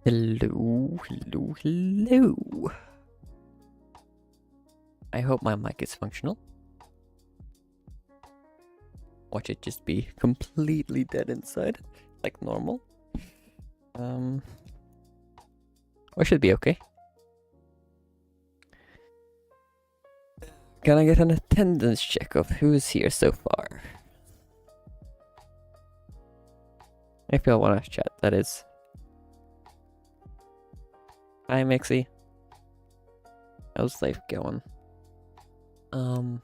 Hello, hello, hello. I hope my mic is functional. Watch it just be completely dead inside, like normal. Or should be okay. Can I get an attendance check of who's here so far? If y'all wanna chat, that is. Hi, Mixie. How's life going? Man,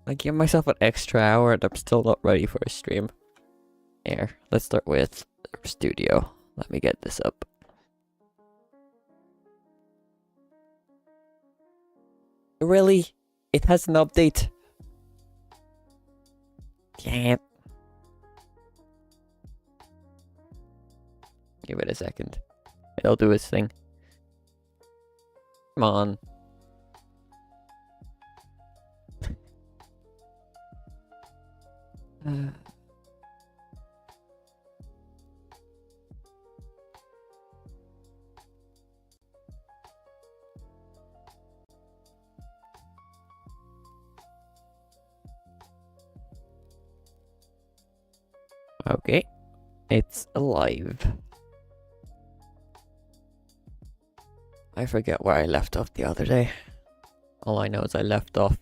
I give myself an extra hour and I'm still not ready for a stream. Here, let's start with studio. Let me get this up. Really? It has an update? Damn. Give it a second. It'll do its thing. Come on. Okay. It's alive. I forget where I left off the other day. All I know is I left off.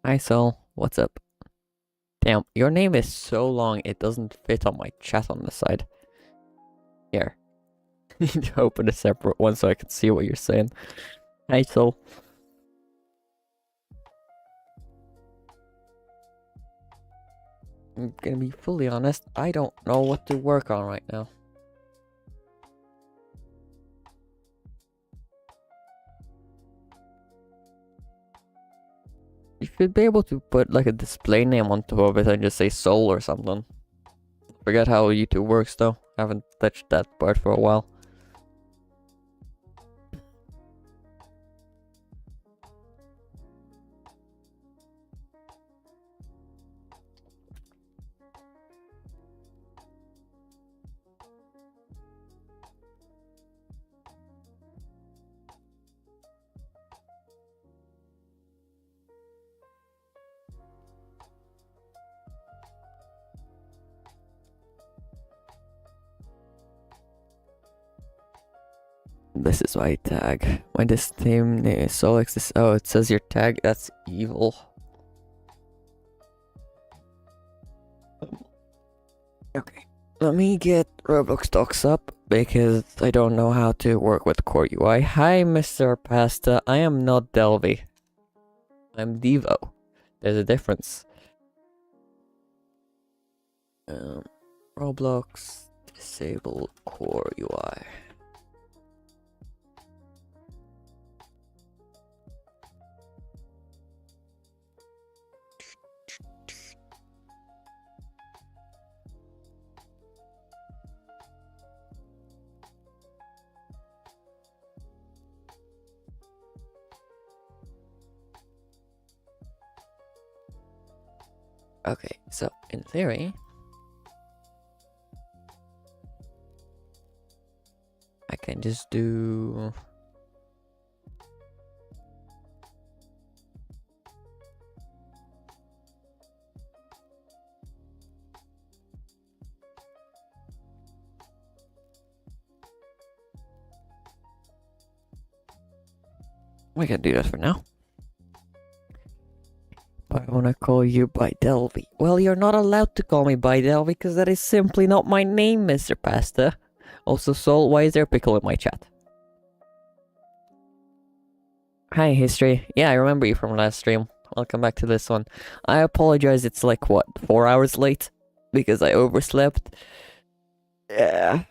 Hi Sol, what's up? Damn, your name is so long it doesn't fit on my chat on the side. Here. Need to open a separate one so I can see what you're saying. Hi Sol. I'm gonna be fully honest, I don't know what to work on right now. You should be able to put like a display name on top of it and just say Soul or something. Forget how YouTube works though. Haven't touched that part for a while. This is my tag. My this name is Solex. This oh, it says your tag. That's evil. Okay, let me get Roblox docs up because I don't know how to work with Core UI. Hi, Mr. Pasta. I am not Delvy. I'm Devo. There's a difference. Roblox disable Core UI. Okay, so in theory, I can just do we can do that for now. But I want to call you by Delvy. Well, you're not allowed to call me by Delvy because that is simply not my name, Mr. Pasta. Also, Sol, why is there a pickle in my chat? Hi, History. Yeah, I remember you from last stream. Welcome back to this one. I apologize, it's like, what, 4 hours late? Because I overslept. Yeah.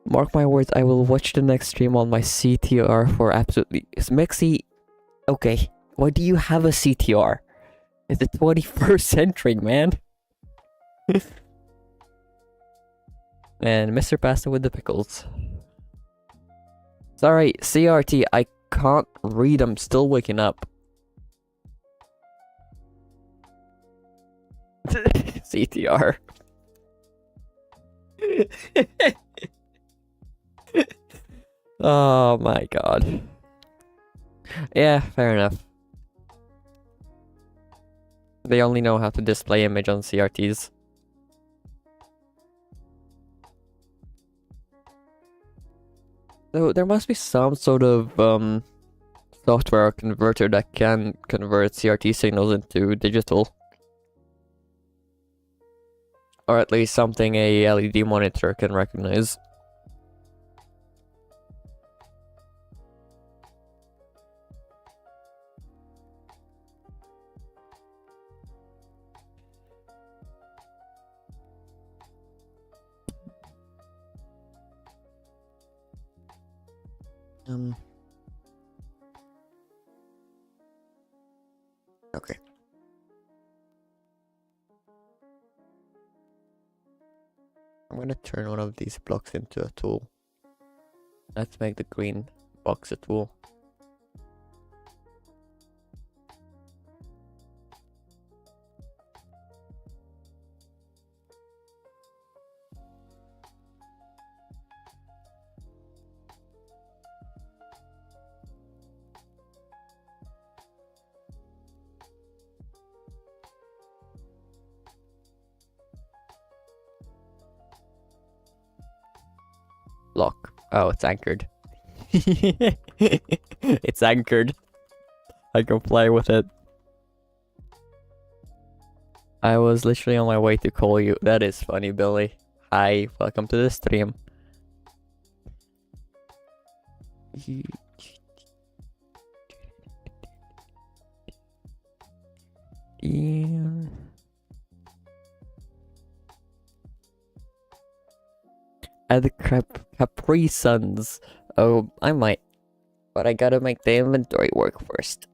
Mark my words, I will watch the next stream on my CTR for absolutely... Mexi... Okay, why do you have a CTR? It's the 21st century, man. And Mr. Pasta with the pickles. Sorry, CRT, I can't read, I'm still waking up. CTR. Oh my god. Yeah, fair enough. They only know how to display image on CRTs. So there must be some sort of software or converter that can convert CRT signals into digital. Or at least something a LED monitor can recognize. Okay. I'm gonna turn one of these blocks into a tool. Let's make the green box a tool. Lock. Oh, it's anchored. It's anchored. I can play with it. I was literally on my way to call you. That is funny, Billy. Hi, welcome to the stream. Yeah. Add the Capri Suns. Oh, I might. But I gotta make the inventory work first.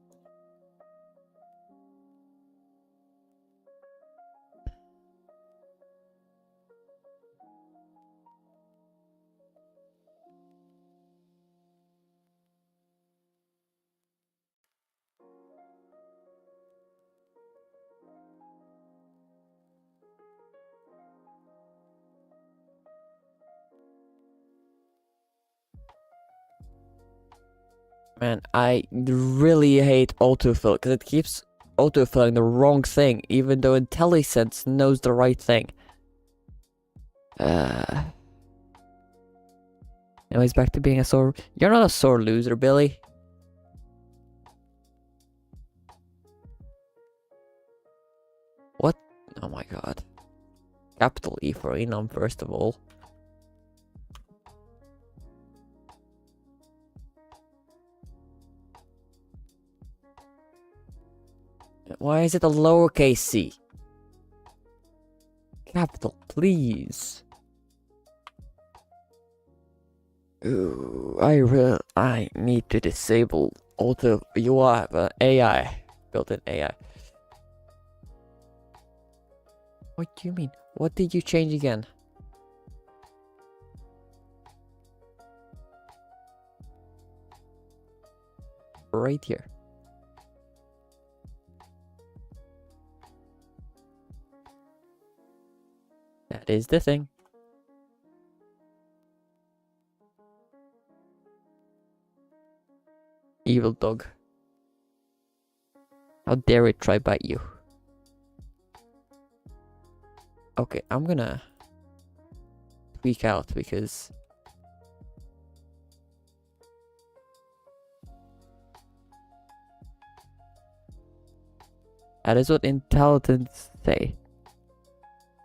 Man, I really hate autofill because it keeps autofilling the wrong thing, even though IntelliSense knows the right thing. Now he's back to being a sore... You're not a sore loser, Billy. What? Oh my god. Capital E for enum, first of all. Why is it a lowercase c? Capital, please. Ooh, I need to disable auto UI, AI, built-in AI. What do you mean? What did you change again? Right here. That is the thing. Evil dog. How dare it try bite you? Okay, I'm gonna tweak out because that is what intelligence say.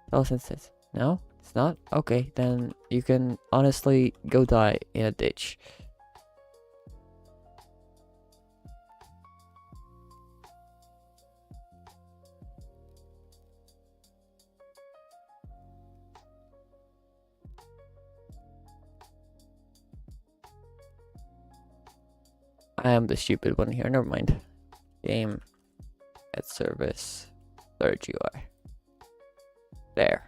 Intelligence says. No, it's not? Okay, then you can honestly go die in a ditch. I am the stupid one here, never mind. Game at service, third UI. There.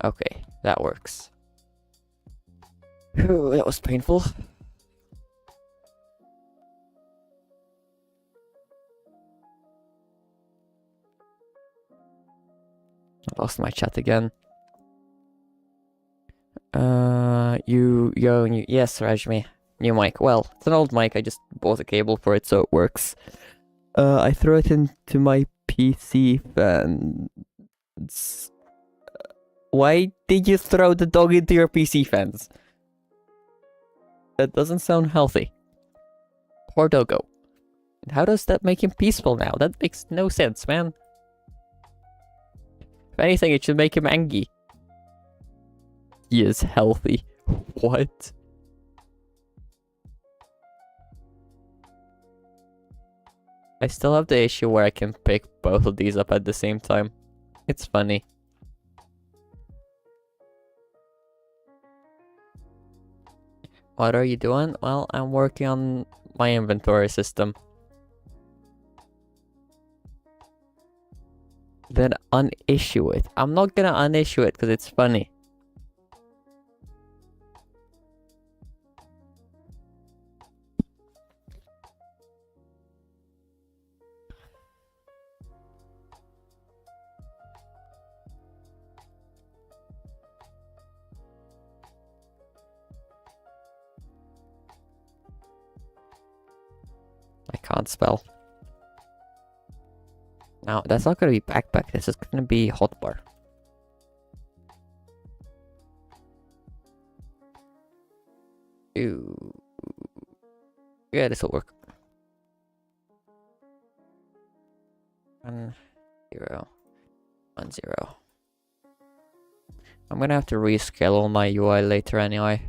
Okay, that works. Whew, that was painful. I lost my chat again. Yes, Rajmi. New mic. Well, it's an old mic. I just bought a cable for it, so it works. I throw it into my PC fans. Why did you throw the dog into your PC fans? That doesn't sound healthy. Poor doggo. And how does that make him peaceful now? That makes no sense, man. If anything, it should make him angry. He is healthy. What? I still have the issue where I can pick both of these up at the same time. It's funny. What are you doing? Well, I'm working on my inventory system. Then unissue it. I'm not gonna unissue it because it's funny. I can't spell. Now, that's not gonna be backpack, this is gonna be hotbar. Ooh. Yeah, this'll work. 1 0 1 0. I'm gonna have to rescale my UI later anyway.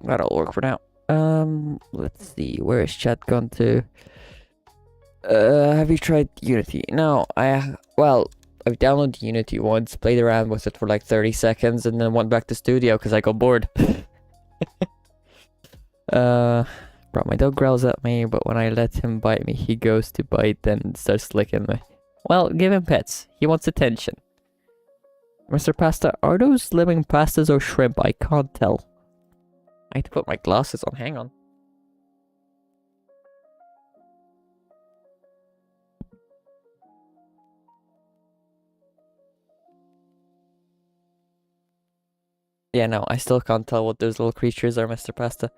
That'll work for now. Let's see, where is chat gone to? Have you tried Unity? No, I've downloaded Unity once, played around with it for like 30 seconds, and then went back to studio because I got bored. Bro, my dog growls at me, but when I let him bite me, he goes to bite, then starts licking me. Well, give him pets. He wants attention. Mr. Pasta, are those living pastas or shrimp? I can't tell. I need to put my glasses on. Hang on. Yeah, no, I still can't tell what those little creatures are, Mr. Pasta.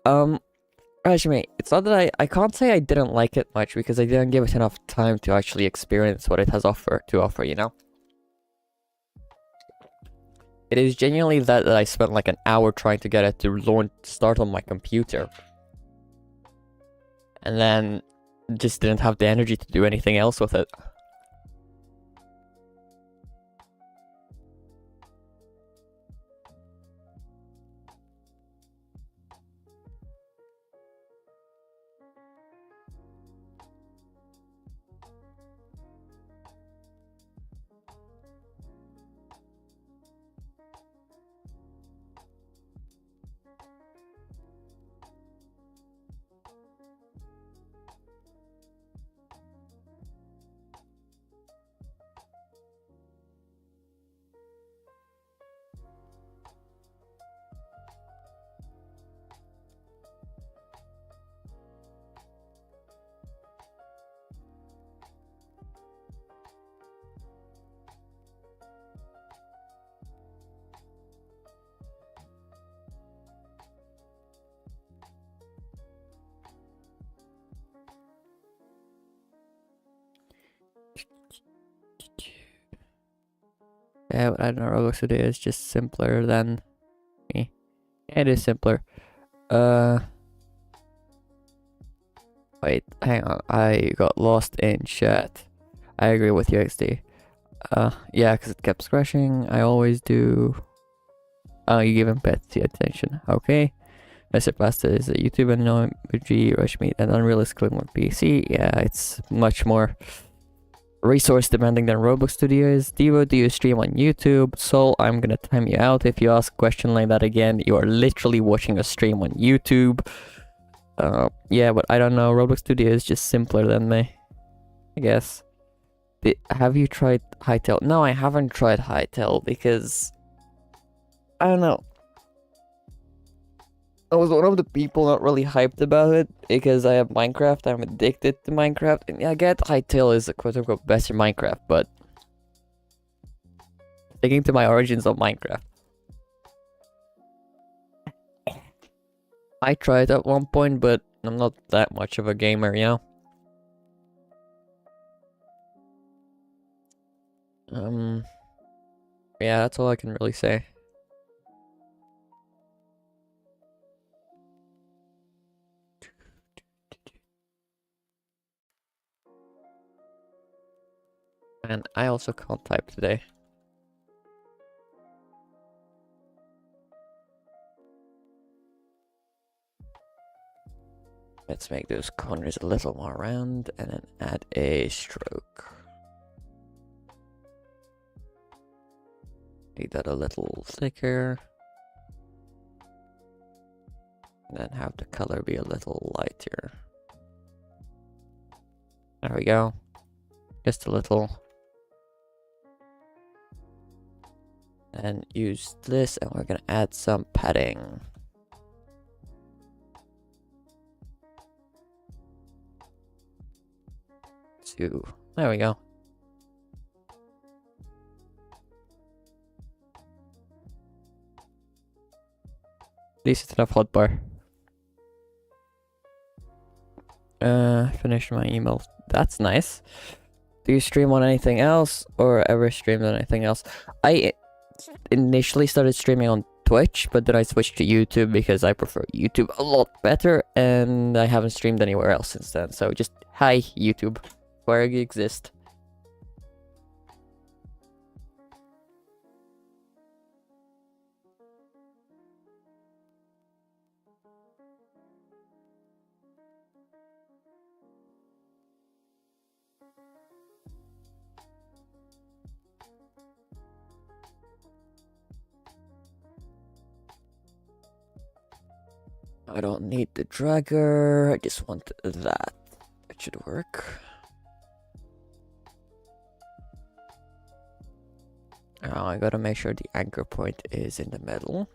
Rajmi, it's not that I can't say I didn't like it much because I didn't give it enough time to actually experience what it has to offer, you know? It is genuinely that I spent like an hour trying to get it to start on my computer. And then just didn't have the energy to do anything else with it. Yeah, but I don't know, Roblox today is just simpler than me. Yeah, it is simpler. Wait, hang on. I got lost in chat. I agree with you, XD. Yeah, because it kept crashing. I always do. Oh, you give him pets attention. Okay. Mr. Pasta is a YouTube and emoji, Rush Meat, and Unrealistic Clim on PC. Yeah, it's much more resource demanding than Roblox Studio is. Devo, do you stream on YouTube? Soul, I'm gonna time you out if you ask a question like that again. You are literally watching a stream on YouTube. Yeah, but I don't know. Roblox Studio is just simpler than me, I guess. Have you tried Hytale? No, I haven't tried Hytale because I don't know. I was one of the people not really hyped about it because I have Minecraft. I'm addicted to Minecraft, and yeah, I get Hytale is a quote-unquote better Minecraft, but sticking to my origins of Minecraft. I tried at one point, but I'm not that much of a gamer, you know? Yeah, that's all I can really say. And I also can't type today. Let's make those corners a little more round and then add a stroke. Make that a little thicker. And then have the color be a little lighter. There we go. Just a little. And use this, and we're gonna add some padding. There we go. Decent enough hotbar. Finished my email. That's nice. Do you stream on anything else or ever streamed on anything else? I initially started streaming on Twitch, but then I switched to YouTube because I prefer YouTube a lot better, and I haven't streamed anywhere else since then. So just hi YouTube, where you exist. I don't need the dragger, I just want that. It should work. I gotta make sure the anchor point is in the middle.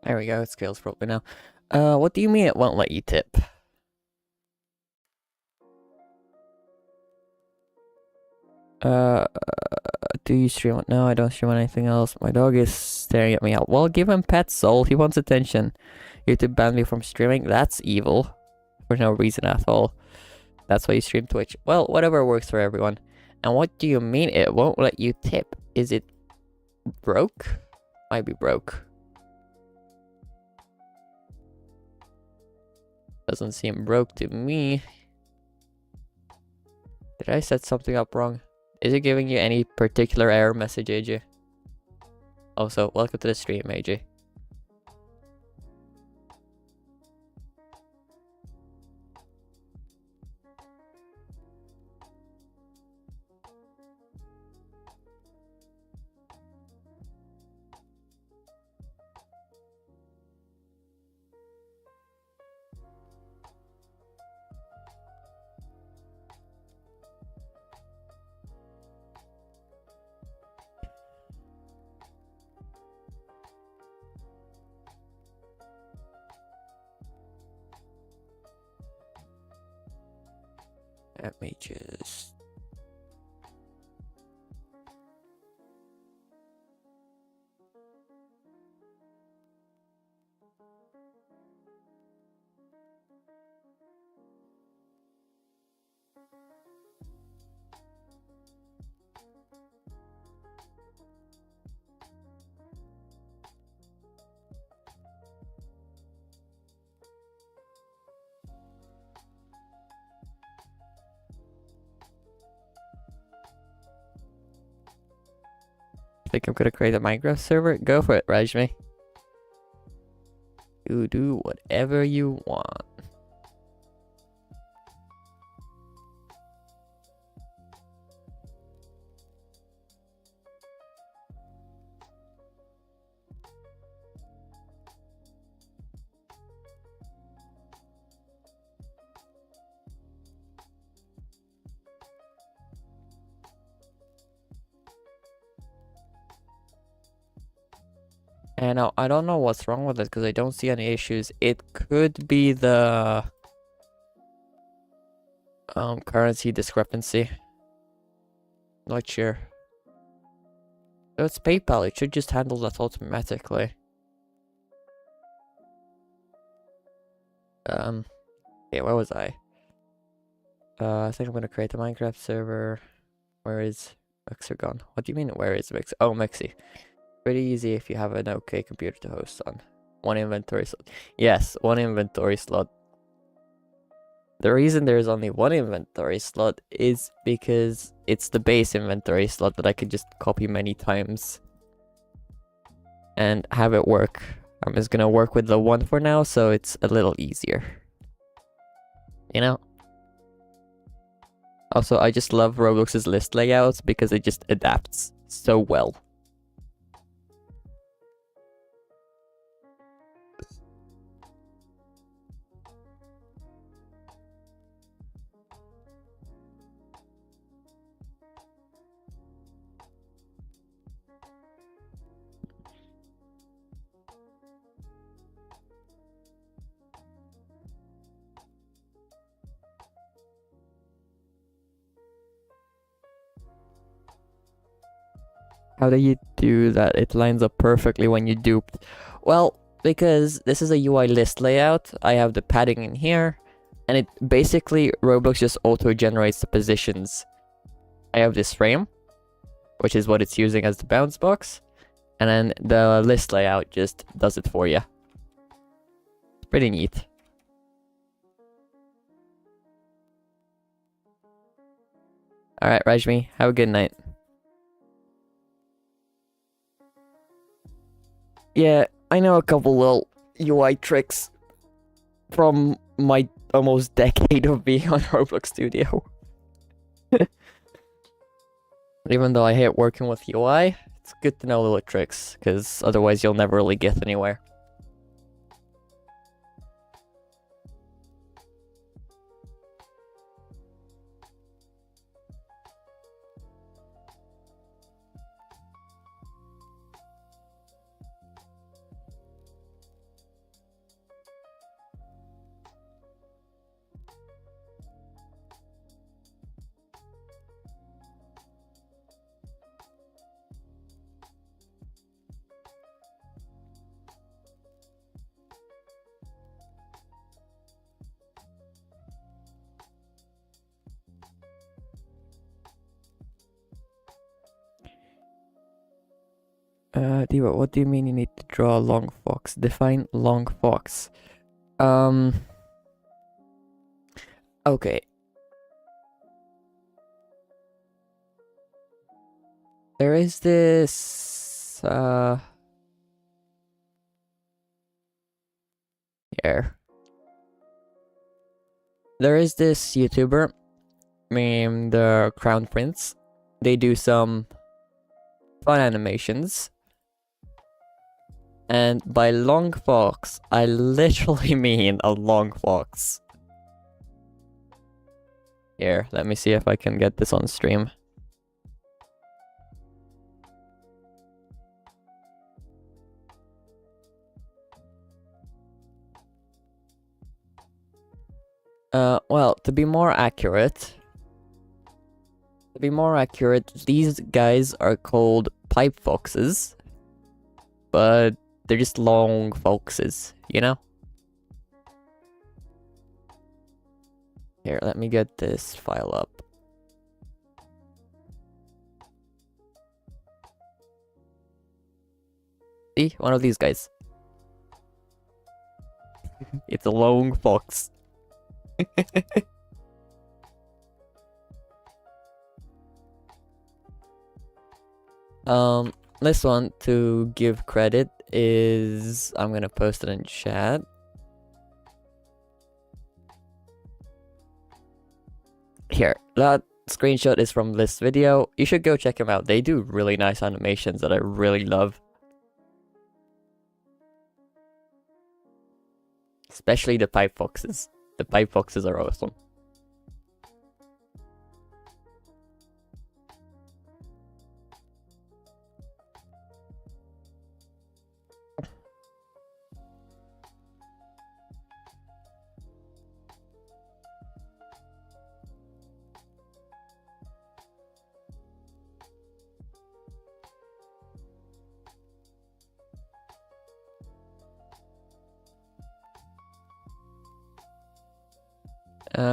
There we go, it scales properly now. What do you mean it won't let you tip? Do you stream it? No, I don't stream on anything else. My dog is staring at me out. Well, give him pet soul. He wants attention. YouTube banned me from streaming. That's evil. For no reason at all. That's why you stream Twitch. Well, whatever works for everyone. And what do you mean it won't let you tip? Is it broke? Might be broke. Doesn't seem broke to me. Did I set something up wrong? Is it giving you any particular error message, AJ? Also, welcome to the stream, AJ. Let me just... think I'm gonna create a Minecraft server? Go for it, Rajmi. You do whatever you want. And I don't know what's wrong with it because I don't see any issues. It could be the currency discrepancy. Not sure. So it's PayPal. It should just handle that automatically. Okay, where was I? I think I'm gonna create a Minecraft server. Where is Mixer gone? What do you mean? Where is Mixer? Oh, Mixie. Pretty easy if you have an okay computer to host on. One inventory slot. Yes, one inventory slot. The reason there's only one inventory slot is because it's the base inventory slot that I could just copy many times and have it work. I'm just gonna work with the one for now, so it's a little easier. You know? Also, I just love Roblox's list layouts because it just adapts so well. How do you do that? It lines up perfectly when you duped. Well, because this is a UI list layout, I have the padding in here, And it basically, Roblox just auto-generates the positions. I have this frame, which is what it's using as the bounce box. And then the list layout just does it for you. It's pretty neat. Alright, Rajmi, have a good night. Yeah, I know a couple little UI tricks from my almost decade of being on Roblox Studio. Even though I hate working with UI, it's good to know little tricks, because otherwise you'll never really get anywhere. Diva, what do you mean you need to draw a long fox? Define long fox. Okay. There is this, here. There is this YouTuber named the Crown Prince. They do some fun animations. And by long fox, I literally mean a long fox. Here, let me see if I can get this on stream. Well, to be more accurate, these guys are called pipe foxes, but they're just long foxes, you know? Here, let me get this file up. See? One of these guys. It's a long fox. This one, to give credit, is... I'm gonna post it in chat. Here, that screenshot is from this video. You should go check them out. They do really nice animations that I really love. Especially the pipe foxes. The pipe foxes are awesome.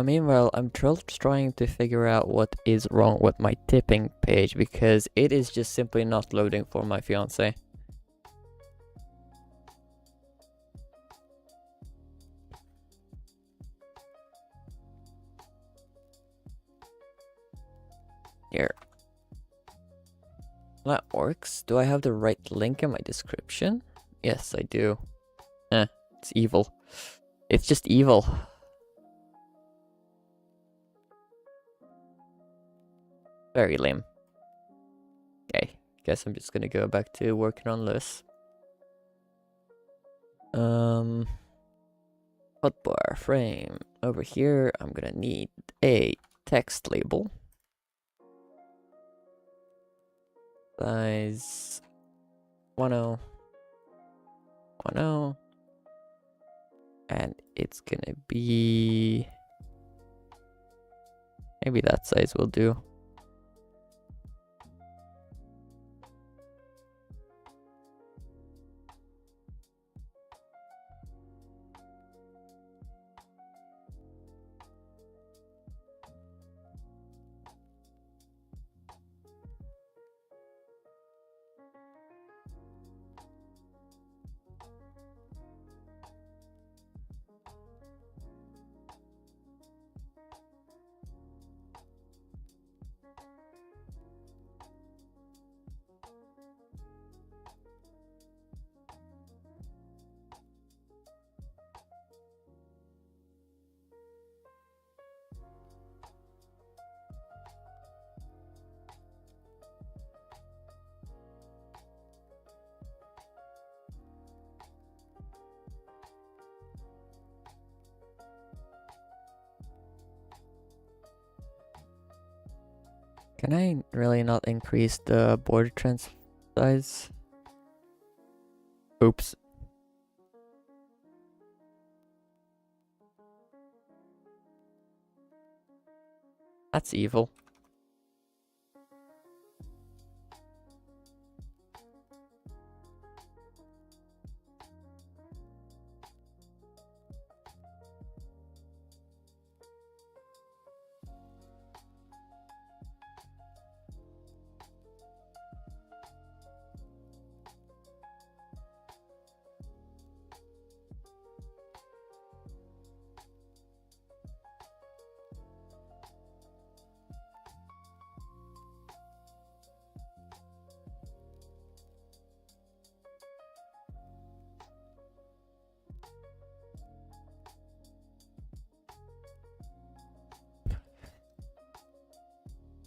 Meanwhile, I'm trying to figure out what is wrong with my tipping page, because it is just simply not loading for my fiance. Here. That works. Do I have the right link in my description? Yes, I do. It's evil. It's just evil. Very lame. Okay, guess I'm just gonna go back to working on this. Hotbar frame. Over here, I'm gonna need a text label. Size 10. And it's gonna be... maybe that size will do. Can I really not increase the border trans size? Oops. That's evil.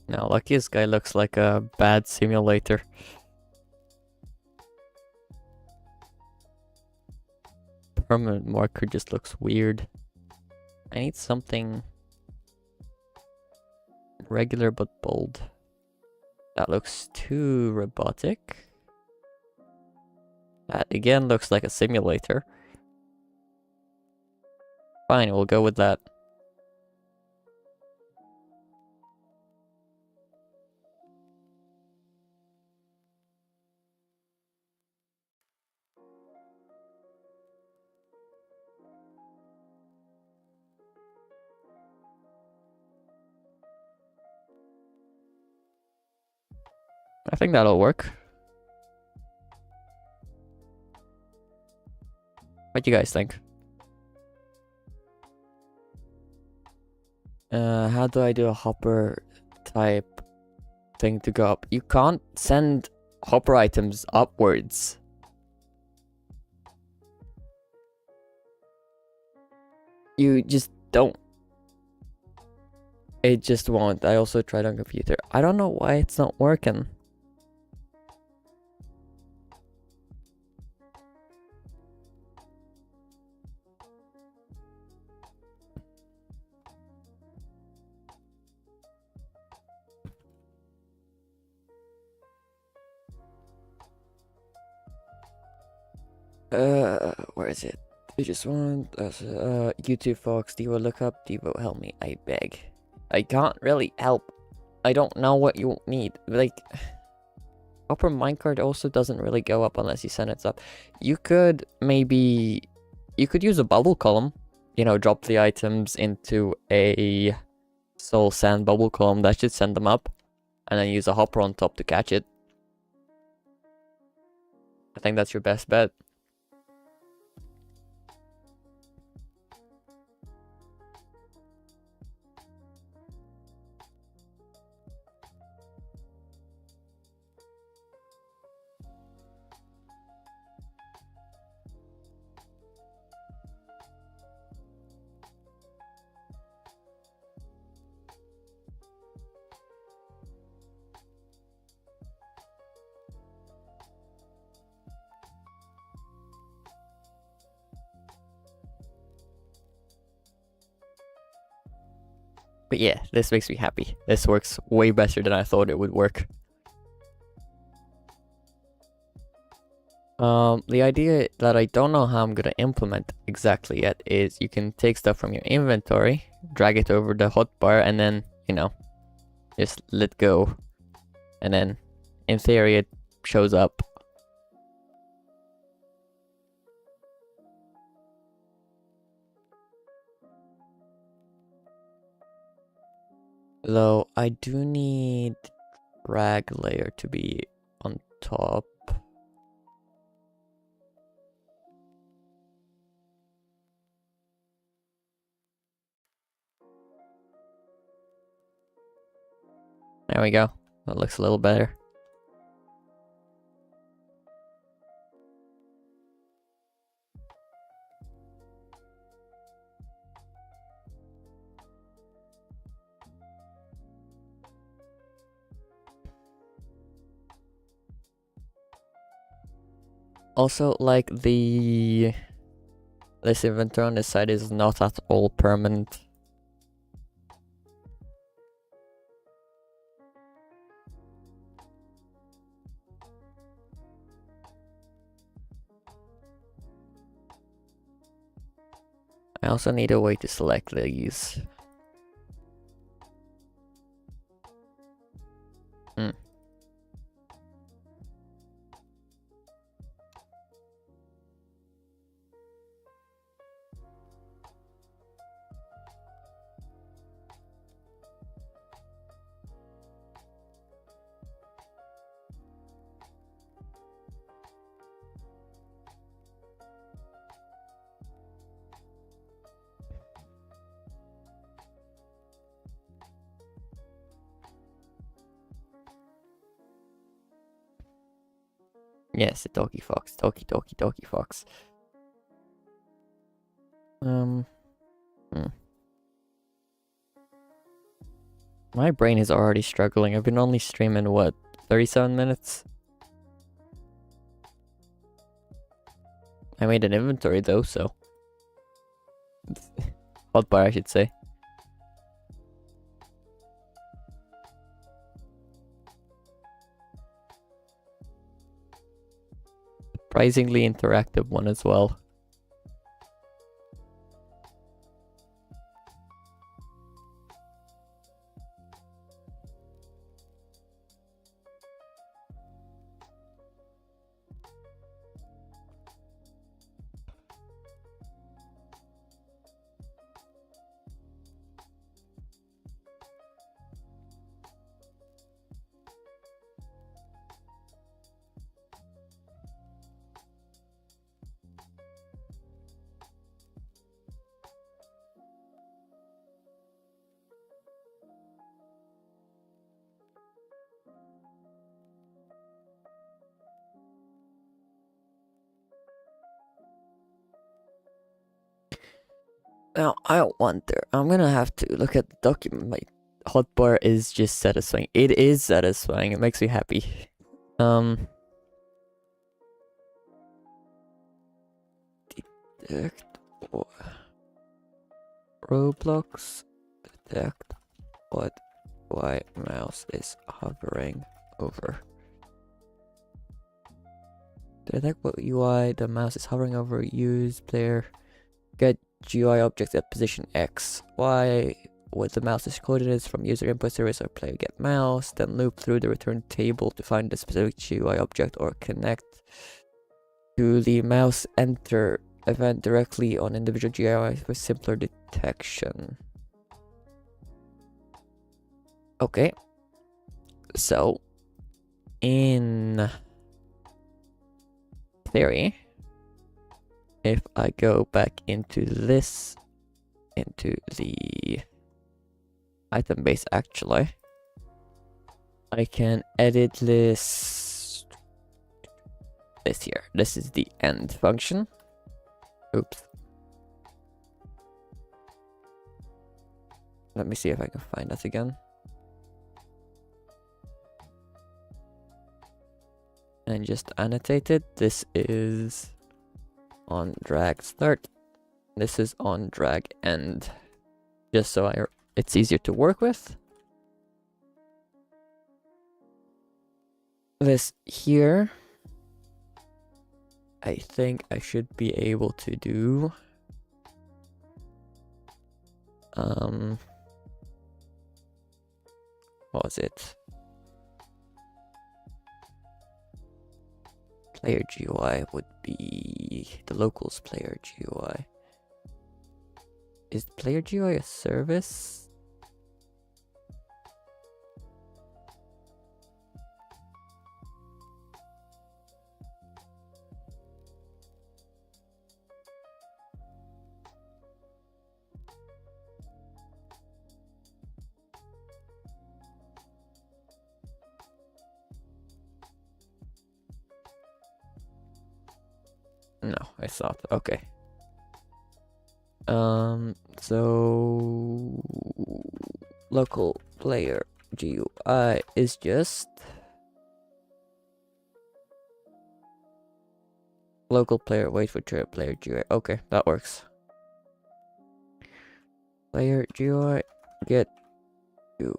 Now, luckiest guy looks like a bad simulator. Permanent marker just looks weird. I need something regular but bold. That looks too robotic. That again looks like a simulator. Fine, we'll go with that. I think that'll work. What do you guys think? How do I do a hopper type thing to go up? You can't send hopper items upwards. You just don't. It just won't. I also tried on computer. I don't know why it's not working. Where is it? You just want YouTube Fox, Devo look up, Devo help me, I beg. I can't really help. I don't know what you need. Like, upper minecart also doesn't really go up unless you send it up. You could maybe, you could use a bubble column. You know, drop the items into a soul sand bubble column. That should send them up. And then use a hopper on top to catch it. I think that's your best bet. But yeah, this makes me happy. This works way better than I thought it would work. The idea that I don't know how I'm gonna implement exactly yet is you can take stuff from your inventory, drag it over the hotbar, and then, you know, just let go. And then, in theory, it shows up. Though, I do need drag layer to be on top. There we go. That looks a little better. Also, like, this inventory on this side is not at all permanent. I also need a way to select these. Yes, the doggy fox. Doggy fox. Hmm. My brain is already struggling. I've been only streaming, what, 37 minutes? I made an inventory though, so. Hotbar, I should say. Surprisingly interactive one as well. Now, I wonder, I'm gonna have to look at the document. My hotbar is just satisfying. It is satisfying. It makes me happy. Detect Roblox. Detect what why mouse is hovering over. Detect what UI the mouse is hovering over. Use player. Get GUI objects at position X. Y what the mouse is coordinates from user input service or player get mouse. Then loop through the return table to find the specific GUI object or connect to the mouse enter event directly on individual GUI for simpler detection. Okay. So, in theory, if I go back into this, into the item base actually, I can edit this here. This is the end function. Oops. Let me see if I can find that again. And just annotate it. This is on drag start. This is on drag end. Just so it's easier to work with. This here, I think I should be able to do. What was it? Player GUI would be the locals player GUI. Is player GUI a service? No, I thought. Okay. So local player GUI is just local player wait for player GUI. Okay, that works. Player GUI get you.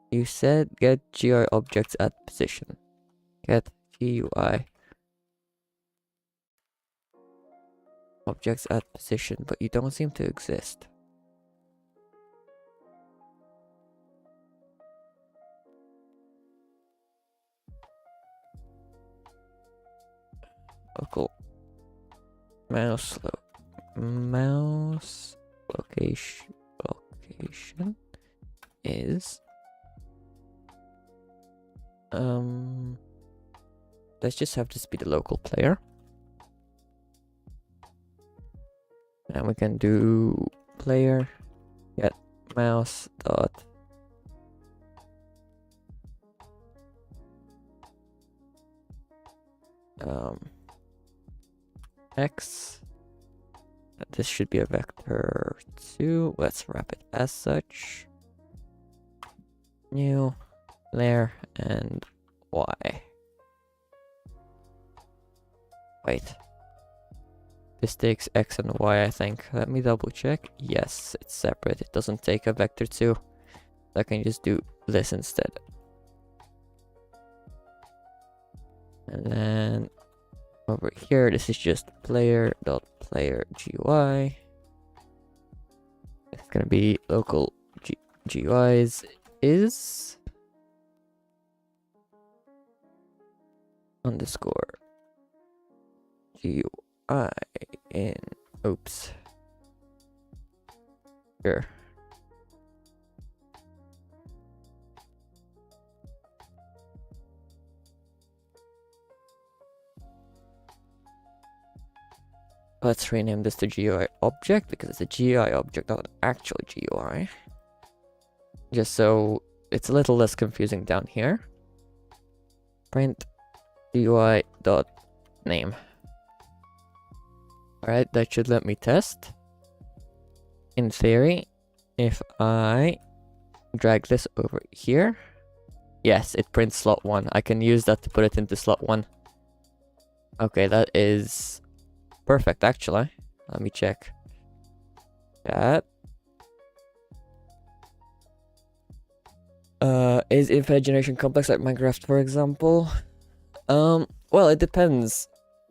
You said get GUI objects at position. Get GUI objects at position, but you don't seem to exist. Local mouse location is let's just have this be the local player, and we can do player get mouse dot x. This should be a vector 2. Let's wrap it as such. New layer and y. Wait. This takes x and y, I think. Let me double check. Yes, it's separate. It doesn't take a vector 2. I can just do this instead. And then over here, this is just player.player GUI. It's gonna be local GUIs is underscore GUI in oops. Sure. Let's rename this to GUI object because it's a GUI object, not an actual GUI. Just so it's a little less confusing down here. Print GUI dot name. Alright, that should let me test. In theory, if I drag this over here, yes, it prints slot 1. I can use that to put it into slot 1. Okay, that is perfect, actually. Let me check. That. Is infinite generation complex like Minecraft, for example? Well, it depends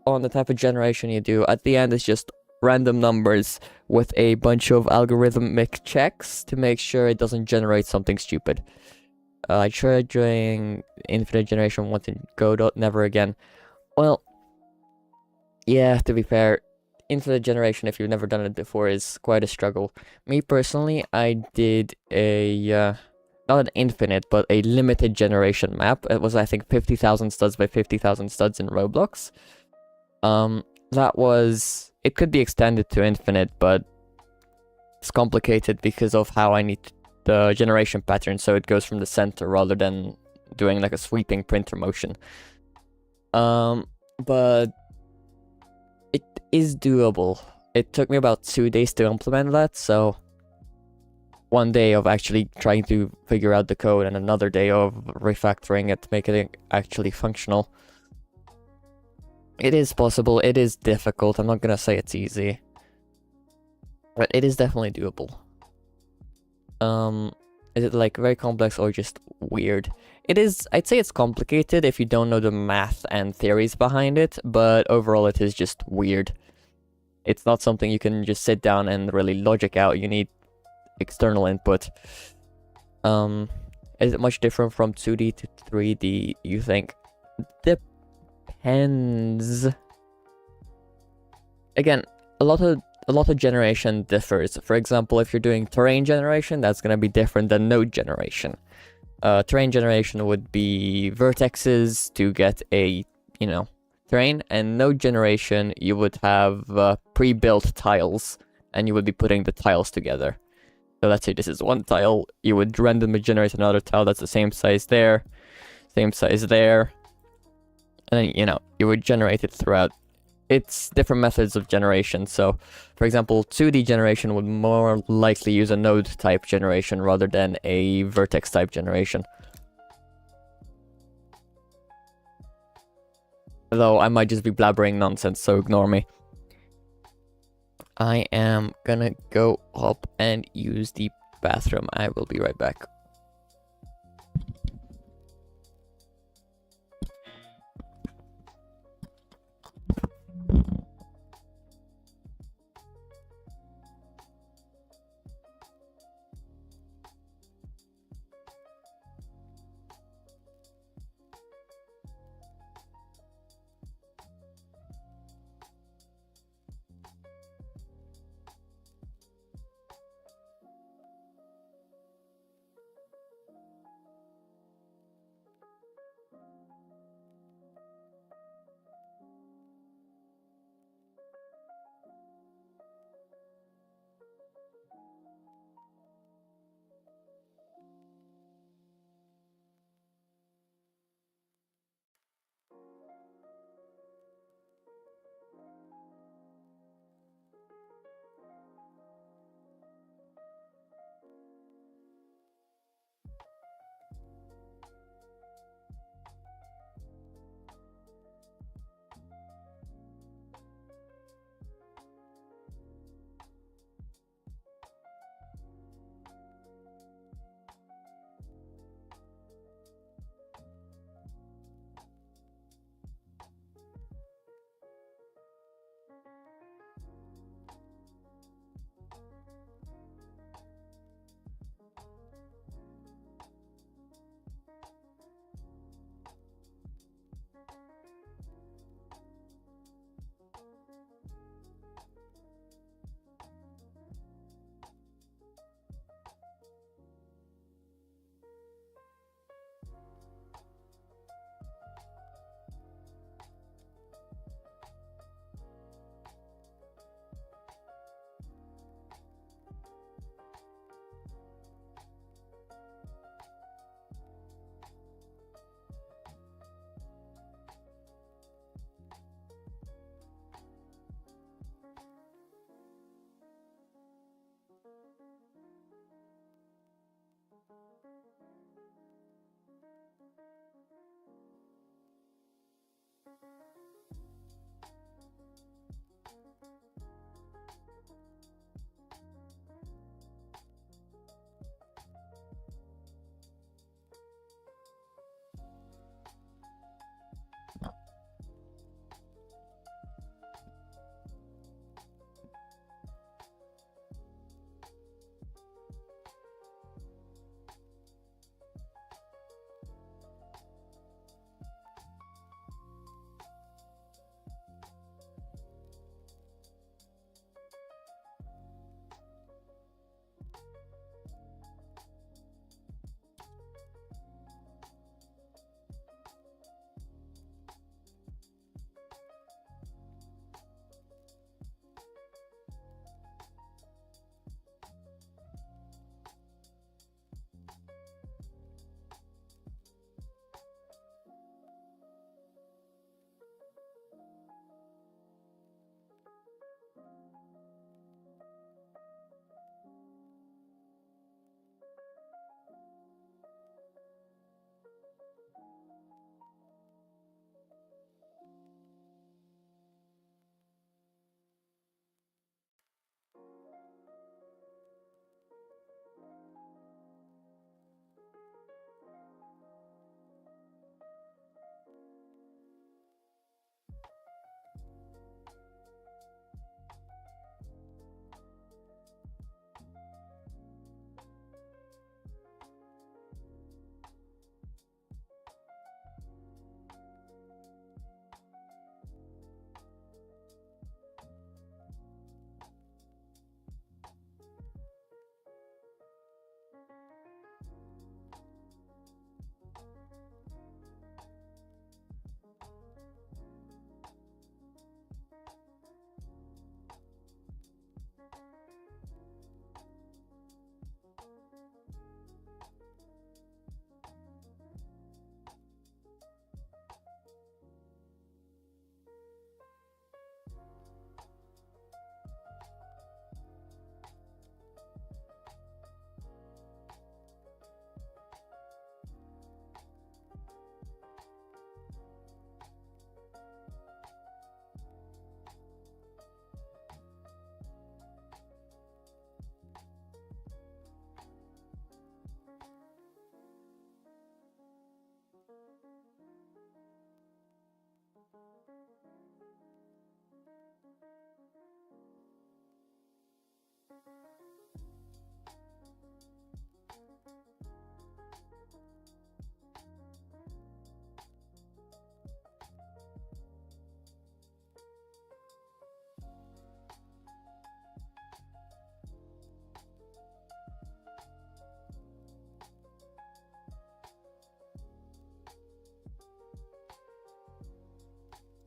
on the type of generation you do. At the end, it's just random numbers with a bunch of algorithmic checks to make sure it doesn't generate something stupid. I tried doing infinite generation once in Godot, never again. Well, yeah, to be fair, infinite generation, if you've never done it before, is quite a struggle. Me personally, I did a not an infinite, but a limited generation map. It was, I think, 50,000 studs by 50,000 studs in Roblox. That was... It could be extended to infinite, but it's complicated because of how I need the generation pattern, so it goes from the center rather than doing like a sweeping printer motion. But it is doable. It took me about 2 days to implement that, so 1 day of actually trying to figure out the code and another day of refactoring it to make it actually functional. It is possible, it is difficult, I'm not gonna say it's easy. But it is definitely doable. Is it like very complex or just weird? It is, I'd say it's complicated if you don't know the math and theories behind it, but overall it is just weird. It's not something you can just sit down and really logic out, you need external input. Is it much different from 2D to 3D, you think? Depends. Again, a lot of generation differs. For example, if you're doing terrain generation, that's gonna be different than node generation. Terrain generation would be vertexes to get a, you know, terrain, and node generation, you would have pre-built tiles, and you would be putting the tiles together. So let's say this is one tile, you would randomly generate another tile that's the same size there, and then, you know, you would generate it throughout. It's different methods of generation, so, for example, 2D generation would more likely use a node type generation rather than a vertex type generation. Though I might just be blabbering nonsense, so ignore me. I am gonna go up and use the bathroom. I will be right back.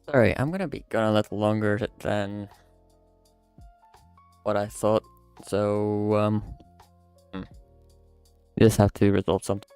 Sorry, I'm gonna be gone a little longer than what I thought. So, you just have to resolve something.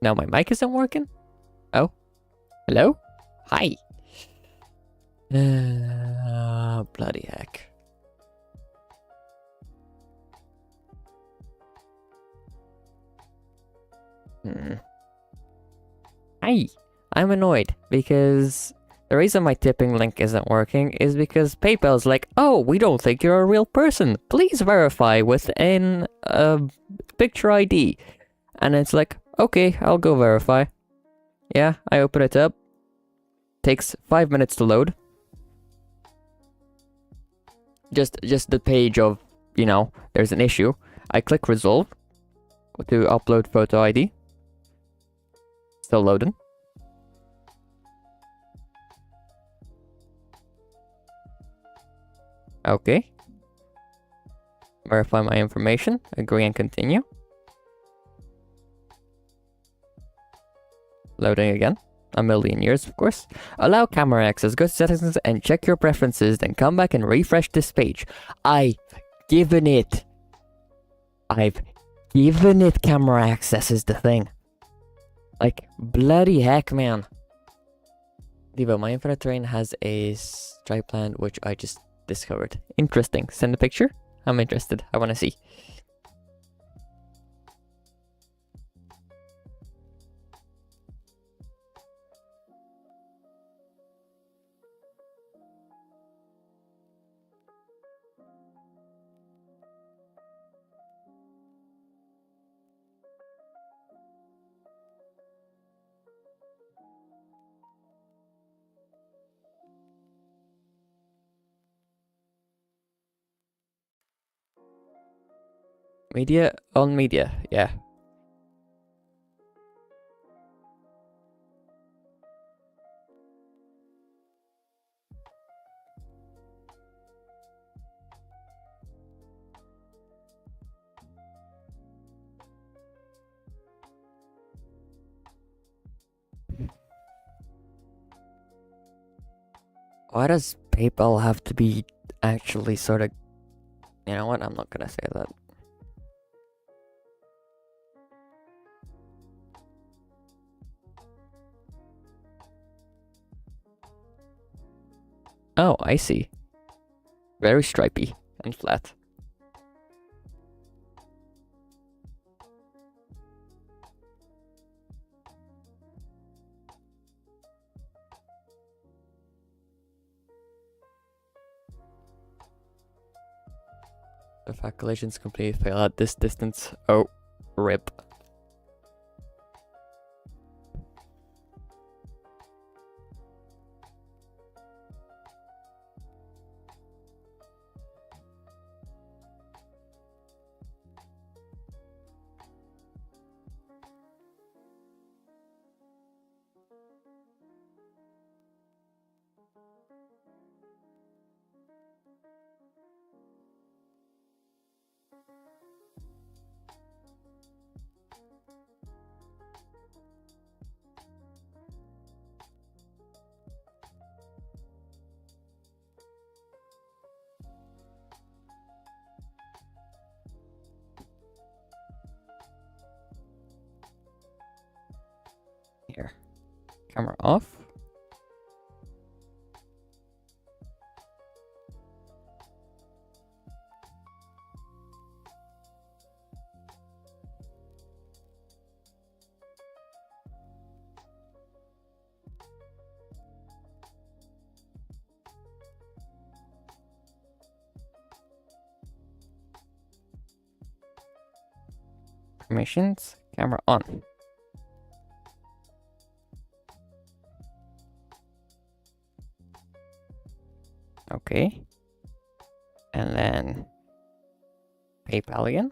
Now my mic isn't working? Oh. Hello? Hi. Bloody heck. Hi. I'm annoyed because the reason my tipping link isn't working is because PayPal's like, oh, we don't think you're a real person. Please verify with an picture ID. And it's like, okay, I'll go verify. Yeah, I open it up. Takes 5 minutes to load. Just the page of, you know, there's an issue. I click resolve to upload photo ID. Still loading. Okay. Verify my information. Agree and continue. Loading again. A million years, of course. Allow camera access. Go to settings and check your preferences. Then come back and refresh this page. I've given it camera access is the thing. Like, bloody heck, man. Devo, my infinite terrain has a stripe plan which I just discovered. Interesting. Send a picture. I'm interested. I want to see. Media on media, yeah. Why does PayPal have to be actually sort of... You know what? I'm not gonna say that. Oh, I see. Very stripy and flat. The fact collisions completely fail at this distance. Oh, rip. Here. Camera off. Permissions. Camera on. Okay. And then PayPal again.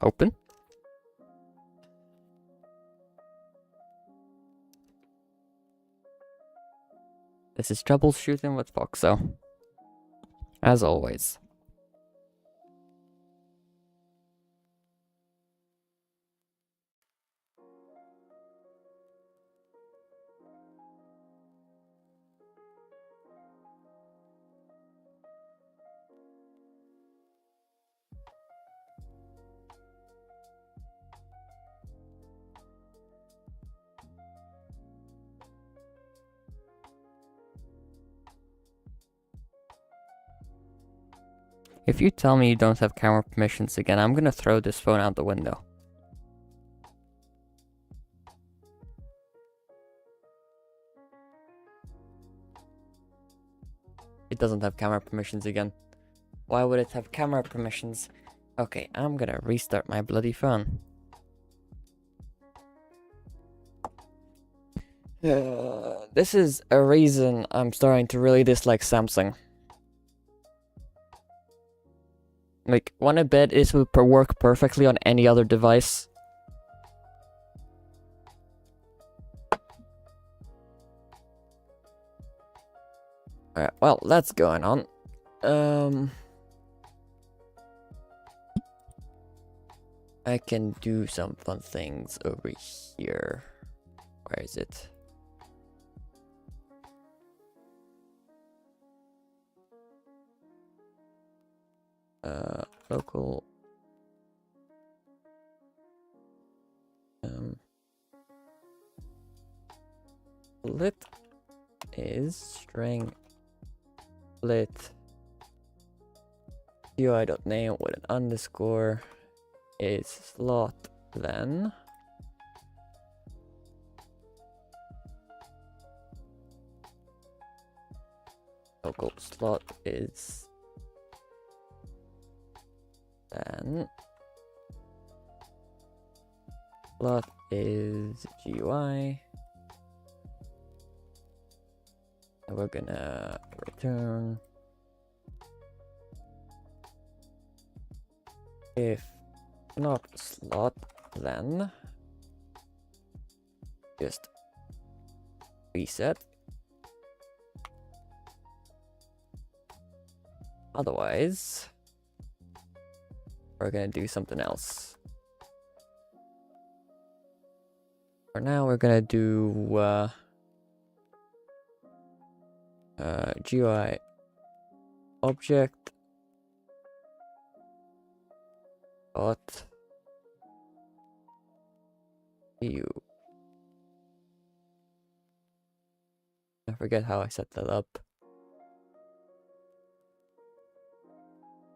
Open. This is troubleshooting with Foxo. As always. If you tell me you don't have camera permissions again, I'm gonna throw this phone out the window. It doesn't have camera permissions again. Why would it have camera permissions? Okay, I'm gonna restart my bloody phone. This is a reason I'm starting to really dislike Samsung. Like, when I bet this would work perfectly on any other device. Alright, well, that's going on. I can do some fun things over here. Where is it? Local. Lit is string lit UI.name with an underscore is slot then local slot is then slot is GUI. And we're gonna return if not slot, then just reset. Otherwise, we're gonna do something else. For now, we're gonna do GUI object dot view. I forget how I set that up.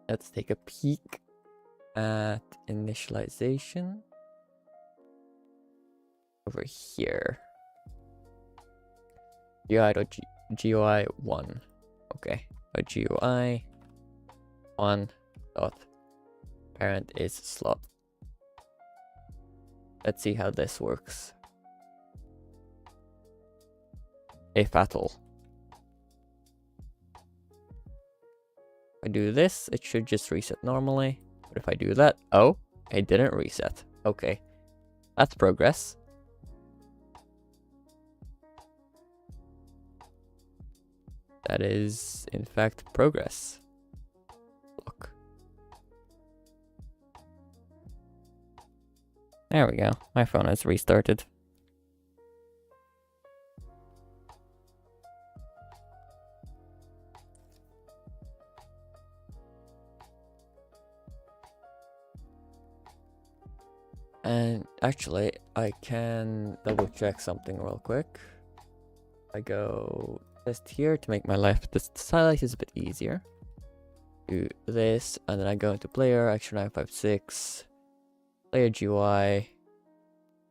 Let's take a peek at initialization over here. GUI.GUI1. Okay, a GUI 1 dot parent is slot. Let's see how this works. If at all. If I do this, it should just reset normally. But if I do that, oh, it didn't reset. Okay, that's progress. That is, in fact, progress. Look. There we go. My phone has restarted. And actually, I can double check something real quick. I go test here to make my life just slightly a bit easier. Do this, and then I go into player, action 956, player GUI,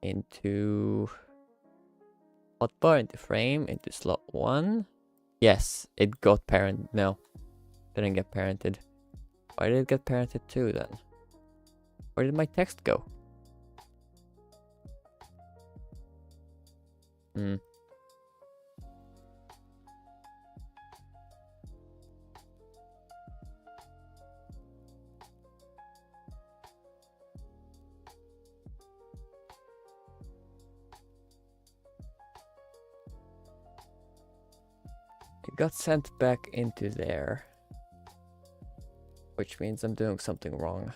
into hotbar, into frame, into slot 1. Yes, it got parent. No, didn't get parented. Why did it get parented too then? Where did my text go? It got sent back into there, which means I'm doing something wrong.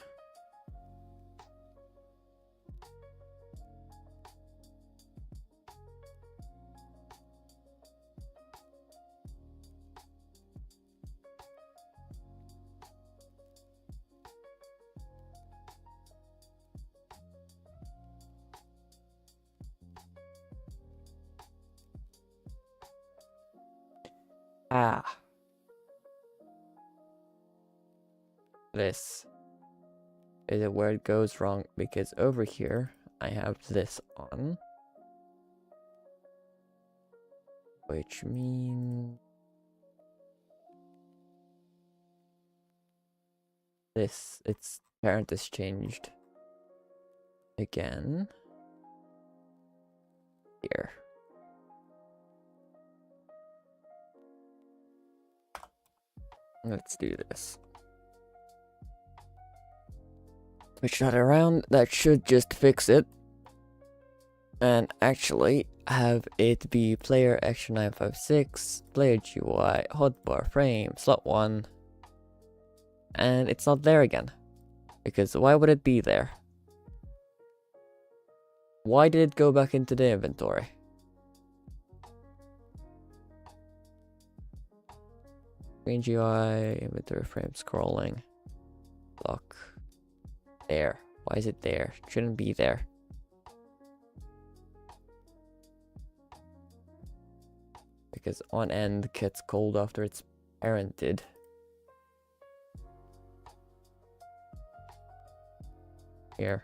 Ah. This is where it goes wrong, because over here I have this on, which means this, its parent is changed again here. Let's do this. Switch that around. That should just fix it. And actually have it be player action 956, player GUI, hotbar frame, slot 1. And it's not there again. Because why would it be there? Why did it go back into the inventory? Screen GUI, inventory frame scrolling. Lock. There. Why is it there? Shouldn't be there. Because on end gets cold after it's parented. Here.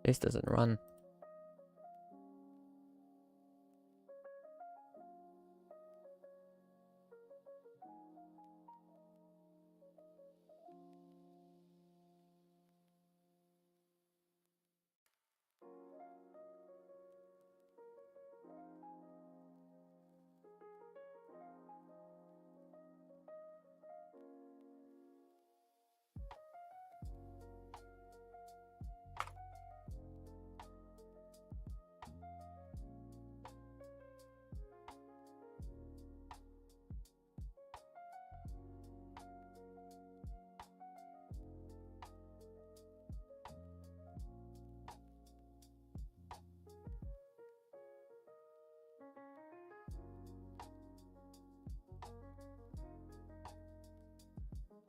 This doesn't run.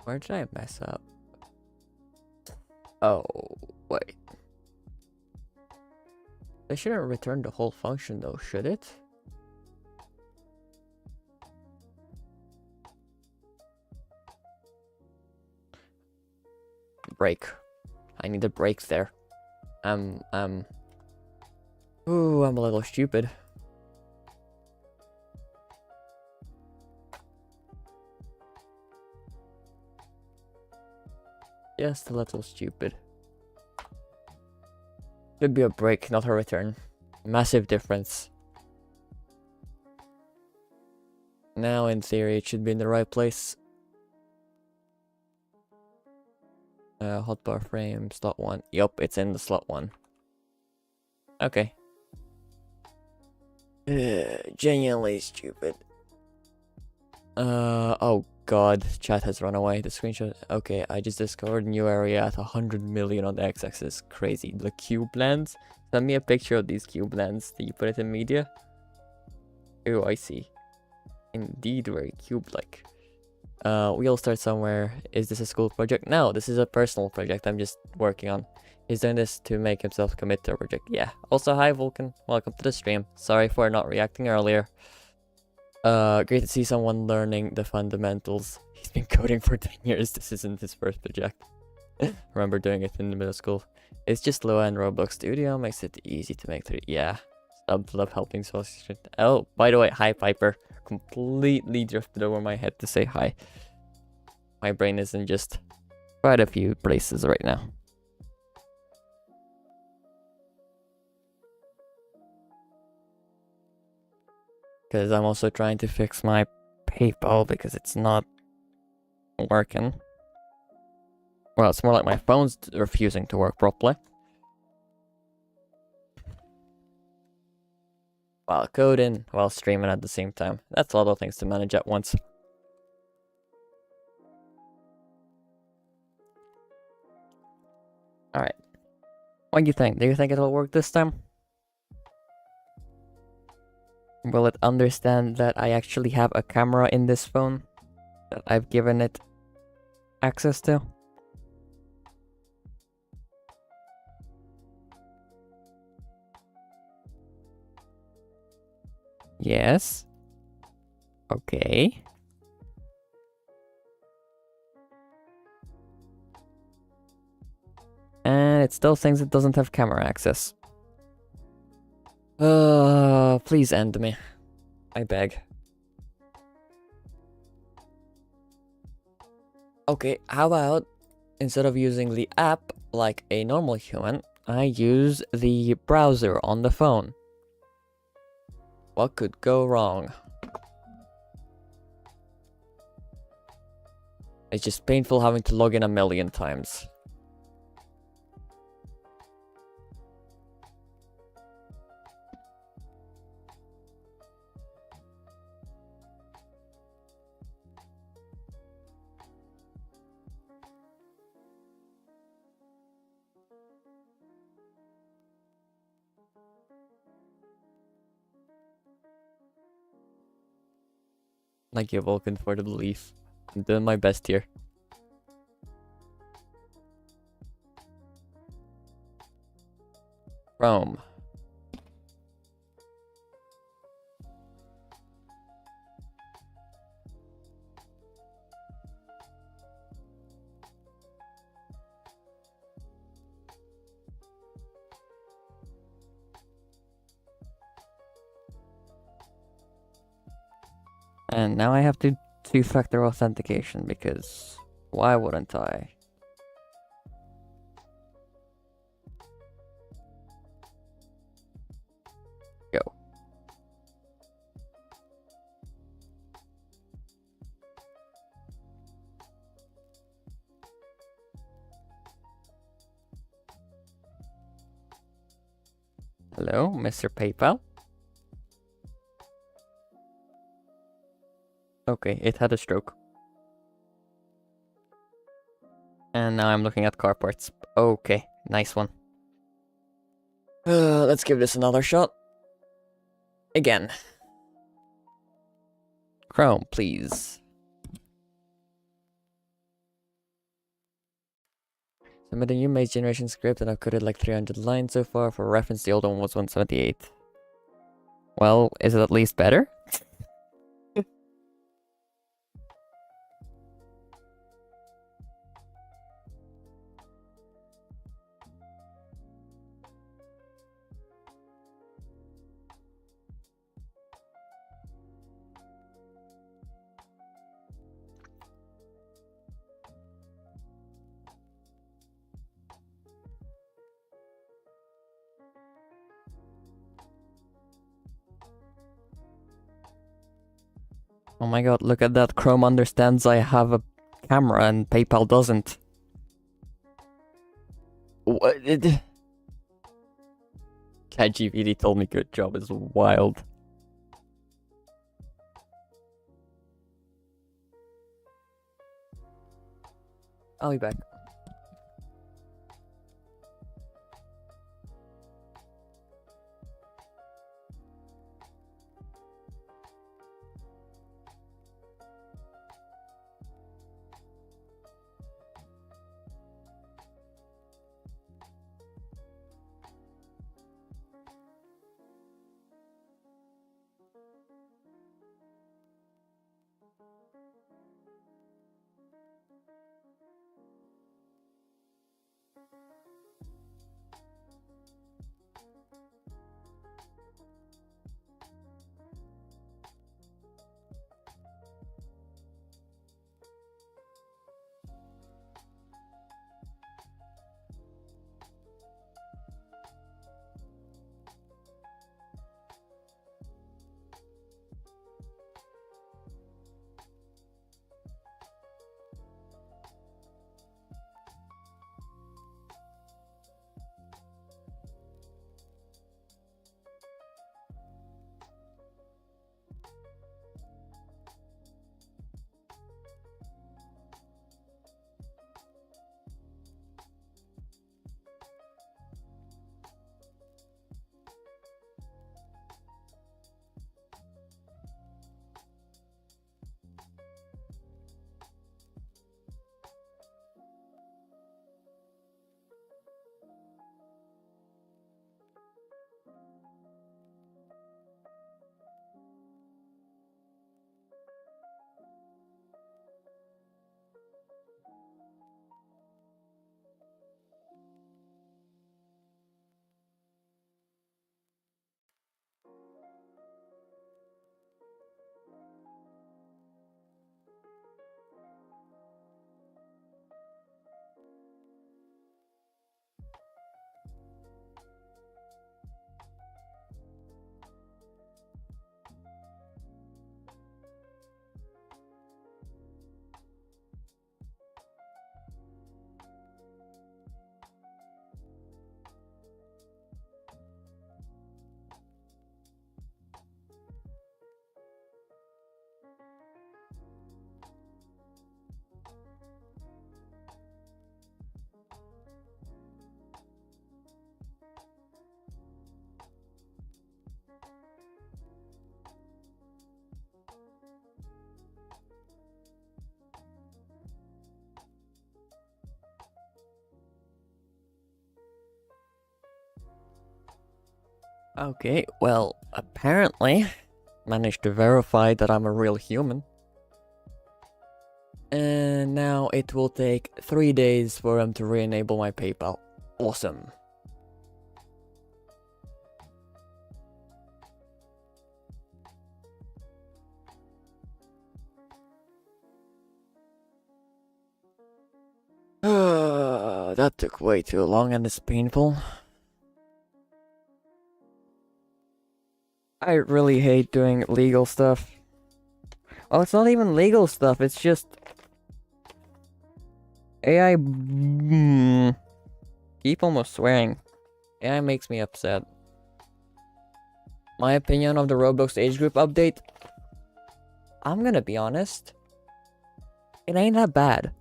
Where did I mess up? Oh, wait. They shouldn't return the whole function though, should it? Break. I need a break there. Ooh, I'm a little stupid. Just a little stupid. Should be a break, not a return. Massive difference. Now, in theory, it should be in the right place. Hotbar frame, slot 1. Yup, it's in the slot 1. Okay. Genuinely stupid. Oh god, chat has run away. The screenshot. Okay, I just discovered a new area at 100 million on the x-axis. Crazy. The cube lands. Send me a picture of these cube lands. Did you put it in media? Oh, I see. Indeed, very cube-like. We'll start somewhere. Is this a school project? No, this is a personal project I'm just working on. He's doing this to make himself commit to a project. Yeah. Also, hi Vulcan. Welcome to the stream. Sorry for not reacting earlier. Great to see someone learning the fundamentals. He's been coding for 10 years. This isn't his first project. Remember doing it in the middle school. It's just low end Roblox Studio. Makes it easy to make 3. Yeah. Love helping solution. Oh, by the way, hi Piper. Completely drifted over my head to say hi. My brain is in just quite a few places right now. Because I'm also trying to fix my PayPal because it's not working. Well, it's more like my phone's refusing to work properly. While coding, while streaming at the same time. That's a lot of things to manage at once. Alright. What do you think? Do you think it'll work this time? Will it understand that I actually have a camera in this phone that I've given it access to? Yes. Okay. And it still thinks it doesn't have camera access. Please end me. I beg. Okay, how about instead of using the app like a normal human, I use the browser on the phone. What could go wrong? It's just painful having to log in a million times. Thank you, Vulcan, for the belief. I'm doing my best here. Chrome. And now I have to two-factor authentication because why wouldn't I? Go. Hello, Mr. PayPal. Okay, it had a stroke. And now I'm looking at car parts. Okay, nice one. Let's give this another shot. Again. Chrome, please. Submit a new maze generation script and I've coded like 300 lines so far. For reference, the old one was 178. Well, is it at least better? Oh my god, look at that. Chrome understands I have a camera and PayPal doesn't. What? ChatGPT told me good job is wild. I'll be back. Okay, well, apparently managed to verify that I'm a real human. And now it will take 3 days for him to re-enable my PayPal. Awesome. That took way too long and it's painful. I really hate doing legal stuff. Oh, it's not even legal stuff, it's just AI. Keep almost swearing. AI makes me upset. My opinion of the Roblox age group update? I'm gonna be honest. It ain't that bad.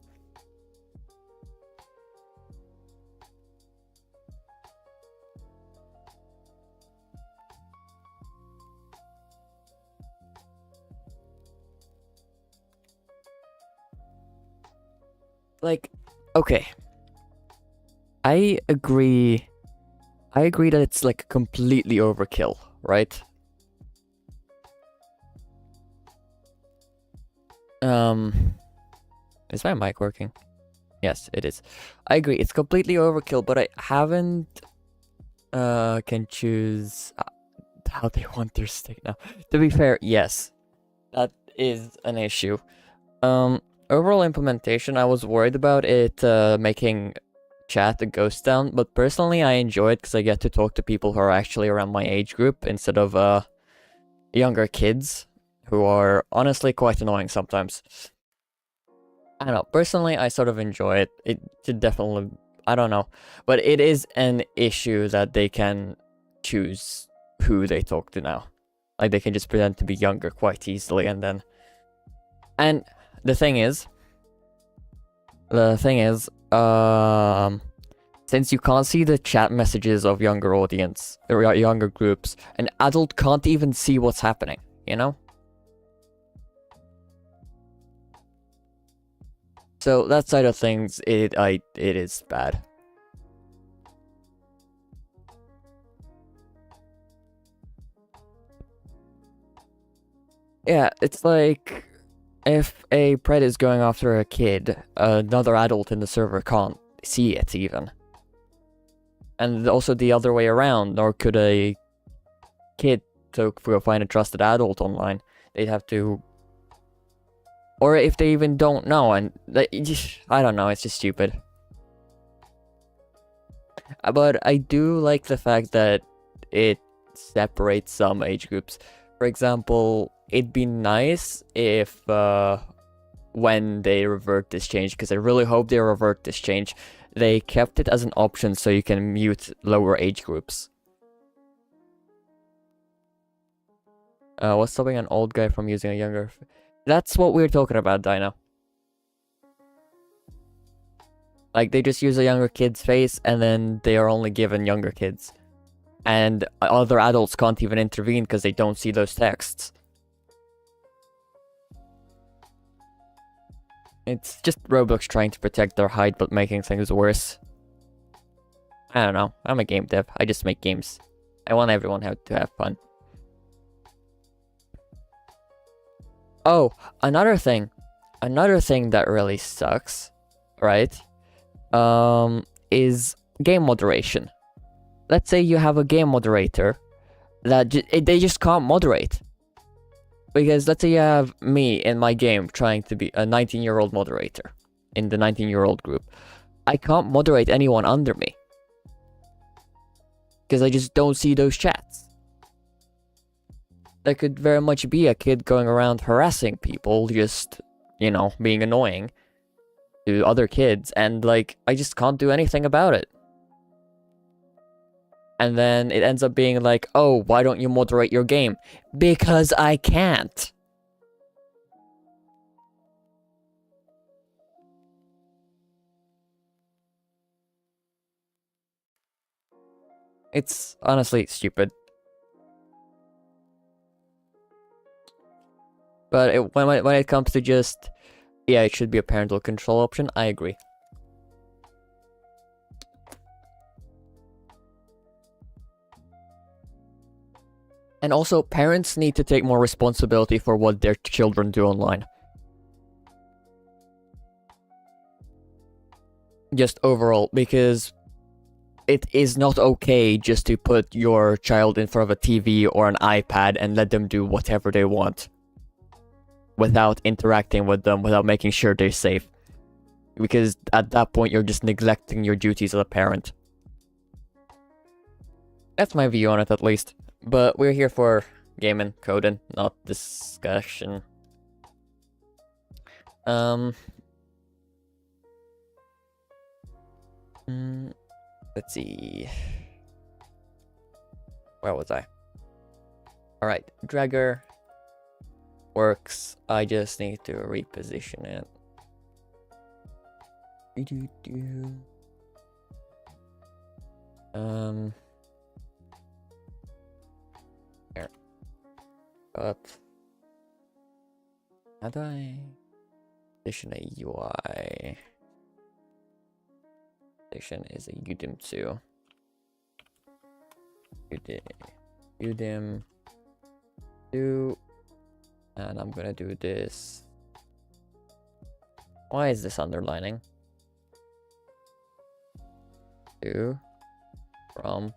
Like, okay. I agree that it's like completely overkill, right? Is my mic working? Yes, it is. I agree, it's completely overkill, but I haven't can choose how they want their state now. To be fair, yes. That is an issue. Overall implementation, I was worried about it making chat a ghost town, but personally I enjoy it because I get to talk to people who are actually around my age group instead of younger kids who are honestly quite annoying sometimes. I don't know, personally I sort of enjoy it. It should definitely, I don't know, but it is an issue that they can choose who they talk to now. Like they can just pretend to be younger quite easily and then... And the thing is, since you can't see the chat messages of younger audience, or younger groups, an adult can't even see what's happening, you know? So that side of things, it is bad. Yeah, it's like if a pred is going after a kid, another adult in the server can't see it even. And also the other way around, nor could a kid to go find a trusted adult online. They'd have to... Or if they even don't know, and I don't know, it's just stupid. But I do like the fact that it separates some age groups. For example, it'd be nice if when they revert this change, because I really hope they revert this change, they kept it as an option so you can mute lower age groups. What's stopping an old guy from using a younger... That's what we're talking about, Dino. Like, they just use a younger kid's face, and then they are only given younger kids. And other adults can't even intervene because they don't see those texts. It's just Roblox trying to protect their hide, but making things worse. I don't know. I'm a game dev. I just make games. I want everyone to have fun. Oh, another thing that really sucks, right? Is game moderation. Let's say you have a game moderator that they just can't moderate. Because let's say you have me in my game trying to be a 19-year-old moderator in the 19-year-old group. I can't moderate anyone under me. Because I just don't see those chats. There could very much be a kid going around harassing people, just, you know, being annoying to other kids, and like, I just can't do anything about it. And then it ends up being like, oh, why don't you moderate your game? Because I can't. It's honestly stupid. But when it comes to just, yeah, it should be a parental control option, I agree. And also, parents need to take more responsibility for what their children do online. Just overall, because it is not okay just to put your child in front of a TV or an iPad and let them do whatever they want. Without interacting with them, without making sure they're safe. Because at that point, you're just neglecting your duties as a parent. That's my view on it, at least. But we're here for gaming, coding, not discussion. Let's see. Where was I? Alright, Dragger works. I just need to reposition it. Here. But how do I position a UI? Position is a udim 2. Udim 2, and I'm gonna do this. Why is this underlining? 2 from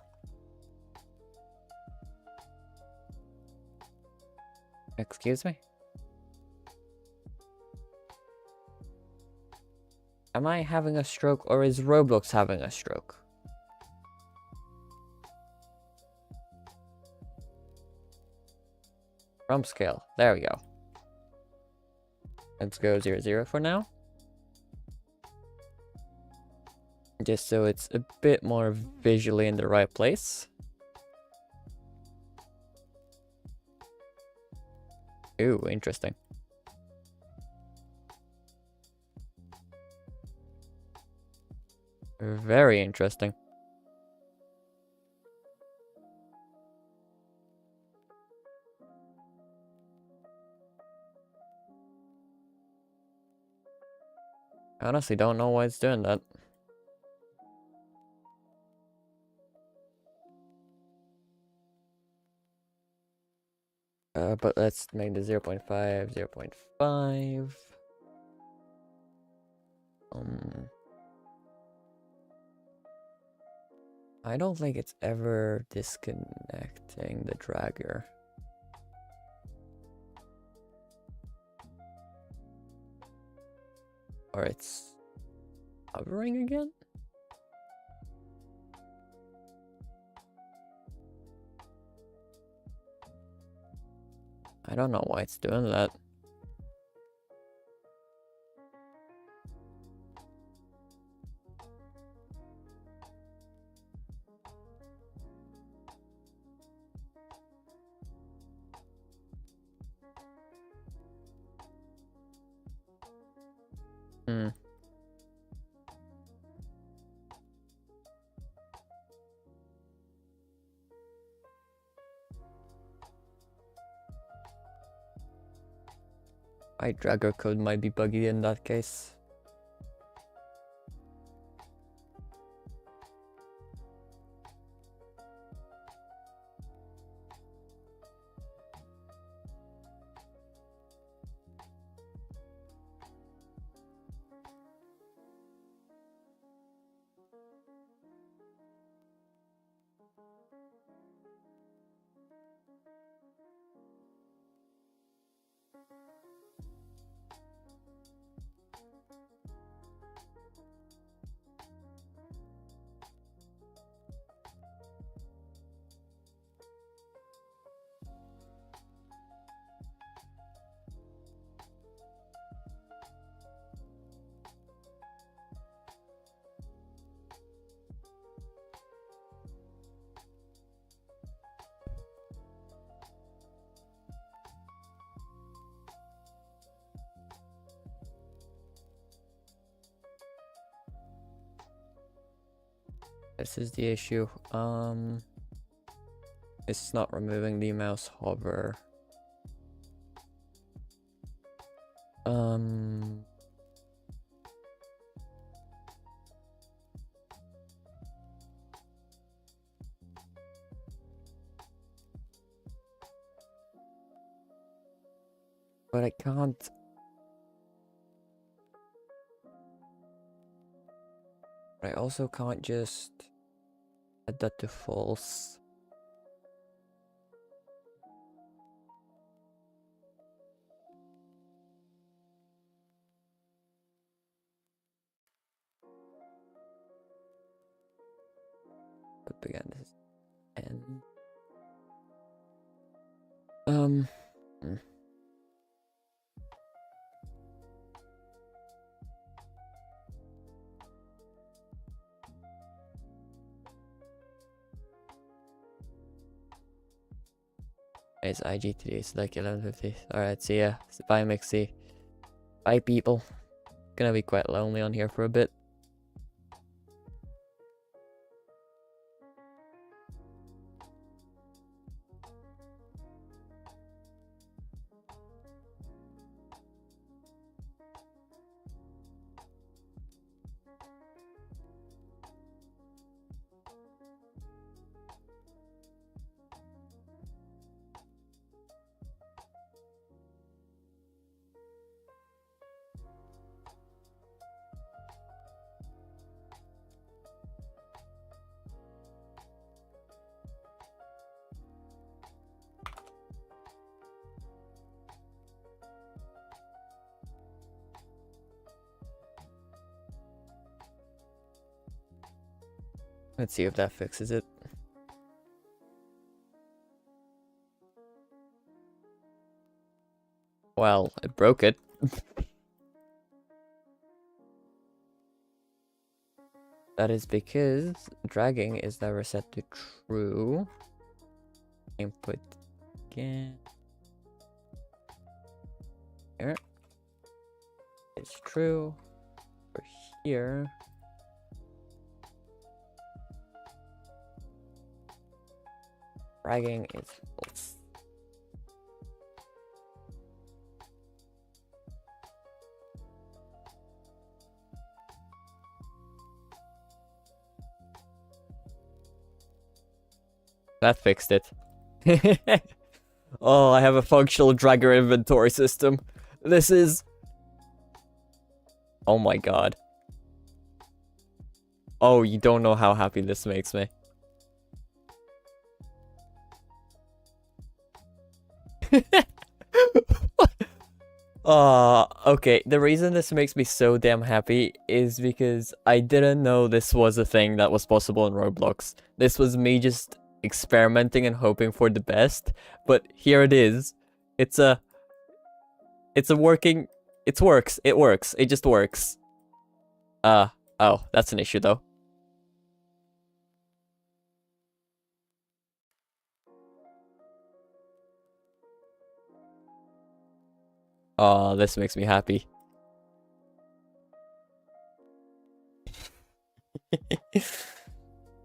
excuse me? Am I having a stroke, or is Roblox having a stroke? From scale. There we go. Let's go 0, 0 for now. Just so it's a bit more visually in the right place. Ooh, interesting. Very interesting. I honestly don't know why it's doing that. But let's make the 0.5, 0.5. I don't think it's ever disconnecting the dragger. Or it's hovering again? I don't know why it's doing that. My dragger code might be buggy in that case. This is the issue. It's not removing the mouse hover. But I can't. I also can't just add that to false. But again, this is N. Hmm. It's IG today. It's like 11:50. Alright, see ya. Bye, Mixie. Bye, people. Gonna be quite lonely on here for a bit. Let's see if that fixes it. Well, it broke it. That is because dragging is never set to true. Input again. Here. It's true. For here. Dragging is false. That fixed it. Oh, I have a functional dragger inventory system. This is... Oh my god. Oh, you don't know how happy this makes me. Okay. The reason this makes me so damn happy is because I didn't know this was a thing that was possible in Roblox. This was me just experimenting and hoping for the best, but here it is. It's a working... It works. It works. It just works. Oh, that's an issue though. Oh, this makes me happy.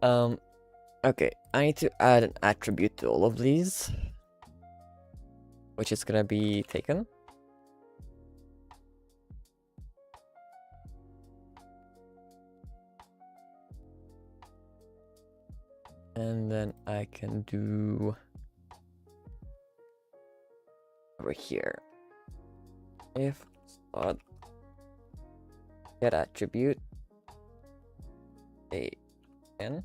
Okay, I need to add an attribute to all of these, which is gonna be taken. And then I can do over here. If spot get attribute a n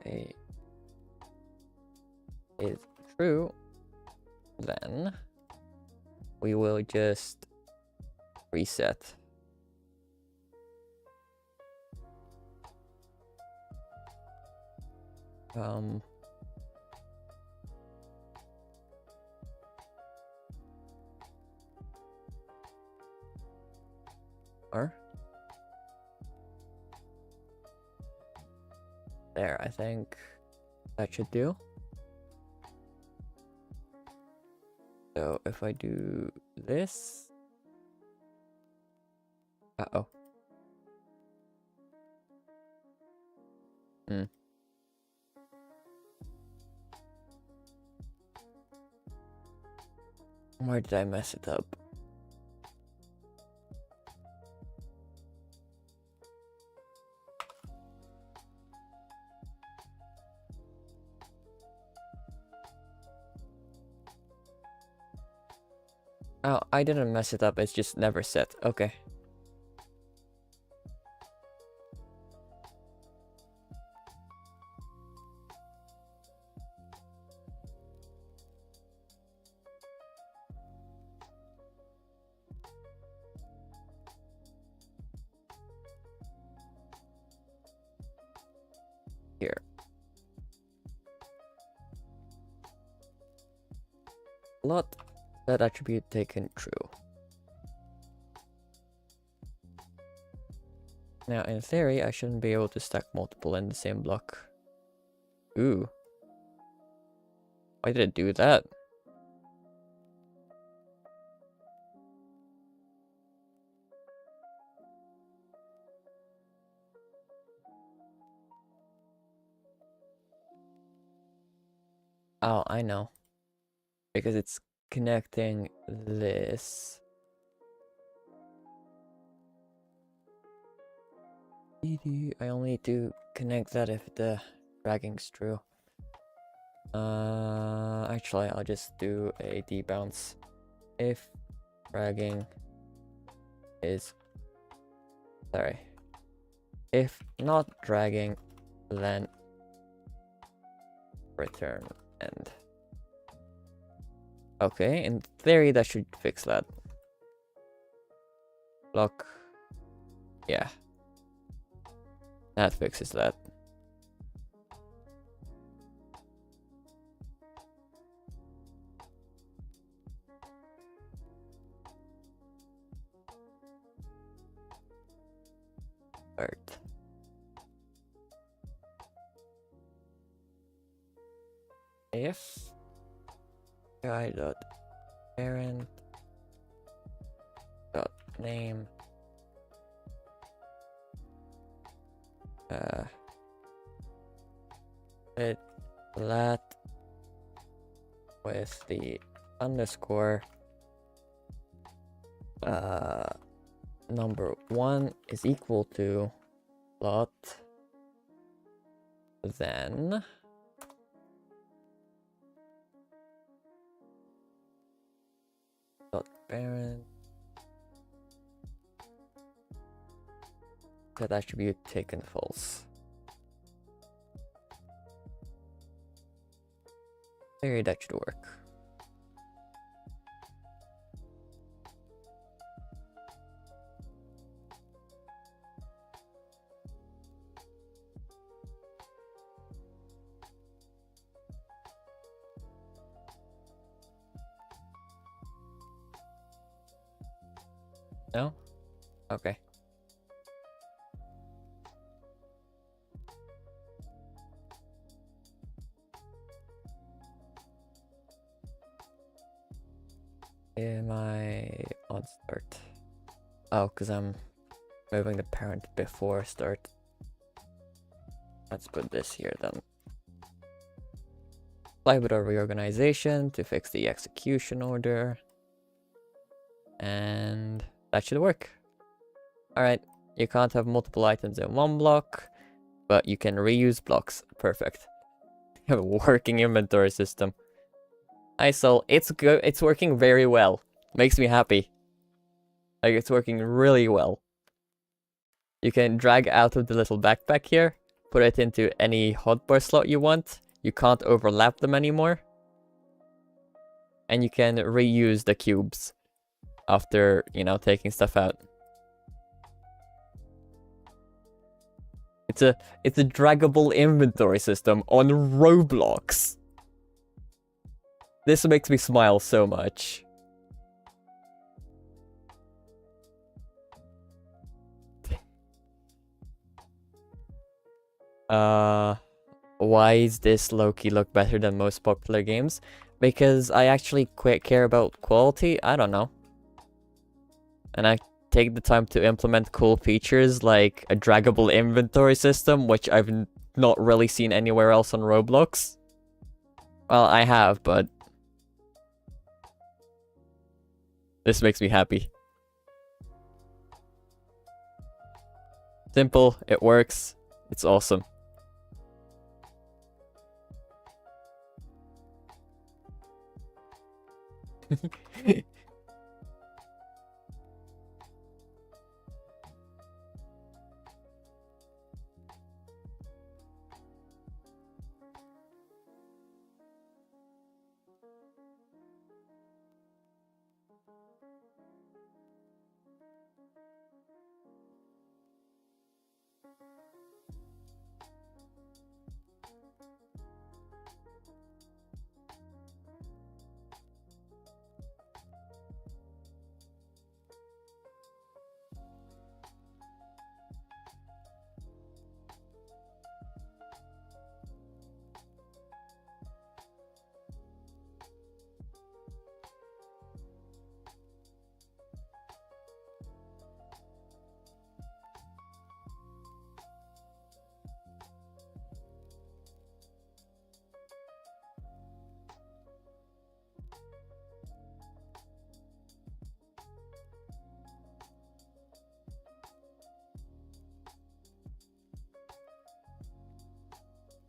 a is true, then we will just reset. Or there, I think that should do. So if I do this, uh-oh. Where did I mess it up? Oh, I didn't mess it up, it's just never set. Okay. here. Lot that attribute taken true. Now, in theory, I shouldn't be able to stack multiple in the same block. Ooh. Why did it do that? Oh, I know. Because it's connecting this. I only need to connect that if the dragging's true. Actually, I'll just do a debounce. If dragging is... Sorry. If not dragging, then return end. Okay, in theory that should fix that. Block. Yeah. That fixes that. Earth. If guy dot parent dot name it lat with the underscore number 1 is equal to lot, then dot parent that attribute taken false. Maybe that should work. No? Okay. Am I on start? Oh, because I'm moving the parent before start. Let's put this here then. Apply with our reorganization to fix the execution order. And that should work. Alright, you can't have multiple items in one block, but you can reuse blocks. Perfect. You have a working inventory system. ISOL, it's good. It's working very well. Makes me happy. Like, it's working really well. You can drag out of the little backpack here, put it into any hotbar slot you want. You can't overlap them anymore. And you can reuse the cubes after, you know, taking stuff out. It's a draggable inventory system on Roblox. This makes me smile so much. Why is this low-key look better than most popular games? Because I actually care about quality? I don't know. And I take the time to implement cool features like a draggable inventory system, which I've not really seen anywhere else on Roblox. Well, I have, but this makes me happy. Simple, it works, it's awesome.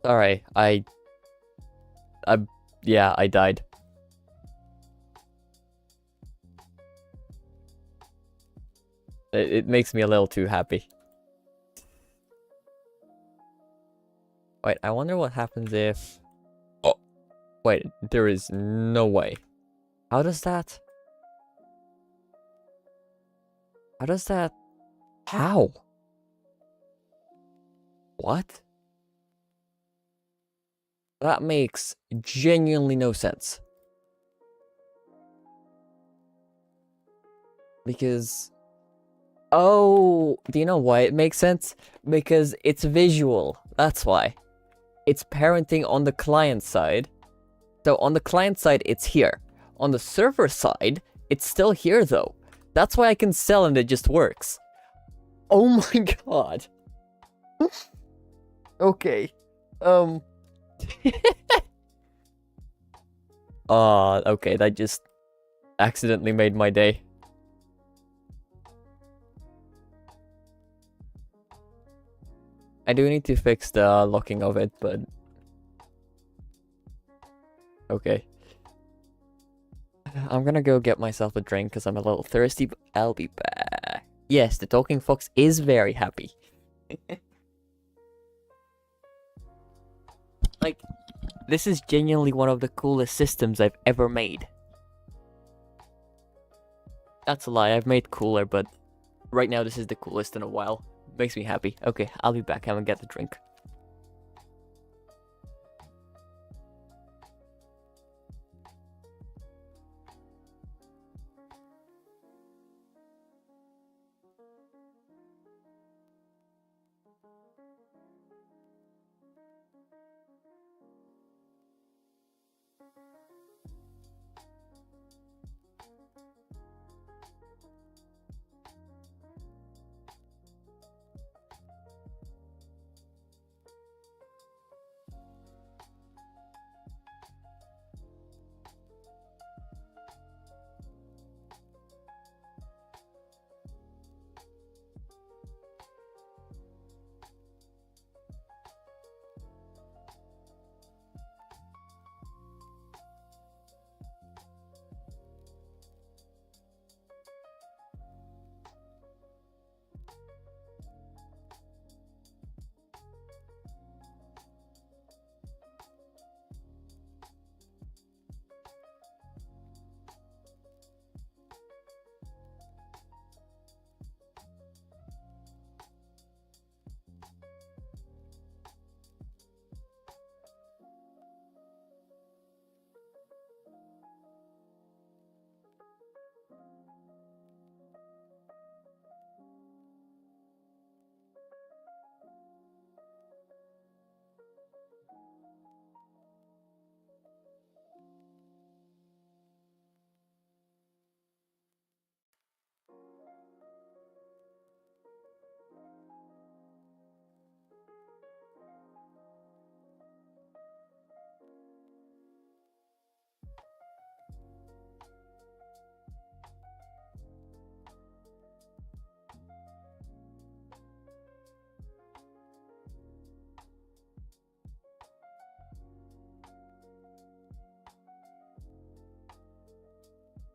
Sorry, I, yeah, I died. It makes me a little too happy. Wait, I wonder what happens if... Oh, wait, there is no way. How does that... How does that... How? What? That makes genuinely no sense. Because... Oh, do you know why it makes sense? Because it's visual. That's why. It's parenting on the client side. So on the client side, it's here. On the server side, it's still here though. That's why I can sell and it just works. Oh my god. Okay. Okay, that just accidentally made my day. I do need to fix the locking of it, but... Okay. I'm gonna go get myself a drink because I'm a little thirsty, but I'll be back. Yes, the talking fox is very happy. Like, this is genuinely one of the coolest systems I've ever made. That's a lie, I've made cooler, but right now this is the coolest in a while. Makes me happy. Okay, I'll be back. I'm gonna get the drink.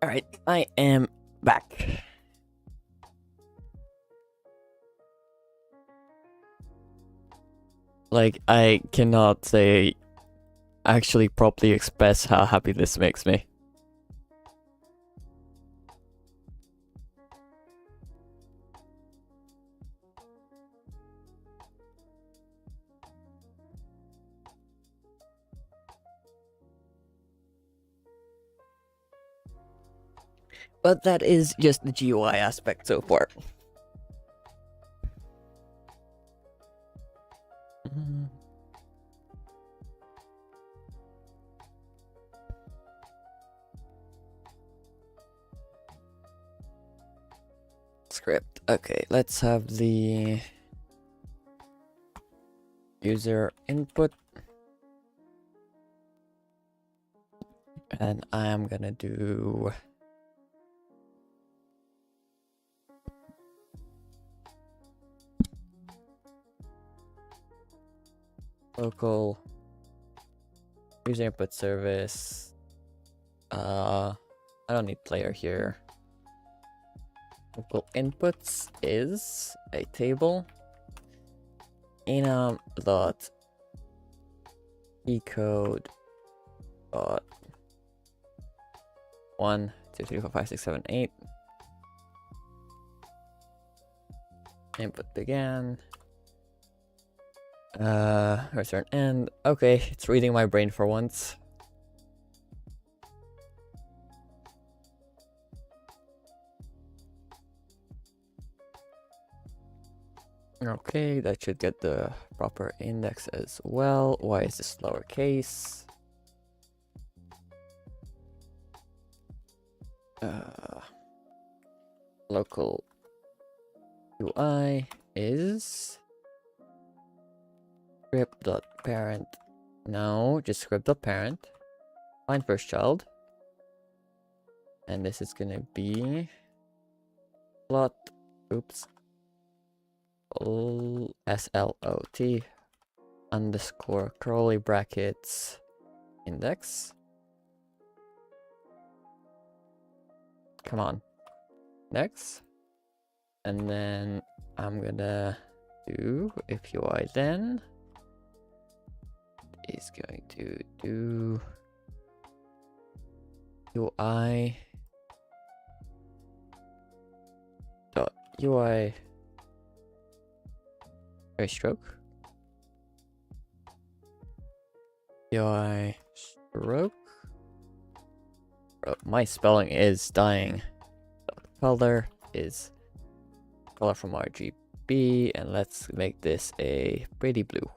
Alright, I am back. Like, I cannot say... actually properly express how happy this makes me. But that is just the GUI aspect so far. Script. Okay, let's have the user input. And I'm gonna do... local user input service. I don't need player here. Local inputs is a table enum dot decode dot 1 2 3 4 5 6 7 8. Input began. Return end. Okay, it's reading my brain for once. Okay, that should get the proper index as well. Why is this lowercase? Local UI is script.parent. No, just script.parent. Find first child. And this is gonna be plot. Oops. SLOT underscore curly brackets index. Come on. Next. And then I'm gonna do if UI then is going to do UI dot UI stroke UI stroke. My spelling is dying. Color is color from RGB, and let's make this a pretty blue.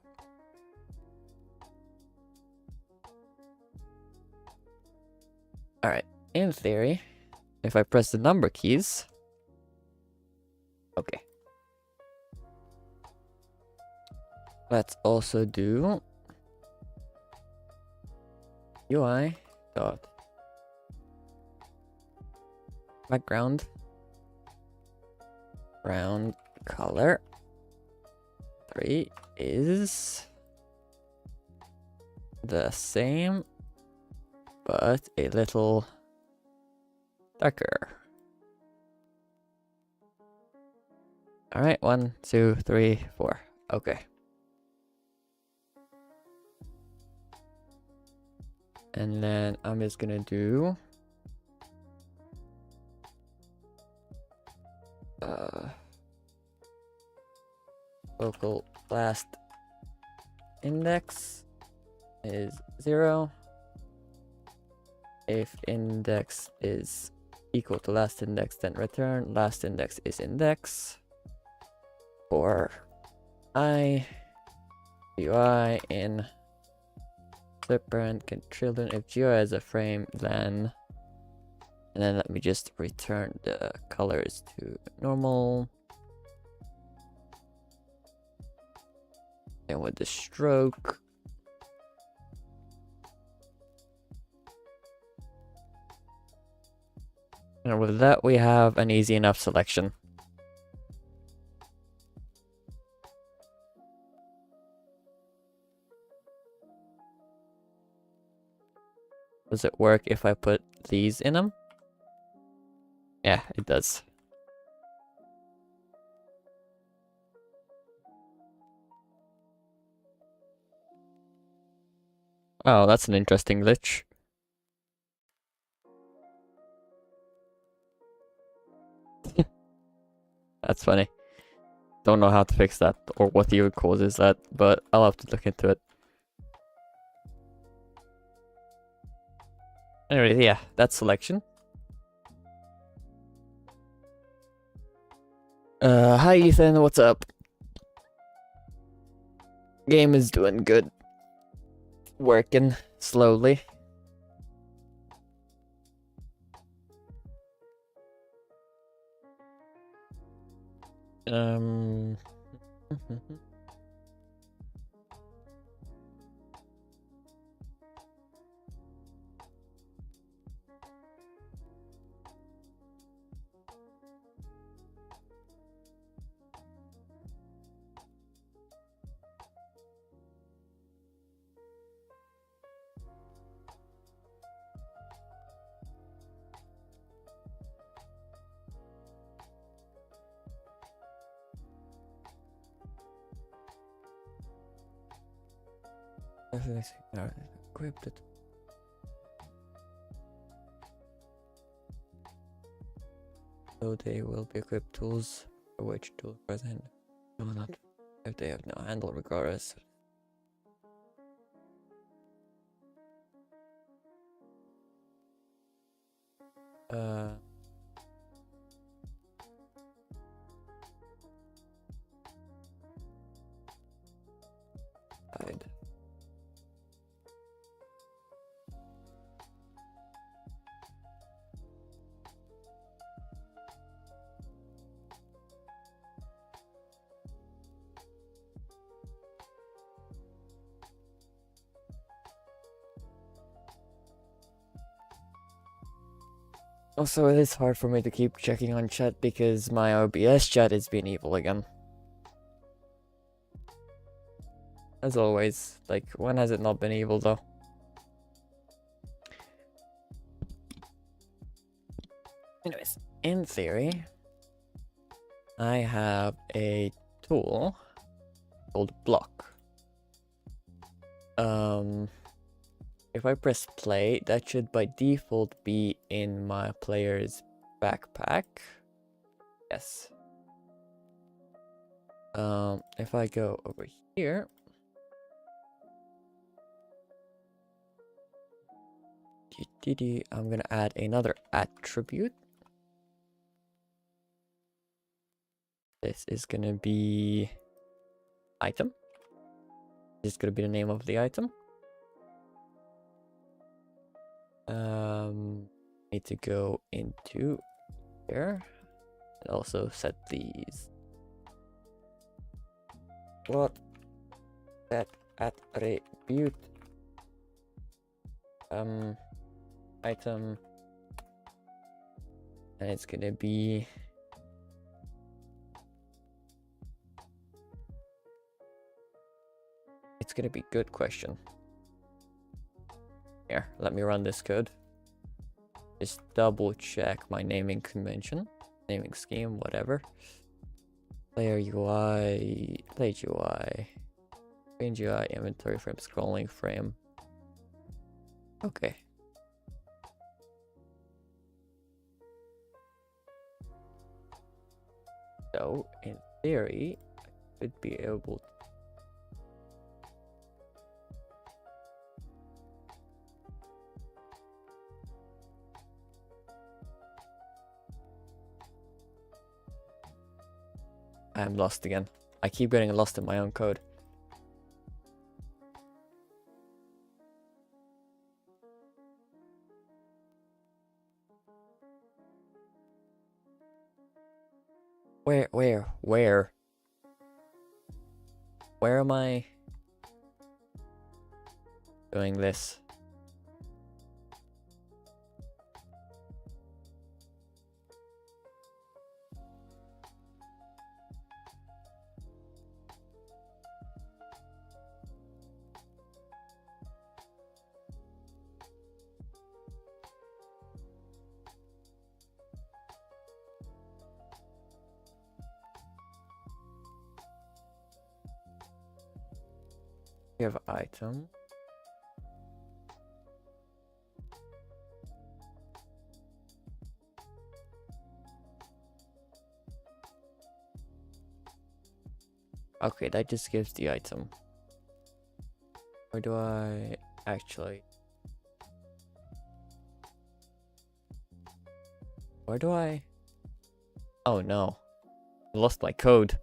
All right, in theory, if I press the number keys, okay. Let's also do UI dot background brown color 3 is the same but a little darker. All right, 1 2 3 4. Okay. And then I'm just gonna do local last index is 0. If index is equal to last index, then return last index is index. For I UI in parent can children if GUI has a frame, then and then let me just return the colors to normal. And with the stroke, and with that we have an easy enough selection. Does it work if I put these in them? Yeah, it does. Oh, that's an interesting glitch. That's funny. Don't know how to fix that or what even causes that, but I'll have to look into it. Anyway, yeah, that's selection. Hi Ethan, what's up? Game is doing good. Working slowly. Equipped it. So they will be equipped tools for which tool present. No, not if they have no handle regardless. Hide. Also, it is hard for me to keep checking on chat because my OBS chat is being evil again. As always, like, when has it not been evil though? Anyways, in theory, I have a tool called block. If I press play, that should by default be in my player's backpack. Yes. If I go over here, I'm gonna add another attribute. This is gonna be item. This is gonna be the name of the item. Need to go into here and also set these. What that attribute item, and it's gonna be good question. Here, let me run this code. Just double check my naming convention, naming scheme, whatever. Player UI, play UI, range UI, inventory frame, scrolling frame. Okay. So, in theory, I should be able to. I'm lost again. I keep getting lost in my own code. Where am I doing this? We have item. Okay, that just gives the item. Or do I actually? Where do I? Oh no, I lost my code.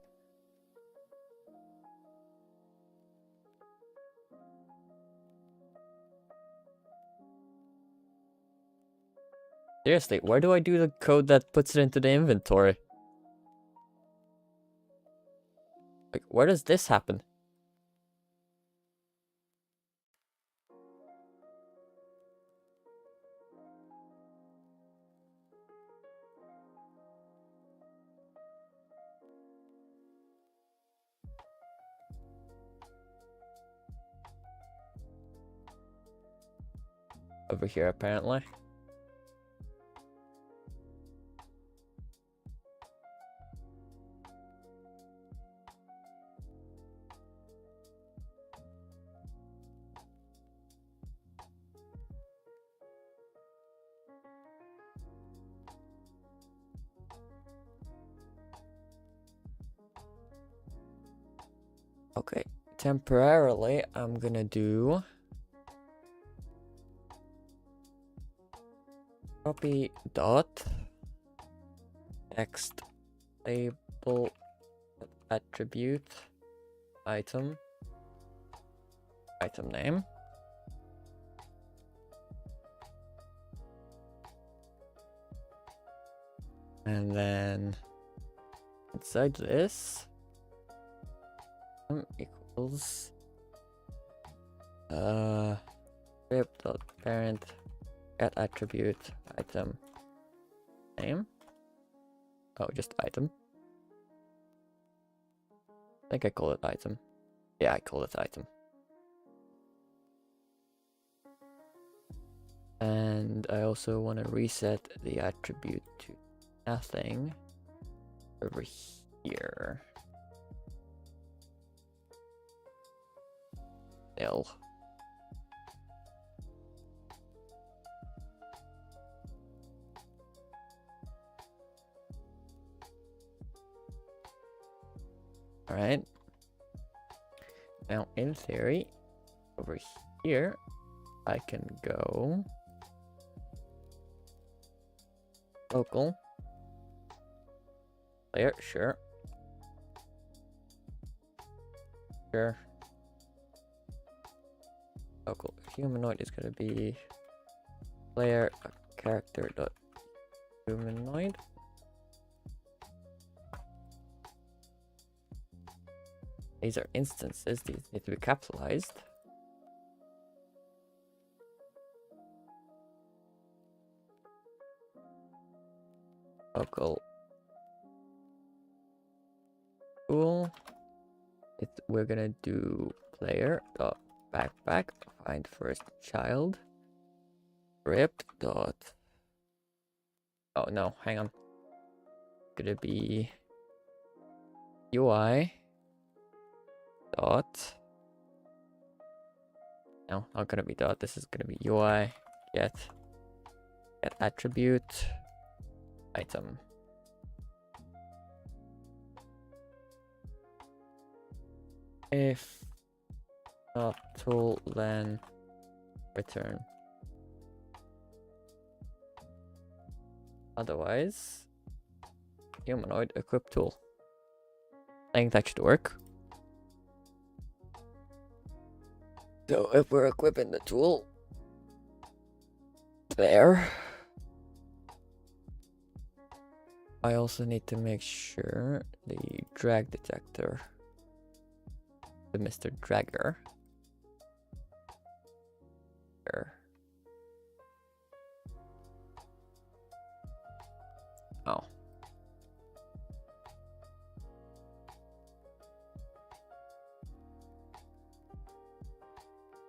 Seriously, where do I do the code that puts it into the inventory? Like, where does this happen? Over here, apparently. Okay, temporarily, I'm gonna do copy dot text label attribute item name. And then inside this equals script.parent get attribute item name. Oh, just item. I think I call it item. Yeah, I call it item. And I also want to reset the attribute to nothing over here. Nil. All right. Now, in theory, over here, I can go local player, sure. Local humanoid is gonna be player character dot humanoid. These are instances, these need to be capitalized. Local cool. We're gonna do player dot backpack find first child script dot oh no, hang on. Gonna be UI dot no, not gonna be dot, this is gonna be UI get attribute item. If not tool, then return. Otherwise, humanoid equip tool. I think that should work. So if we're equipping the tool there, I also need to make sure the drag detector, the Mr. Dragger. Oh.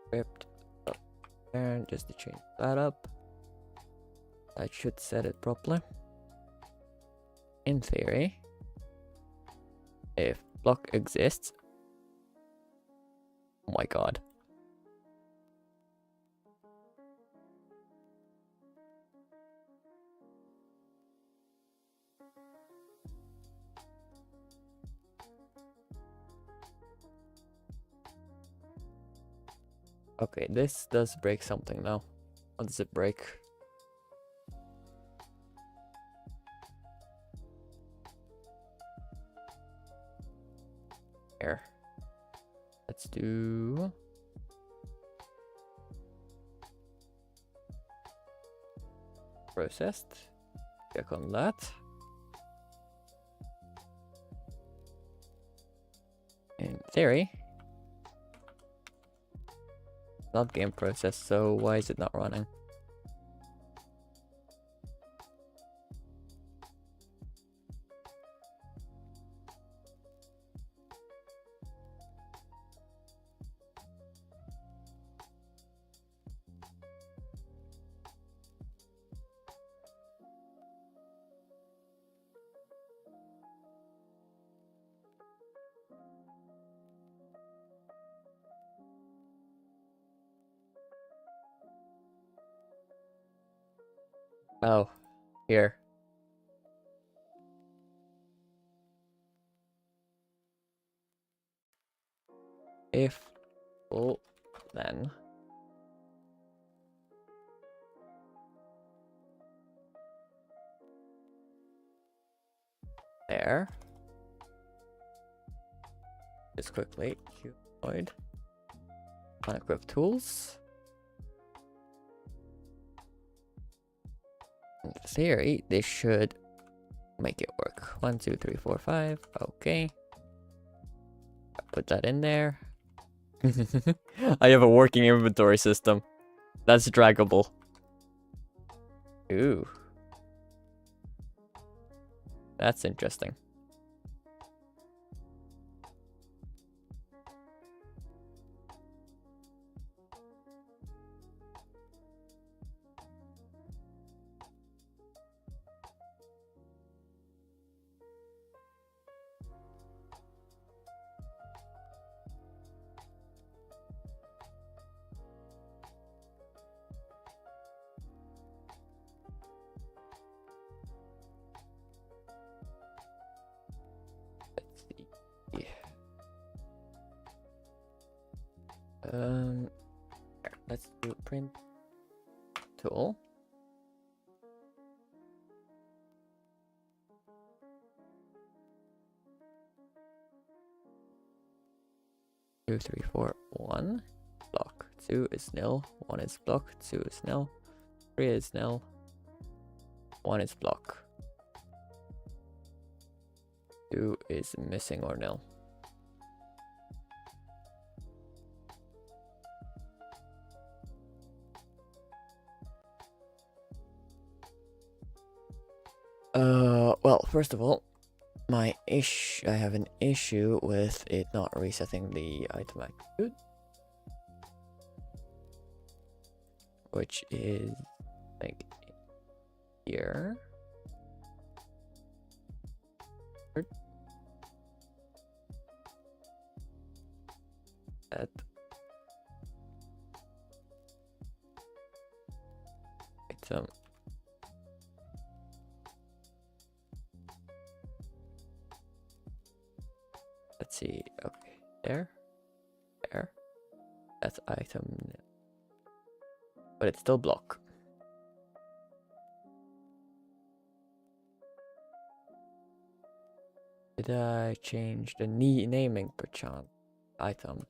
Script up and just to change that up. That should set it properly. In theory, if block exists, oh my god. Okay, this does break something now. What does it break? Here. Let's do processed. Check on that. In theory, not game process, so why is it not running? Oh, here. If full, then there. Just quickly, cuboid, unequip tools. In theory, this should make it work. 1, 2, 3, 4, 5. Okay. Put that in there. I have a working inventory system. That's draggable. Ooh. That's interesting. Let's do print tool. Two, three, four, 1. Block. 2 is nil. 1 is block. 2 is nil. 3 is nil. 1 is block. 2 is missing or nil. Well, first of all, I have an issue with it not resetting the item attribute, which is like here. That item. Let's see. Okay, there. That's item, but it's still block. Did I change the naming per chance? Item.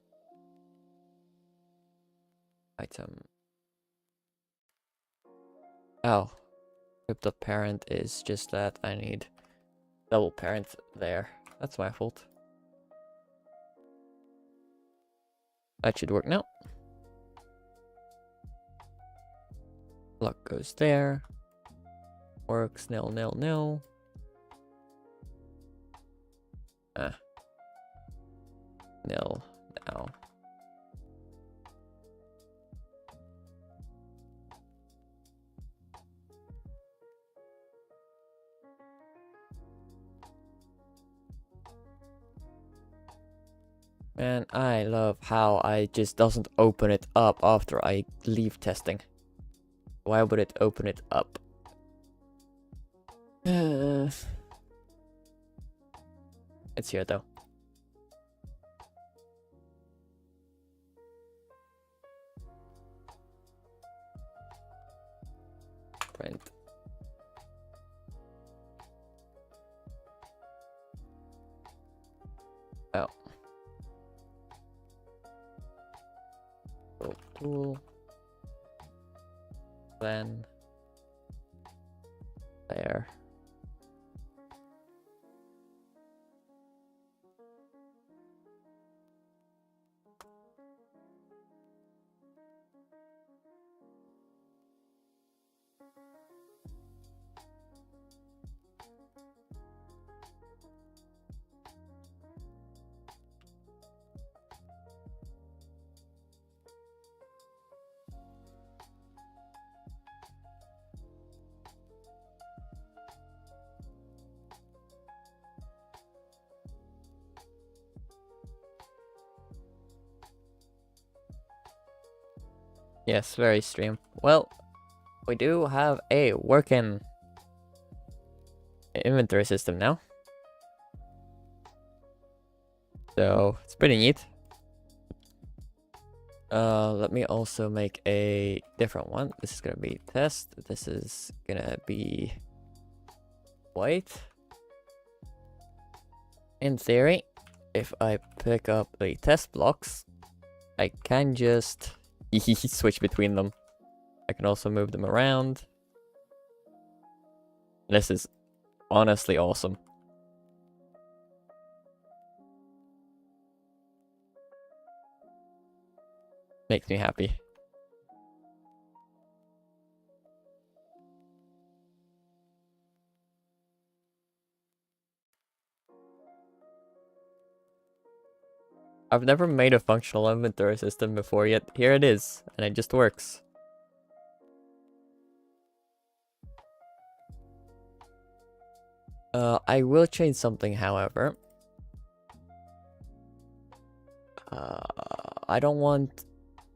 Oh, crypto parent is just that I need double parent there. That's my fault. That should work now. Block goes there. Works, nil, nil, nil. Nil now. Man, I love how I just doesn't open it up after I leave testing. Why would it open it up? It's here though. Print. Oh. Tool. Then there. Yes, very stream. Well, we do have a working inventory system now. So, it's pretty neat. Let me also make a different one. This is gonna be test. This is gonna be white. In theory, if I pick up the test blocks, I can just switch between them. I can also move them around. This is honestly awesome. Makes me happy. I've never made a functional inventory system before, yet here it is, and it just works. I will change something, however. I don't want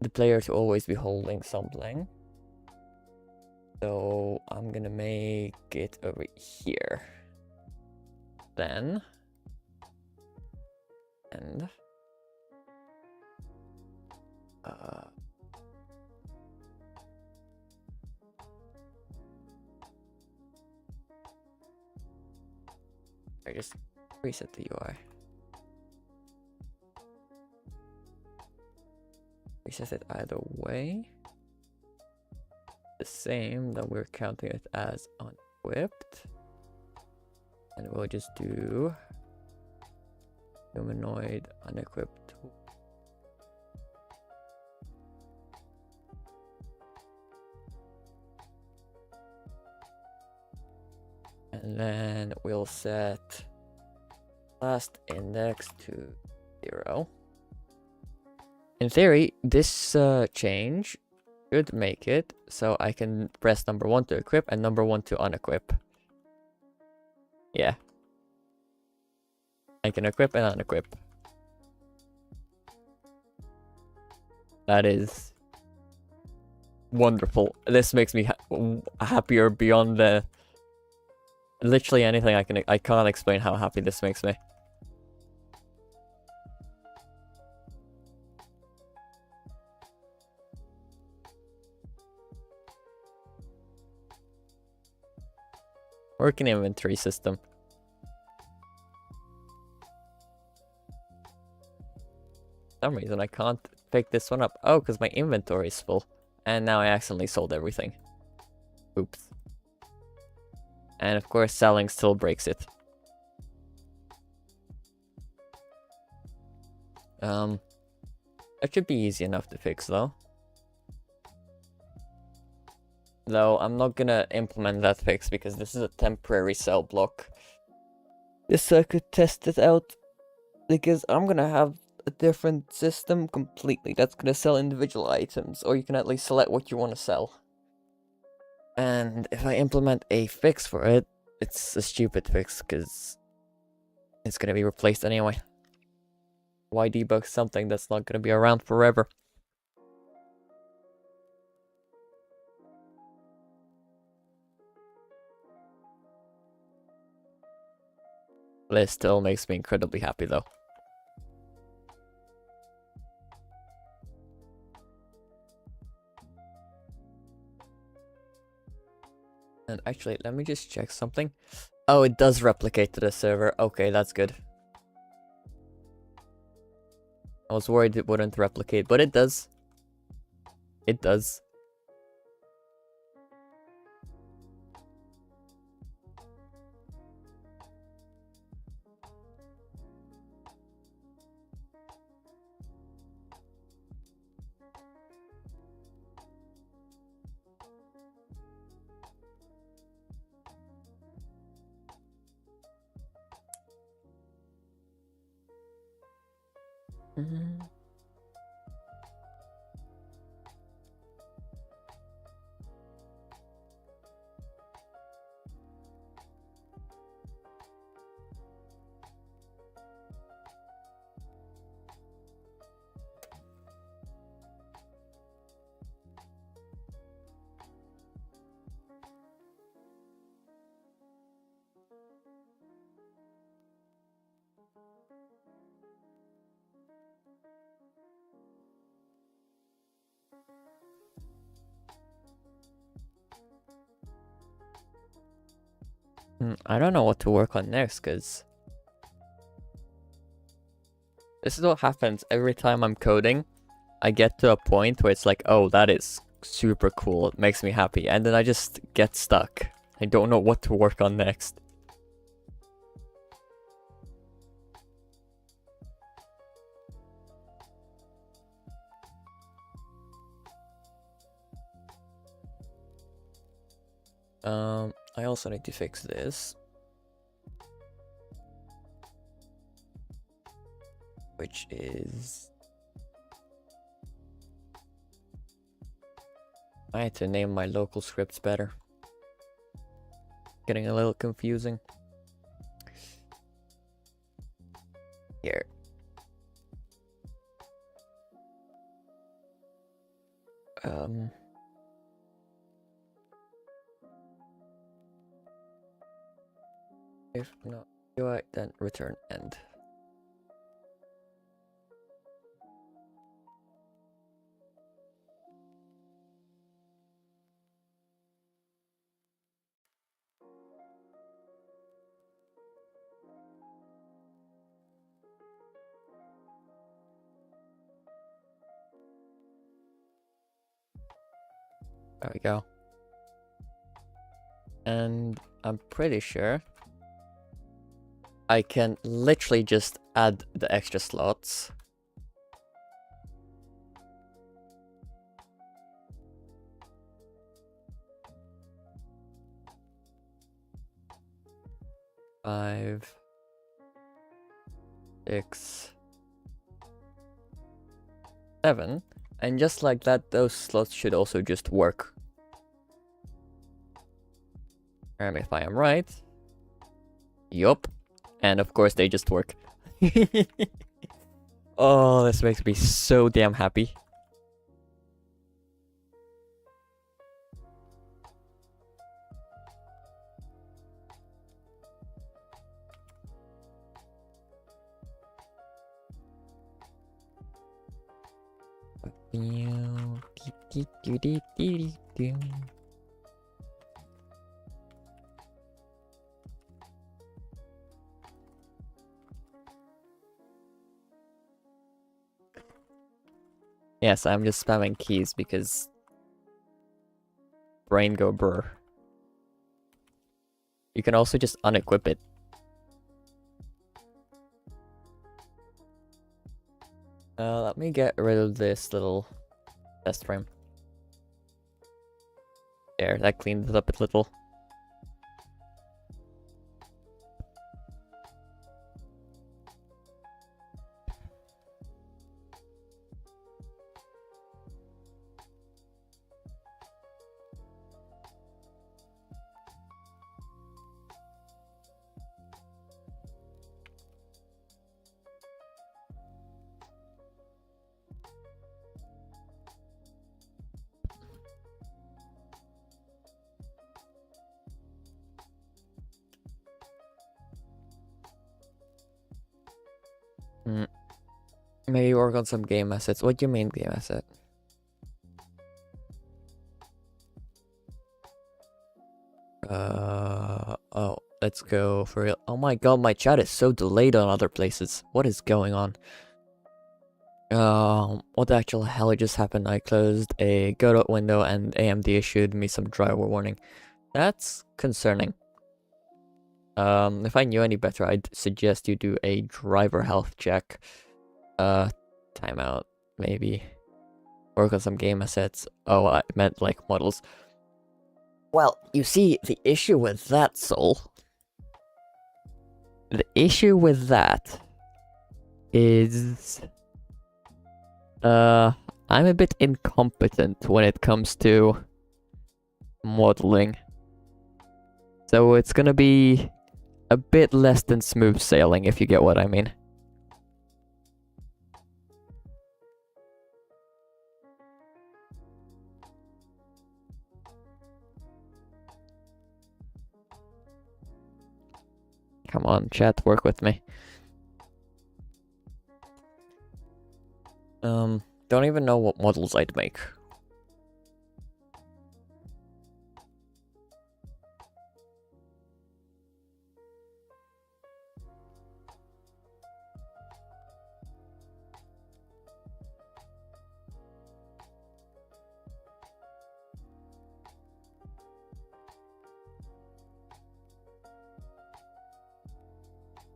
the player to always be holding something. So I'm gonna make it over here. Then. And. I just reset the UI. Reset it either way. The same, then we're counting it as unequipped. And we'll just do humanoid unequipped. And then we'll set last index to 0. In theory, this change should make it so I can press number 1 to equip and number 1 to unequip. Yeah. I can equip and unequip. That is wonderful. This makes me happier beyond the literally anything I can't explain how happy this makes me. Working inventory system. For some reason I can't pick this one up. Oh, because my inventory is full. And now I accidentally sold everything. Oops. And of course selling still breaks it. That should be easy enough to fix though. Though I'm not gonna implement that fix because this is a temporary cell block. This I could test it out because I'm gonna have a different system completely that's gonna sell individual items, or you can at least select what you want to sell. And if I implement a fix for it, it's a stupid fix because it's gonna be replaced anyway. Why debug something that's not gonna be around forever? This still makes me incredibly happy though. And actually, let me just check something. Oh, it does replicate to the server. Okay, that's good. I was worried it wouldn't replicate, but it does. It does. I don't know what to work on next, because this is what happens every time I'm coding. I get to a point where it's like, oh, that is super cool. It makes me happy. And then I just get stuck. I don't know what to work on next. I also need to fix this. Which is... I had to name my local scripts better. Getting a little confusing. Here. If not UI, then return end. There we go. And I'm pretty sure I can literally just add the extra slots. Five, 6, 7. And just like that, those slots should also just work. If I am right. Yup. And of course they just work. Oh, this makes me so damn happy. Yes, I'm just spamming keys because brain go brr. You can also just unequip it. Let me get rid of this little test frame. There, that cleaned it up a little. Maybe work on some game assets. What do you mean game asset? Oh, let's go for real. Oh my god, my chat is so delayed on other places. What is going on? What the actual hell just happened? I closed a Godot window and AMD issued me some driver warning. That's concerning. If I knew any better, I'd suggest you do a driver health check. Timeout, maybe. Work on some game assets. Oh, I meant like models. Well, you see, the issue with that, Soul. The issue with that is I'm a bit incompetent when it comes to modeling. So it's gonna be a bit less than smooth sailing, if you get what I mean. Come on, chat, work with me. Don't even know what models I'd make.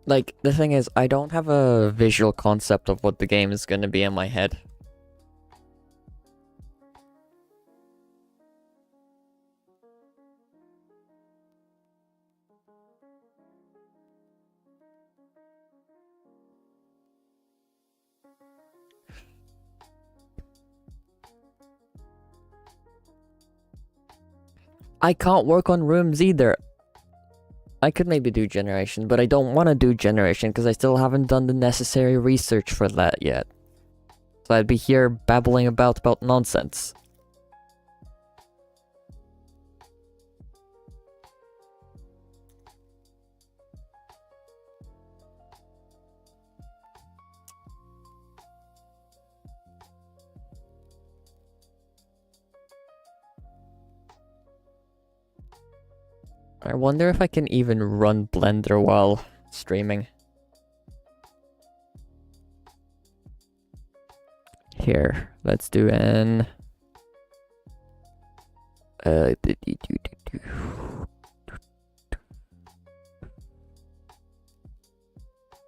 Like, the thing is, I don't have a visual concept of what the game is gonna be in my head. I can't work on rooms either. I could maybe do generation, but I don't want to do generation because I still haven't done the necessary research for that yet. So I'd be here babbling about nonsense. I wonder if I can even run Blender while streaming. Here, let's do an...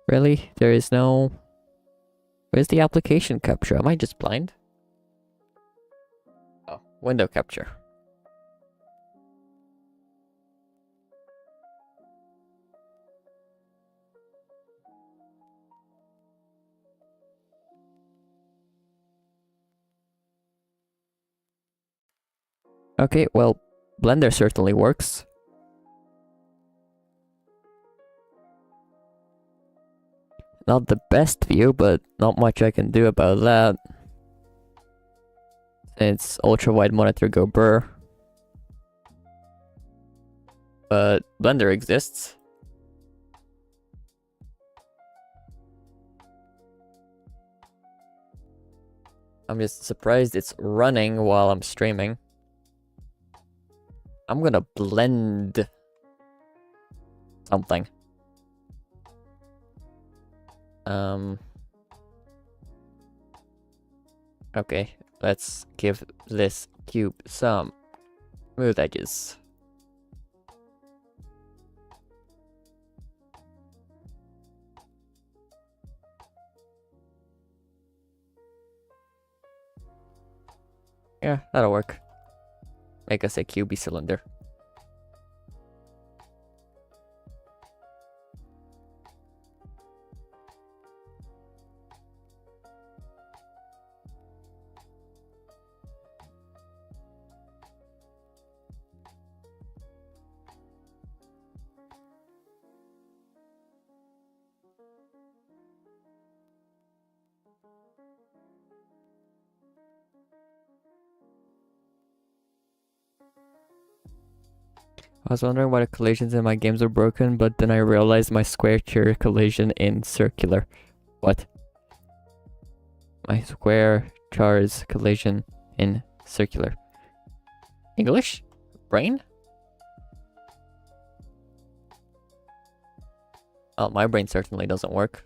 Really? There is no... Where's the application capture? Am I just blind? Oh, window capture. Okay, well, Blender certainly works. Not the best view, but not much I can do about that. It's ultra wide monitor go brr. But Blender exists. I'm just surprised it's running while I'm streaming. I'm gonna blend something. Okay, let's give this cube some smooth edges. Yeah, that'll work. Make us a cubey cylinder. I was wondering why the collisions in my games are broken, but then I realized my square chair collision in circular. What? My square char's collision in circular. English? Brain? Oh, my brain certainly doesn't work.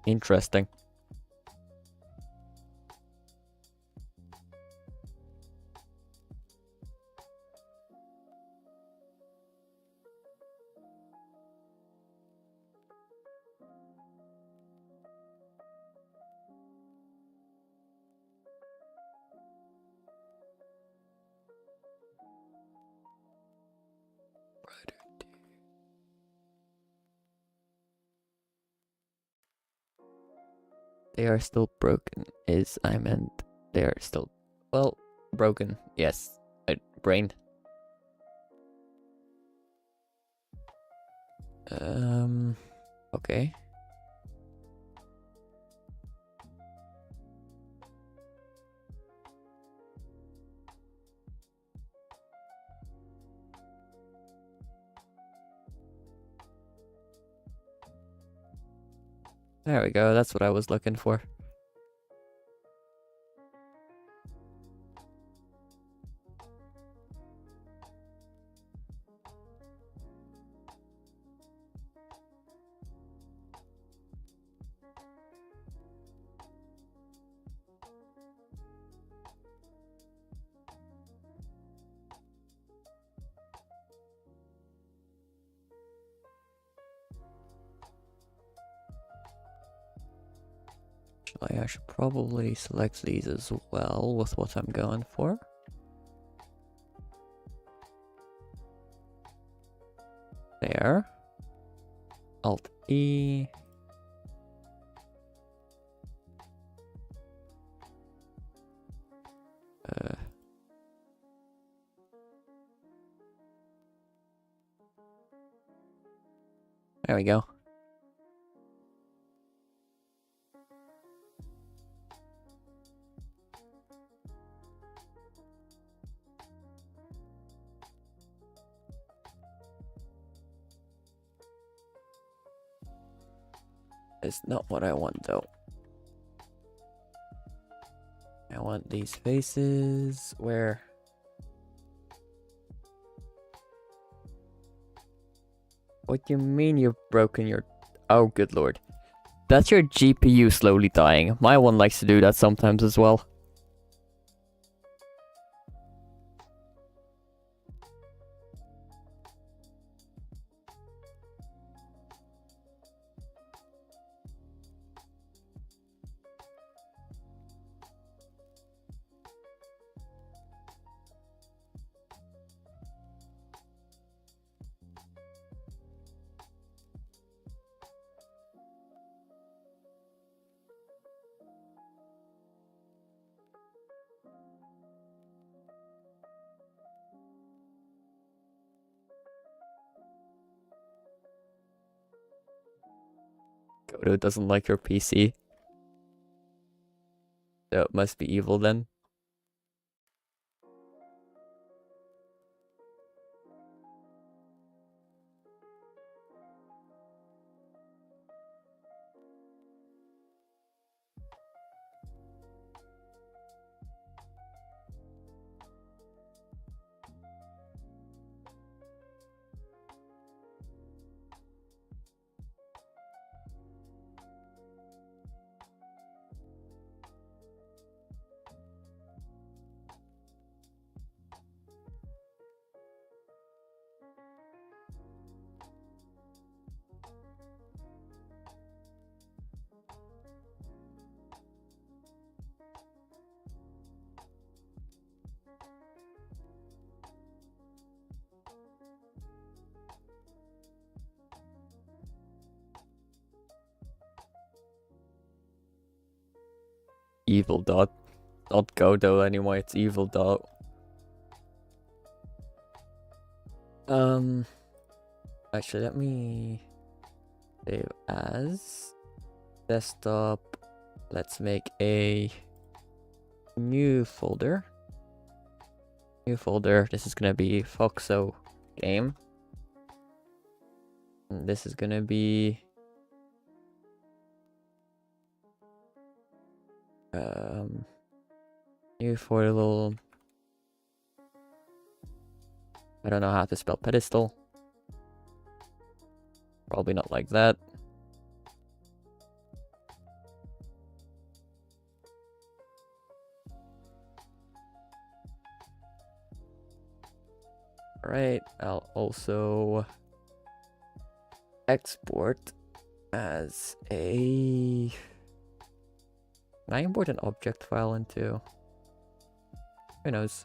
Interesting. They are still broken, I meant they are still, well, broken, yes. Brain. Okay. There we go, that's what I was looking for. I should probably select these as well with what I'm going for. There. Alt E. There we go. It's not what I want though. I want these faces where... What do you mean you've broken your... Oh, good lord. That's your GPU slowly dying. My one likes to do that sometimes as well. Godo doesn't like your PC. So it must be evil then. Evil dot. Not Godo anymore, it's evil dot. Actually, let me save as desktop. Let's make a new folder. New folder. This is gonna be Foxo game. And this is gonna be new folder. I don't know how to spell pedestal. Probably not like that. Alright, I'll also export as a... Can I import an object file into... Who knows?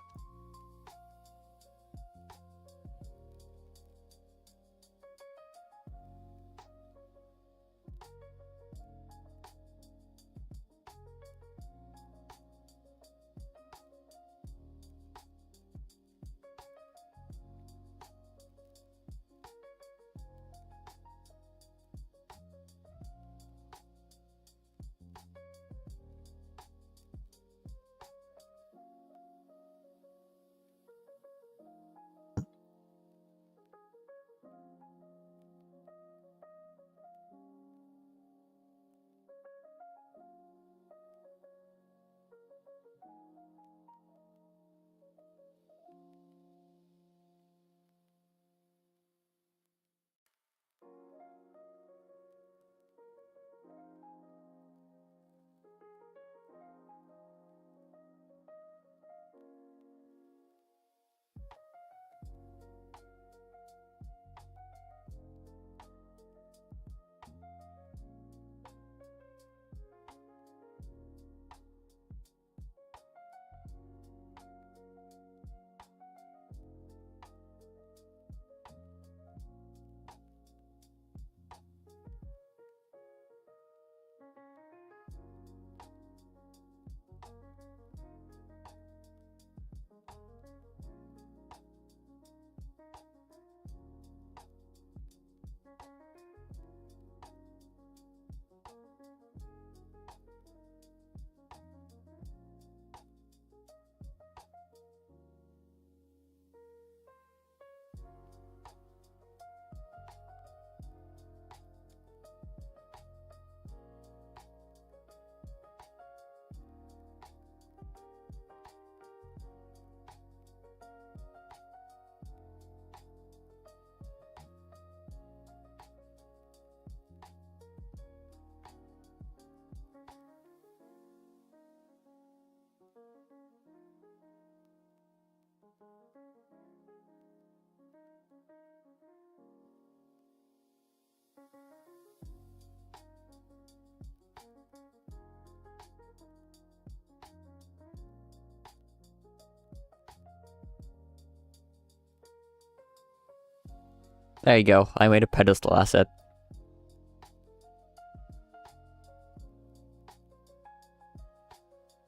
There you go. I made a pedestal asset.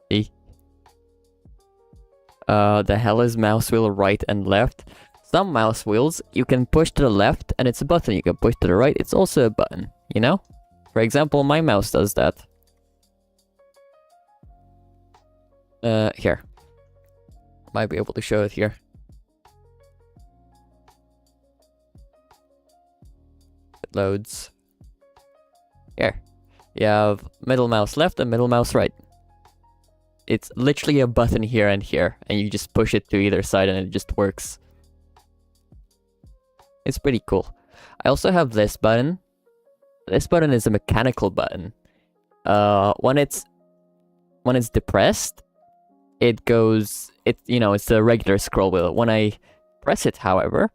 See? The hell is mouse wheel right and left? Some mouse wheels you can push to the left and it's a button. You can push to the right, it's also a button, you know? For example, my mouse does that. Here. Might be able to show it here. It loads. Here. You have middle mouse left and middle mouse right. It's literally a button here, and you just push it to either side and it just works. It's pretty cool. I also have this button. This button is a mechanical button. When it's depressed, it goes, it's a regular scroll wheel. When I press it, however,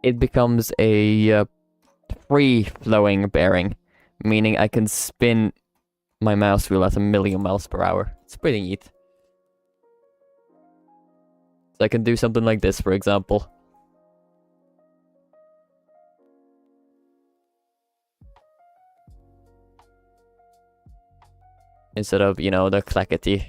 it becomes a free-flowing bearing, meaning I can spin my mouse wheel at 1,000,000 miles per hour. It's pretty neat. So I can do something like this, for example. Instead of, the clackety.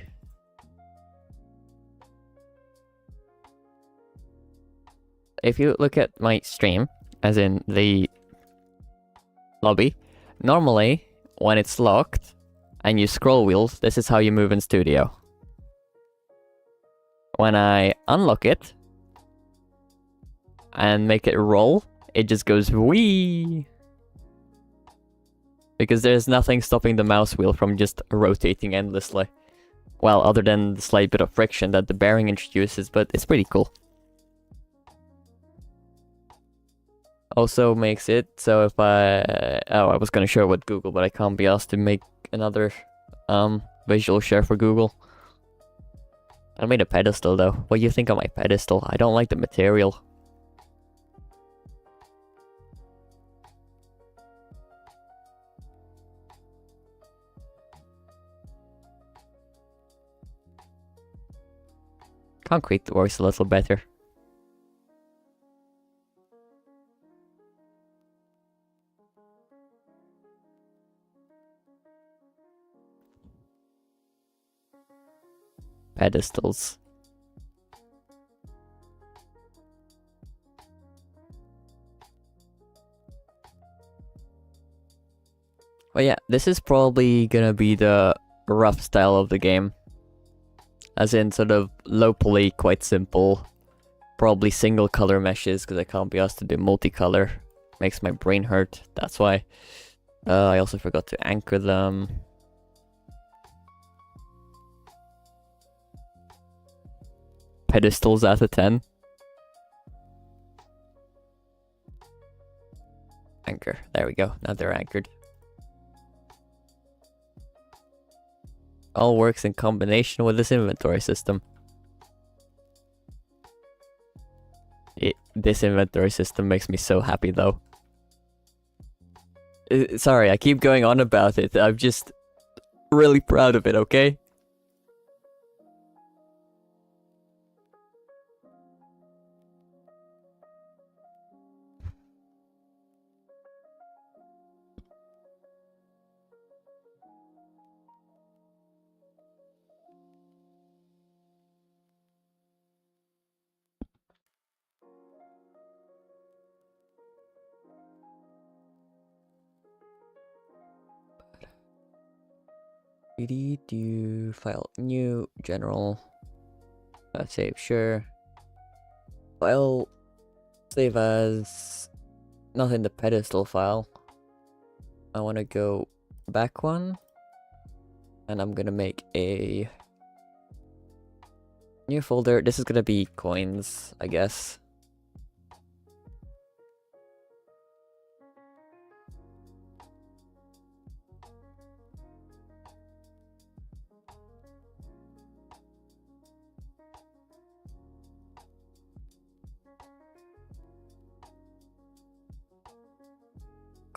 If you look at my stream, as in the lobby, normally, when it's locked, and you scroll wheels, this is how you move in studio. When I unlock it, and make it roll, it just goes wee. Because there's nothing stopping the mouse wheel from just rotating endlessly. Well, other than the slight bit of friction that the bearing introduces, but it's pretty cool. Also makes it so if I was gonna share it with Google, but I can't be asked to make another visual share for Google. I made a pedestal though. What do you think of my pedestal? I don't like the material. Concrete works a little better. Pedestals. But yeah, this is probably gonna be the rough style of the game. As in sort of low poly, quite simple. Probably single color meshes because I can't be asked to do multicolor. Makes my brain hurt, that's why. I also forgot to anchor them. Pedestals out of 10. Anchor. There we go. Now they're anchored. All works in combination with this inventory system. This inventory system makes me so happy though. Sorry, I keep going on about it. I'm just really proud of it, okay? Do file new general save sure file save as not in the pedestal file. I want to go back one and I'm gonna make a new folder. This is gonna be coins, I guess.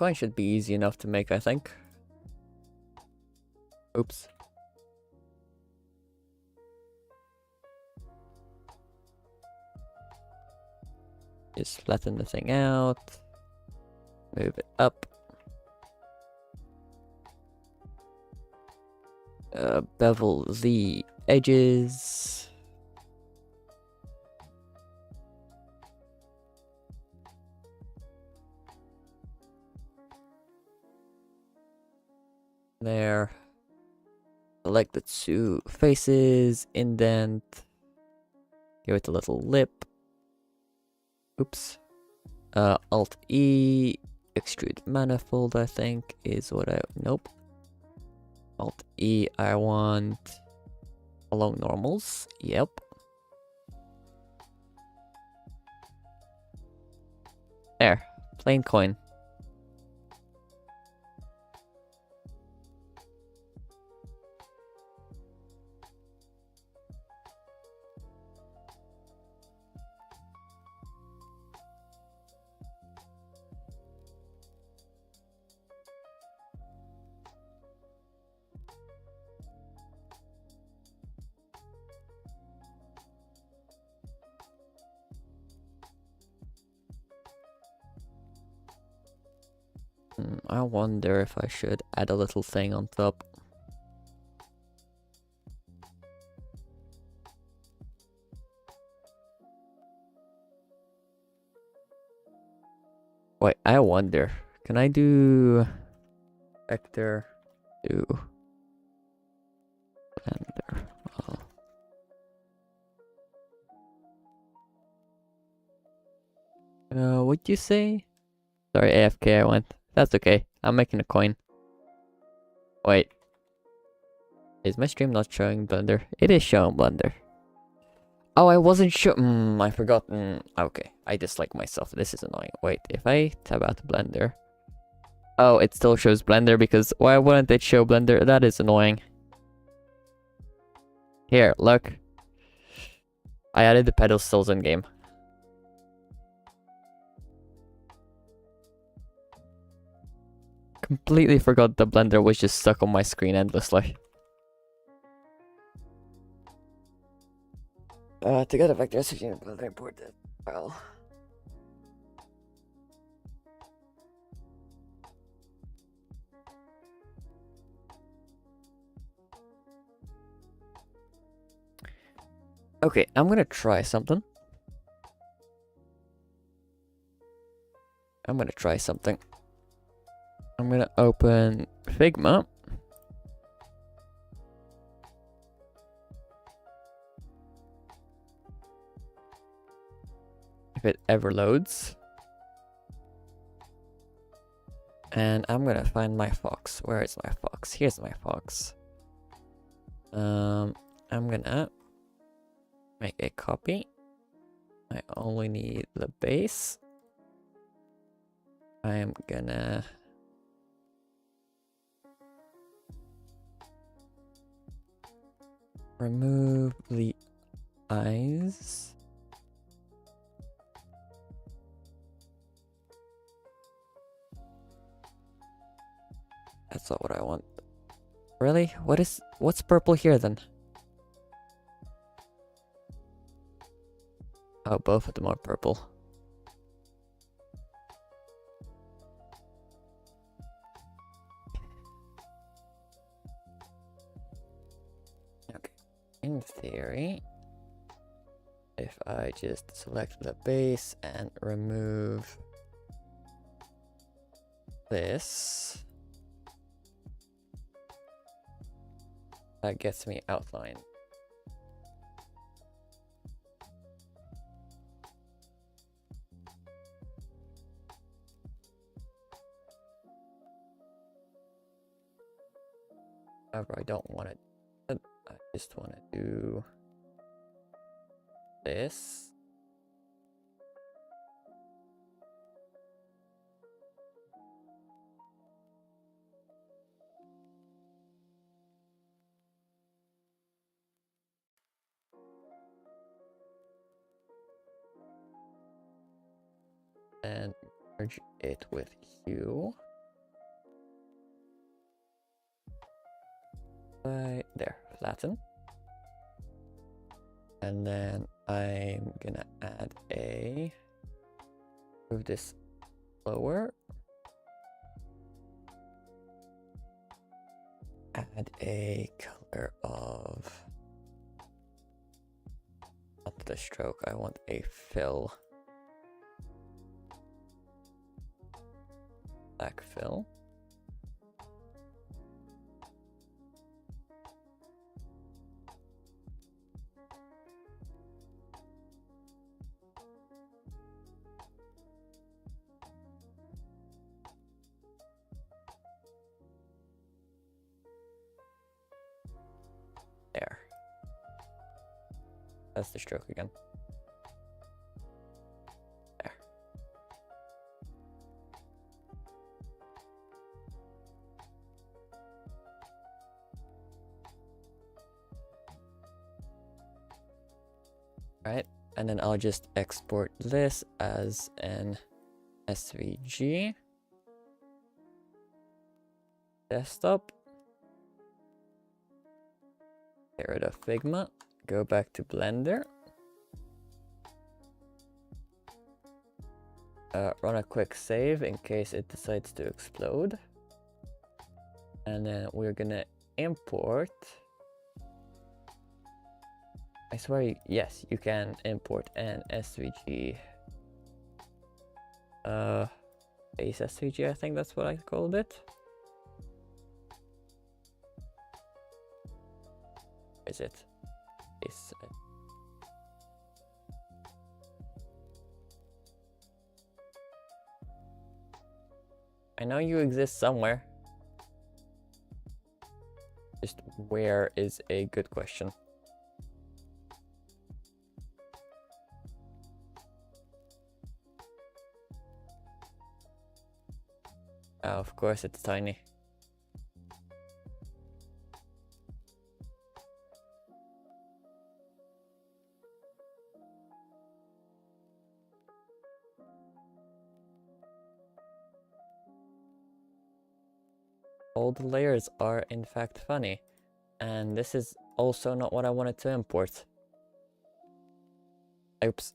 coin should be easy enough to make, I think. Oops. Just flatten the thing out. Move it up. Bevel the edges. There. Select the two faces, indent. Give it a little lip. Oops. Alt E, extrude manifold, I think, is what I. Nope. Alt E, I want along normals. Yep. There. Plain coin. I wonder if I should add a little thing on top. Wait, I wonder. Can I do vector to blender? What'd you say? Sorry, AFK I went. That's okay. I'm making a coin. Wait. Is my stream not showing Blender? It is showing Blender. Oh, I wasn't sure. I forgot. Okay. I dislike myself. This is annoying. Wait, if I tab out Blender. Oh, it still shows Blender because why wouldn't it show Blender? That is annoying. Here, look. I added the pedestals in game. Completely forgot the Blender was just stuck on my screen endlessly. To get a vector switching Blender import that file. Okay, I'm gonna try something. I'm gonna open Figma. If it ever loads. And I'm gonna find my fox. Where is my fox? Here's my fox. I'm gonna make a copy. I only need the base. I'm gonna remove the eyes. That's not what I want. Really? What's purple here then? Oh, both of them are purple. Okay. In theory, if I just select the base and remove this, that gets me outline. However, I don't want it. I just want to do this. And merge it with hue. Right there, flatten. And then I'm gonna add a, move this lower. Add a color of, not the stroke, I want a fill. Black fill. There. That's the stroke again. There. Right, and then I'll just export this as an SVG. Desktop. Get rid of Figma. Go back to Blender. Run a quick save in case it decides to explode. And then we're gonna import. I swear, yes, you can import an SVG. Base SVG, I think that's what I called it. Is it? Is it? I know you exist somewhere. Just where is a good question. Oh, of course it's tiny. All the layers are in fact funny. And this is also not what I wanted to import. Oops.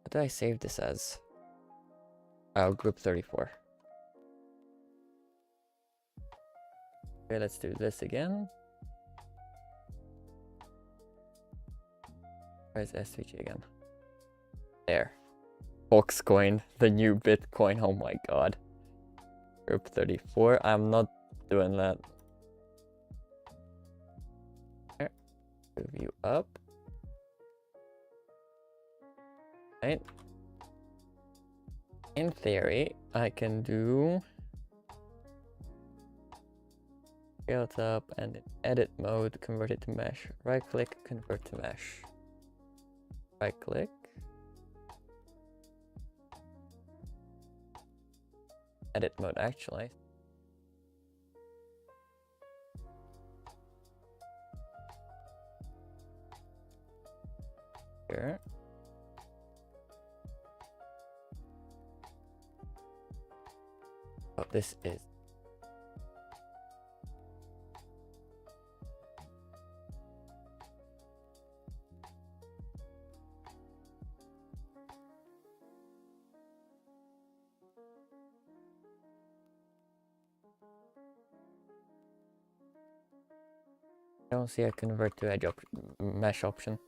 What did I save this as? Oh, group 34. Okay, let's do this again. Where's SVG again? There. Foxcoin, the new Bitcoin. Oh my god. Group 34. I'm not doing that. Here. Move you up. Right. In theory, I can do scale it up and in edit mode, convert it to mesh. Right click, convert to mesh. Right click. Edit mode actually. Here. Oh, this is. I don't see a convert to edge mesh option.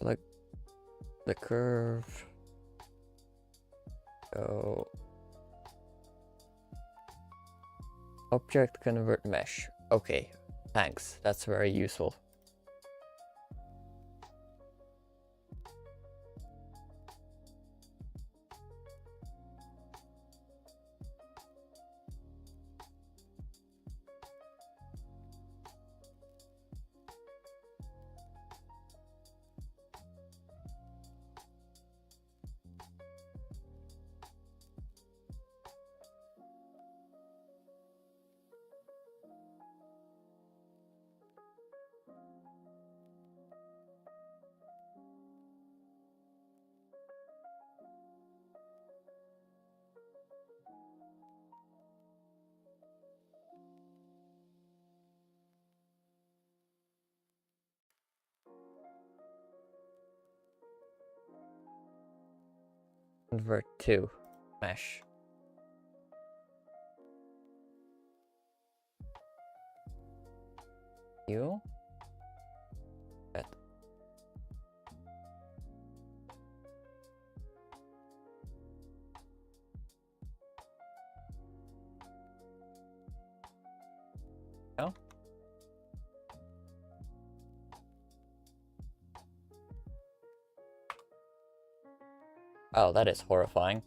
Like the curve. So object convert mesh. Okay, thanks. That's very useful. Convert to mesh. You? Good. No? Oh, that is horrifying.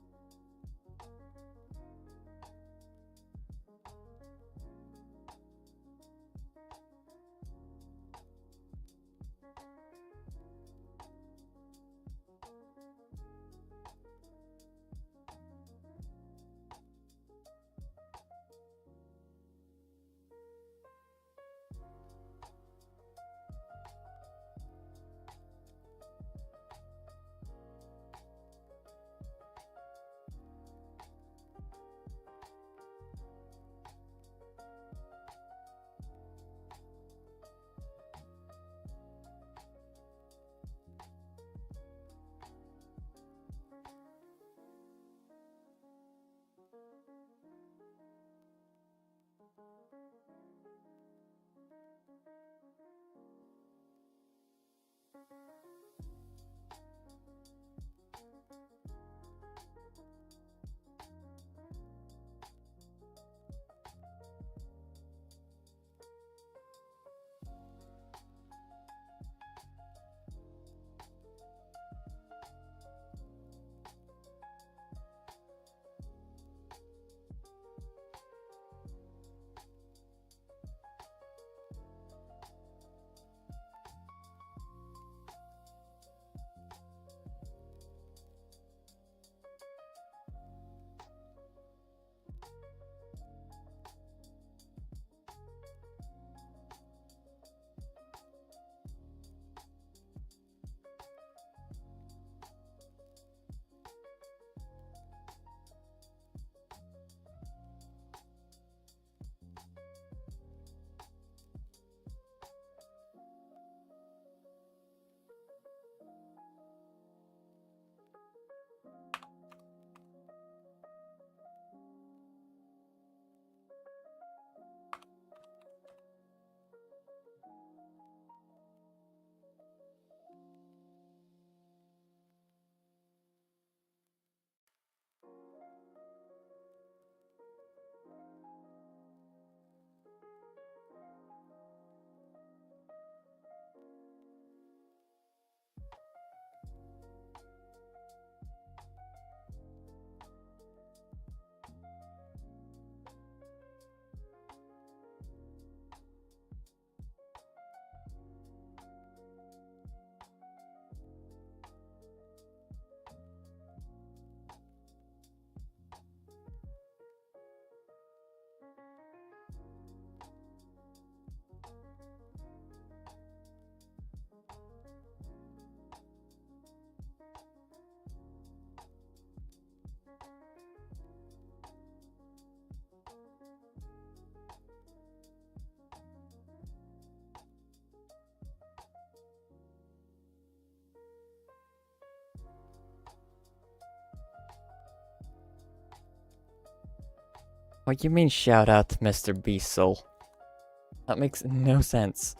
What do you mean shout out to Mr. Beast Soul? That makes no sense.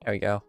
There we go.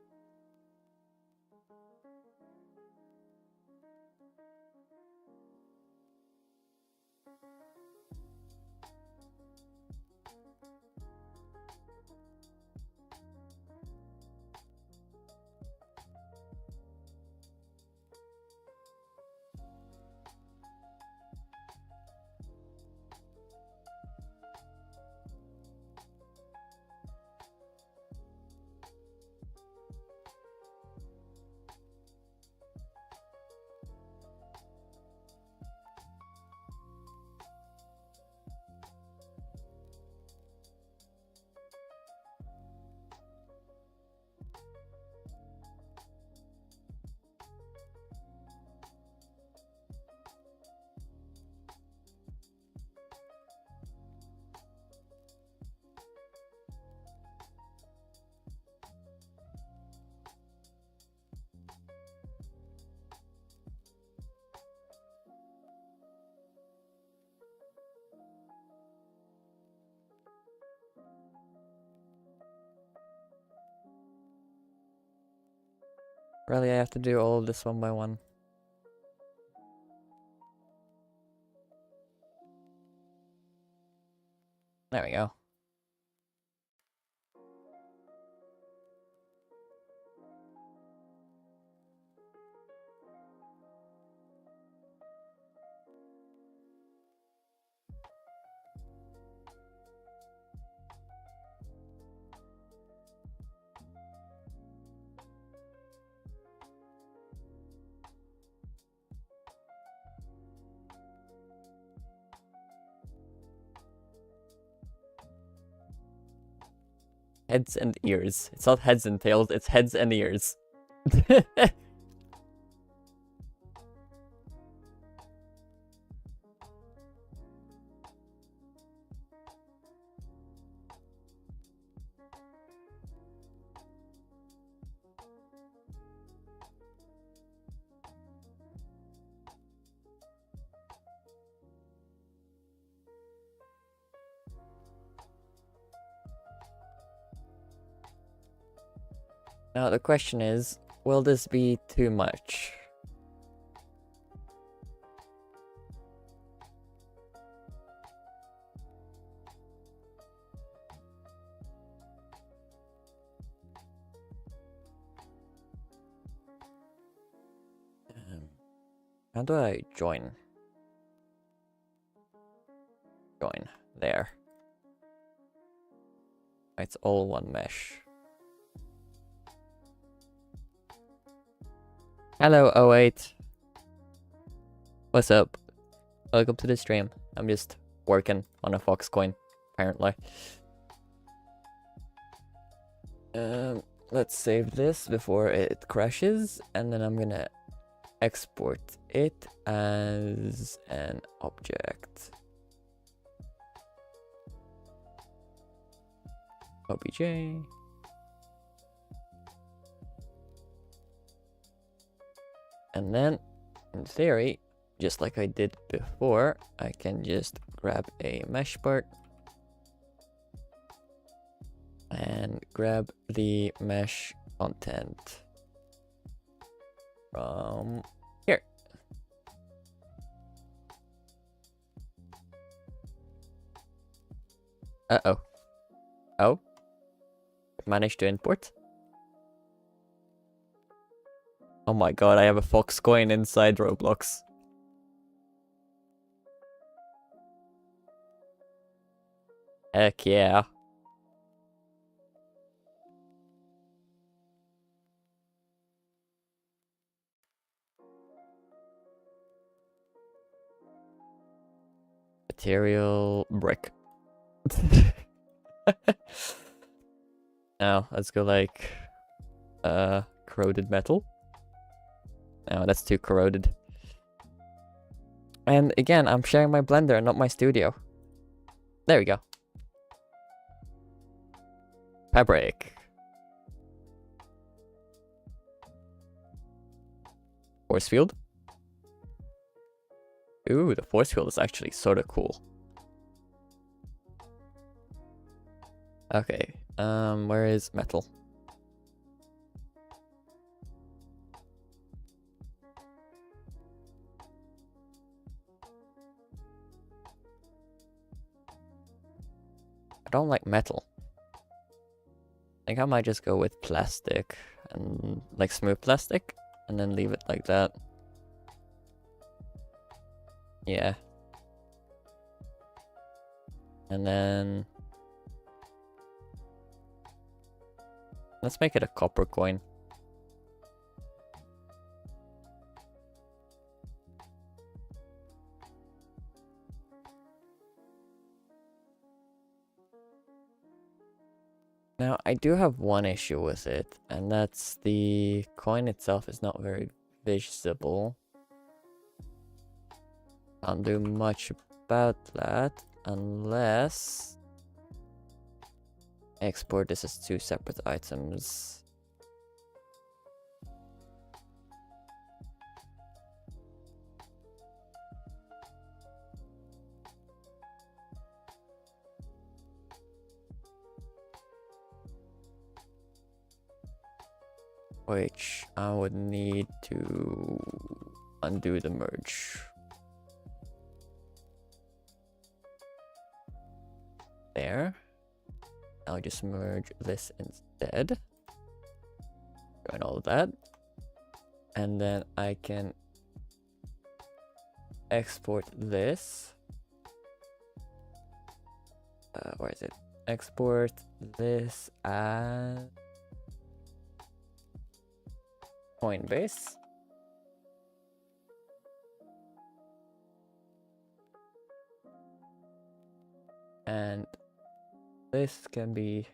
Really, I have to do all of this one by one. There we go. Heads and ears. It's not heads and tails, it's heads and ears. Now the question is, will this be too much? How do I join? Join. There. It's all one mesh. Hello, 08. What's up? Welcome to the stream. I'm just working on a fox coin, apparently. Let's save this before it crashes, and then I'm gonna export it as an object. OBJ. And then, in theory, just like I did before, I can just grab a mesh part and grab the mesh content from here. Uh-oh. Oh. Managed to import. Oh my god, I have a fox coin inside Roblox. Heck yeah. Material brick. Now, let's go like corroded metal. No, that's too corroded. And again, I'm sharing my blender, not my studio. There we go. Fabric. Force field. Ooh, the force field is actually sort of cool. Okay, where is metal? I don't like metal. I think I might just go with plastic and like smooth plastic and then leave it like that. Yeah. And then let's make it a copper coin. Now, I do have one issue with it, and that's the coin itself is not very visible. Can't do much about that unless export this as two separate items. which I would need to undo the merge. There. I'll just merge this instead. Join all of that. And then I can export this. Where is it? Export this as Coinbase. And this can be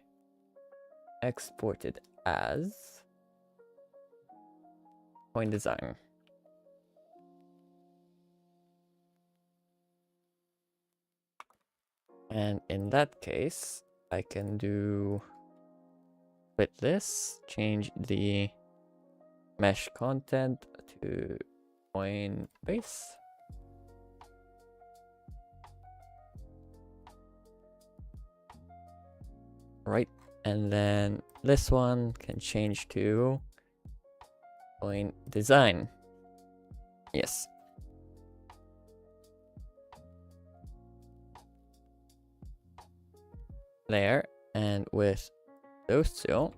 exported as Coin Design. And in that case, I can do with this, change the mesh content to Coinbase. Right, and then this one can change to Coin Design. Yes. There, and with those two,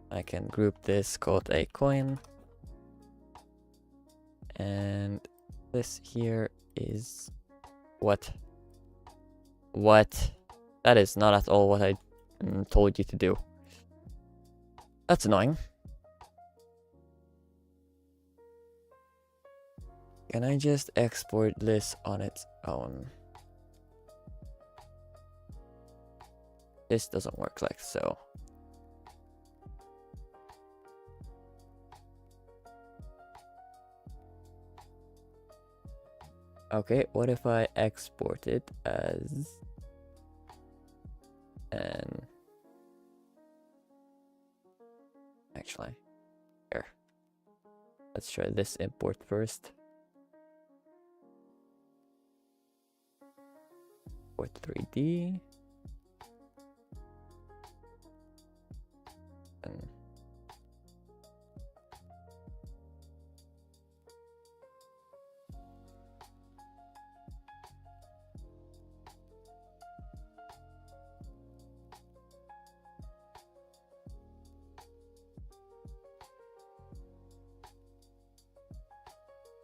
I can group this called a coin, and this here is what? That is not at all what I told you to do. That's annoying. Can I just export this on its own? This doesn't work like so. Okay, what if I export it as an... Actually, here. Let's try this import first. Import 3D. And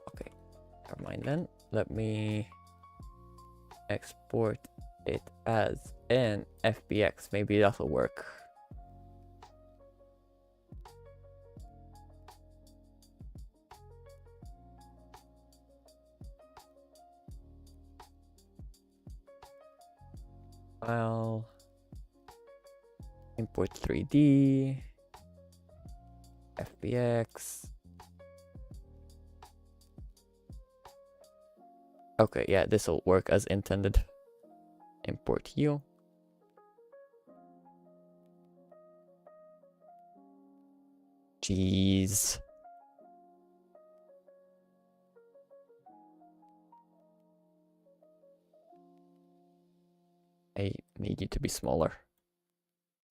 okay, never mind then. Let me export it as an FBX. Maybe that'll work. File, import 3D, FBX. Okay, yeah, this will work as intended. Import you. Jeez. I need you to be smaller.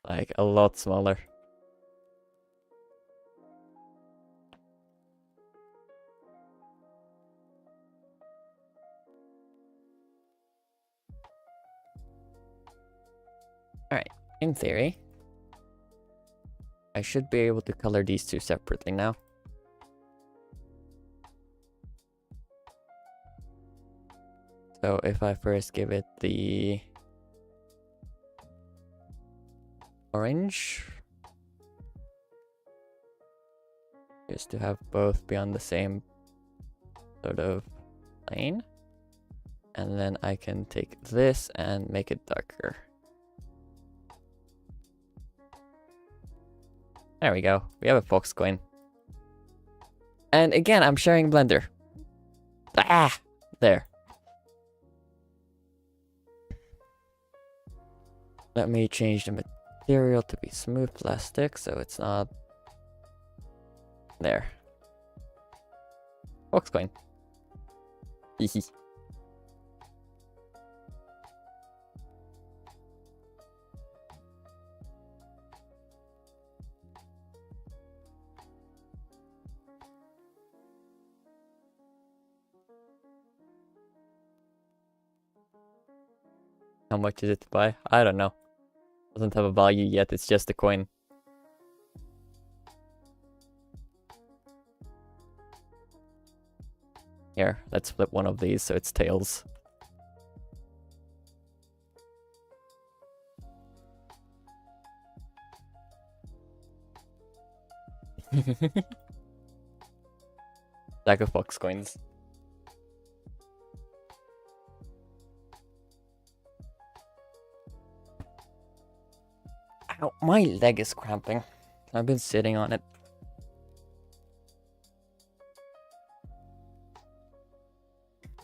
Like, a lot smaller. Alright, in theory, I should be able to color these two separately now. So if I first give it the orange, just to have both be on the same sort of plane, and then I can take this and make it darker. There we go. We have a fox coin. And again, I'm sharing Blender. Ah! There. Let me change the material to be smooth plastic so it's not... There. Fox coin. Hehe. How much is it to buy? I don't know. Doesn't have a value yet, it's just a coin. Here, let's flip one of these so it's tails. Stack of fox coins. Ow, my leg is cramping. I've been sitting on it.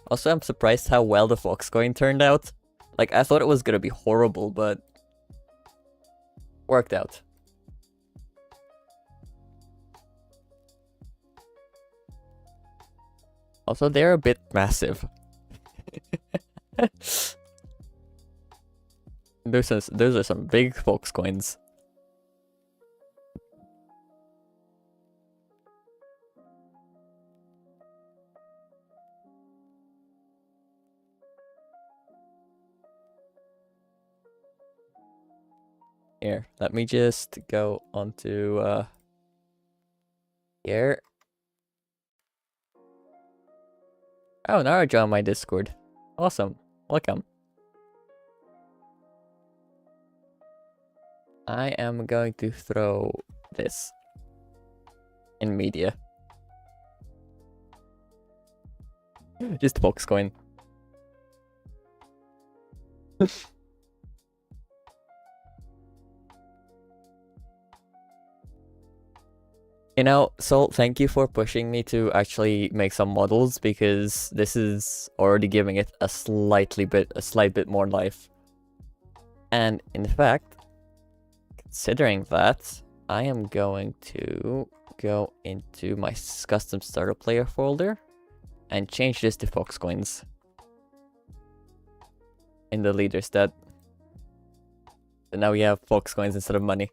Also, I'm surprised how well the fox coin turned out. Like, I thought it was gonna be horrible, but worked out. Also, they're a bit massive. Those are some big fox coins. Here, let me just go onto here. Oh, now I joined my Discord. Awesome. Welcome. I am going to throw this in media. Just fox coin. You know, Sol, thank you for pushing me to actually make some models, because this is already giving it a slight bit more life. And in fact, considering that, I am going to go into my custom starter player folder and change this to fox coins in the leader stat. So now we have fox coins instead of money.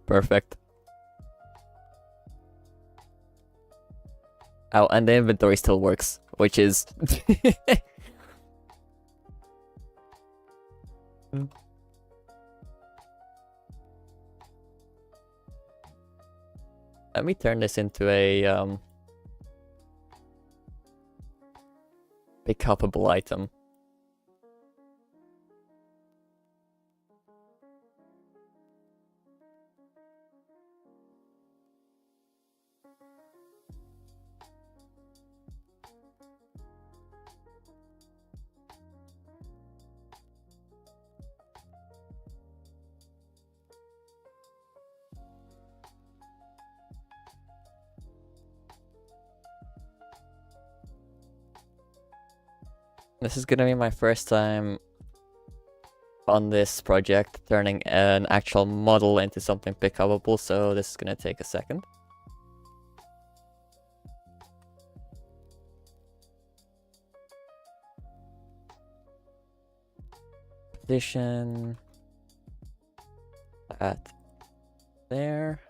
Perfect. Oh, and the inventory still works, which is... Let me turn this into a pick-upable item. This is gonna be my first time on this project, turning an actual model into something pick-upable, so this is gonna take a second. Position that there.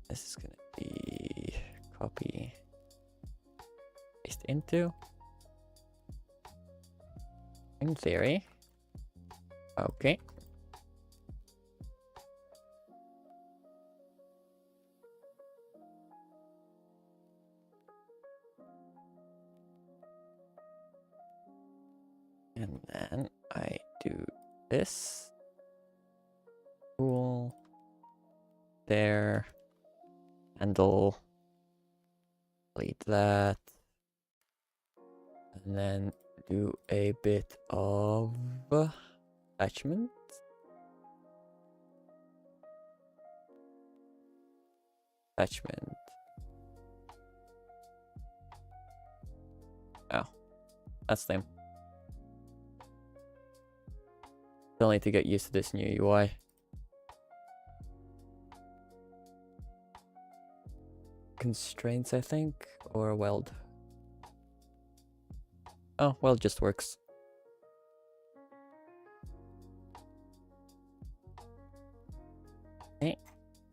This is gonna be copy, paste into. In theory. Okay. And then I do this. Cool. There. Handle. Delete that. And then do a bit of attachment. Attachment. Oh, that's lame. Still need to get used to this new UI. Constraints, I think, or weld. Oh, weld just works. Okay,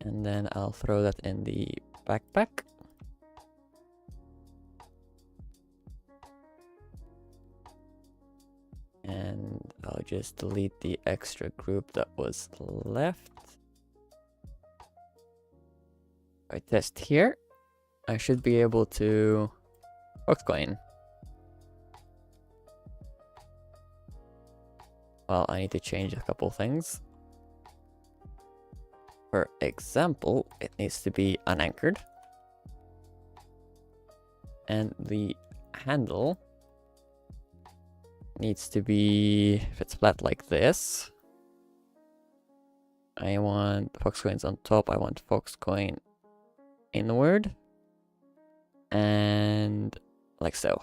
and then I'll throw that in the backpack. And I'll just delete the extra group that was left. If I test here, I should be able to Foxcoin. Well, I need to change a couple things. For example, it needs to be unanchored. And the handle needs to be, if it's flat like this, I want Foxcoins on top, I want Foxcoin inward, and like so.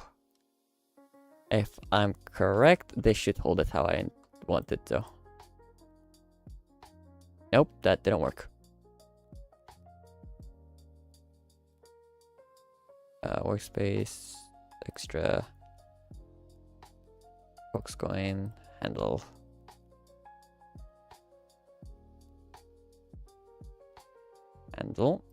If I'm correct, this should hold it how I want it to. Nope, that didn't work. Workspace, extra, Foxcoin, handle. Handle.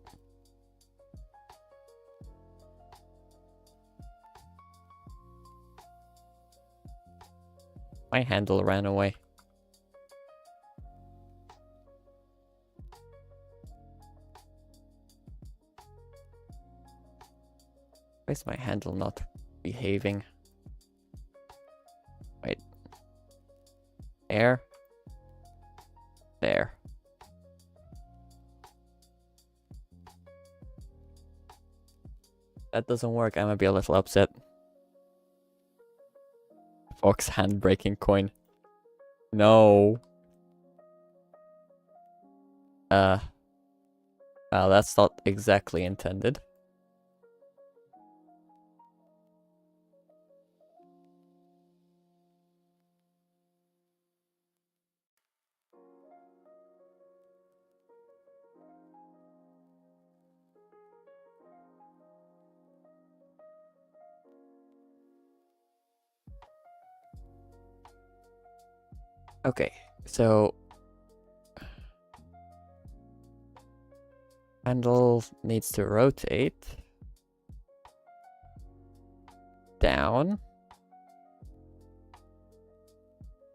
My handle ran away. Why is my handle not behaving? Wait. Air. There. That doesn't work. I might be a little upset. Fox hand breaking coin. No. Well, that's not exactly intended. Okay, so handle needs to rotate down.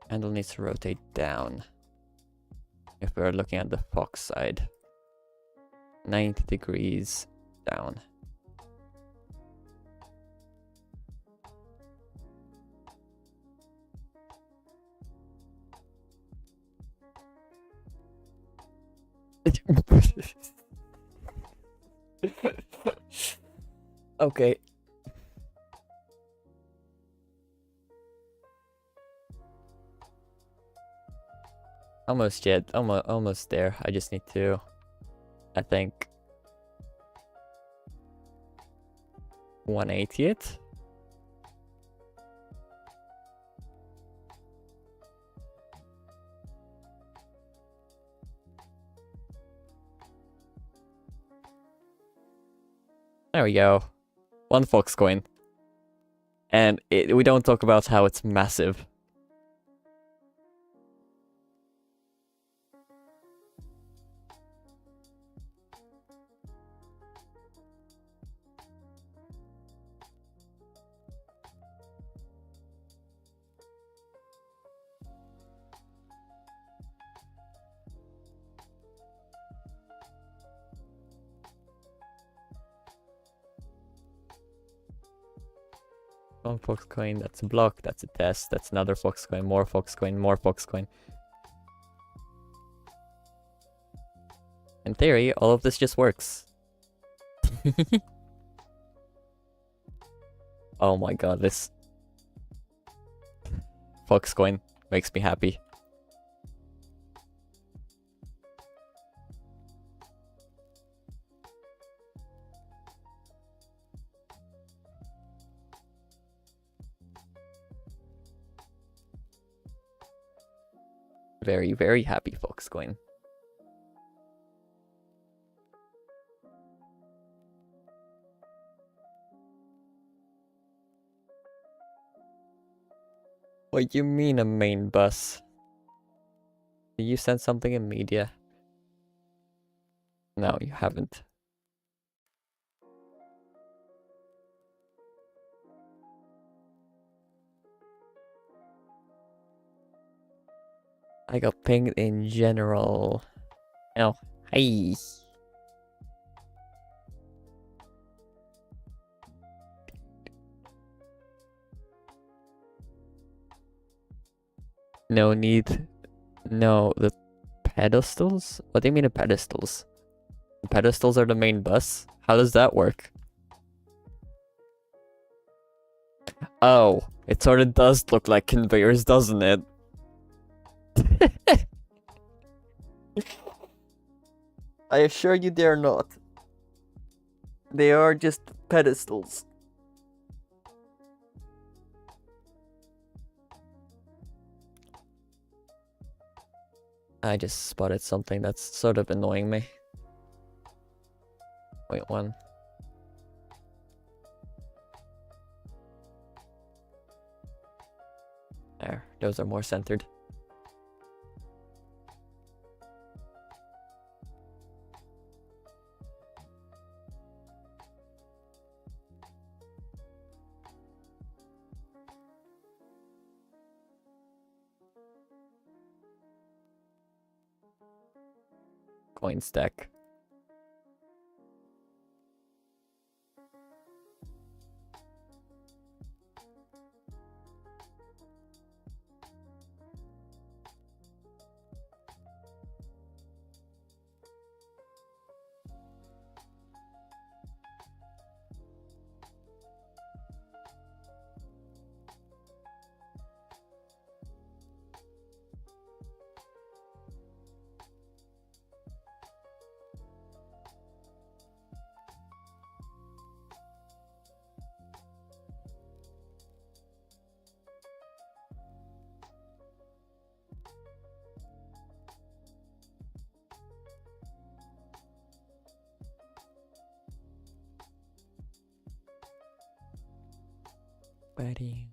Handle needs to rotate down. If we're looking at the Fox side, 90 degrees down. Okay. Almost yet. Almost there. I just need to, I think, 180 it. There we go. One Fox coin. And we don't talk about how it's massive. One Fox coin, that's a block, that's a test, that's another Fox coin, more Fox coin, more Fox coin. In theory, all of this just works. Oh my god, this Fox coin makes me happy. Very, very happy Fox coin. What do you mean a main bus? Did you send something in media? No, you haven't. I got pinged in general. Oh, hi. No need. No, the pedestals? What do you mean the pedestals? The pedestals are the main bus? How does that work? Oh, it sort of does look like conveyors, doesn't it? I assure you they're not. They are just pedestals. I just spotted something that's sort of annoying me. Wait, one. There, those are more centered. Coin stack. Buddy.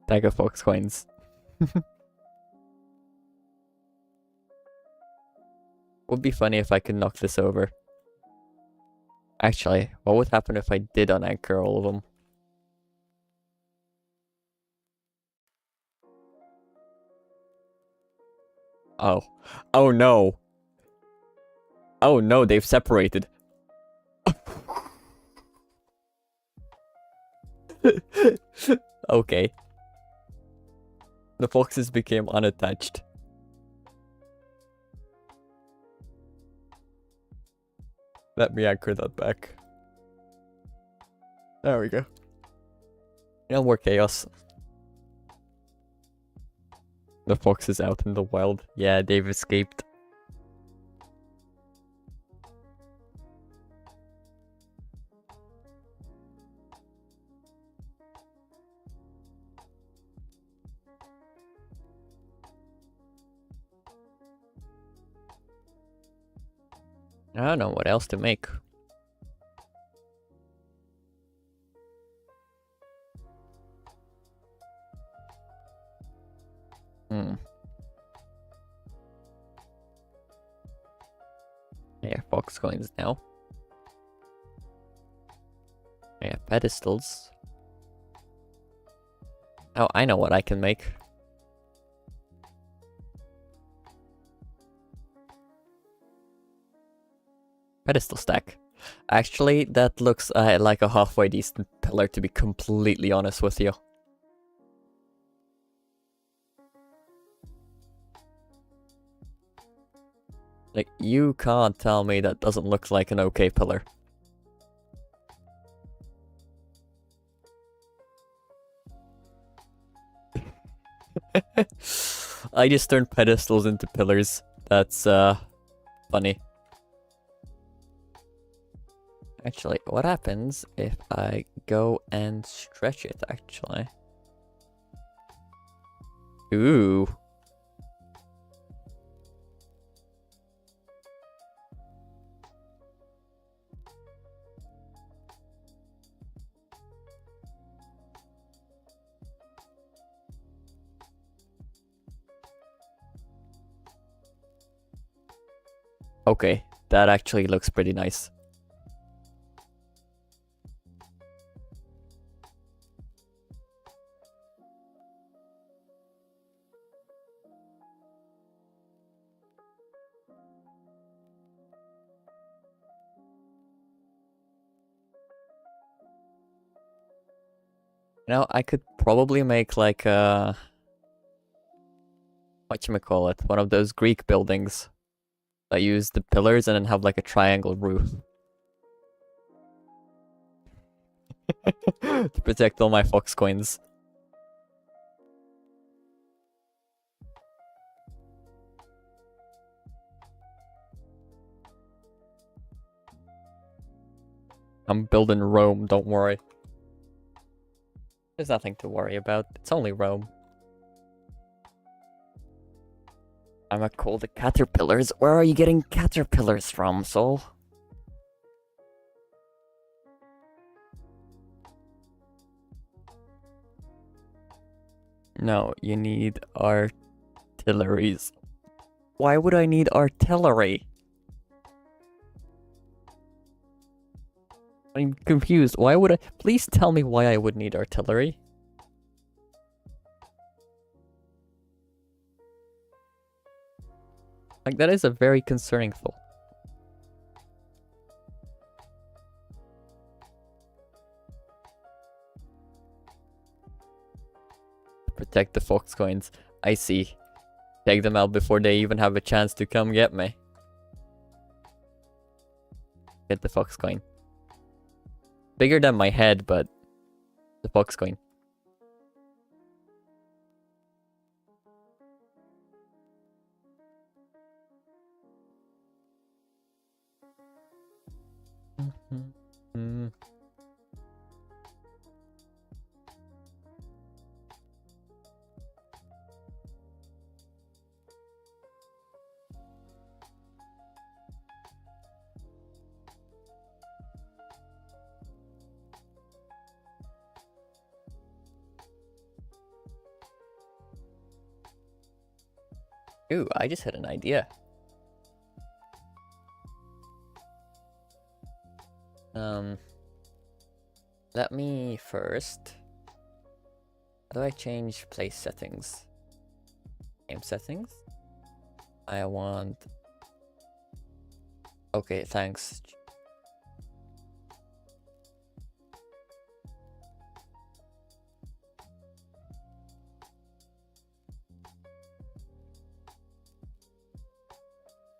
Bag of fox coins. Would be funny if I could knock this over. Actually, what would happen if I did unanchor all of them? Oh. Oh no. Oh no, they've separated. Okay. The foxes became unattached. Let me anchor that back. There we go. No more chaos. The fox is out in the wild. Yeah, they've escaped. I don't know what else to make. Yeah, fox coins now. Yeah, pedestals. Oh, I know what I can make. Pedestal stack. Actually, that looks like a halfway decent pillar, to be completely honest with you. Like, you can't tell me that doesn't look like an okay pillar. I just turned pedestals into pillars. That's, funny. Actually, what happens if I go and stretch it, actually? Ooh. Okay, that actually looks pretty nice. Now I could probably make like a whatchamacallit, one of those Greek buildings that use the pillars and then have like a triangle roof. To protect all my fox coins. I'm building Rome, don't worry. There's nothing to worry about. It's only Rome. I'm gonna call the caterpillars. Where are you getting caterpillars from, Soul? No, you need artilleries. Why would I need artillery? I'm confused. Why would I? Please tell me why I would need artillery. Like, that is a very concerning thought. Protect the fox coins. I see. Take them out before they even have a chance to come get me. Get the fox coin. Bigger than my head, but the fox coin. Ooh, I just had an idea. Let me first... How do I change place settings? Game settings? I want... Okay, thanks.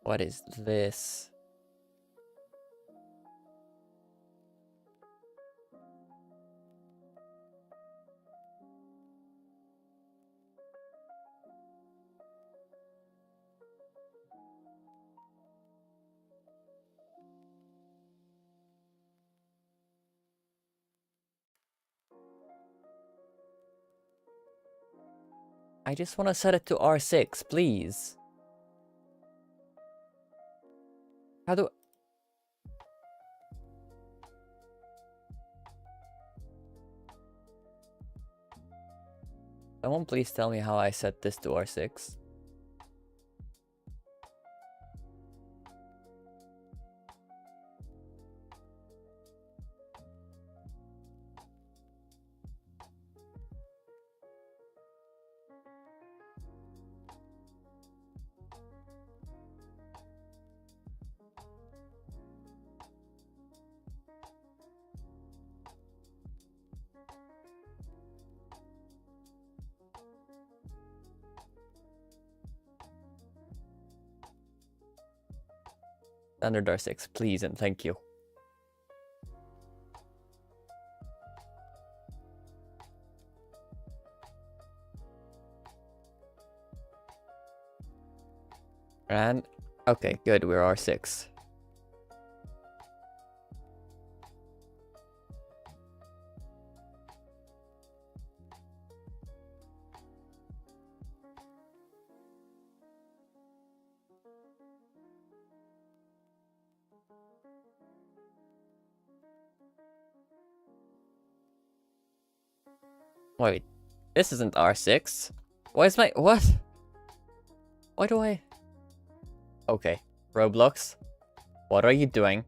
What is this? I just want to set it to R6, please. How do... Someone please tell me how I set this to R6. Standard R6, please and thank you. And... Okay, good, we're R6. Wait, this isn't R6. Why is my... What? Why do I... Okay, Roblox, what are you doing?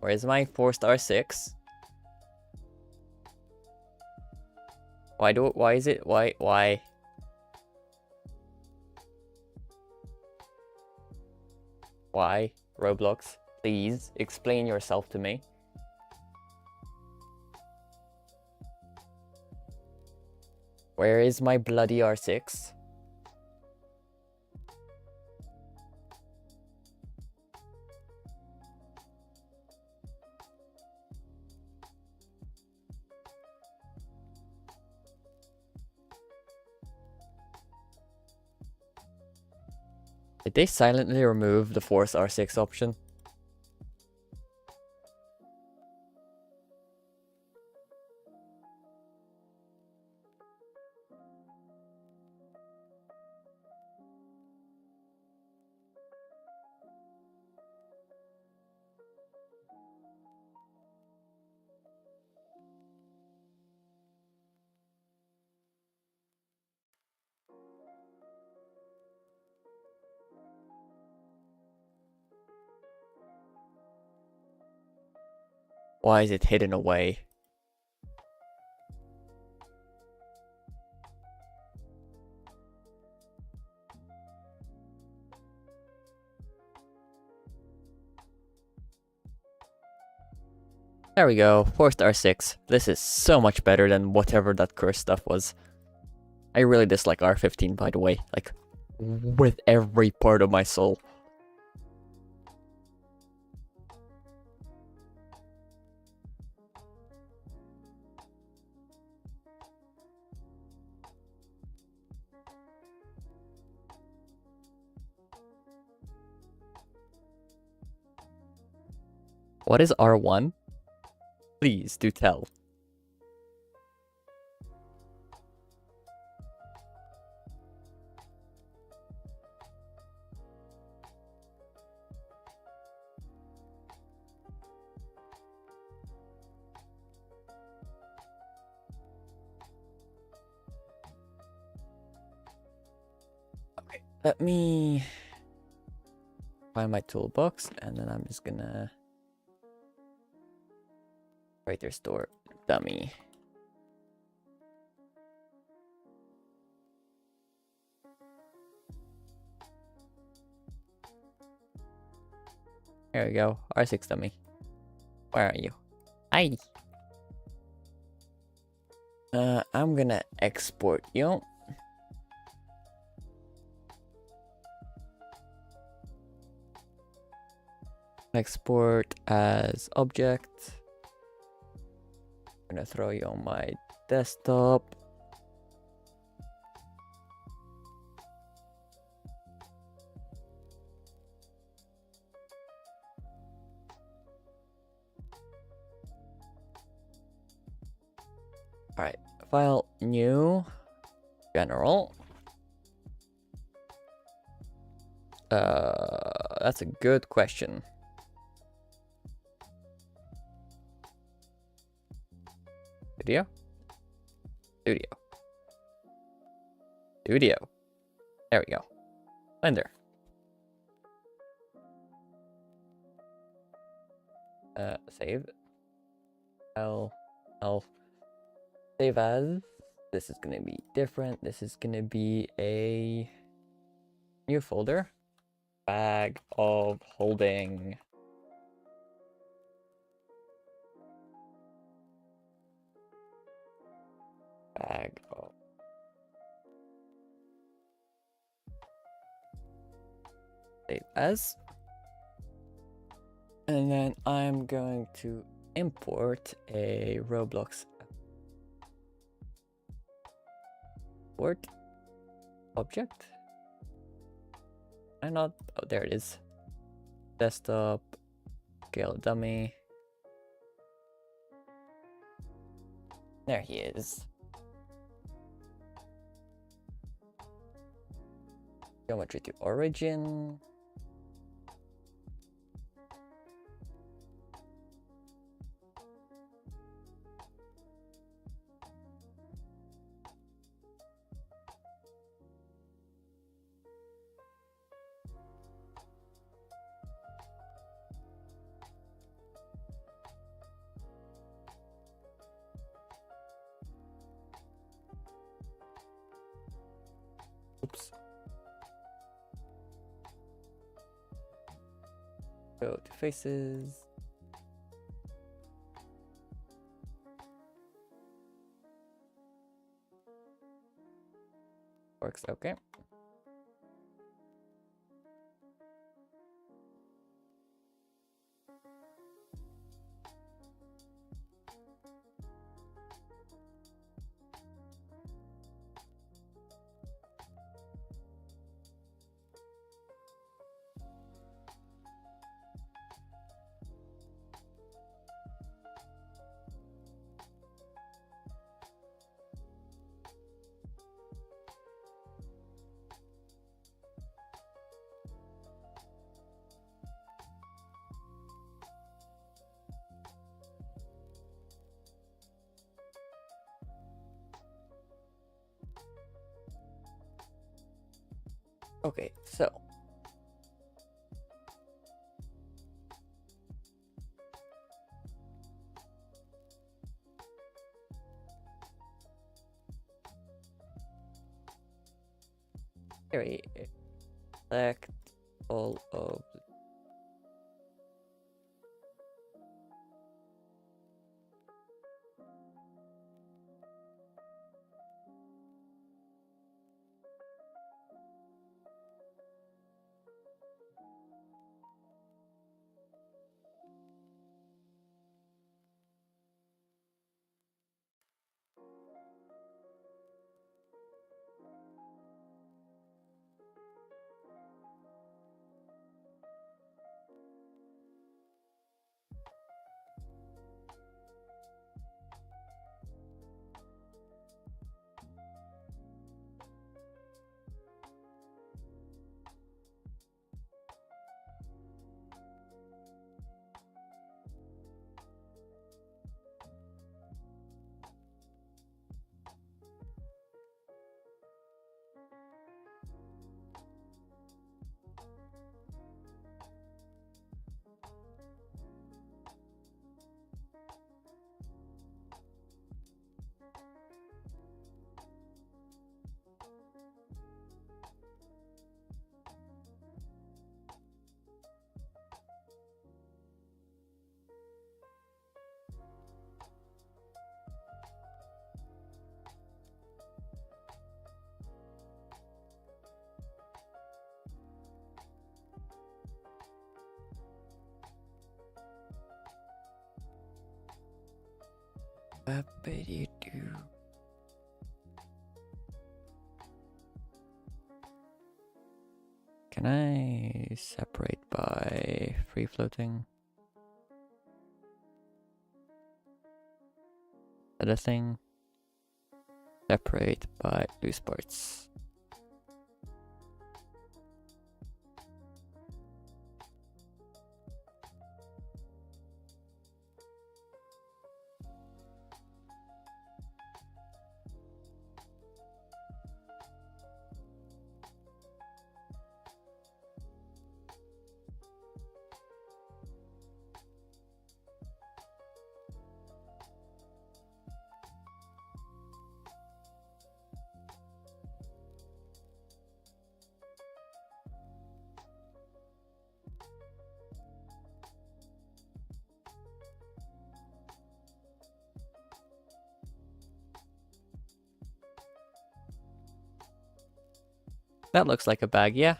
Where is my 4-star 6? Why is it, why? Why, Roblox? Please, explain yourself to me. Where is my bloody R6? Did they silently remove the Force R6 option? Why is it hidden away? There we go, 4-star 6. This is so much better than whatever that cursed stuff was. I really dislike R15, by the way. Like, with every part of my soul. What is R1? Please do tell. Okay, let me find my toolbox, and then I'm just gonna writer store dummy. There we go, R6 dummy. Where are you? Hi. I'm gonna export you. Export as object. I'm gonna throw you on my desktop. Alright, file new, general. That's a good question. Studio? Studio. Studio. There we go. Blender. Save. L. Save as. This is gonna be different. This is gonna be a new folder. Bag of holding. Bag of. Save as. And then I'm going to import a Roblox import object. Why not? Oh, there it is. Desktop, scale dummy. There he is. Geometry to origin. Oops. Go to faces. Works okay. Okay, so here we select all of do. Can I separate by free floating? Other thing. Separate by loose parts. That looks like a bag, yeah.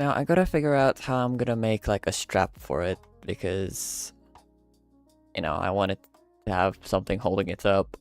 Now I gotta figure out how I'm gonna make like a strap for it because, I want it to have something holding it up.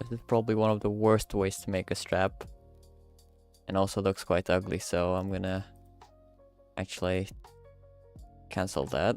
This is probably one of the worst ways to make a strap. And also looks quite ugly, so I'm gonna actually cancel that.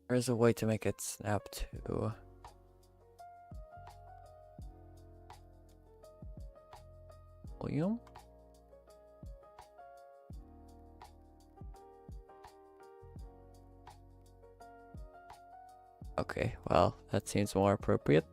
There's a way to make it snap to volume. Okay, well, that seems more appropriate.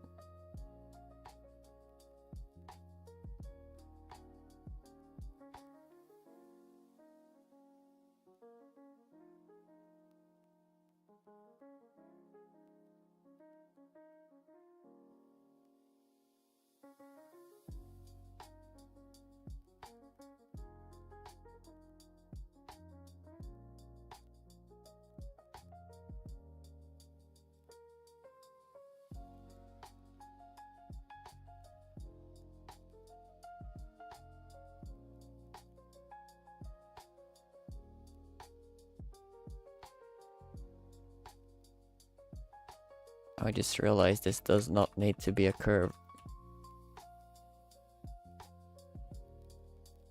I just realized this does not need to be a curve.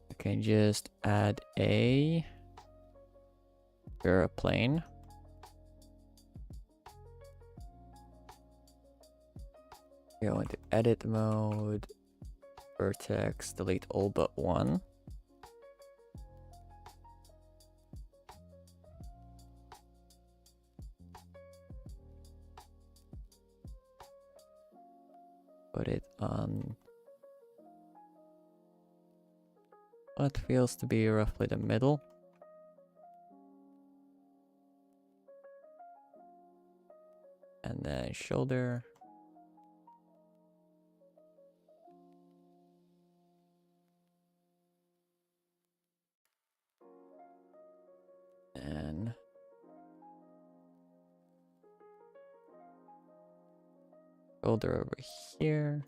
I can just add a plane. Go into edit mode, vertex, delete all but one. Put it on what feels to be roughly the middle. And then shoulder. And shoulder over here.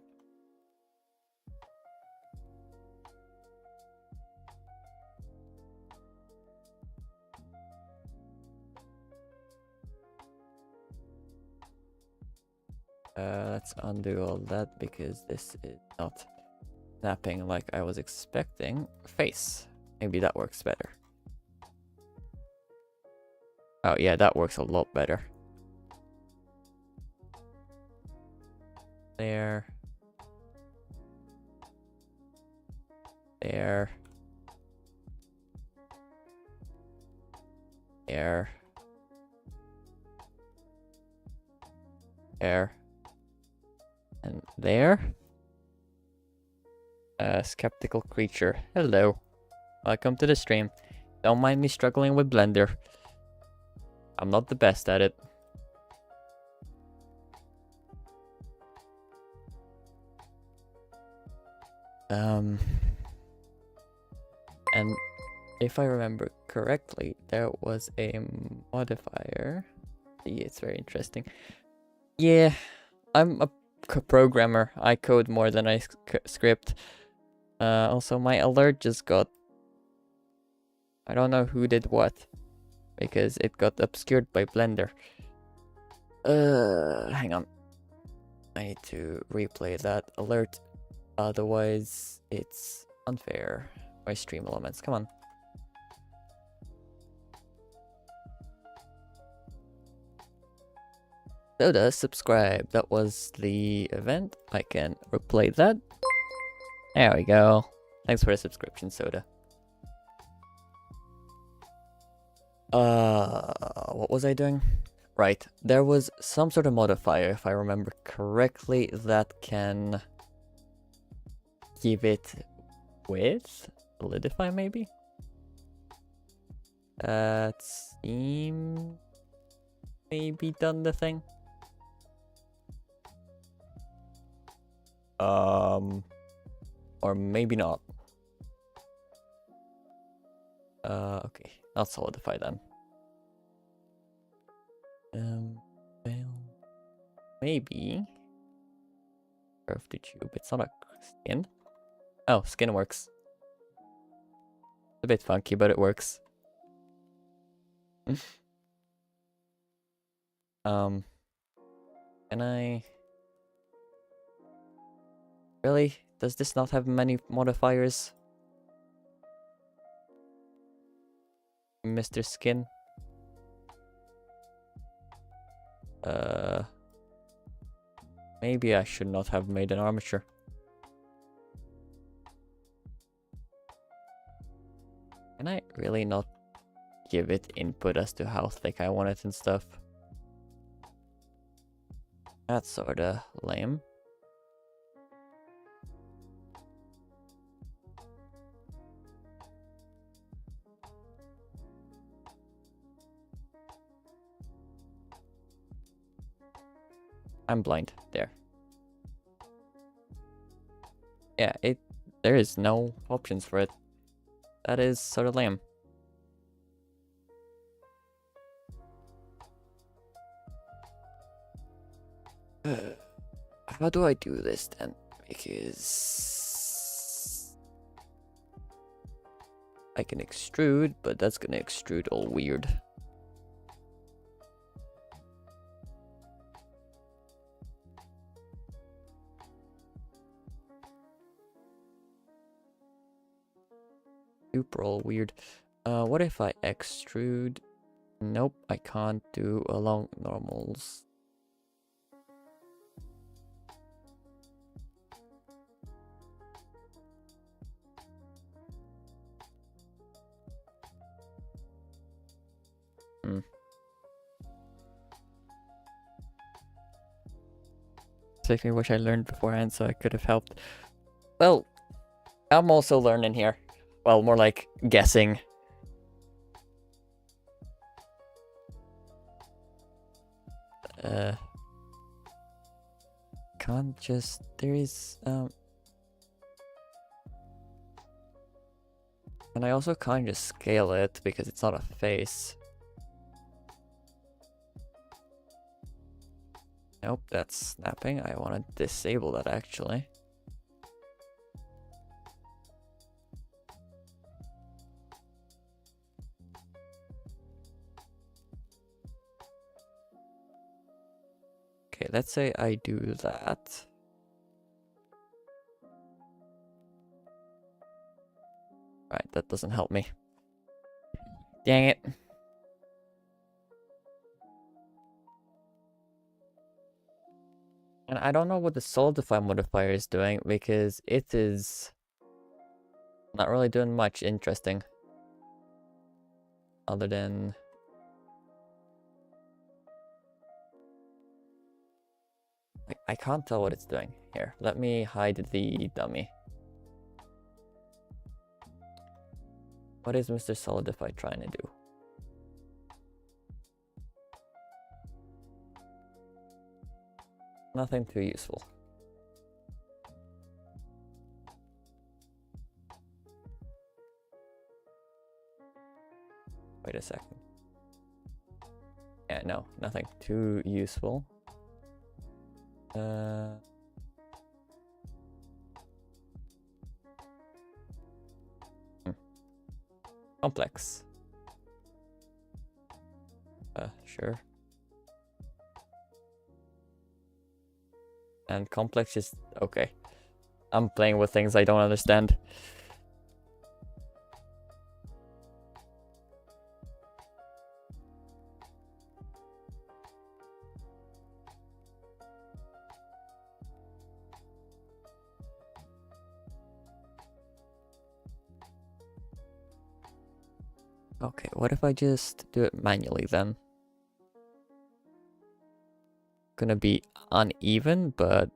Let's undo all that because this is not snapping like I was expecting. Face. Maybe that works better. Oh yeah, that works a lot better. There. There. There. There. And there. Skeptical creature. Hello. Welcome to the stream. Don't mind me struggling with Blender. I'm not the best at it. And if I remember correctly, there was a modifier. See, it's very interesting. Yeah, I'm a programmer. I code more than I script. Also, my alert just got... I don't know who did what, because it got obscured by Blender. Hang on. I need to replay that alert. Otherwise, it's unfair. My stream elements, come on. Soda, subscribe. That was the event. I can replay that. There we go. Thanks for the subscription, Soda. What was I doing? Right, there was some sort of modifier, if I remember correctly, that can give it width, solidify maybe? That seems maybe done the thing. Or maybe not. Okay, not solidify then. Well, maybe curve to tube. It's not a skin. Oh, skin works. It's a bit funky, but it works. Can I... Really? Does this not have many modifiers? Mr. Skin? Maybe I should not have made an armature. Can I really not give it input as to how thick I want it and stuff? That's sorta lame. I'm blind. There. Yeah, there is no options for it. That is sort of lame. How do I do this then? Because I can extrude, but that's gonna extrude all weird. Super all weird. What if I extrude? Nope, I can't do along normals. Exactly what I learned beforehand, so I could have helped. Well, I'm also learning here. Well, more like guessing. Can't just... There is... And I also can't just scale it because it's not a face. Nope, that's snapping. I want to disable that actually. Okay, let's say I do that. Right, that doesn't help me. Dang it. And I don't know what the solidify modifier is doing because it is not really doing much interesting. Other than... I can't tell what it's doing. Here, let me hide the dummy. What is Mr. Solidify trying to do? Nothing too useful. Wait a second. Yeah, no, nothing too useful. Complex. Sure. And complex is okay. I'm playing with things I don't understand. Okay, what if I just do it manually then? Gonna be uneven, but...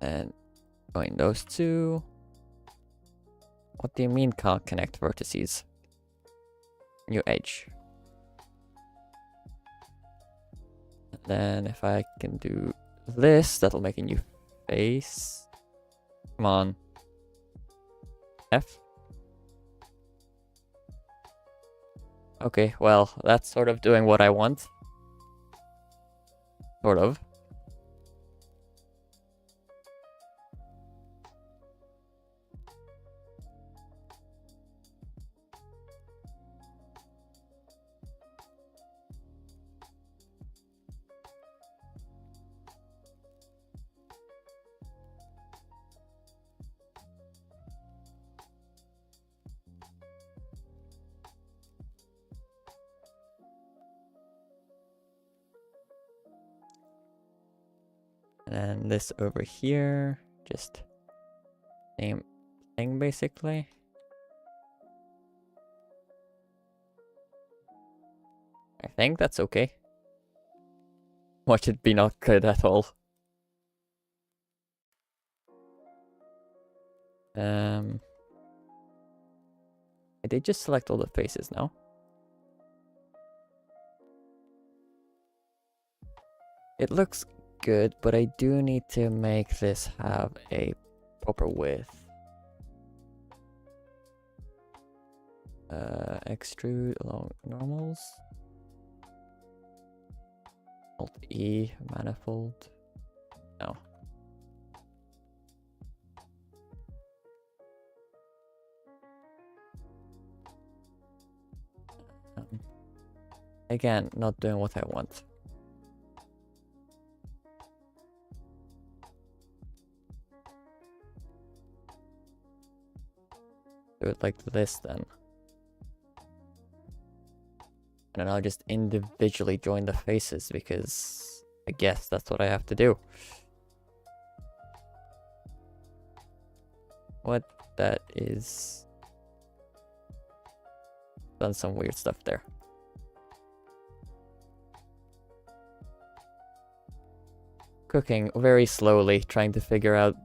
And going those two... What do you mean can't connect vertices? New edge. And then if I can do this, that'll make a new face. Come on. F. Okay, well, that's sort of doing what I want. Sort of. And then this over here, just same thing basically. I think that's okay. Watch it be not good at all. I did just select all the faces now. It looks good, but I do need to make this have a proper width. Extrude along normals. Alt E, manifold. No. Again, not doing what I want. Do it like this then. And then I'll just individually join the faces because I guess that's what I have to do. What that is... Done some weird stuff there. Cooking very slowly, trying to figure out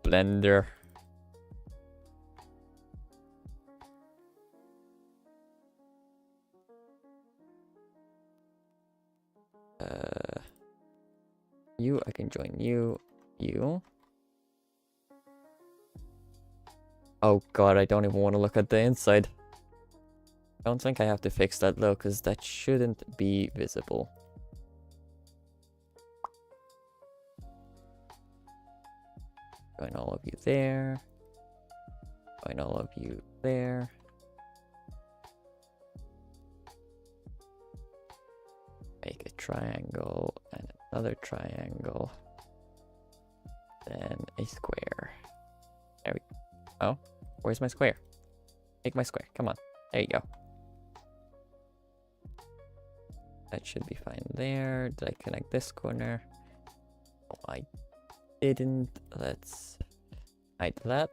Blender. You, I can join you. You. Oh god, I don't even want to look at the inside. I don't think I have to fix that though, because that shouldn't be visible. Join all of you there. Join all of you there. Make a triangle and another triangle. Then a square. There we go. Oh, where's my square? Make my square. Come on. There you go. That should be fine there. Did I connect this corner? Oh, I didn't. Let's hide that.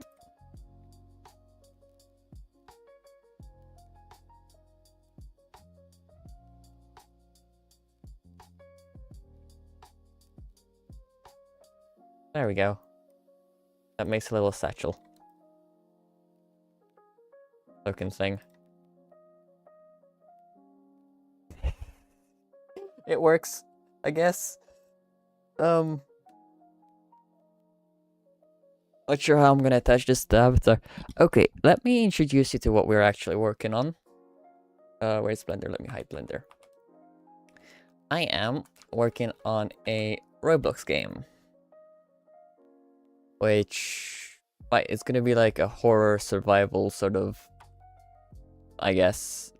There we go. That makes a little satchel looking thing. It works, I guess. Not sure how I'm gonna attach this to avatar. Okay, let me introduce you to what we're actually working on. Where's Blender? Let me hide Blender. I am working on a Roblox game. Which, like, it's gonna be like a horror survival sort of, I guess.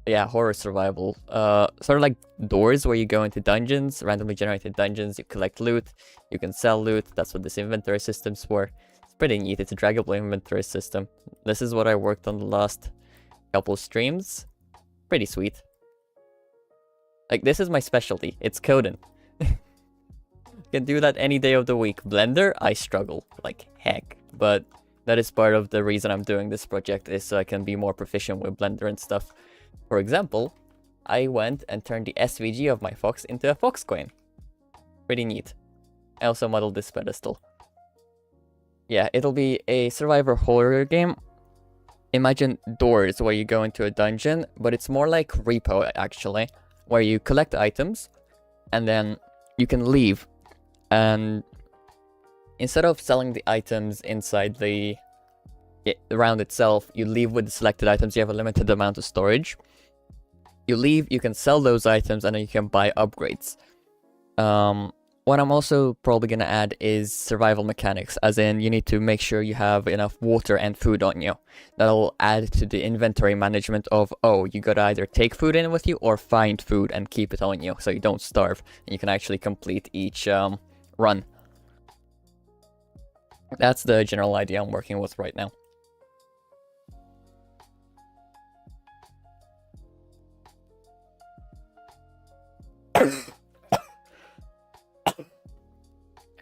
Yeah, horror survival. Sort of like Doors, where you go into dungeons, randomly generated dungeons, you collect loot, you can sell loot. That's what this inventory system's for. It's pretty neat. It's a draggable inventory system. This is what I worked on the last couple streams. Pretty sweet. Like, this is my specialty. It's coding. Can do that any day of the week. Blender, I struggle like heck, but that is part of the reason I'm doing this project, is so I can be more proficient with Blender and stuff. For example, I went and turned the SVG of my fox into a fox coin. Pretty neat. I also modeled this pedestal. Yeah, it'll be a survivor horror game. Imagine Doors, where you go into a dungeon, but it's more like Repo actually, where you collect items and then you can leave. And instead of selling the items inside the round itself, you leave with the selected items. You have a limited amount of storage. You leave, you can sell those items, and then you can buy upgrades. What I'm also probably going to add is survival mechanics, as in you need to make sure you have enough water and food on you. That'll add to the inventory management of, oh, you gotta either take food in with you or find food and keep it on you so you don't starve, and you can actually complete each run. That's the general idea I'm working with right now.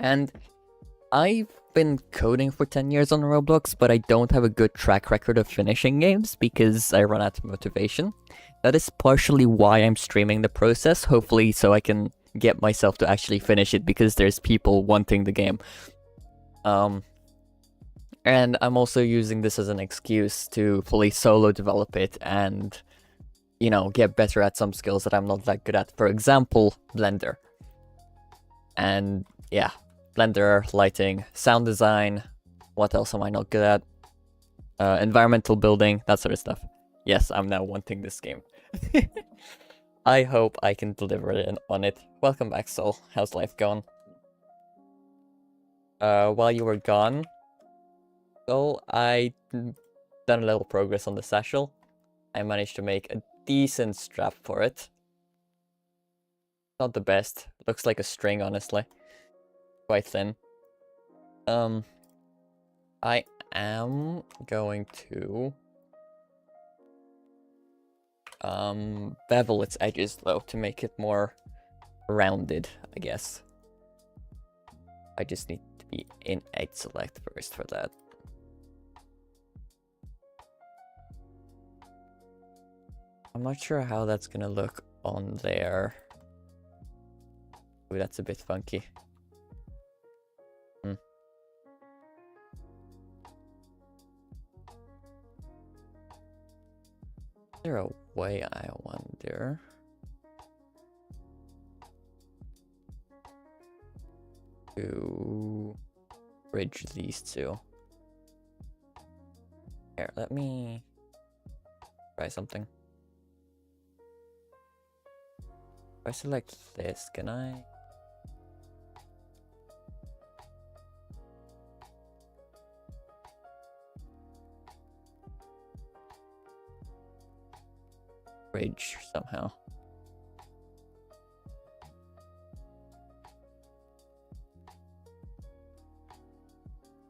And I've been coding for 10 years on Roblox, but I don't have a good track record of finishing games because I run out of motivation. That is partially why I'm streaming the process, hopefully so I can get myself to actually finish it because there's people wanting the game. And I'm also using this as an excuse to fully solo develop it and, you know, get better at some skills that I'm not that good at. For example, Blender. And yeah, Blender, lighting, sound design. What else am I not good at? Environmental building, that sort of stuff. Yes, I'm now wanting this game. I hope I can deliver on it. Welcome back, Soul. How's life going? While you were gone, Soul, I done a little progress on the satchel. I managed to make a decent strap for it. Not the best. Looks like a string, honestly. Quite thin. I am going to bevel its edges though to make it more rounded, I guess. I just need to be in edge select first for that. I'm not sure how that's gonna look on there. Ooh, that's a bit funky. Is there a way, I wonder? To bridge these two. Here, let me try something. If I select this, can I? Bridge somehow.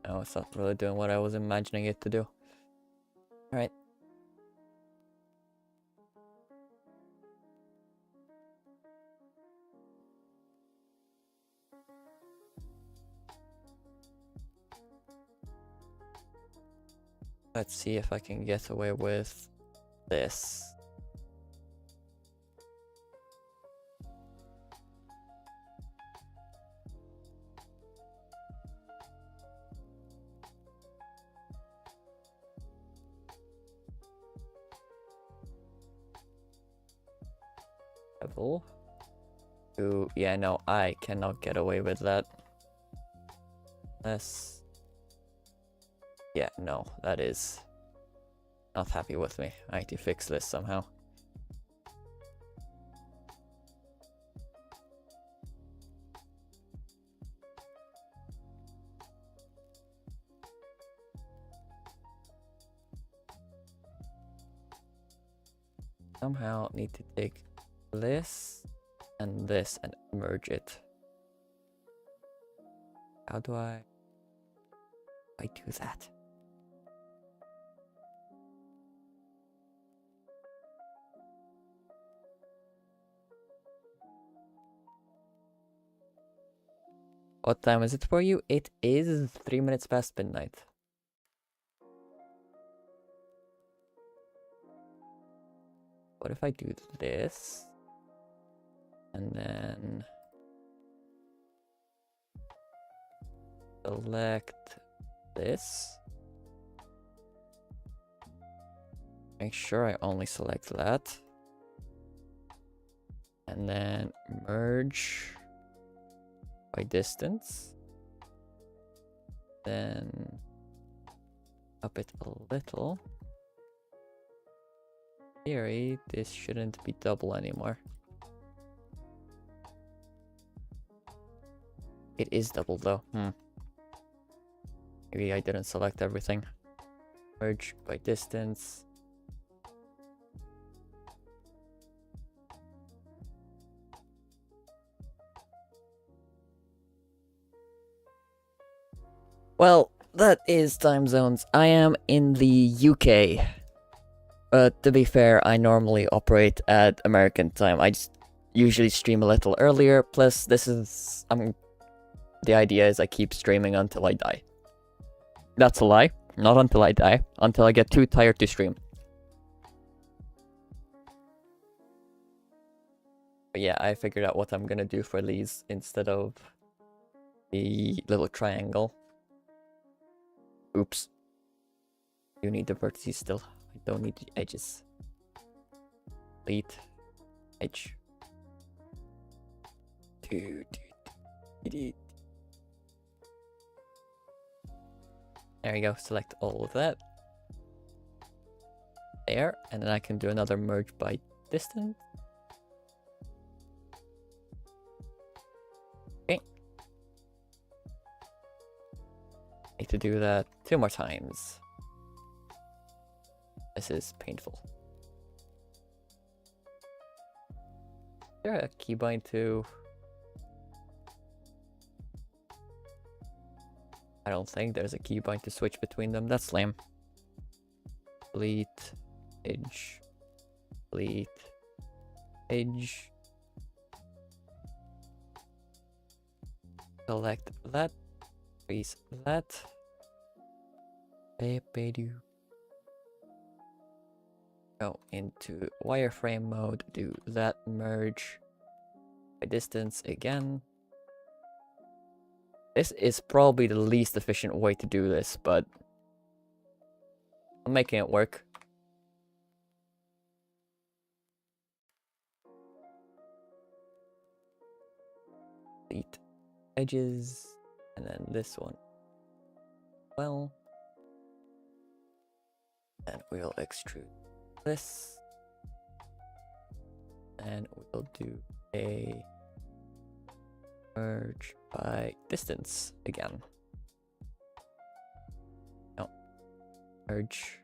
No, it's not really doing what I was imagining it to do. Alright. Let's see if I can get away with this. Level. Ooh, yeah, no, I cannot get away with that. Unless... yeah, no, that is not happy with me. I need to fix this somehow. Somehow need to take this and merge it. How do I do that? What time is it for you? It is 3 minutes past midnight. What if I do this? And then select this. Make sure I only select that. And then merge by distance. Then up it a little. In theory, this shouldn't be double anymore. It is double though. Maybe I didn't select everything. Merge by distance. Well, that is time zones. I am in the UK. To be fair, I normally operate at American time. I just usually stream a little earlier. Plus, this is... I'm the idea is I keep streaming until I die. That's a lie. Not until I die. Until I get too tired to stream. But yeah, I figured out what I'm gonna do for these instead of the little triangle. Oops. You need the vertices still. I don't need the edges. Delete. Edge. There you go, select all of that. There, and then I can do another merge by distance. Okay. Need to do that 2 more times. This is painful. Is there a keybind to... I don't think there's a keybind to switch between them. That's lame. Delete, edge, delete, edge. Select that, freeze that. Go into wireframe mode, do that merge by distance again. This is probably the least efficient way to do this, but I'm making it work. Delete edges, and then this one. Well, and we'll extrude this, and we'll do a merge by distance again. No, merge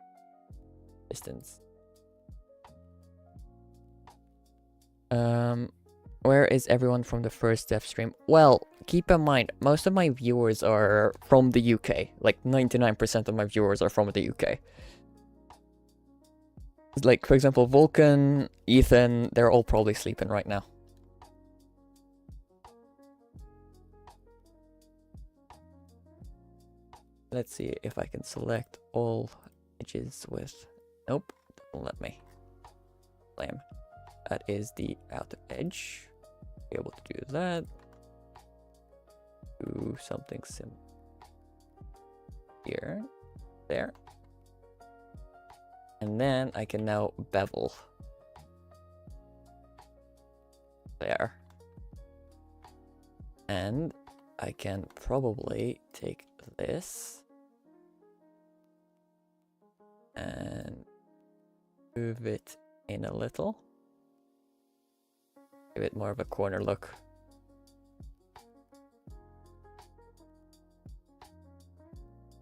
distance. Where is everyone from the first dev stream? Well, keep in mind, most of my viewers are from the UK. Like 99% of my viewers are from the UK. Like, for example, Vulcan, Ethan, they're all probably sleeping right now. Let's see if I can select all edges with... Nope, don't let me. Lame. That is the outer edge. Be able to do that. Do something similar. Here. There. And then I can now bevel. There. And I can probably take this and move it in a little. Give it more of a corner look.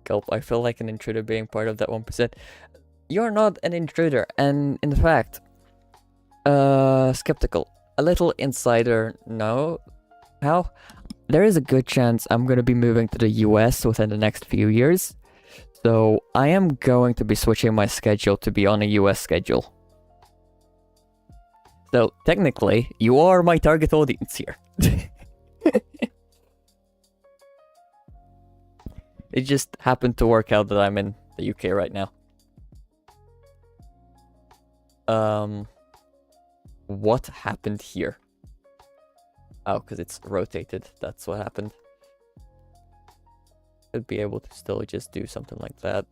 Gulp, I feel like an intruder being part of that 1%. You're not an intruder, and in fact, skeptical. A little insider know how. There is a good chance I'm going to be moving to the US within the next few years. So I am going to be switching my schedule to be on a US schedule. So technically, you are my target audience here. It just happened to work out that I'm in the UK right now. What happened here? Oh, because it's rotated. That's what happened. Should be able to still just do something like that.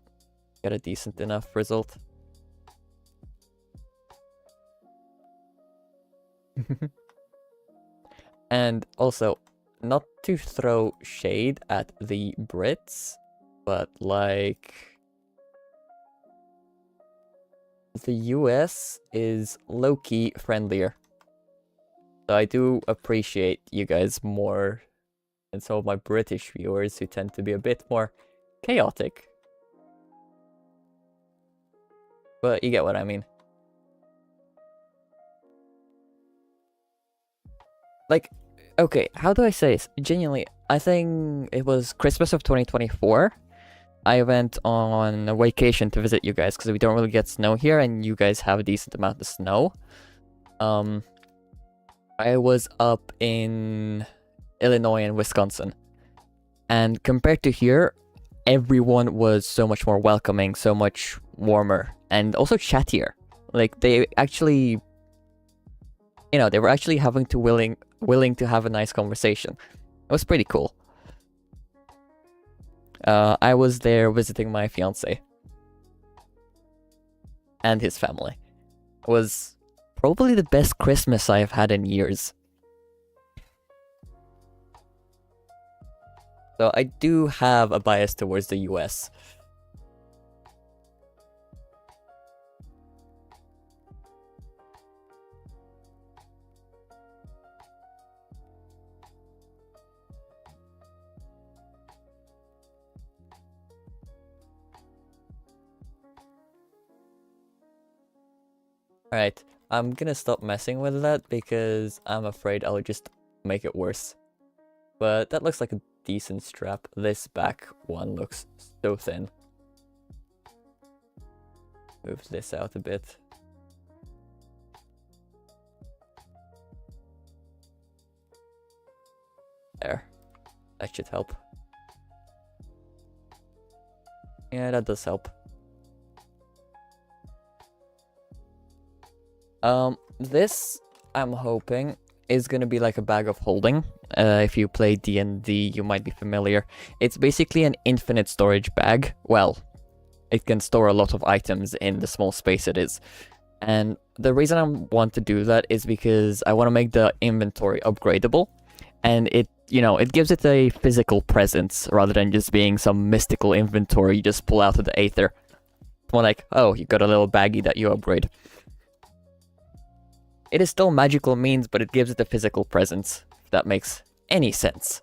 Get a decent enough result. And also, not to throw shade at the Brits, but like... the US is low-key friendlier. So I do appreciate you guys more than some of my British viewers who tend to be a bit more chaotic. But you get what I mean. Like, okay, how do I say this? Genuinely, I think it was Christmas of 2024. I went on a vacation to visit you guys because we don't really get snow here and you guys have a decent amount of snow. I was up in Illinois and Wisconsin. And compared to here, everyone was so much more welcoming, so much warmer, and also chattier. Like, they actually, they were actually willing to have a nice conversation. It was pretty cool. I was there visiting my fiance and his family. It was probably the best Christmas I have had in years. So I do have a bias towards the US. Alright, I'm gonna stop messing with that because I'm afraid I'll just make it worse. But that looks like a decent strap. This back one looks so thin. Move this out a bit. There. That should help. Yeah, that does help. This, I'm hoping, is gonna be like a bag of holding. If you play D&D, you might be familiar. It's basically an infinite storage bag. Well, it can store a lot of items in the small space it is. And the reason I want to do that is because I want to make the inventory upgradable. And it gives it a physical presence rather than just being some mystical inventory you just pull out of the aether. It's more like, oh, you got a little baggie that you upgrade. It is still magical means, but it gives it a physical presence, if that makes any sense.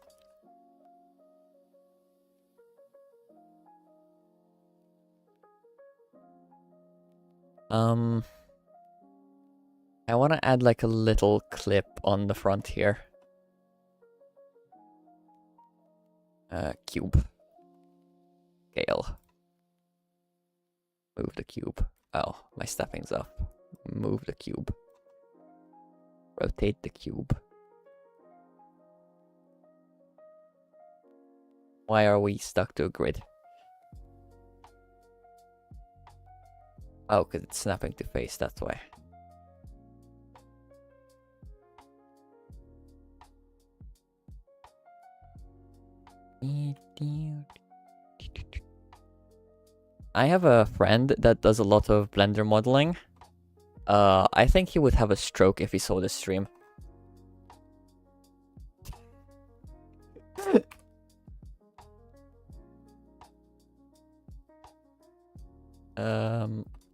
I want to add like a little clip on the front here. Cube. Scale. Move the cube. Oh, my stepping's off. Move the cube. Rotate the cube. Why are we stuck to a grid? Oh, because it's snapping to face, that's why. I have a friend that does a lot of Blender modeling. I think he would have a stroke if he saw this stream.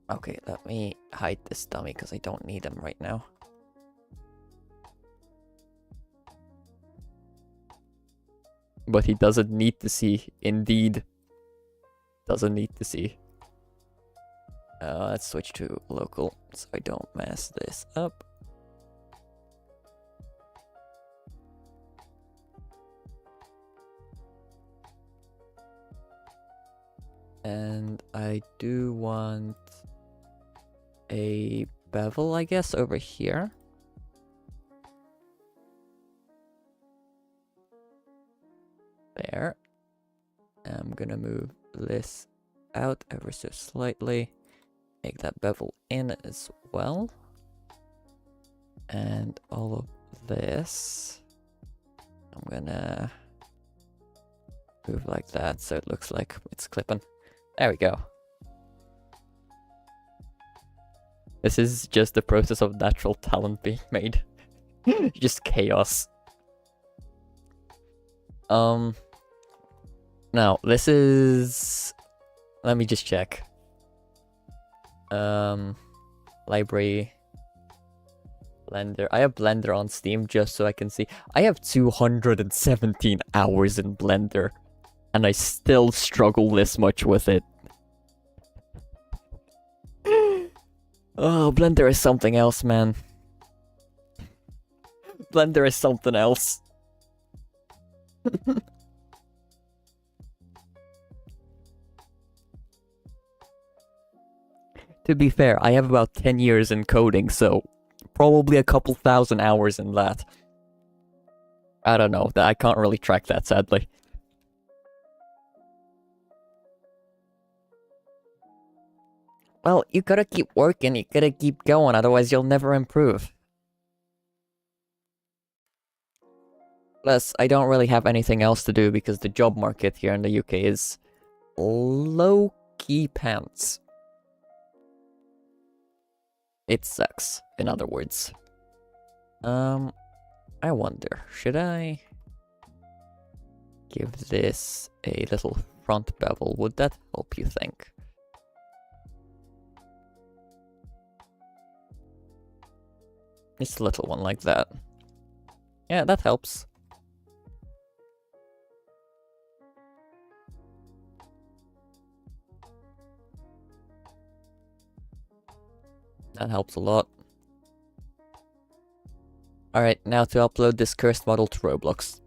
Okay, let me hide this dummy because I don't need him right now. But he doesn't need to see, indeed. Doesn't need to see. Let's switch to local so I don't mess this up. And I do want a bevel, I guess, over here. There. I'm gonna move this out ever so slightly. Make that bevel in as well. And all of this, I'm gonna move like that so it looks like it's clipping. There we go. This is just the process of natural talent being made. Just chaos. Now, this is... Let me just check. Library. Blender. I have Blender on Steam just so I can see. I have 217 hours in Blender. And I still struggle this much with it. Oh, Blender is something else, man. Blender is something else. To be fair, I have about 10 years in coding, so probably a couple thousand hours in that. I don't know, I can't really track that, sadly. Well, you gotta keep working, you gotta keep going, otherwise you'll never improve. Plus, I don't really have anything else to do because the job market here in the UK is low-key pants. It sucks, in other words. I wonder, should I give this a little front bevel? Would that help, you think? Just a little one like that. Yeah, that helps. That helps a lot. Alright, now to upload this cursed model to Roblox.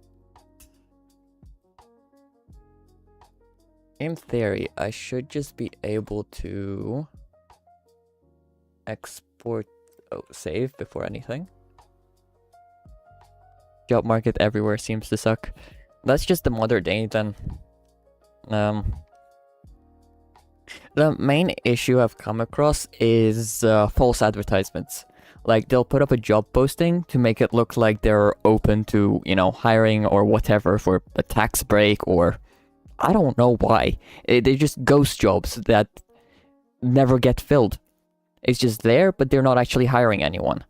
In theory, I should just be able to export... Oh, save before anything. Job market everywhere seems to suck. That's just the modern day then. The main issue I've come across is false advertisements. Like, they'll put up a job posting to make it look like they're open to, you know, hiring or whatever for a tax break, or I don't know why. They're just ghost jobs that never get filled. It's just there, but they're not actually hiring anyone.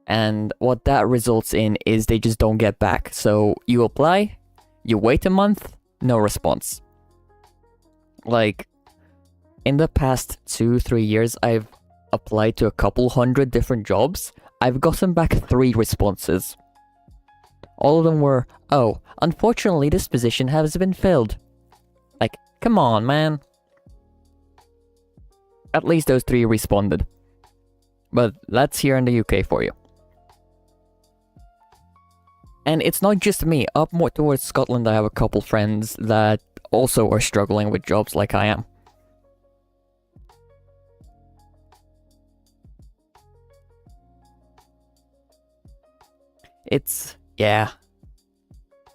And what that results in is they just don't get back. So you apply, you wait a month, no response. Like, in the past 2-3 years, I've applied to a couple hundred different jobs. I've gotten back 3 responses. All of them were, oh, unfortunately this position has been filled. Like, come on, man. At least those 3 responded. But that's here in the UK for you. And it's not just me. Up more towards Scotland, I have a couple friends that also are struggling with jobs like I am. Yeah.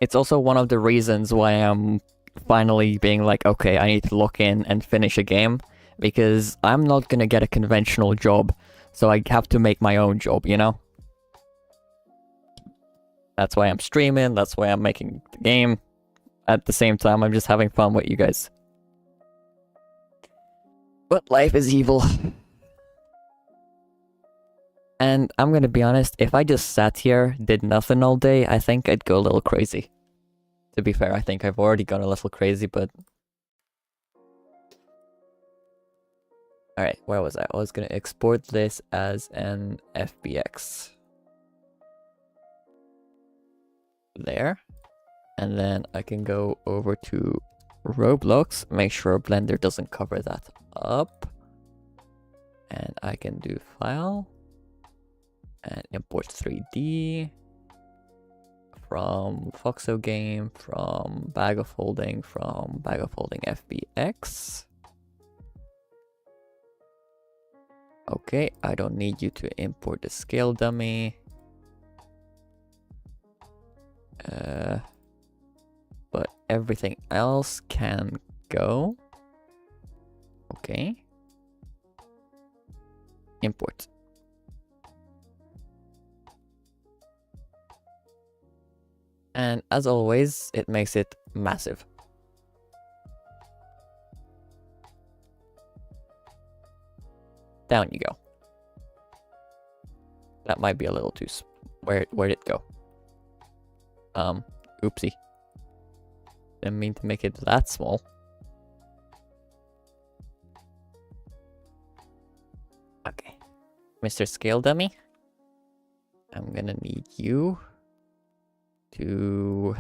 It's also one of the reasons why I'm finally being like, okay, I need to look in and finish a game. Because I'm not gonna get a conventional job, so I have to make my own job, you know? That's why I'm streaming, that's why I'm making the game. At the same time, I'm just having fun with you guys. But life is evil. And I'm gonna be honest, if I just sat here, did nothing all day, I think I'd go a little crazy. To be fair, I think I've already gone a little crazy, but... Alright, where was I? I was gonna export this as an FBX. There. And then I can go over to Roblox, make sure Blender doesn't cover that up. And I can do File. And import 3D. From Foxo Game, from Bag of Holding, FBX. Okay, I don't need you to import the scale dummy. But everything else can go. Okay. Import. And as always, it makes it massive. Down you go. That might be a little too... Where'd it go? Oopsie. Didn't mean to make it that small. Okay. Mr. Scale Dummy. I'm gonna need you to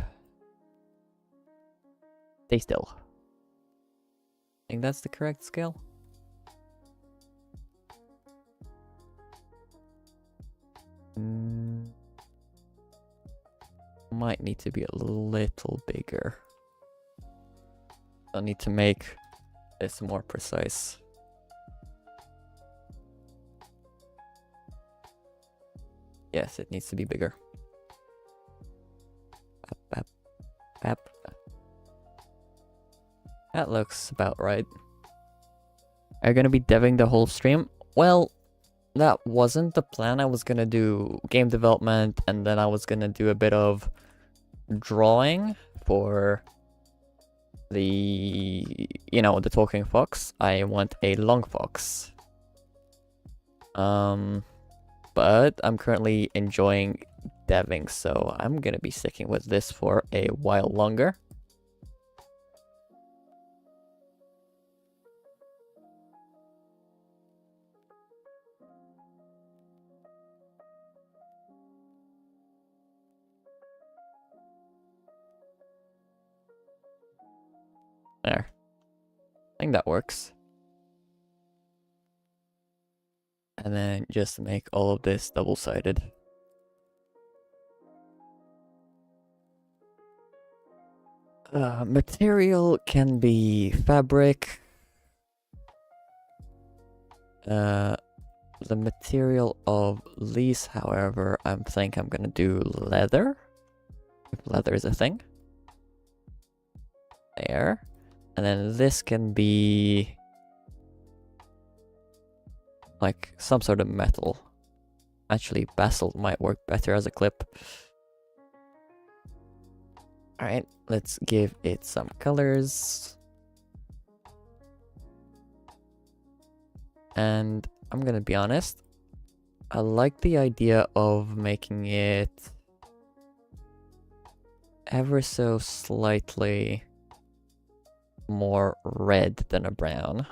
stay still. I think that's the correct scale. Might need to be a little bigger. I'll need to make this more precise. Yes, it needs to be bigger. That looks about right. Are you gonna be deving the whole stream? Well, that wasn't the plan. I was gonna do game development and then I was gonna do a bit of drawing for the, the talking fox. I want a long fox. But I'm currently enjoying deving, so I'm gonna be sticking with this for a while longer. There. I think that works. And then just make all of this double-sided. Material can be fabric. The material of these, however, I think I'm gonna do leather. If leather is a thing. There. And then this can be like some sort of metal. Actually, basalt might work better as a clip. Alright, let's give it some colors. And I'm gonna be honest, I like the idea of making it ever so slightly more red than a brown.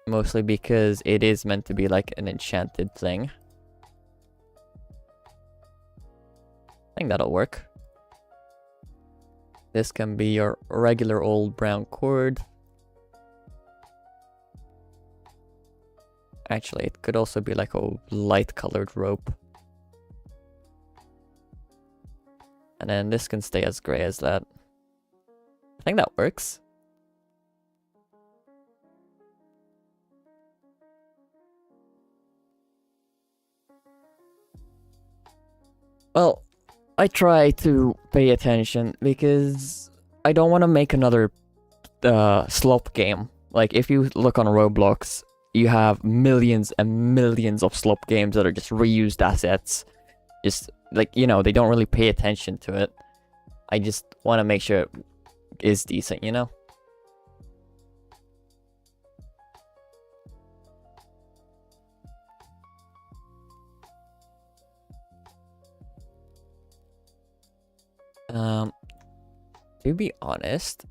Mostly because it is meant to be like an enchanted thing. I think that'll work. This can be your regular old brown cord. Actually, it could also be like a light colored rope. And then this can stay as gray as that. I think that works. Well, I try to pay attention because I don't want to make another slop game. Like, if you look on Roblox, you have millions and millions of slop games that are just reused assets. Just, like, they don't really pay attention to it. I just want to make sure it is decent, To be honest,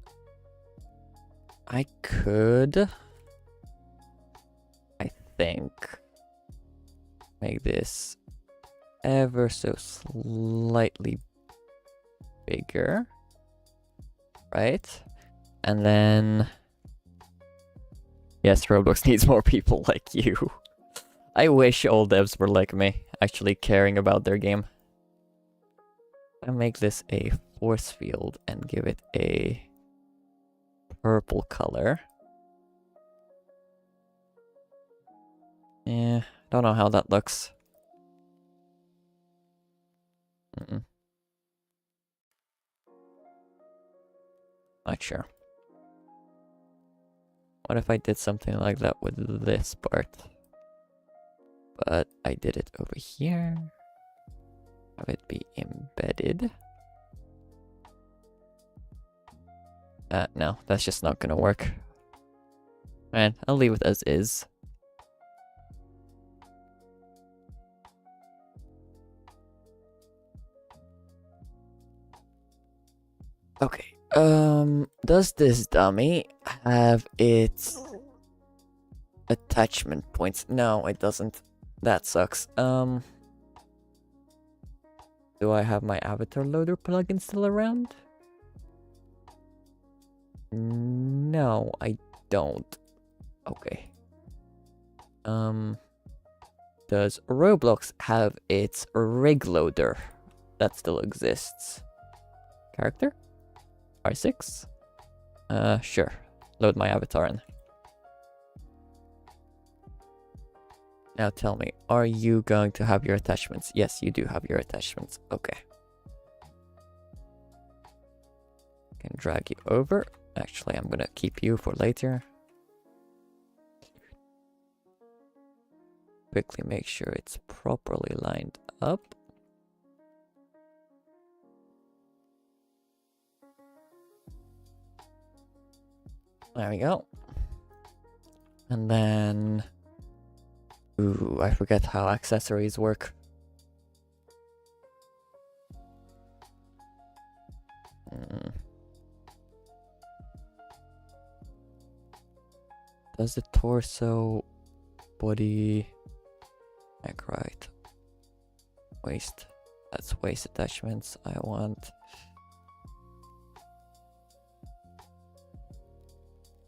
I could, I think, make this ever so slightly bigger, right? And then, yes, Roblox needs more people like you. I wish all devs were like me, actually caring about their game. I'm gonna make this a force field and give it a purple color. Yeah, don't know how that looks. Not sure. What if I did something like that with this part? But I did it over here. Have it be embedded. No, that's just not gonna work. And I'll leave it as is. Okay, does this dummy have its attachment points? No, it doesn't. That sucks. Do I have my avatar loader plugin still around? No, I don't. Okay. Does Roblox have its rig loader that still exists? Character? R6? Sure. Load my avatar in. Now tell me, are you going to have your attachments? Yes, you do have your attachments. Okay. Can drag you over. Actually, I'm gonna keep you for later. quickly make sure it's properly lined up. There we go. And then... Ooh, I forget how accessories work. Does the torso, body, neck, right? Waist. That's waist attachments. I want...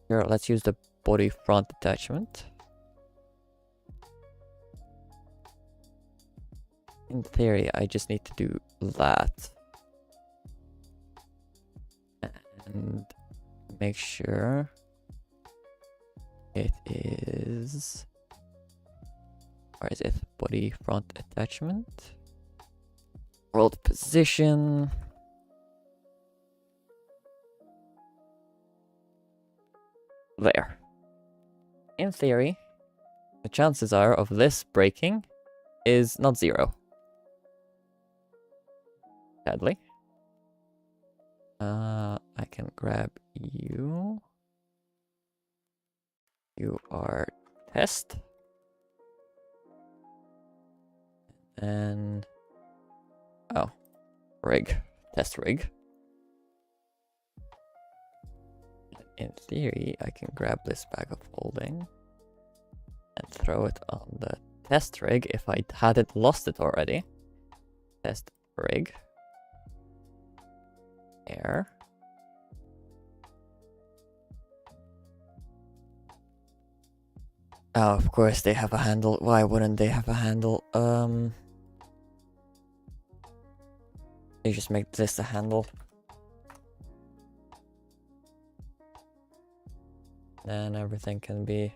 Here, let's use the body front attachment. In theory, I just need to do that. And make sure it is... Where is it? Body front attachment. World position. There. In theory, the chances are of this breaking is not zero. Sadly. I can grab you. You are test. And... Oh. Rig. Test rig. In theory, I can grab this bag of holding and throw it on the test rig if I hadn't lost it already. Test rig. Air. Oh, of course they have a handle. Why wouldn't they have a handle? They just make this a handle. Then everything can be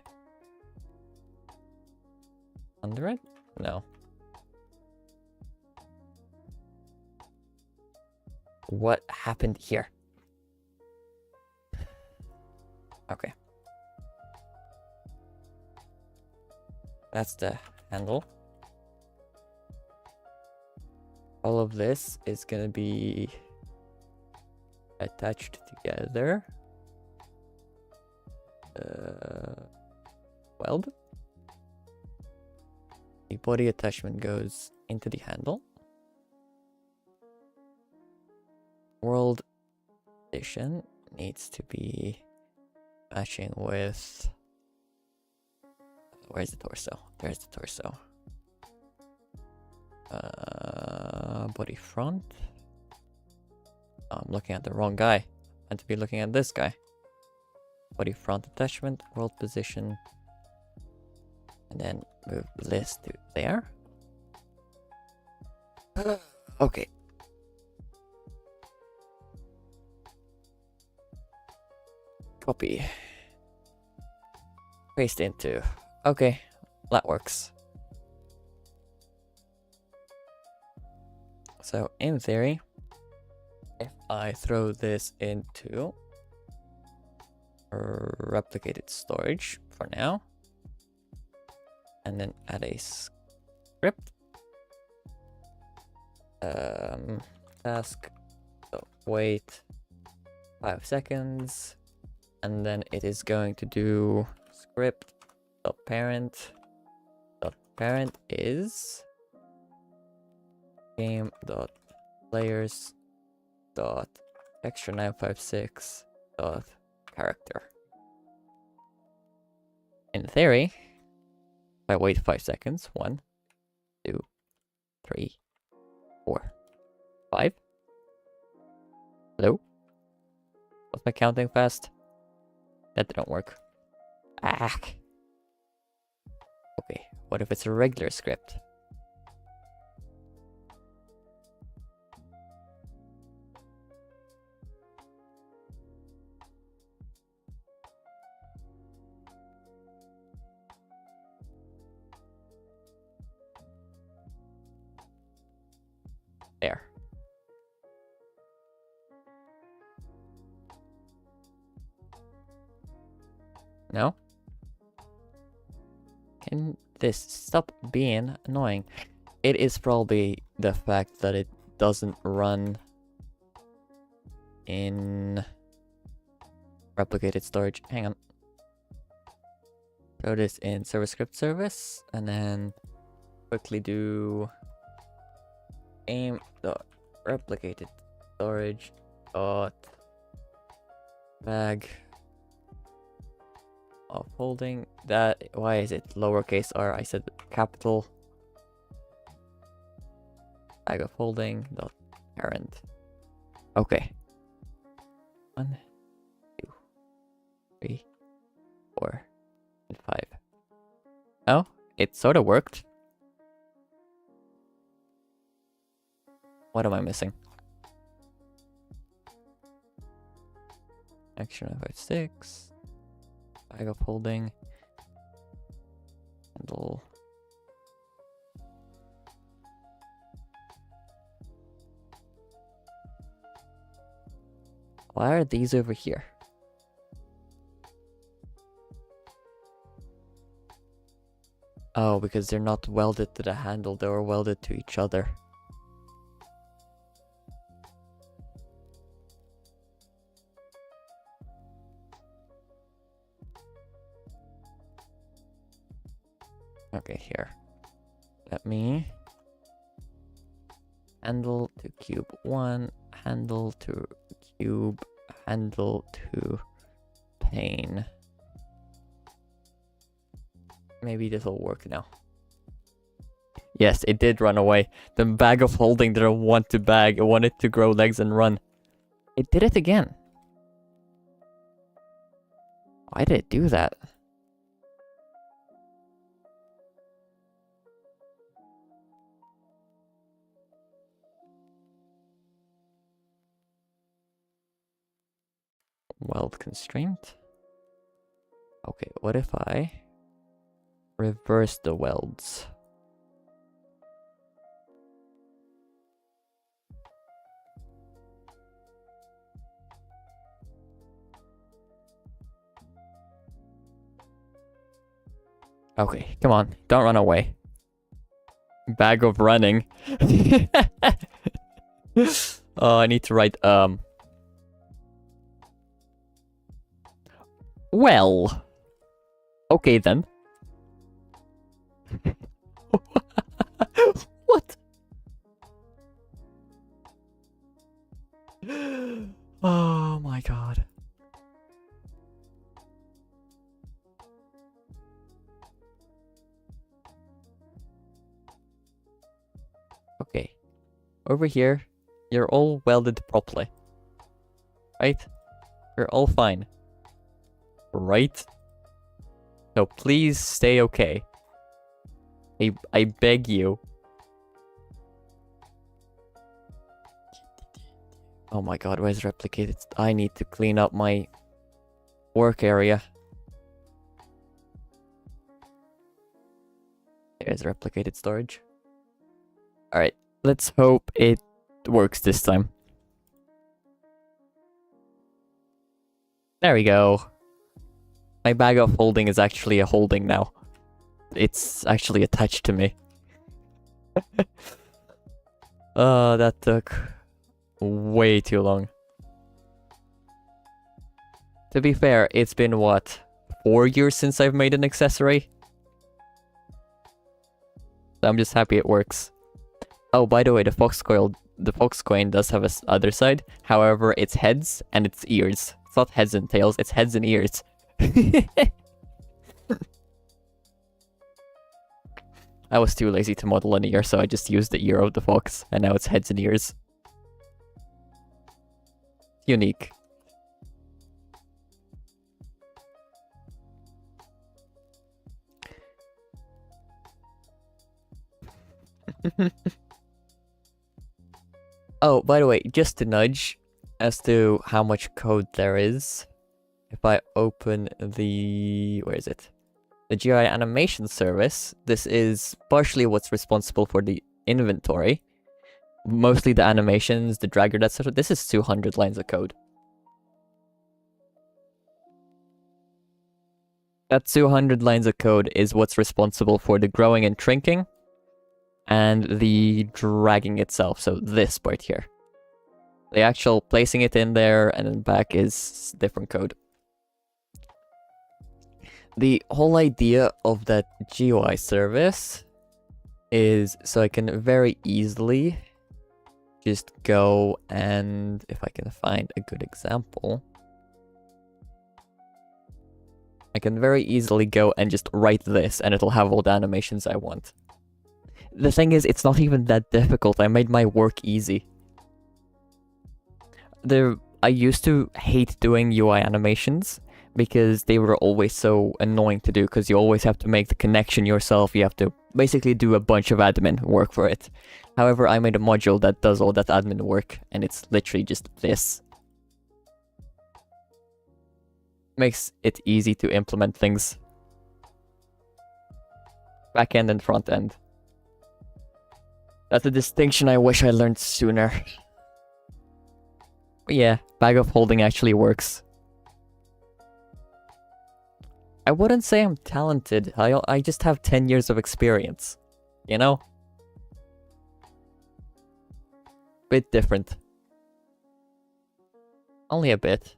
under it? No. What happened here? Okay. That's the handle. All of this is gonna be attached together. Weld. The body attachment goes into the handle. World position needs to be matching with... Where's the torso? There's the torso. Body front. Oh, I'm looking at the wrong guy. I meant to be looking at this guy. Body front attachment, world position. And then move this to there. Okay. Copy. Paste into. Okay, that works. So in theory, if I throw this into replicated storage for now, and then add a script, task, so wait 5 seconds, and then it is going to do script dot parent. Dot parent is game dot players dot texture 956 dot character. In theory, if I wait 5 seconds, 1, 2, 3, 4, 5. Hello? Was my counting fast? That didn't work. Ah. Okay, what if it's a regular script? There. No? this? Stop being annoying. It is probably the fact that it doesn't run in replicated storage. Hang on. Throw this in server script service and then quickly do aim dot replicated storage dot bag of holding. That, why is it lowercase r? I said capital. Bag of holding dot parent. Okay. 1, 2, 3, 4, and 5. Oh, it sort of worked. What am I missing? Action 956. Bag of holding. Handle. Why are these over here? Oh, because they're not welded to the handle, they were welded to each other. Okay, here. Let me handle to cube 1, handle to cube, handle to pane. Maybe this will work now. Yes, it did run away. The bag of holding didn't want to bag. It wanted to grow legs and run. It did it again. Why did it do that? Weld constraint. Okay, what if I reverse the welds? Okay, come on, don't run away. Bag of running. Oh, I need to write, well. Okay then. What? Oh my god. Okay. Over here, you're all welded properly. Right? You're all fine. Right? So please stay okay. I beg you. Oh my god, where's replicated? I need to clean up my work area. There's replicated storage. Alright, let's hope it works this time. There we go. My bag of holding is actually a holding now. It's actually attached to me. That took way too long. To be fair, it's been what, 4 years since I've made an accessory? So I'm just happy it works. Oh, by the way, the fox coin does have a other side. However, it's heads and it's ears. It's not heads and tails, it's heads and ears. I was too lazy to model an ear, so I just used the ear of the fox, and now it's heads and ears. Unique. Oh, by the way, just a nudge as to how much code there is. If I open the... where is it? The GI animation service, this is partially what's responsible for the inventory. Mostly the animations, the dragger, that sort of... This is 200 lines of code. That 200 lines of code is what's responsible for the growing and shrinking and the dragging itself. So this part here. The actual placing it in there and then back is different code. The whole idea of that GUI service is so I can very easily just go and, if I can find a good example, I can very easily go and just write this and it'll have all the animations I want. The thing is, it's not even that difficult. I made my work easy. I used to hate doing UI animations because they were always so annoying to do because you always have to make the connection yourself. You have to basically do a bunch of admin work for it. However, I made a module that does all that admin work and it's literally just this. Makes it easy to implement things. Back end and front end. That's a distinction I wish I learned sooner. But yeah, bag of holding actually works. I wouldn't say I'm talented. I just have 10 years of experience. You know? Bit different. Only a bit.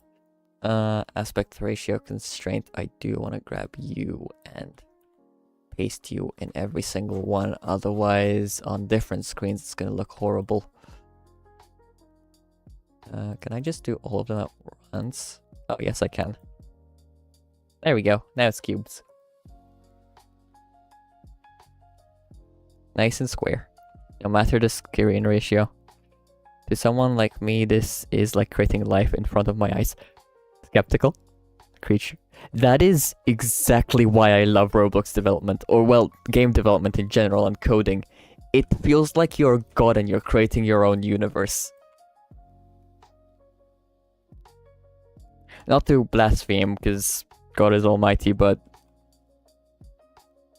Aspect ratio constraint. I do want to grab you and paste you in every single one. Otherwise, on different screens, it's going to look horrible. Can I just do all of them at once? Oh, yes, I can. There we go. Now it's cubes. Nice and square. No matter the screen ratio. To someone like me, this is like creating life in front of my eyes. Skeptical? Creature. That is exactly why I love Roblox development, or well, game development in general and coding. It feels like you're God and you're creating your own universe. Not to blaspheme, because God is almighty, but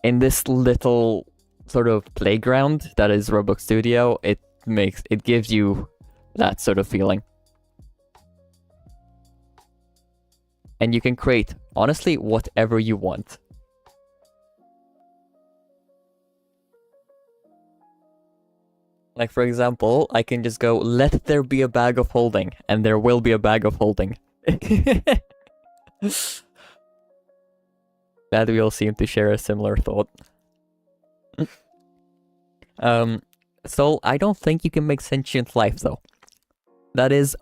in this little sort of playground that is Roblox Studio, it gives you that sort of feeling. And you can create, honestly, whatever you want. Like, for example, I can just go, let there be a bag of holding, and there will be a bag of holding. Glad we all seem to share a similar thought. So I don't think you can make sentient life, though. That's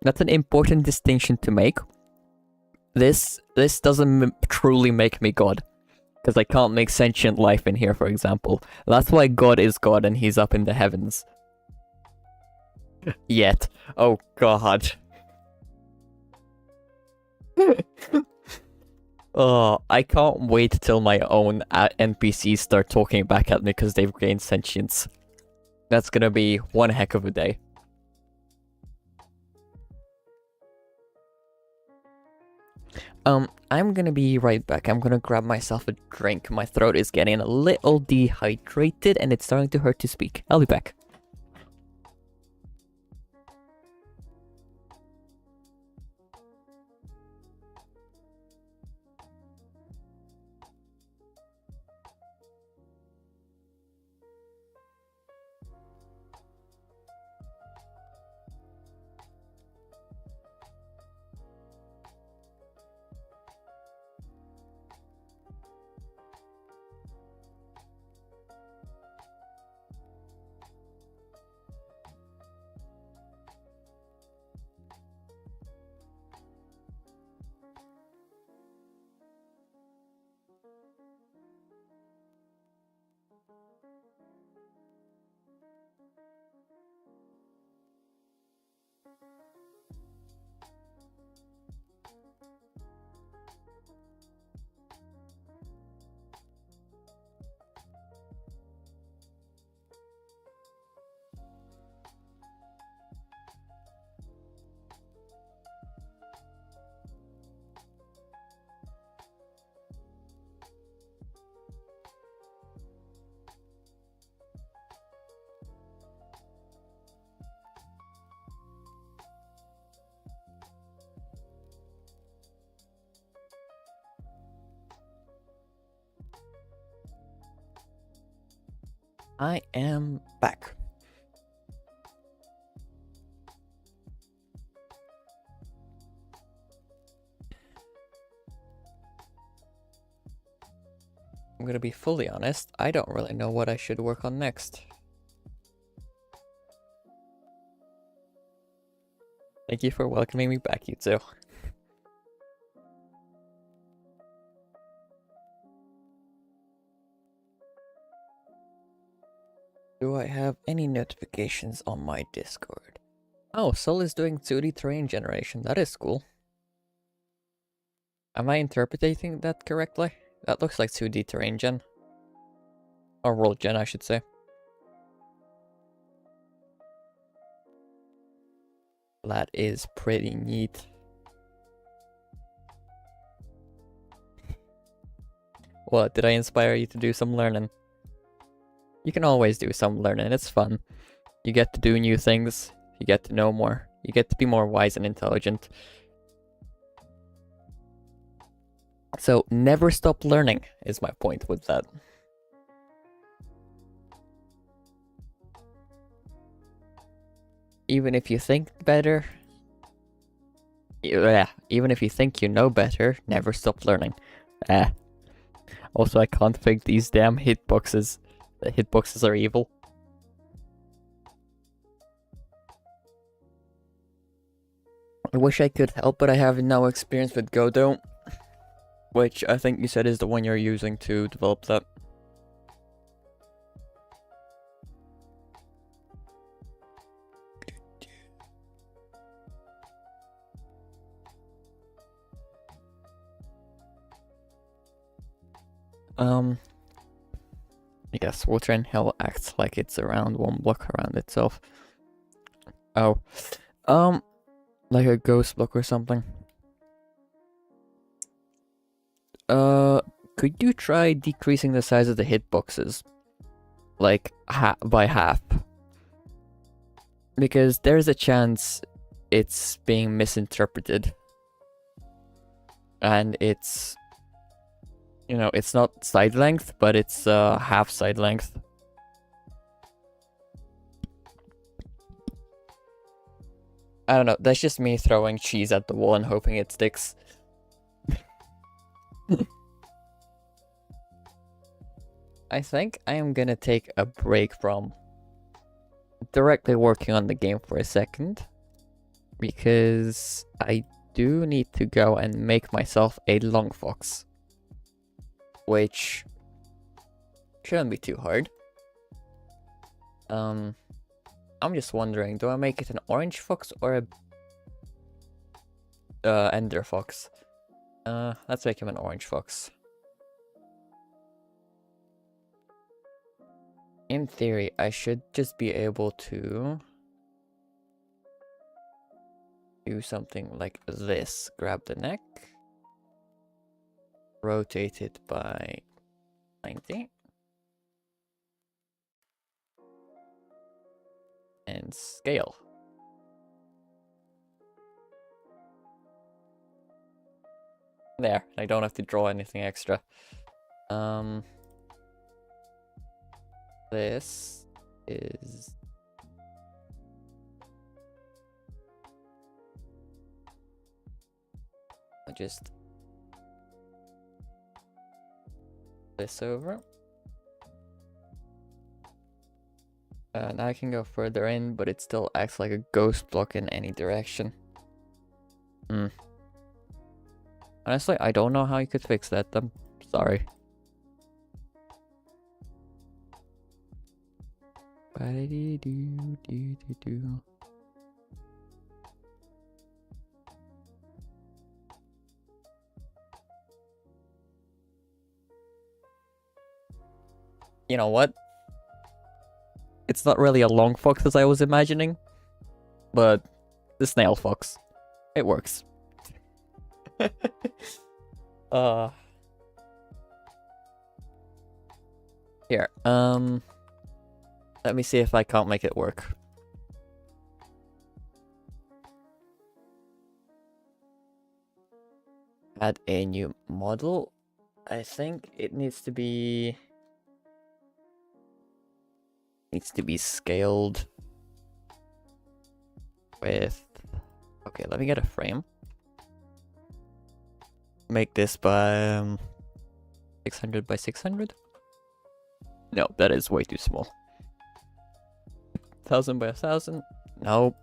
an important distinction to make. This doesn't truly make me God. Because I can't make sentient life in here, for example. That's why God is God and he's up in the heavens. Yet. Oh god. Oh, I can't wait till my own NPCs start talking back at me because they've gained sentience. That's gonna be one heck of a day. I'm gonna be right back. I'm gonna grab myself a drink. My throat is getting a little dehydrated and it's starting to hurt to speak. I'll be back. I am back. I'm gonna be fully honest, I don't really know what I should work on next. Thank you for welcoming me back, you two. Do I have any notifications on my Discord? Oh, Sol is doing 2D terrain generation. That is cool. Am I interpreting that correctly? That looks like 2D terrain gen. Or world gen, I should say. That is pretty neat. What, did I inspire you to do some learning? You can always do some learning, it's fun. You get to do new things, you get to know more, you get to be more wise and intelligent. So never stop learning is my point with that. Even if you think better, yeah, even if you think you know better, never stop learning. Also, I can't fake these damn hitboxes. The hitboxes are evil. I wish I could help, but I have no experience with Godot, which I think you said is the one you're using to develop that. Yes, Water and Hell acts like it's around one block around itself. Oh. Like a ghost block or something. Could you try decreasing the size of the hitboxes? Like, by half. Because there's a chance it's being misinterpreted. And it's... You know, it's not side length, but it's half side length. I don't know, that's just me throwing cheese at the wall and hoping it sticks. I think I am gonna take a break from directly working on the game for a second. Because I do need to go and make myself a long fox. Which shouldn't be too hard. I'm just wondering, do I make it an orange fox or a ender fox? Let's make him an orange fox. In theory, I should just be able to do something like this. Grab the neck, rotate it by 90, and scale. There, I don't have to draw anything extra. This is... I'll just... this over. And I can go further in, but it still acts like a ghost block in any direction. Honestly, I don't know how you could fix that. I'm sorry. You know what? It's not really a long fox as I was imagining, but the snail fox. It works. Here, let me see if I can't make it work. Add a new model. I think it needs to be... needs to be scaled with... Okay, let me get a frame. Make this by 600 by 600? No, that is way too small. 1000 by 1000? Nope.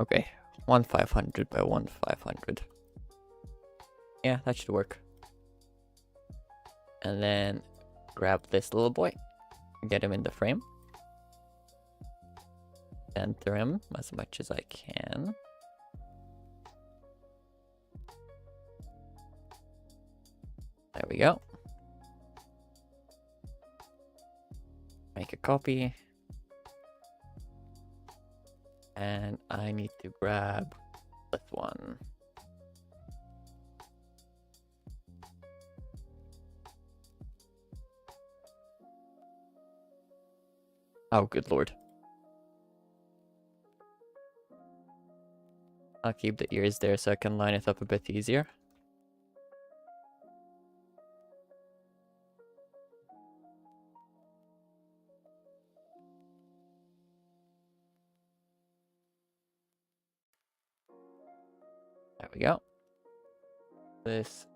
Okay, 1500 by 1500. Yeah, that should work. And then grab this little boy, get him in the frame, center him as much as I can. There we go. Make a copy. And I need to grab this one. Oh, good lord. I'll keep the ears there so I can line it up a bit easier. There we go. This.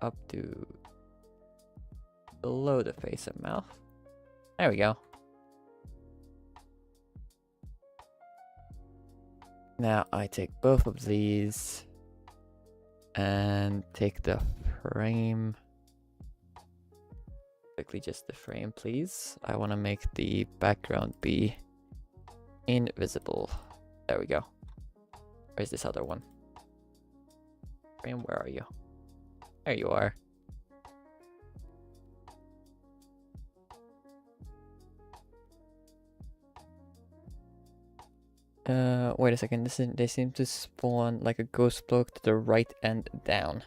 Up to below the face and mouth. There we go. Now I take both of these and take the frame. Quickly, just the frame, please. I want to make the background be invisible. There we go. Where's this other one? Frame, where are you? There you are. Wait a second. They seem to spawn like a ghost block to the right and down.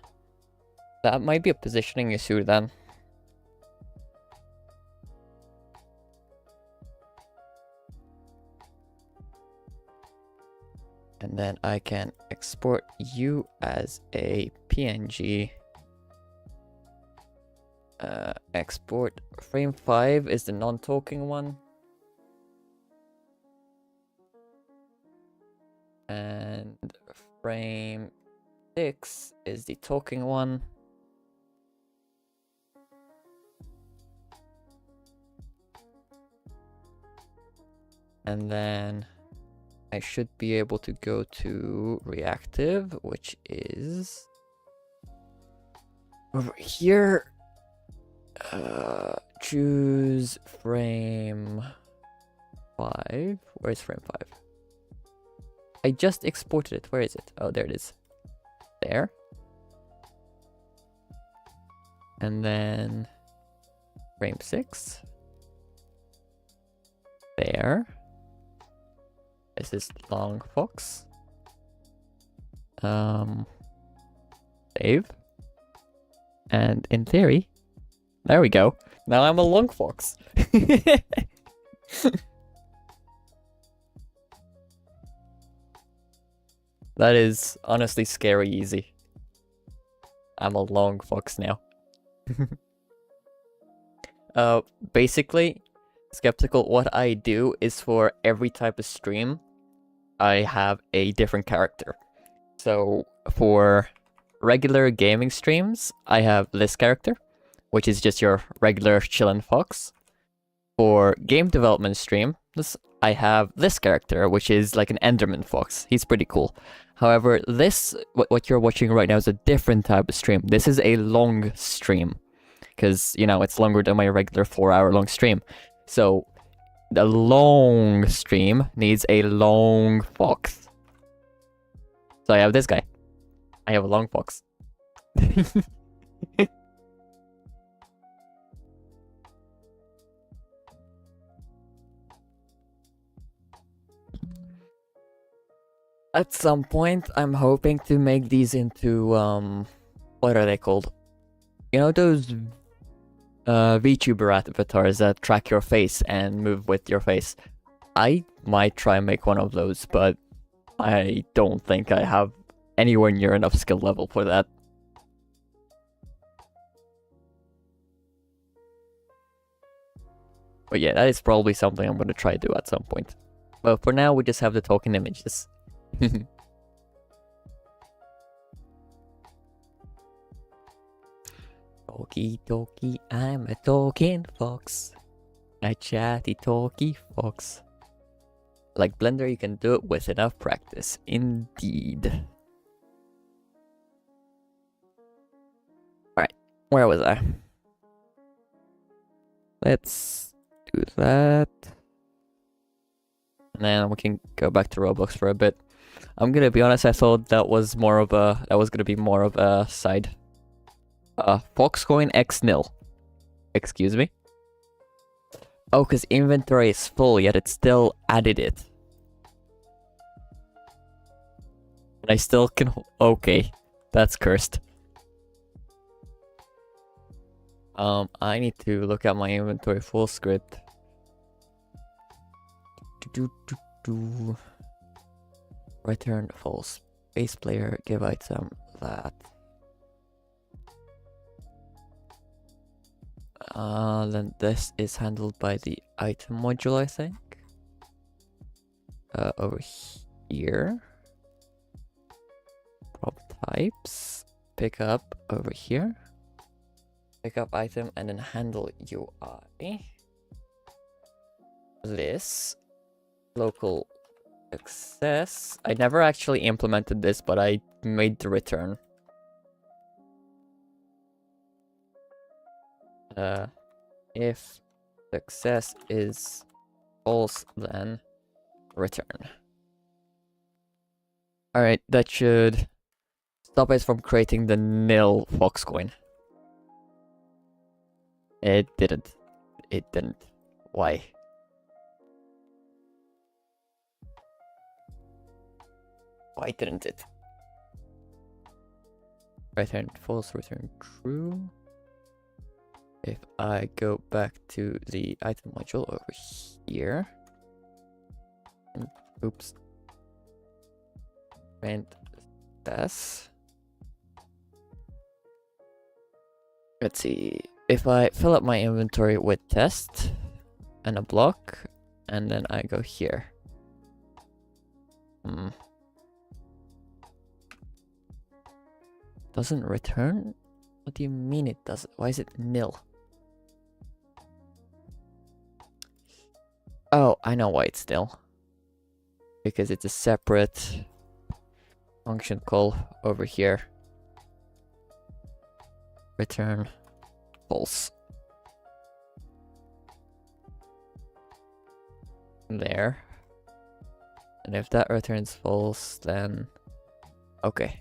That might be a positioning issue then. And then I can export you as a PNG. Export frame 5 is the non-talking one. And frame 6 is the talking one. And then I should be able to go to reactive, which is over here. Choose frame 5. Where's frame 5? I just exported it. Where is it? Oh, there it is. There. And then frame 6. There. This is long fox. Save. And in theory, there we go. Now I'm a long fox. That is honestly scary easy. I'm a long fox now. Basically, Skeptical, what I do is for every type of stream, I have a different character. So for regular gaming streams, I have this character, which is just your regular chillin' fox. For game development streams, I have this character, which is like an Enderman fox. He's pretty cool. However, this, what you're watching right now, is a different type of stream. This is a long stream, because, you know, it's longer than my regular 4-hour-long stream. So, the long stream needs a long fox. So I have this guy. I have a long fox. At some point, I'm hoping to make these into, what are they called? You know those VTuber avatars that track your face and move with your face? I might try and make one of those, but I don't think I have anywhere near enough skill level for that. But yeah, that is probably something I'm gonna try to do at some point. But for now, we just have the token images. Talkie talkie, I'm a talking fox. A chatty talkie fox. Like Blender, you can do it with enough practice. Indeed. Alright, where was I? Let's do that. And then we can go back to Roblox for a bit. I'm gonna be honest, I thought that was gonna be more of a side. Foxcoin X nil. Excuse me? Oh, because inventory is full, yet it still added it. And I still can... Okay, that's cursed. I need to look at my inventory full script. Return false. Base player, give item that. Then this is handled by the item module, I think. Over here. Prop types. Pick up over here. Pick up item and then handle UI. This. Local access. I never actually implemented this, but I made the return. If success is false, then return. Alright, that should stop us from creating the nil fox coin. It didn't. It didn't. Why? Why didn't it? Return false, return true. If I go back to the item module over here, and oops, and this. Let's see. If I fill up my inventory with test and a block, and then I go here. Doesn't return? What do you mean it doesn't? Why is it nil? Oh, I know why it's nil. Because it's a separate function call over here. Return false. There. And if that returns false, then... Okay.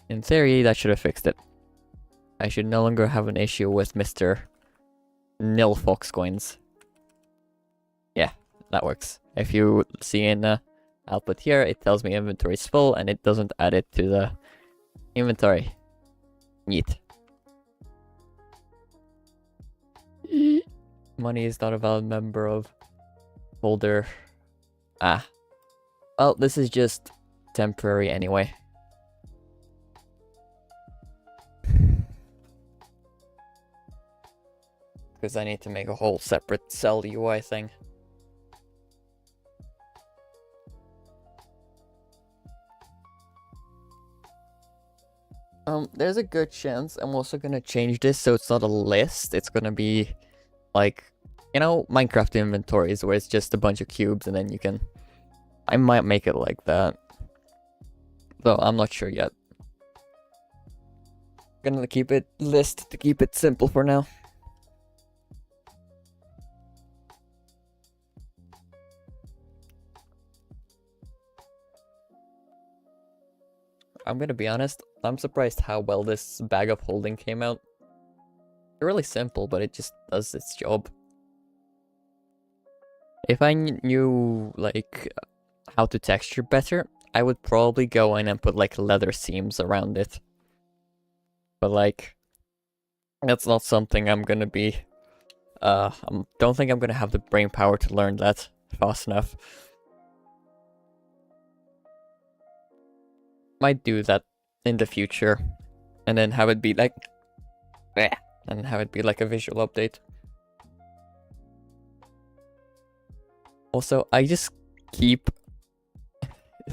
In theory, that should have fixed it. I should no longer have an issue with Mr. Nil Fox coins. Yeah, that works. If you see in the output here, it tells me inventory is full and it doesn't add it to the inventory. Neat. Money is not a valid member of folder. Ah. Well, this is just temporary anyway. Because I need to make a whole separate cell UI thing. There's a good chance I'm also gonna change this so it's not a list. It's gonna be like, you know, Minecraft inventories where it's just a bunch of cubes and then you can... I might make it like that. Though I'm not sure yet. Gonna keep it list to keep it simple for now. I'm gonna be honest, I'm surprised how well this bag of holding came out. It's really simple, but it just does its job. If I knew, like, how to texture better, I would probably go in and put, like, leather seams around it. But, like, that's not something I'm gonna be... don't think I'm gonna have the brain power to learn that fast enough. Might do that in the future. And then have it be like... bleh, and have it be like a visual update. Also, I just keep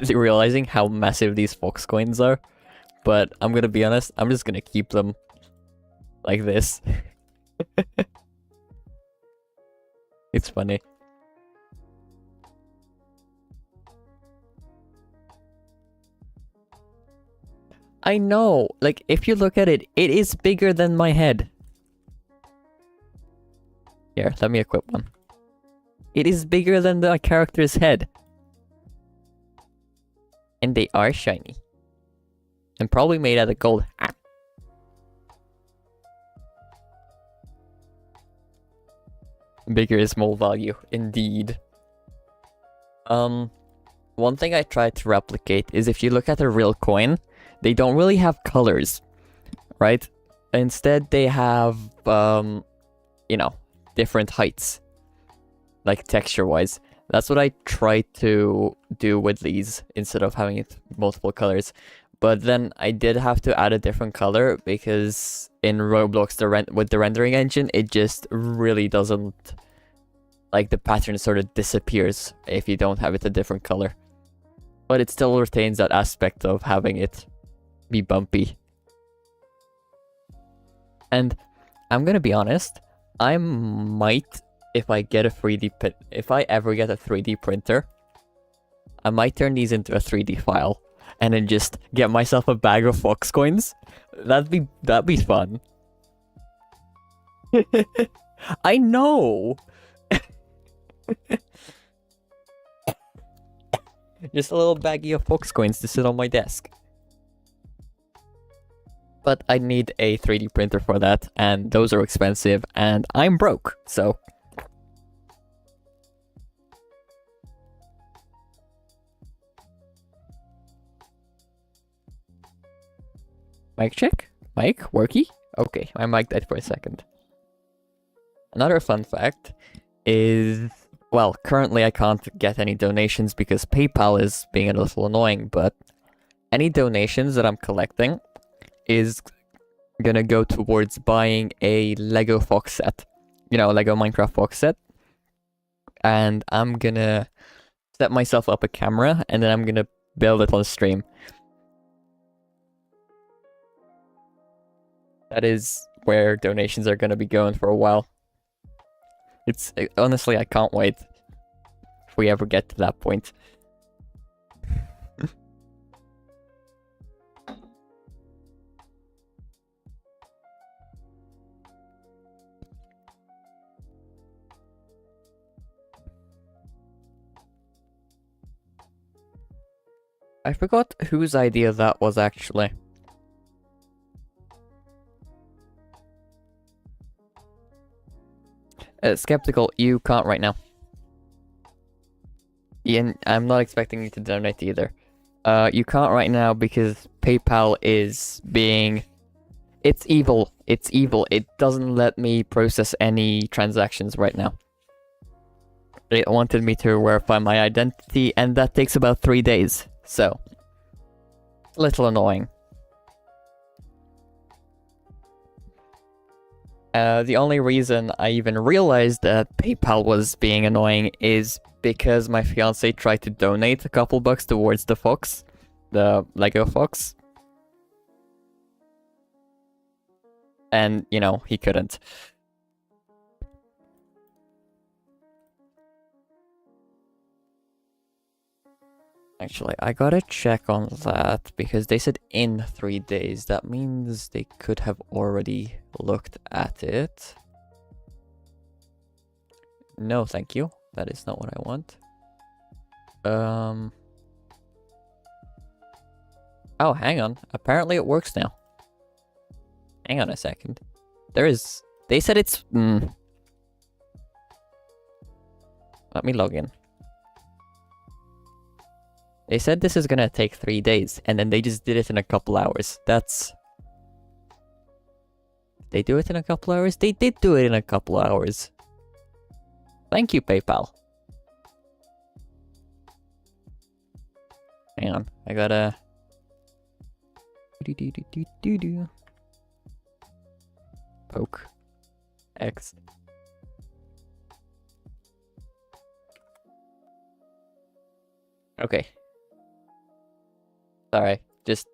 realizing how massive these fox coins are. But I'm gonna be honest, I'm just gonna keep them like this. It's funny. I know, like, if you look at it, it is bigger than my head. Here, let me equip one. It is bigger than the character's head. And they are shiny. And probably made out of gold. Ah. Bigger is more value, indeed. One thing I tried to replicate is if you look at a real coin, they don't really have colors, right? Instead, they have, you know, different heights, like texture-wise. That's what I tried to do with these instead of having it multiple colors. But then I did have to add a different color because in Roblox, with the rendering engine, it just really doesn't... like, the pattern sort of disappears if you don't have it a different color. But it still retains that aspect of having it be bumpy. And I'm gonna be honest, I might, if I get a 3D if I ever get a 3D printer, I might turn these into a 3D file and then just get myself a bag of fox coins. That'd be fun. I know. Just a little baggie of fox coins to sit on my desk. But I need a 3D printer for that, and those are expensive, and I'm broke, so... Mic check? Mic? Worky? Okay, my mic died for a second. Another fun fact is... well, currently I can't get any donations because PayPal is being a little annoying, but any donations that I'm collecting is gonna go towards buying a Lego Fox set. You know, Lego Minecraft Fox set. And I'm gonna set myself up a camera and then I'm gonna build it on stream. That is where donations are gonna be going for a while. It's honestly, I can't wait if we ever get to that point. I forgot whose idea that was actually. Skeptical, you can't right now. Ian, I'm not expecting you to donate either. You can't right now because PayPal is being... it's evil. It's evil. It doesn't let me process any transactions right now. It wanted me to verify my identity, and that takes about 3 days. So, a little annoying. The only reason I even realized that PayPal was being annoying is because my fiance tried to donate a couple bucks towards the Fox, the Lego Fox. And, you know, he couldn't. Actually, I gotta check on that, because they said in 3 days. That means they could have already looked at it. No, thank you. That is not what I want. Oh, hang on. Apparently it works now. Hang on a second. They said it's... Let me log in. They said this is gonna take 3 days, and then they just did it in a couple hours. That's... They do it in a couple hours? They did do it in a couple hours. Thank you, PayPal. Hang on, I gotta... Poke. X. Okay. Sorry, just...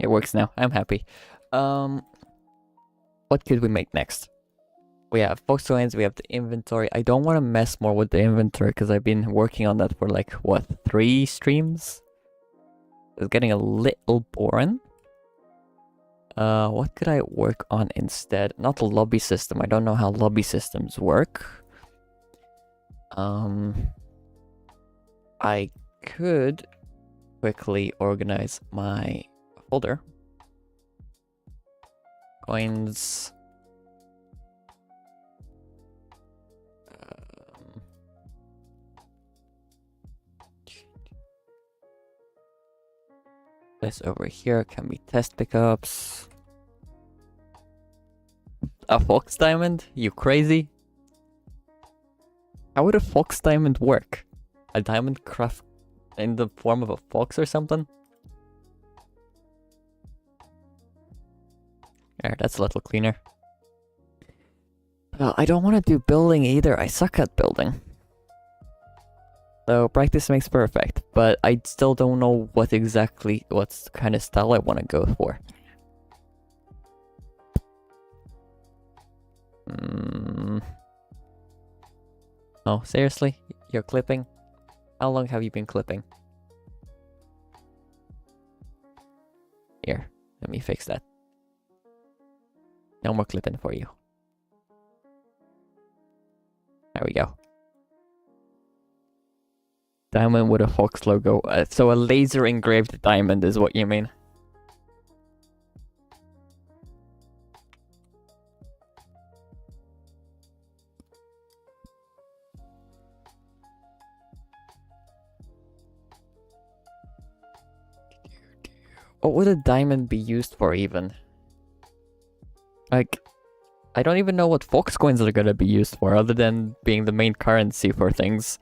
It works now. I'm happy. What could we make next? We have Fox coins, we have the inventory. I don't want to mess more with the inventory because I've been working on that for like, what, 3 streams? It's getting a little boring. What could I work on instead? Not the lobby system. I don't know how lobby systems work. I could quickly organize my folder. Coins. This over here can be test pickups. A fox diamond? You crazy? How would a fox diamond work? A diamond craft in the form of a fox or something? There, that's a little cleaner. I don't want to do building either. I suck at building. So practice makes perfect, but I still don't know what kind of style I want to go for. Oh, seriously? You're clipping? How long have you been clipping? Here, let me fix that. No more clipping for you. There we go. Diamond with a fox logo. So a laser engraved diamond is what you mean? What would a diamond be used for even? Like, I don't even know what fox coins are gonna be used for other than being the main currency for things.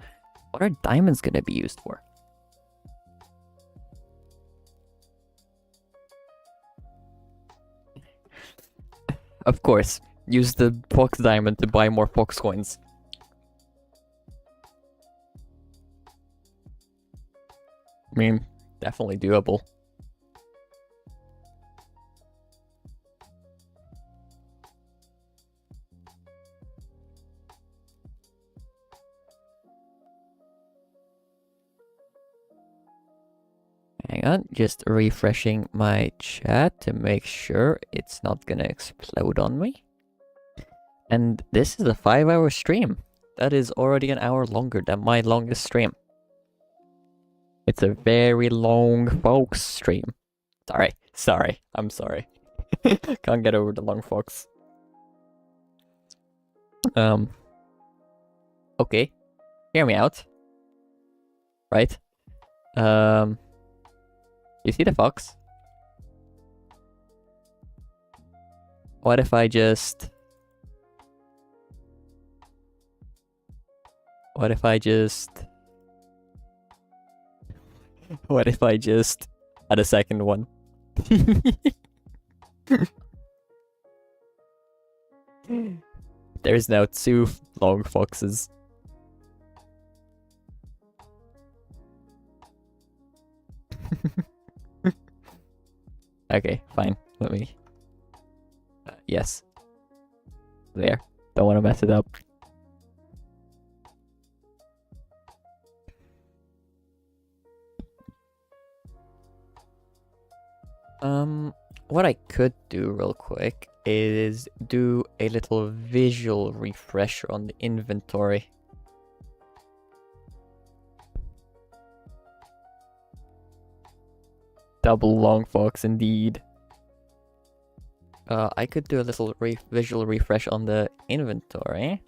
What are diamonds gonna be used for? Of course, use the fox diamond to buy more fox coins. I mean, definitely doable. Hang on, just refreshing my chat to make sure it's not gonna explode on me. And this is a 5-hour stream. That is already an hour longer than my longest stream. It's a very long fox stream. Sorry, I'm sorry. Can't get over the long fox. Okay. Hear me out. Right? You see the fox? What if I just... What if I just add a second one? There's now 2 long foxes. Okay, fine. Let me... yes. There. Don't want to mess it up. What I could do real quick is do a little visual refresher on the inventory. Double long fox indeed. I could do a little visual refresh on the inventory.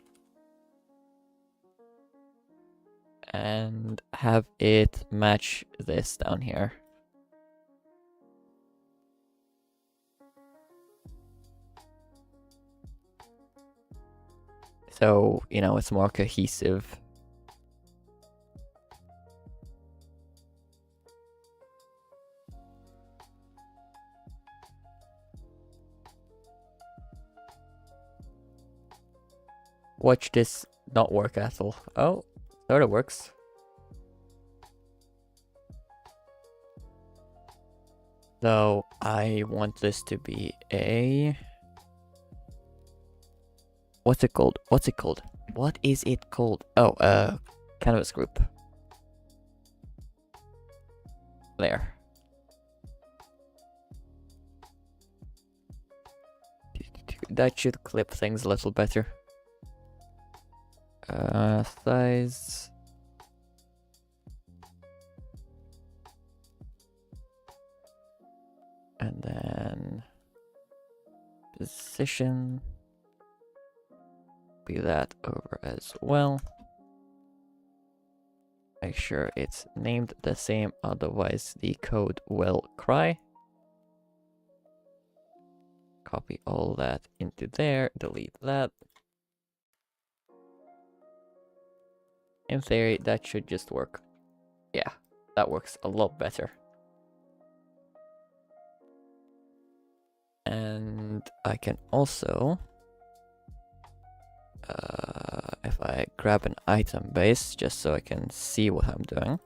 And have it match this down here. So, you know, it's more cohesive. Watch this not work at all. Oh, sort of works. So I want this to be a... What's it called? What's it called? What is it called? Oh, canvas group. There. That should clip things a little better. Size. And then position. Be that over as well. Make sure it's named the same, otherwise the code will cry. Copy all that into there, delete that. In theory, that should just work. Yeah, that works a lot better. And I can also, if I grab an item base, just so I can see what I'm doing,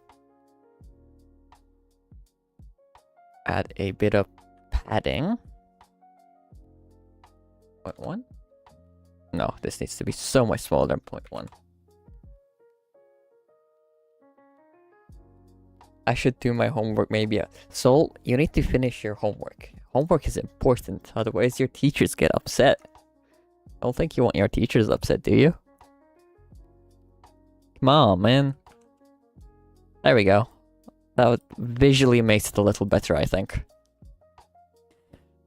add a bit of padding. 0.1? No, this needs to be so much smaller than 0.1. I should do my homework maybe. Soul, you need to finish your homework. Homework is important, otherwise your teachers get upset. I don't think you want your teachers upset, do you? Come on, man. There we go. That visually makes it a little better, I think.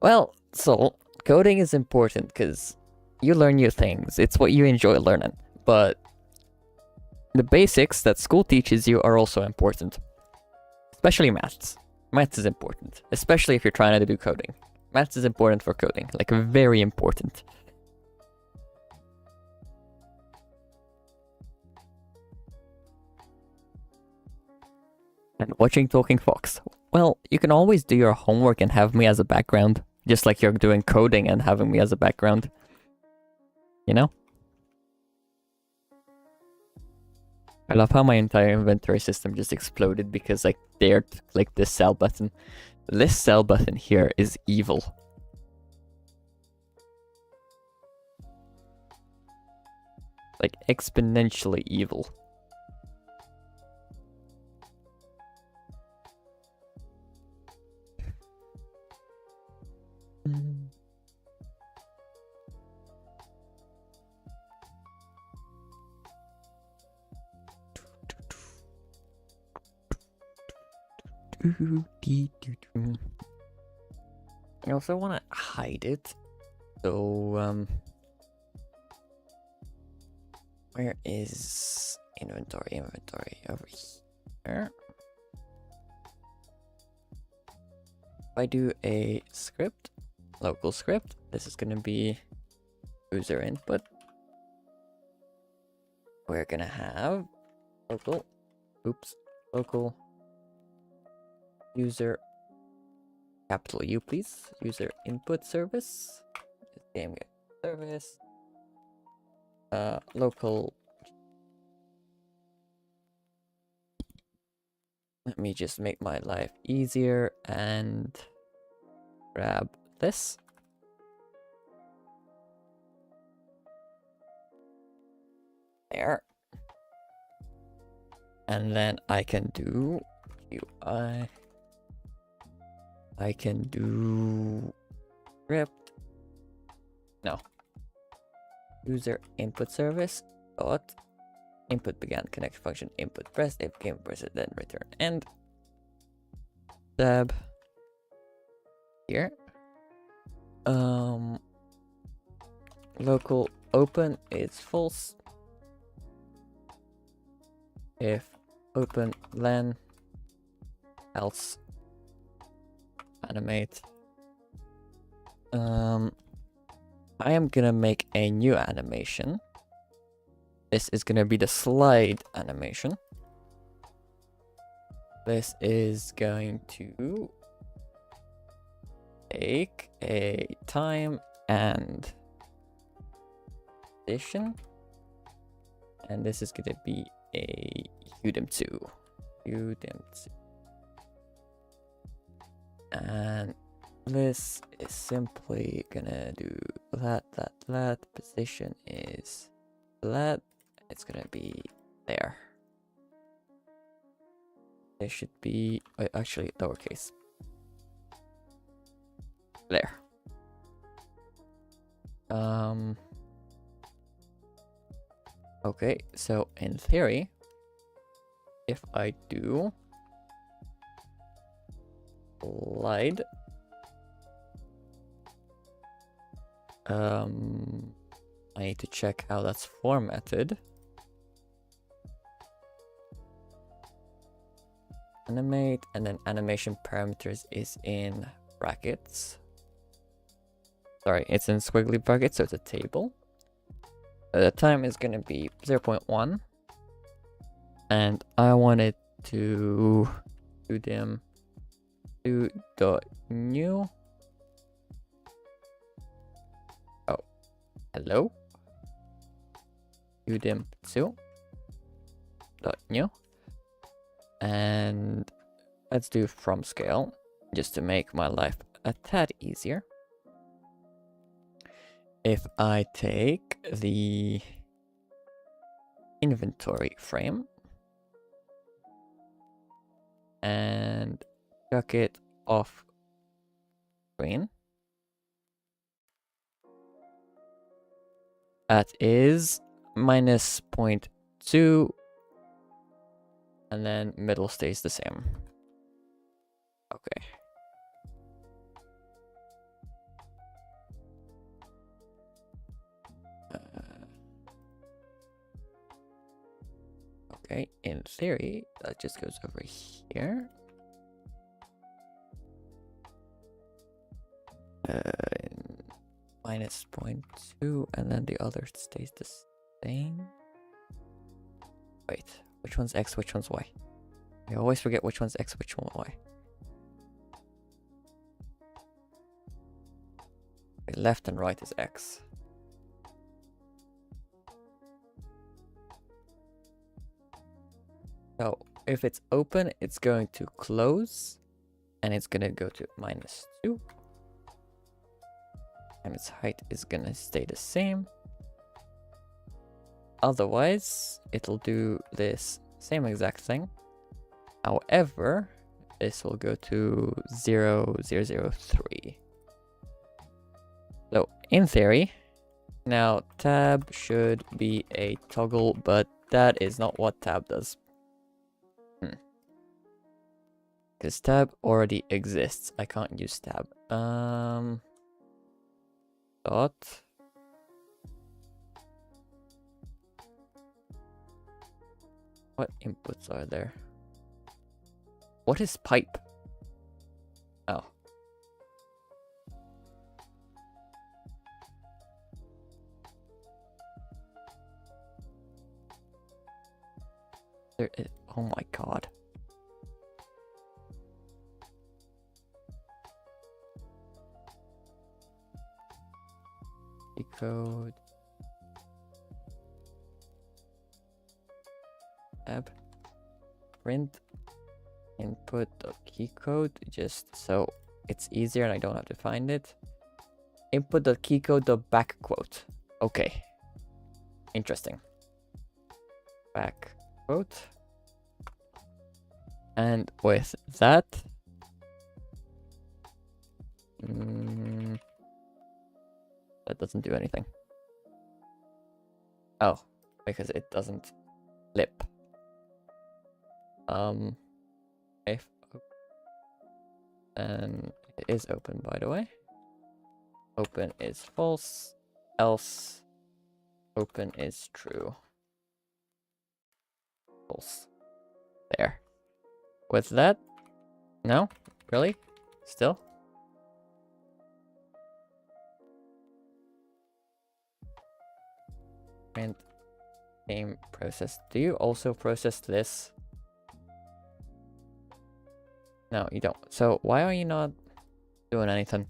Well, Soul, coding is important because you learn new things. It's what you enjoy learning. But the basics that school teaches you are also important. Especially maths. Maths is important. Especially if you're trying to do coding. Maths is important for coding. Like, very important. And watching Talking Fox. Well, you can always do your homework and have me as a background. Just like you're doing coding and having me as a background. You know? I love how my entire inventory system just exploded because I dared to click this sell button. This sell button here is evil. Like, exponentially evil. I also want to hide it. So, where is inventory? Inventory over here. If I do a script, local script, this is going to be user input. We're going to have local, local user, capital U please, user input service, game get service, local, let me just make my life easier and grab this. There. And then I can do UI. I can do script. No. User input service dot input began connect function input pressed if game pressed then return end. Tab here. Local open is false. If open len else animate. I am gonna make a new animation. This is gonna be the slide animation. This is going to take a time and position. And this is gonna be a udem2. Udem2. And this is simply gonna do that. Position is that. It's gonna be there. There should be actually lowercase. There. Okay, so in theory, if I do slide I need to check how that's formatted. Animate, and then animation parameters is in brackets. Sorry, it's in squiggly brackets, so it's a table. The time is going to be 0.1. And I want it to do them to the new. Oh, hello. udem2 dot new. And let's do from scale just to make my life a tad easier. If I take the inventory frame and chuck it off screen, that is minus 0.2, and then middle stays the same. Okay. Okay, in theory, that just goes over here. Minus 0.2, and then the other stays the same. Wait, which one's X, which one's Y? I always forget which one's X, which one's Y. Okay, left and right is X. So if it's open, it's going to close, and it's going to go to -2. And its height is going to stay the same. Otherwise, it'll do this same exact thing. However, this will go to 0.003. So in theory, now tab should be a toggle, but that is not what tab does. Because tab already exists. I can't use tab. Dot. What inputs are there? What is pipe? Oh. There is, oh my god. Code tab print input the key code, just so it's easier and I don't have to find it. Input the key code, the back quote. Okay, interesting. Back quote, and with that that doesn't do anything. Oh, because it doesn't flip. If and it is open, by the way. Open is false, else open is true. False. There. With that, no, really, still. Print game process. Do you also process this? No, you don't. So why are you not doing anything?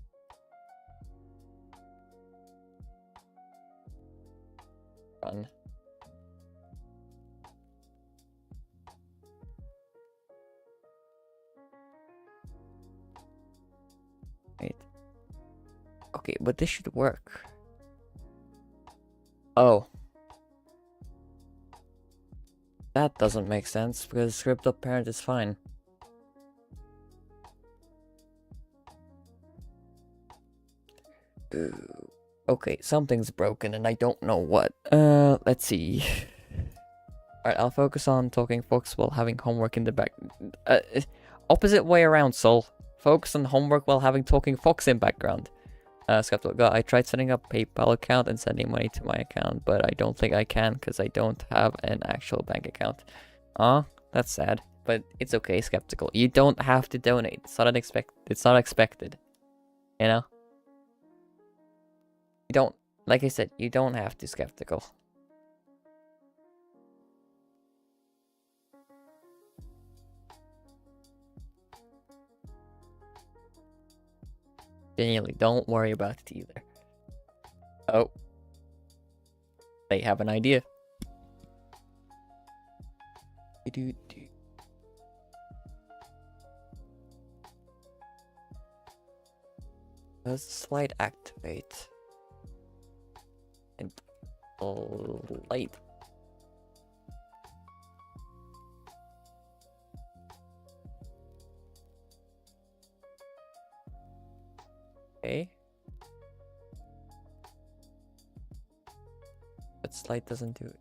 Run. Okay, but this should work. Oh. That doesn't make sense, because script up parent is fine. Okay, something's broken and I don't know what. Let's see. Alright, I'll focus on talking Fox while having homework in the back. Opposite way around, Sol. Focus on homework while having talking Fox in background. Skeptical. I tried setting up PayPal account and sending money to my account, but I don't think I can because I don't have an actual bank account. That's sad. But it's okay, Skeptical. You don't have to donate. It's not expected. You know? You don't, like I said, you don't have to, Skeptical. Genuinely, don't worry about it either. Oh. They have an idea. Does slide activate? And light. Okay. But slide doesn't do it.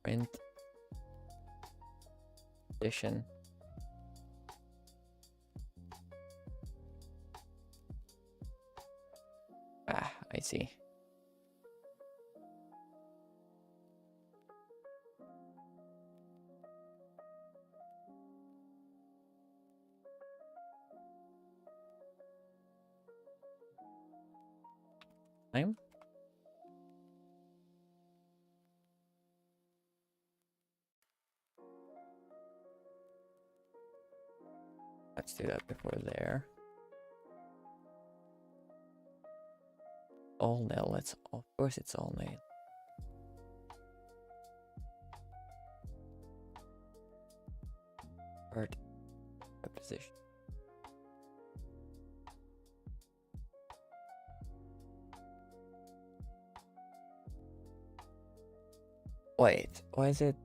Print. Edition. I see. Time? Let's do that before there. All nil. Let's. Of course, it's all nil. Third position. Wait, why is it?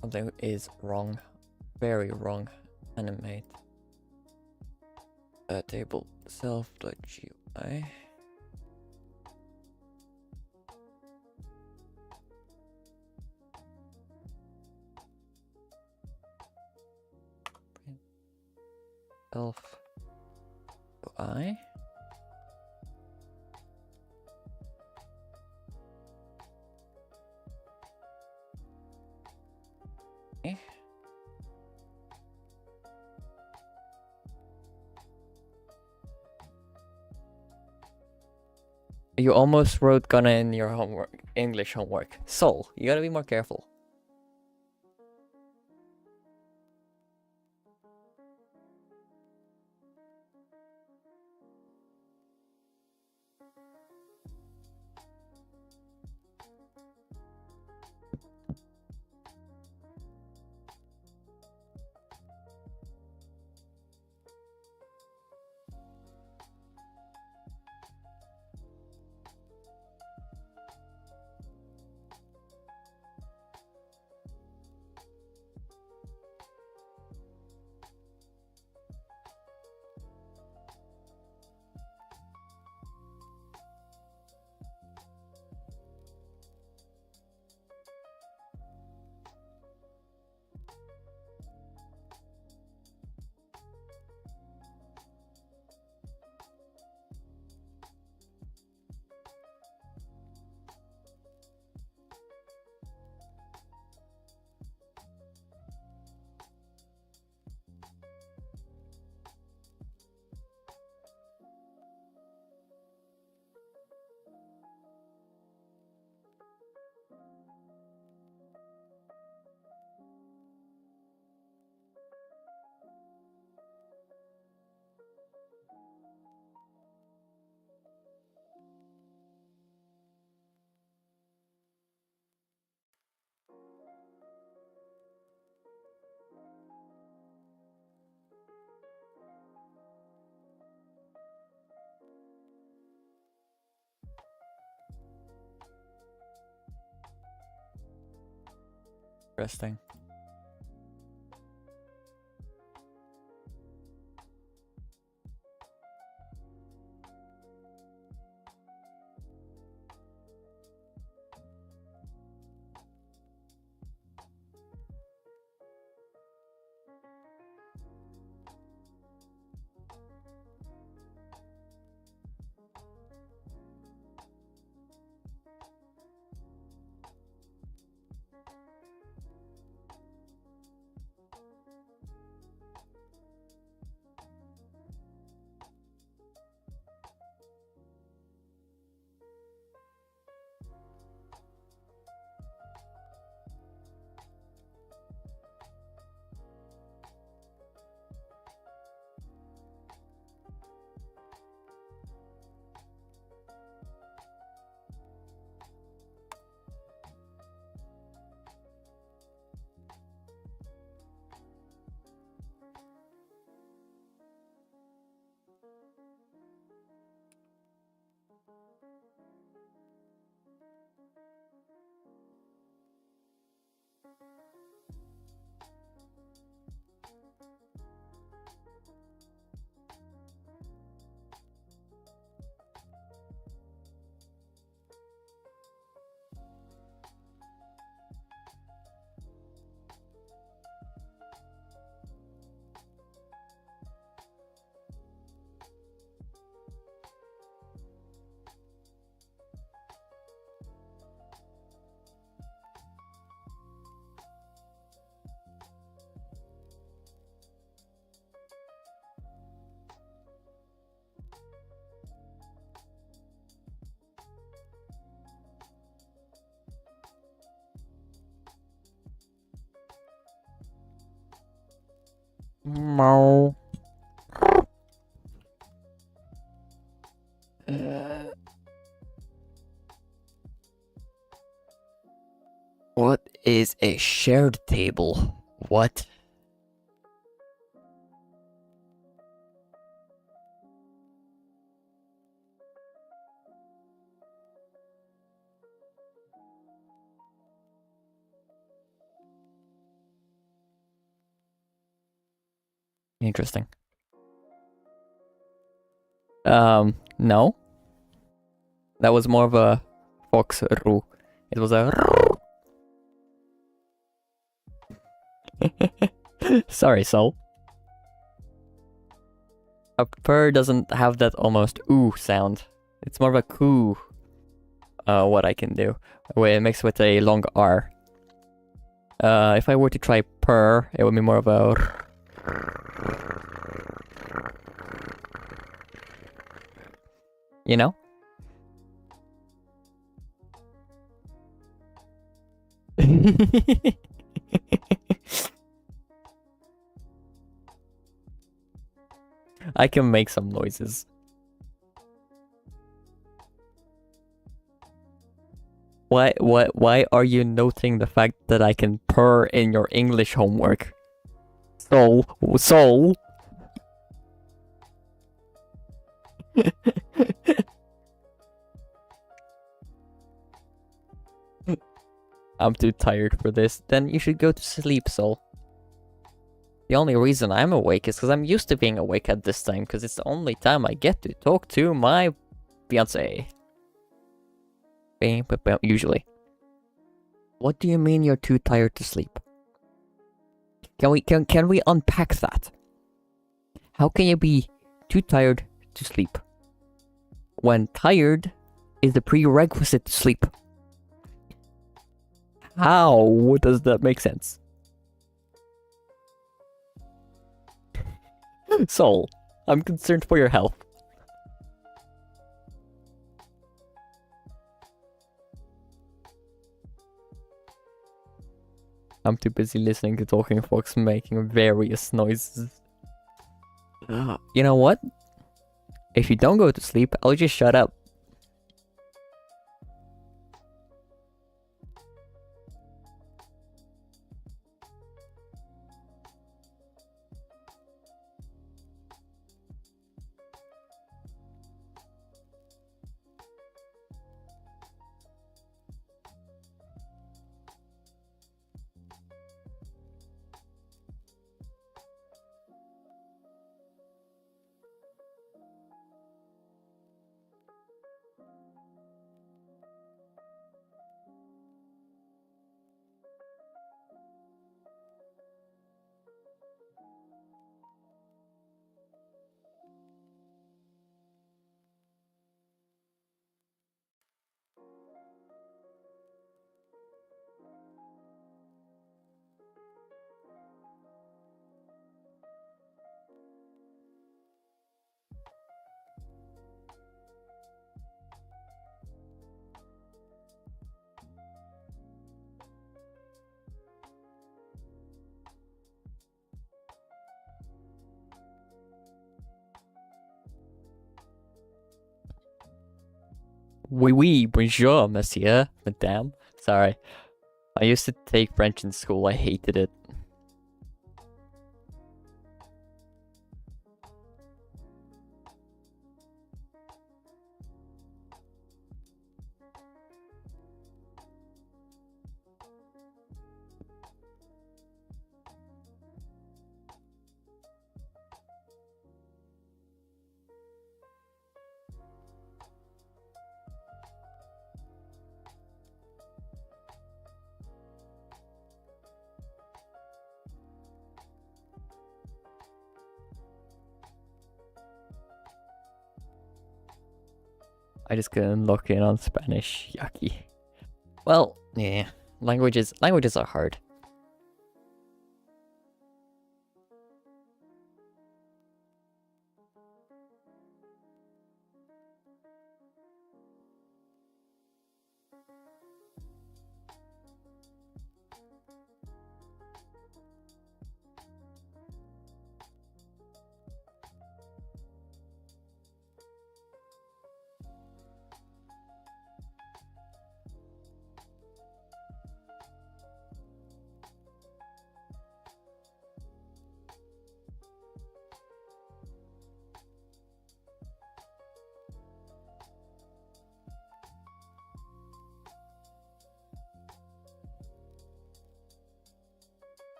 Something is wrong. Very wrong. Animate. Table self.gui. Self.gui. Okay. You almost wrote gonna in your homework, English homework. Sol, you gotta be more careful. Interesting. Meow. What is a shared table? What? Interesting. No. That was more of a fox roo. It was a Sorry, Sol. A purr doesn't have that almost ooh sound. It's more of a coo. What I can do. Mixed with a long R. If I were to try purr, it would be more of a you know? I can make some noises. Why are you noting the fact that I can purr in your English homework? Soul. I'm too tired for this. Then you should go to sleep, Soul. The only reason I'm awake is because I'm used to being awake at this time, because it's the only time I get to talk to my fiancé. Usually. What do you mean you're too tired to sleep? Can we unpack that? How can you be too tired to sleep when tired is the prerequisite to sleep? How does that make sense? Soul, I'm concerned for your health. I'm too busy listening to talking folks making various noises. You know what? If you don't go to sleep, I'll just shut up. Oui, oui, bonjour, monsieur, madame. Sorry. I used to take French in school. I hated it. I just couldn't lock in on Spanish. Yucky. Well, yeah. Languages are hard.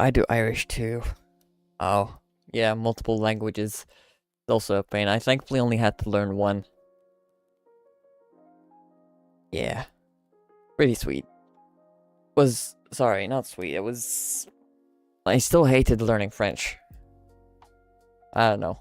I do Irish too. Oh, yeah, multiple languages. It's also a pain. I thankfully only had to learn one. Yeah, pretty sweet. Was, sorry, not sweet. It was, I still hated learning French. I don't know.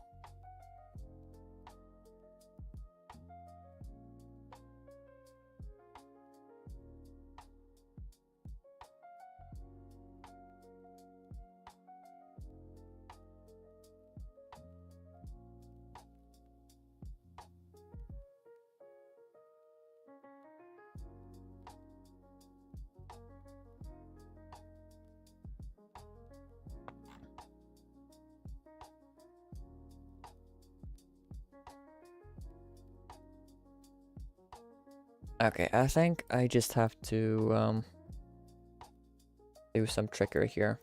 Okay, I think I just have to, do some trickery here.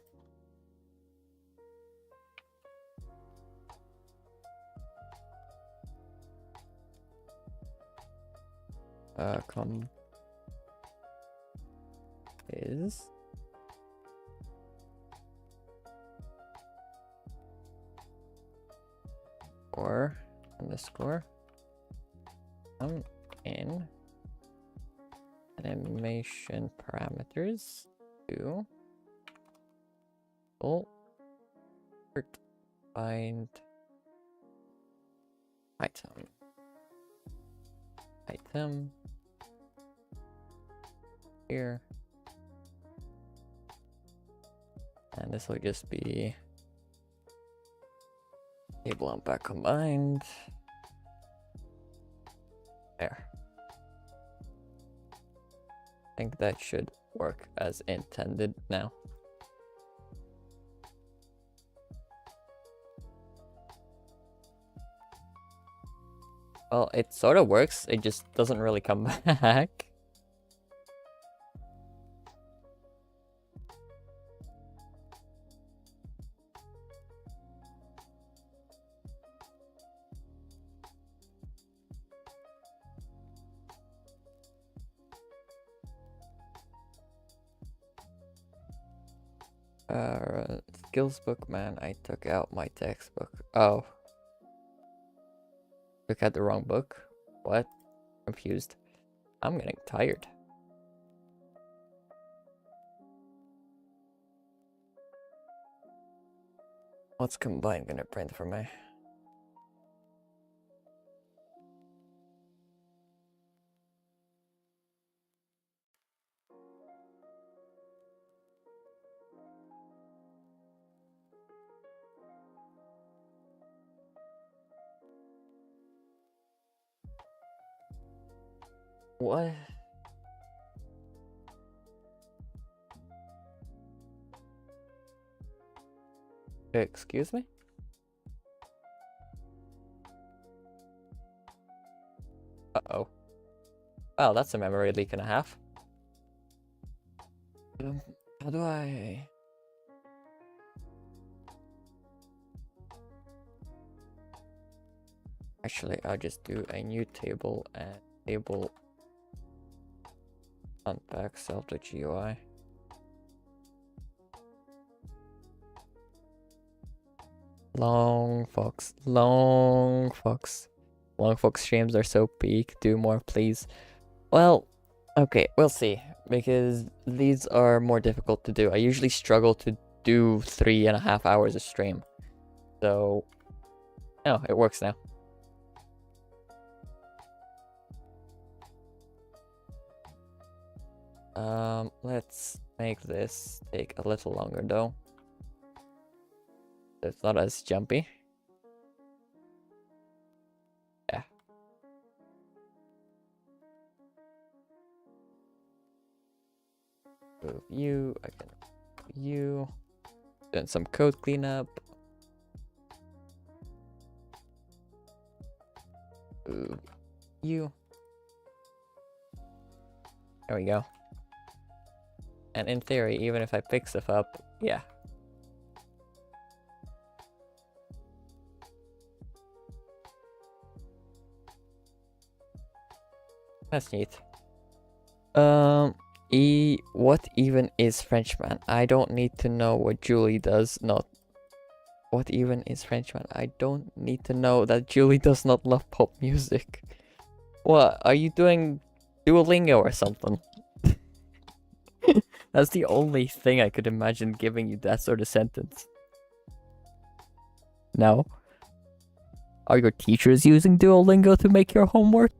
Come is or underscore come in animation parameters to full find item here, and this will just be table and back combined. There. I think that should work as intended now. Well, it sort of works, it just doesn't really come back. Skills book, man, I took out my textbook. Oh. Took out the wrong book? What? Confused. I'm getting tired. What's Combine gonna print for me? What? Excuse me? Uh-oh. Well, that's a memory leak and a half. How do I... Actually, I'll just do a new table and table unpack self.gui. Long Fox. Long Fox. Long Fox streams are so peak. Do more, please. Well, okay, we'll see. Because these are more difficult to do. I usually struggle to do 3.5 hours a stream. So, oh, it works now. Let's make this take a little longer though. It's not as jumpy. Yeah. Move you, I can move you. Doing some code cleanup. Move you. There we go. And in theory, even if I pick stuff up, yeah. That's neat. What even is Frenchman? I don't need to know what Julie does not. What even is Frenchman? I don't need to know that Julie does not love pop music. What, are you doing Duolingo or something? That's the only thing I could imagine giving you that sort of sentence. No? Are your teachers using Duolingo to make your homework?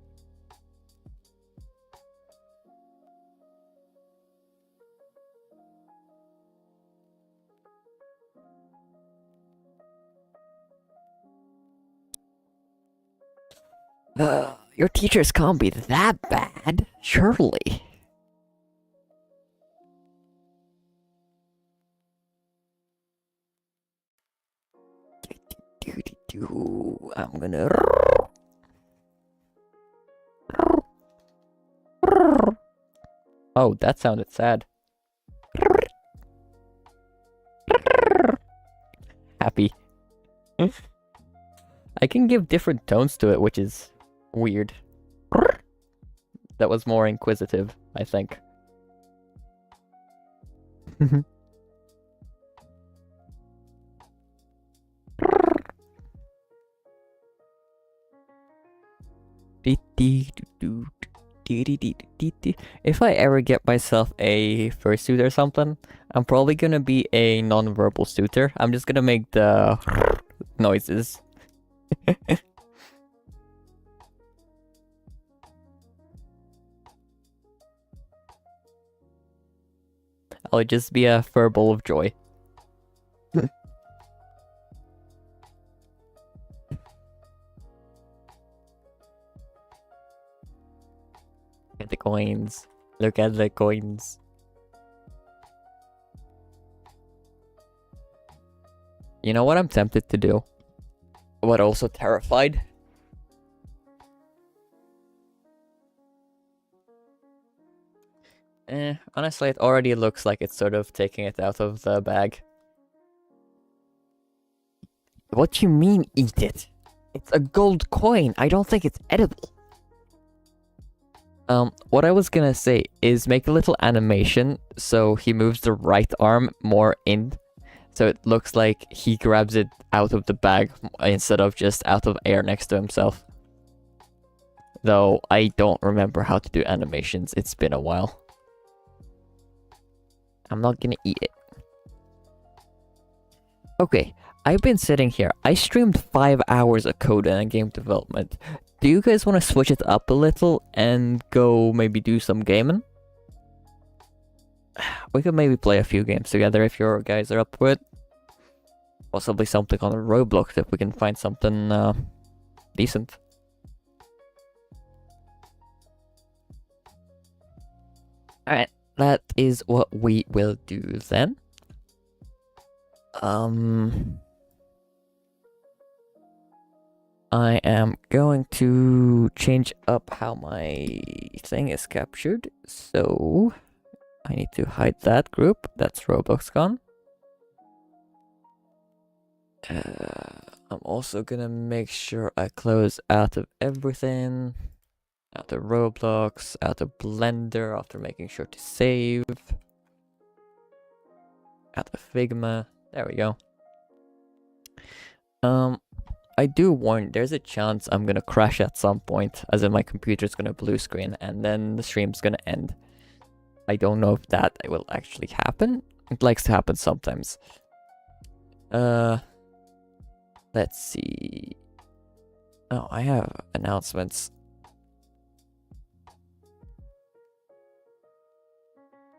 Your teachers can't be that bad, surely. I'm gonna... Oh, that sounded sad. Happy. I can give different tones to it, which is weird. That was more inquisitive, I think. If I ever get myself a fursuit or something, I'm probably gonna be a non-verbal suitor. I'm just gonna make the noises. I'll just be a furball of joy. Look at the coins. Look at the coins. You know what I'm tempted to do? But also terrified? Honestly, it already looks like it's sort of taking it out of the bag. What do you mean, eat it? It's a gold coin. I don't think it's edible. What I was gonna say is make a little animation so he moves the right arm more in. So it looks like he grabs it out of the bag instead of just out of air next to himself. Though I don't remember how to do animations. It's been a while. I'm not gonna eat it. Okay, I've been sitting here. I streamed 5 hours of code and game development. Do you guys want to switch it up a little and go maybe do some gaming? We could maybe play a few games together if your guys are up for it. Possibly something on Roblox if we can find something decent. Alright, that is what we will do then. I am going to change up how my thing is captured. So I need to hide that group. That's Roblox gone. I'm also gonna make sure I close out of everything. Out of Roblox, out of Blender after making sure to save. Out of Figma. There we go. I do warn, there's a chance I'm gonna crash at some point, as in my computer's gonna blue screen, and then the stream's gonna end. I don't know if that will actually happen. It likes to happen sometimes. Let's see. Oh, I have announcements.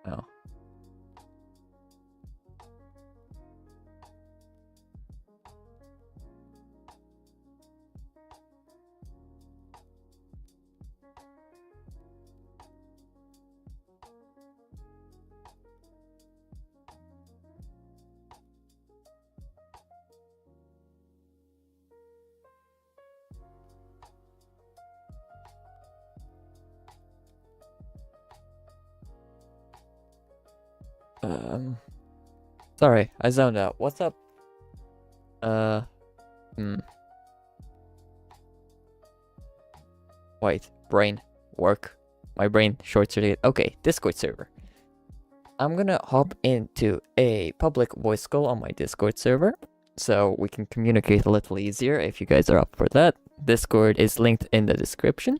Oh. Sorry, I zoned out. What's up? Wait, brain, work. My brain short circuited. Okay, Discord server. I'm gonna hop into a public voice call on my Discord server, so we can communicate a little easier if you guys are up for that. Discord is linked in the description.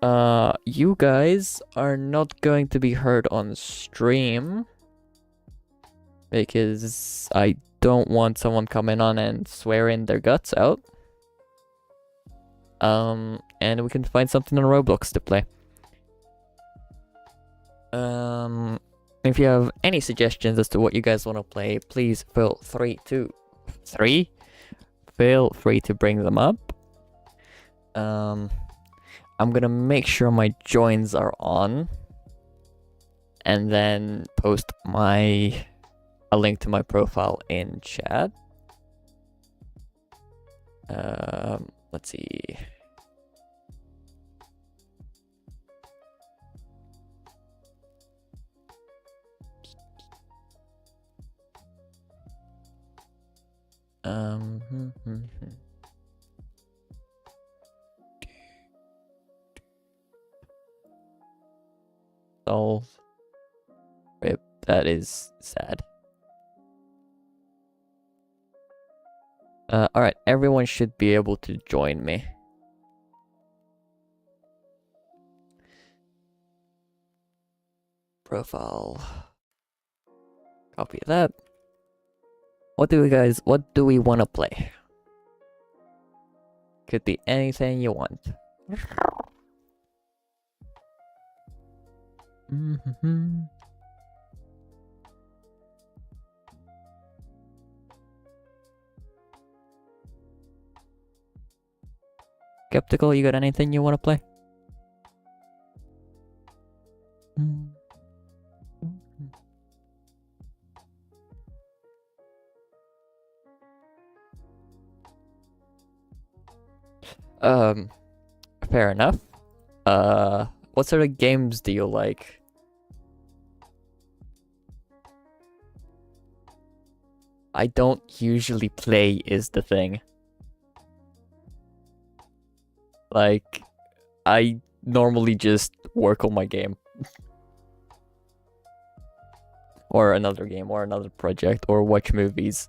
You guys are not going to be heard on stream because I don't want someone coming on and swearing their guts out. And we can find something on Roblox to play. If you have any suggestions as to what you guys want to play, please feel free to bring them up. I'm gonna make sure my joins are on, and then post a link to my profile in chat. Let's see. Solve. Rip, that is sad. Alright, everyone should be able to join me. Profile. Copy that. What do we want to play? Could be anything you want. Skeptical, you got anything you want to play? Fair enough. What sort of games do you like? I don't usually play is the thing. Like, I normally just work on my game. Or another game, or another project, or watch movies.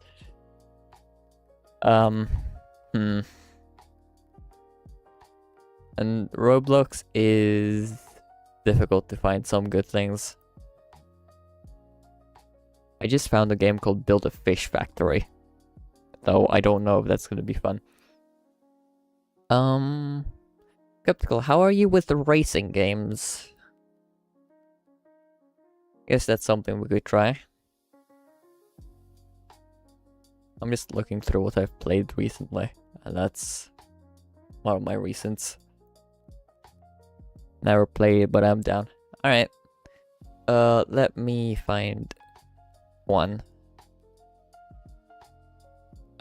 And Roblox is difficult to find some good things. I just found a game called Build a Fish Factory. Though I don't know if that's gonna be fun. Skeptical, how are you with the racing games? Guess that's something we could try. I'm just looking through what I've played recently, and that's one of my recents. Never played it, but I'm down. Alright. Let me find one.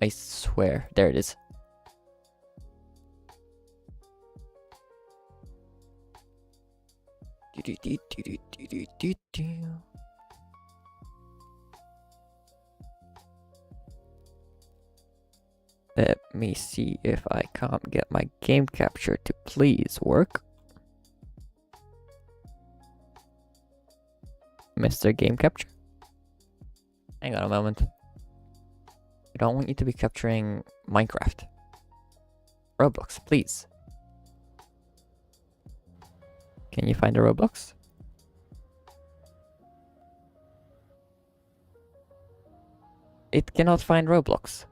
I swear. There it is. Let me see if I can't get my game capture to please work. Mr. Game Capture. Hang on a moment. I don't want you to be capturing Minecraft. Roblox, please. Can you find a Roblox? It cannot find Roblox.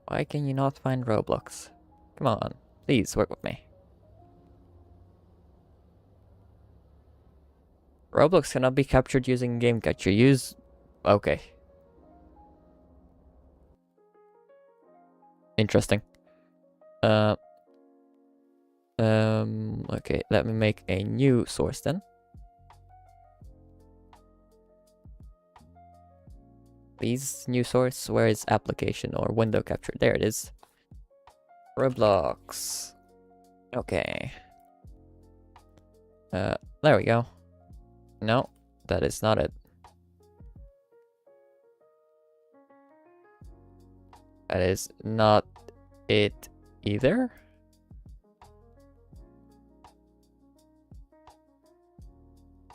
Why can you not find Roblox? Come on, please work with me. Roblox cannot be captured using game capture. Use... Okay. Interesting. Okay, let me make a new source then. Please, new source. Where is application or window capture? There it is. Roblox. Okay. There we go. No, that is not it. That is not it either.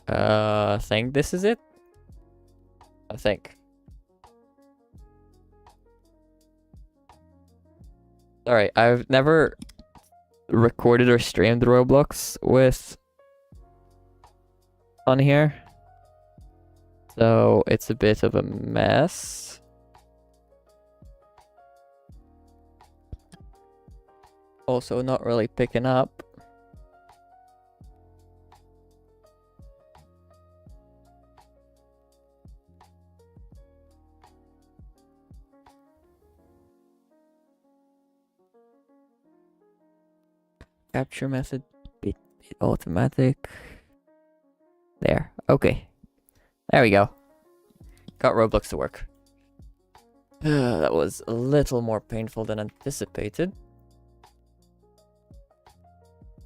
I think this is it. I think. Sorry, I've never recorded or streamed Roblox with on here, so it's a bit of a mess. Also not really picking up. Capture method, bit automatic. There, okay. There we go. Got Roblox to work. That was a little more painful than anticipated.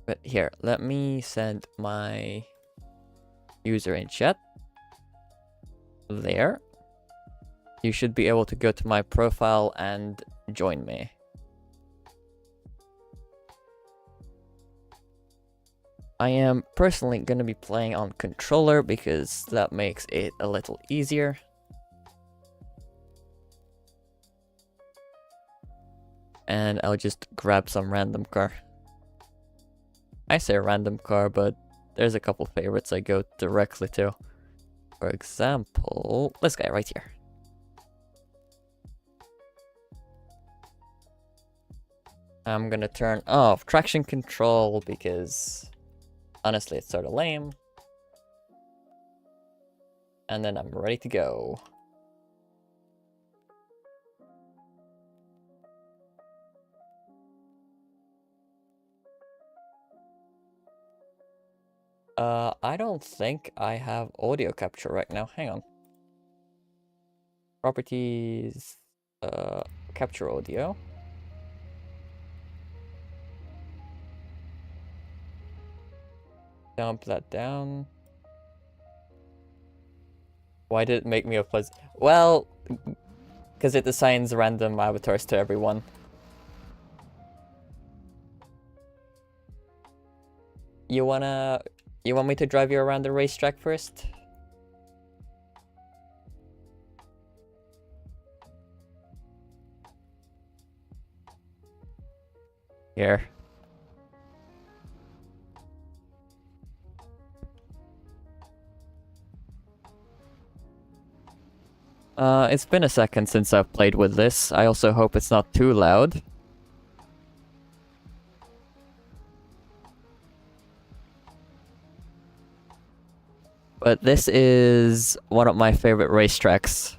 But here, let me send my user in chat. There. You should be able to go to my profile and join me. I am personally going to be playing on controller because that makes it a little easier. And I'll just grab some random car. I say random car, but there's a couple favorites I go directly to. For example, this guy right here. I'm gonna turn off traction control because honestly it's sort of lame. And then I'm ready to go. I don't think I have audio capture right now. Hang on. Properties, capture audio. Dump that down. Why did it make me a plus? Well, because it assigns random avatars to everyone. You want me to drive you around the racetrack first? Here. It's been a second since I've played with this. I also hope it's not too loud. But this is one of my favorite racetracks.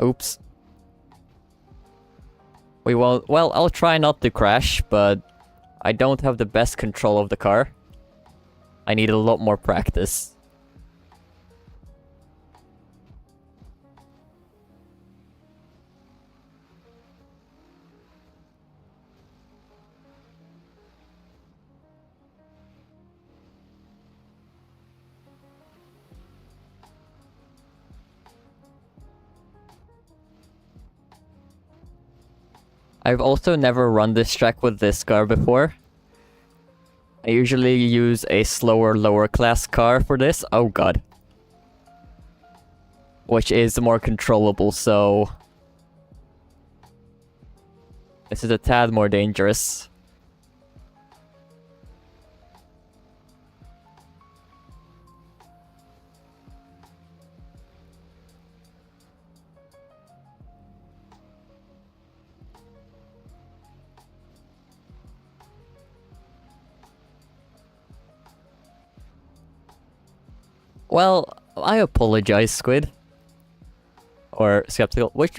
Oops. We won't. Well, I'll try not to crash, but I don't have the best control of the car. I need a lot more practice. I've also never run this track with this car before. I usually use a slower, lower class car for this. Oh god. Which is more controllable, so... this is a tad more dangerous. Well, I apologize, Squid. Or Skeptical. What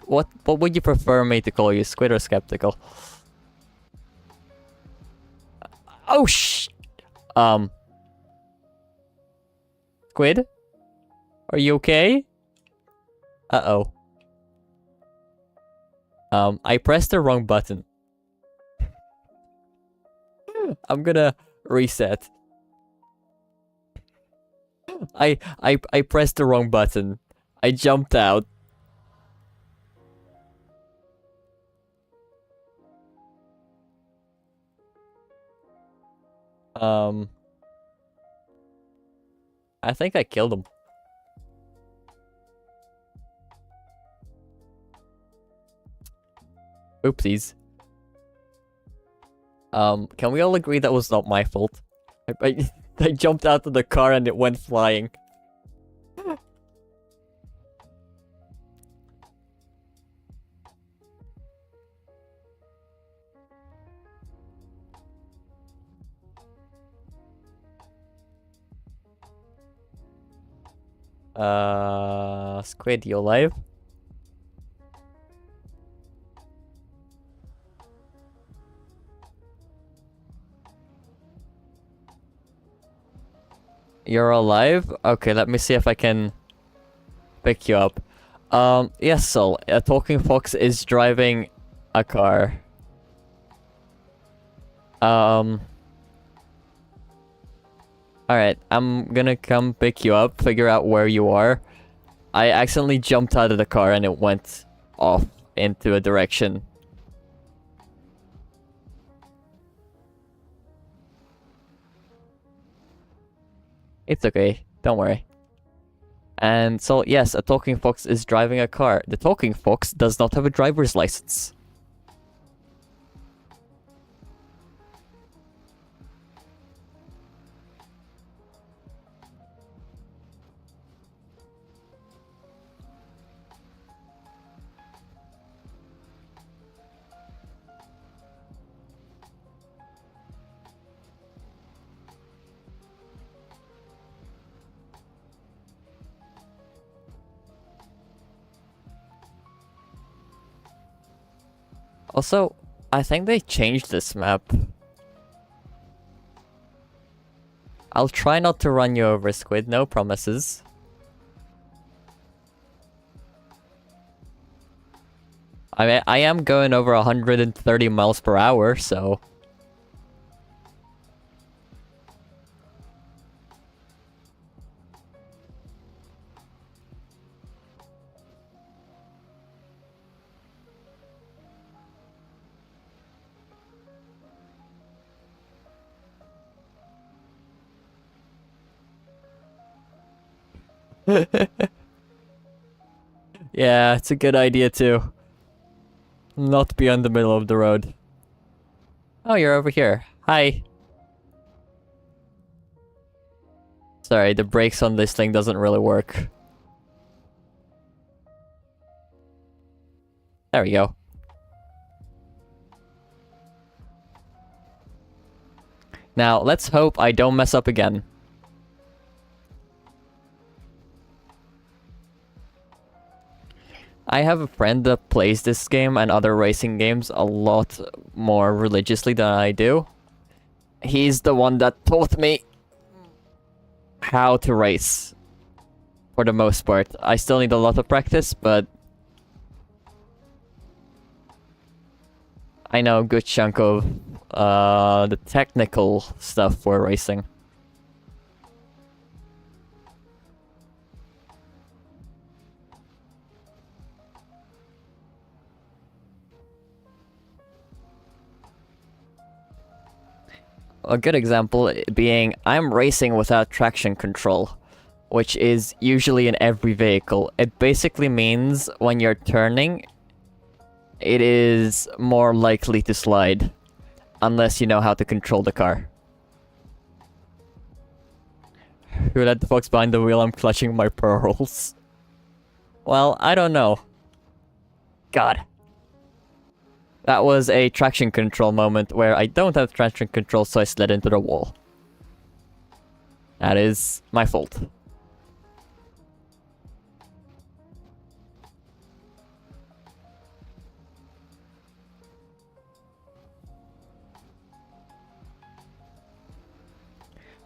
would you prefer me to call you, Squid or Skeptical? Oh Squid? Are you okay? Uh-oh. I pressed the wrong button. I'm gonna reset. I pressed the wrong button. I jumped out. I think I killed him. Oopsies. Can we all agree that was not my fault? I jumped out of the car and it went flying. Squid, you alive? You're alive? Okay, let me see if I can pick you up. Yes, so a talking fox is driving a car. Alright, I'm gonna come pick you up, figure out where you are. I accidentally jumped out of the car and it went off into a direction. It's okay, don't worry. And so, yes, a talking fox is driving a car. The talking fox does not have a driver's license. Also, I think they changed this map. I'll try not to run you over, Squid. No promises. I mean, I am going over 130 miles per hour, so... yeah, it's a good idea too. Not be on the middle of the road. Oh, you're over here. Hi. Sorry, the brakes on this thing doesn't really work. There we go. Now, let's hope I don't mess up again. I have a friend that plays this game and other racing games a lot more religiously than I do. He's the one that taught me how to race, for the most part. I still need a lot of practice, but I know a good chunk of the technical stuff for racing. A good example being I'm racing without traction control, which is usually in every vehicle. It basically means when you're turning, it is more likely to slide, unless you know how to control the car. Who let the fox behind the wheel? I'm clutching my pearls. Well, I don't know. God. That was a traction control moment where I don't have traction control, so I slid into the wall. That is my fault.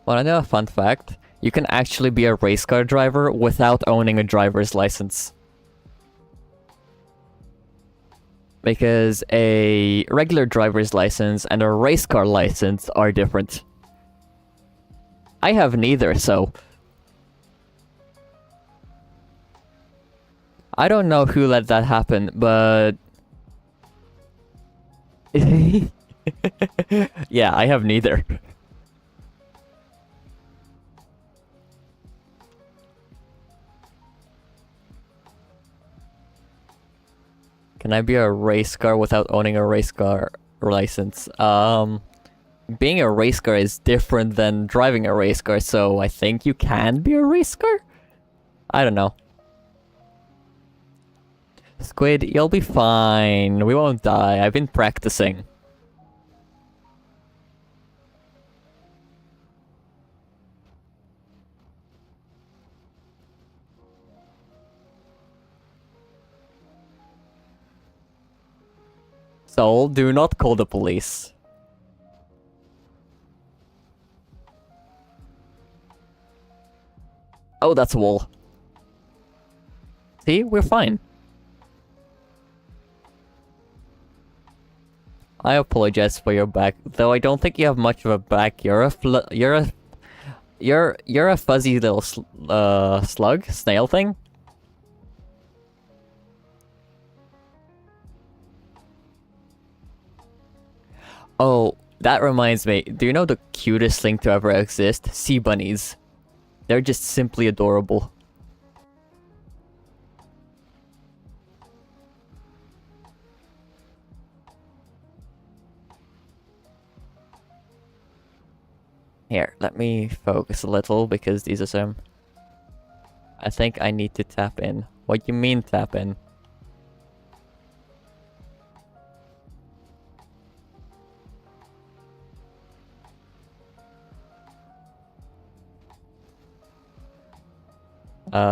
Well, I know a fun fact. You can actually be a race car driver without owning a driver's license. Because a regular driver's license and a race car license are different. I have neither, so... I don't know who let that happen, but... yeah, I have neither. Can I be a race car without owning a race car license? Being a race car is different than driving a race car, so I think you can be a race car? I don't know. Squid, you'll be fine. We won't die. I've been practicing. Soul, do not call the police. Oh, that's a wall. See, we're fine. I apologize for your back, though I don't think you have much of a back. You're a fuzzy little slug, snail thing. Oh, that reminds me. Do you know the cutest thing to ever exist? Sea bunnies. They're just simply adorable. Here, let me focus a little because these are some... I think I need to tap in. What do you mean tap in?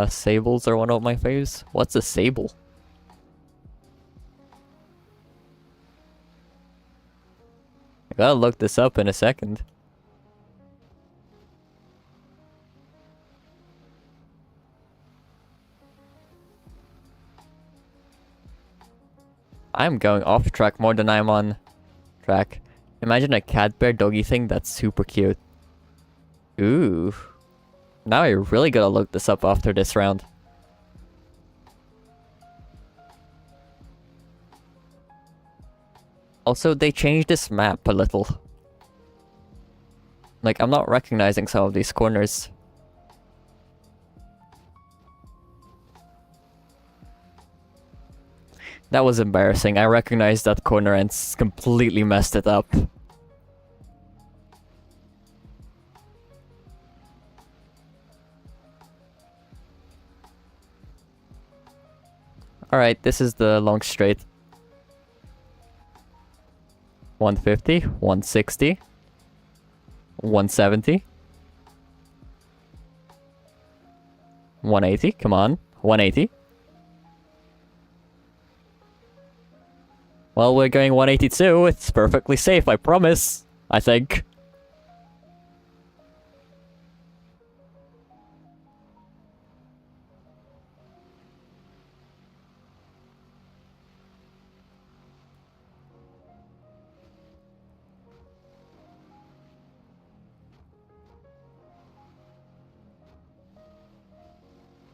Sables are one of my faves. What's a sable? I gotta look this up in a second. I'm going off track more than I'm on track. Imagine a cat bear doggy thing that's super cute. Ooh. Now I really gotta look this up after this round. Also, they changed this map a little. Like, I'm not recognizing some of these corners. That was embarrassing. I recognized that corner and completely messed it up. Alright, this is the long straight. 150, 160, 170, 180, come on, 180. Well, we're going 182, it's perfectly safe, I promise, I think.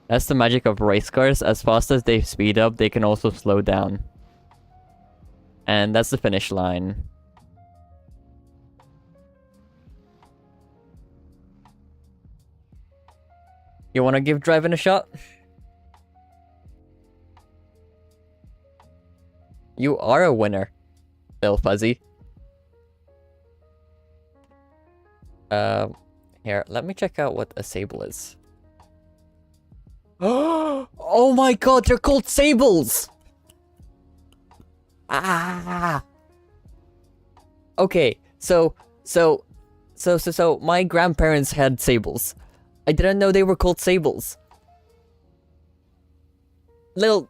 That's the magic of race cars. As fast as they speed up, they can also slow down. And that's the finish line. You want to give driving a shot? You are a winner, Bill Fuzzy. Here, let me check out what a sable is. Oh my god, they're called sables! Ah! Okay, so my grandparents had sables. I didn't know they were called sables. The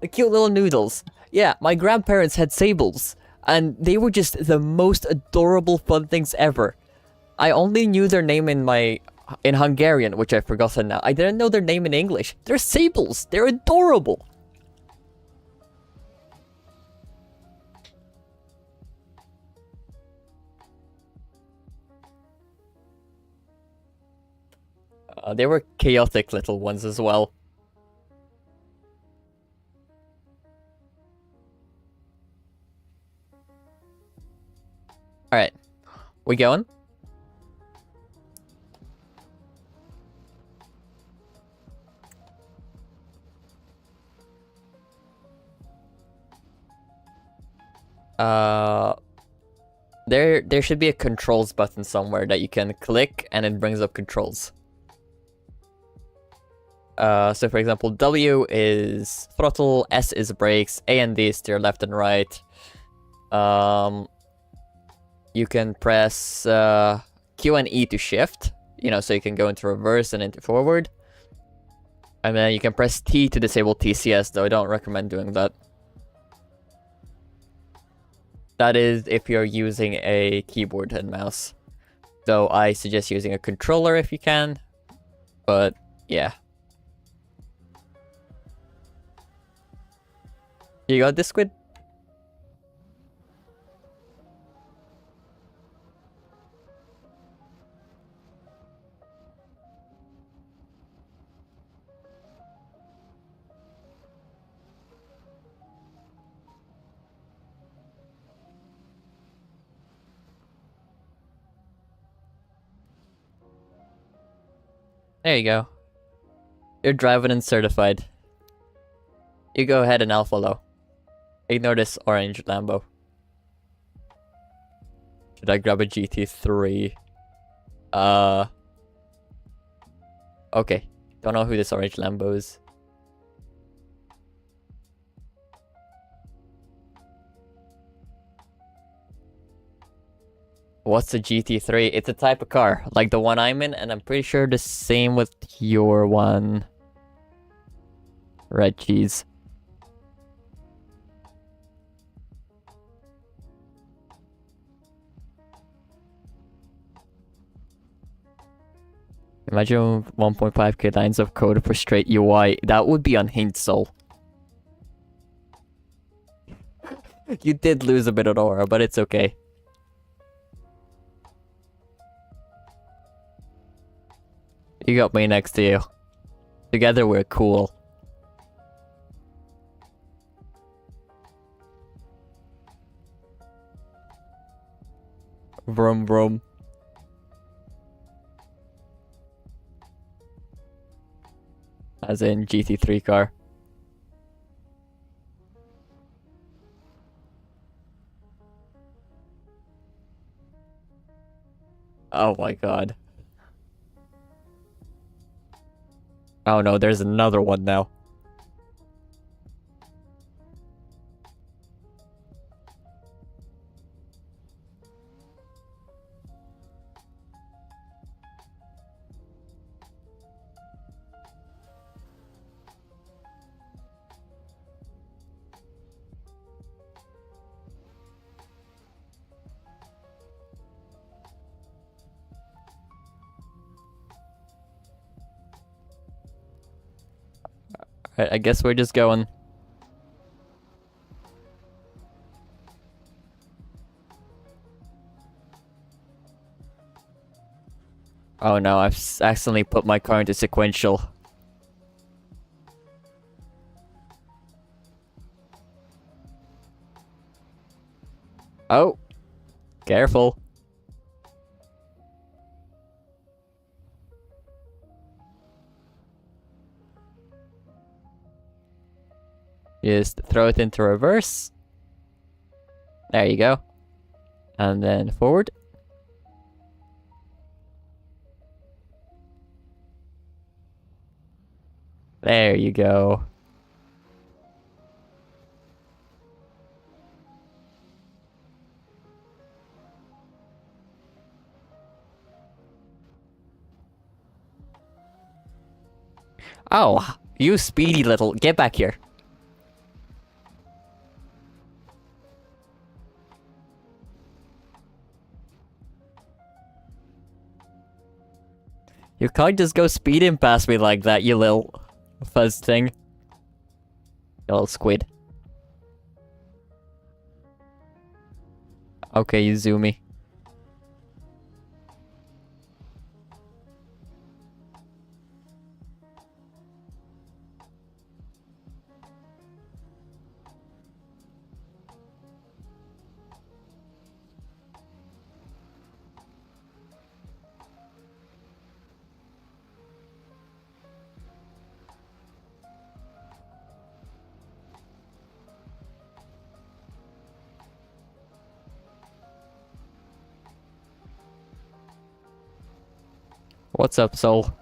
cute little noodles. Yeah, my grandparents had sables. And they were just the most adorable fun things ever. I only knew their name in Hungarian, which I've forgotten now. I didn't know their name in English. They're sables. They're adorable. They were chaotic little ones as well. Alright. We going? There should be a controls button somewhere that you can click and it brings up controls. So for example, W is throttle, S is brakes, A and D is steer left and right. You can press Q and E to shift, you know, so you can go into reverse and into forward. And then you can press T to disable TCS, though I don't recommend doing that. That is if you're using a keyboard and mouse. Though I suggest using a controller if you can. But, yeah. You got this, Squid? There you go. You're driving and certified. You go ahead and alpha low. Ignore this orange Lambo. Should I grab a GT3? Okay. Don't know who this orange Lambo is. What's a GT3? It's a type of car, like the one I'm in, and I'm pretty sure the same with your one. Red cheese. Imagine 1.5k lines of code for straight UI. That would be unhinged soul. You did lose a bit of aura, but it's okay. You got me next to you. Together we're cool. Vroom vroom. As in GT3 car. Oh my god. Oh no, there's another one now. Right, I guess we're just going. Oh no, I've accidentally put my car into sequential. Oh, careful. Just throw it into reverse. There you go. And then forward. There you go. Oh, you speedy little... Get back here. You can't just go speeding past me like that, you little fuzz thing. You little squid. Okay, you zoomy. What's up, soul?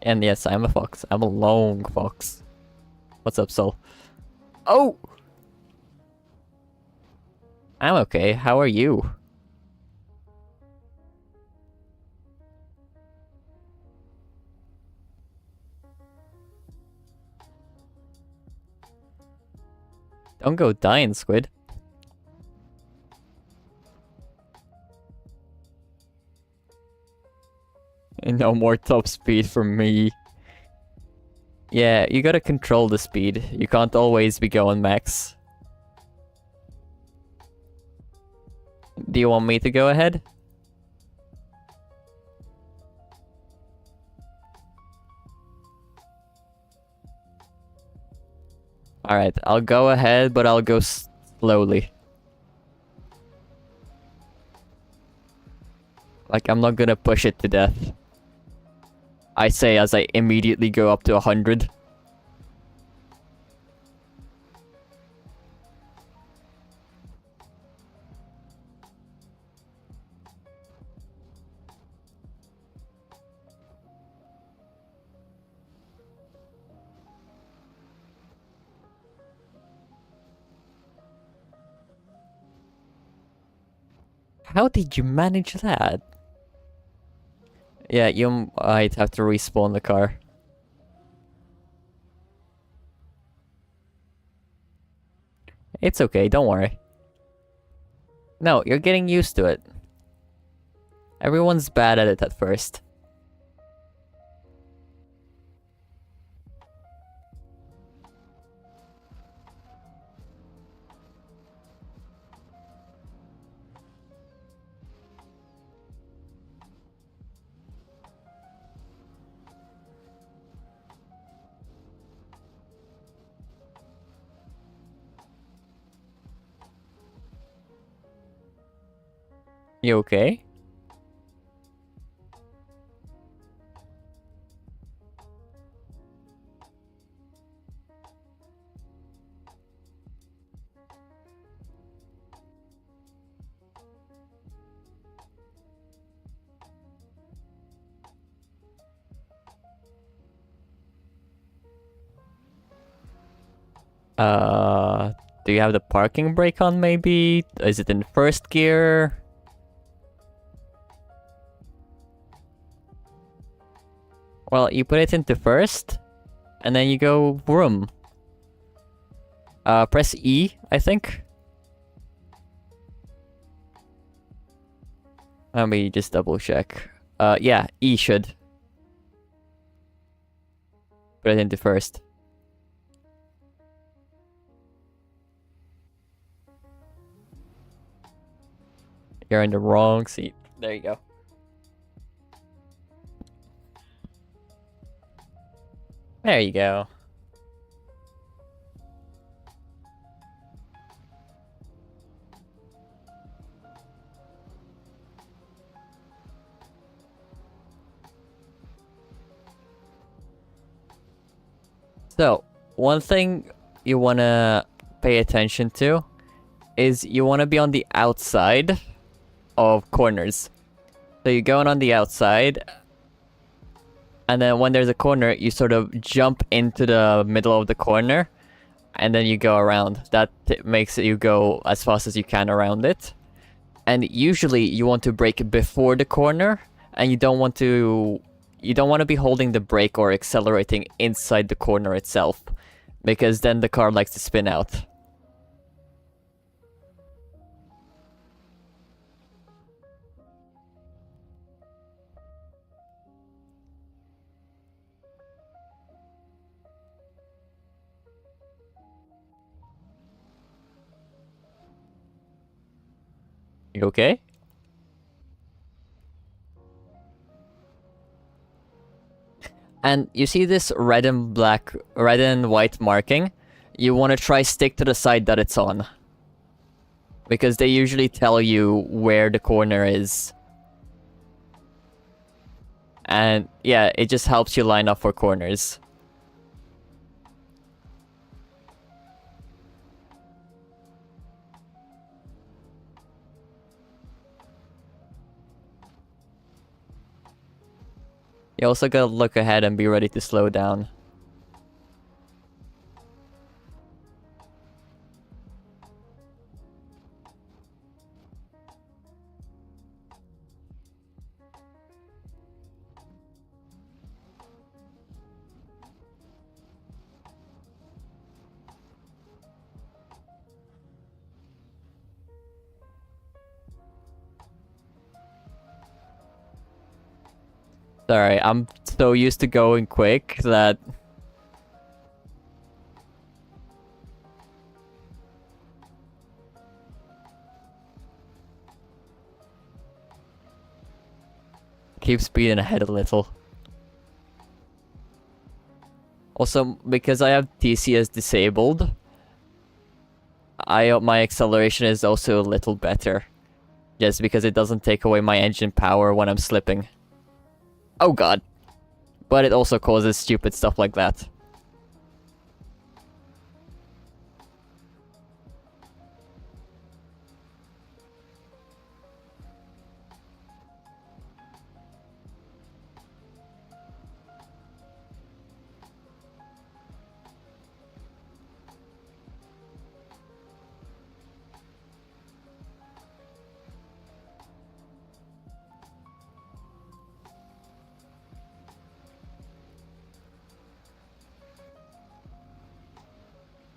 And yes, I'm a fox. I'm a long fox. What's up, soul? Oh! I'm okay. How are you? Don't go dying, squid. No more top speed from me. Yeah, you gotta control the speed. You can't always be going max. Do you want me to go ahead? Alright, I'll go ahead, but I'll go slowly. Like, I'm not gonna push it to death. I say as I immediately go up to 100. How did you manage that? Yeah, you might have to respawn the car. It's okay, don't worry. No, you're getting used to it. Everyone's bad at it at first. You okay? Do you have the parking brake on maybe? Is it in first gear? Well, you put it into first, and then you go vroom. Press E, I think. Let me just double check. Yeah, E should. Put it into first. You're in the wrong seat. There you go. There you go. So, one thing you want to pay attention to is you want to be on the outside of corners. So you're going on the outside, and then when there's a corner, you sort of jump into the middle of the corner, and then you go around. That makes you go as fast as you can around it. And usually you want to brake before the corner, and you don't want to be holding the brake or accelerating inside the corner itself, because then the car likes to spin out. You okay? And you see this red and white marking? You want to try stick to the side that it's on, because they usually tell you where the corner is. And yeah, it just helps you line up for corners. You also gotta look ahead and be ready to slow down. Sorry, I'm so used to going quick that... Keep speeding ahead a little. Also, because I have TCS disabled, my acceleration is also a little better. Just because it doesn't take away my engine power when I'm slipping. Oh god. But it also causes stupid stuff like that.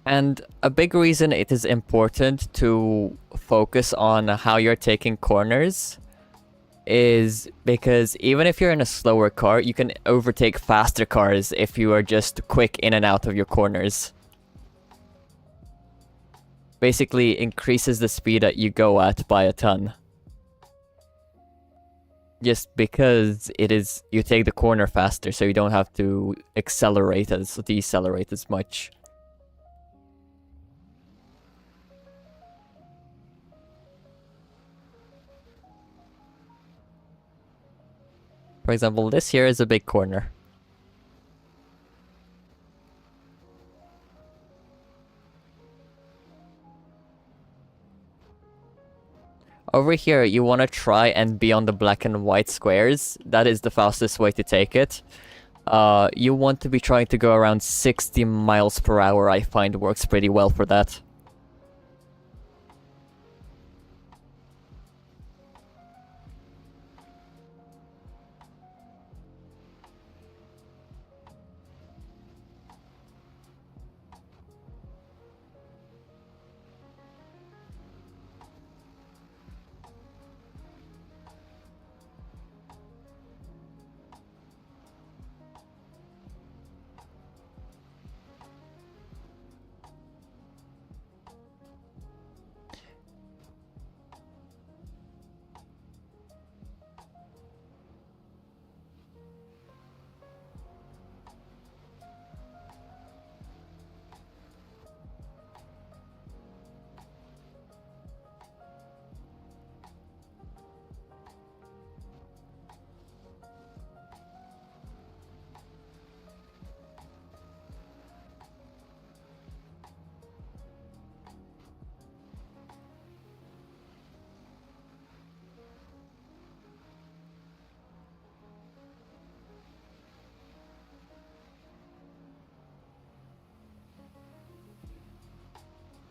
And a big reason it is important to focus on how you're taking corners is because even if you're in a slower car, you can overtake faster cars if you are just quick in and out of your corners. Basically increases the speed that you go at by a ton. Just because you take the corner faster, so you don't have to decelerate as much. For example, this here is a big corner. Over here, you want to try and be on the black and white squares. That is the fastest way to take it. You want to be trying to go around 60 miles per hour, I find works pretty well for that.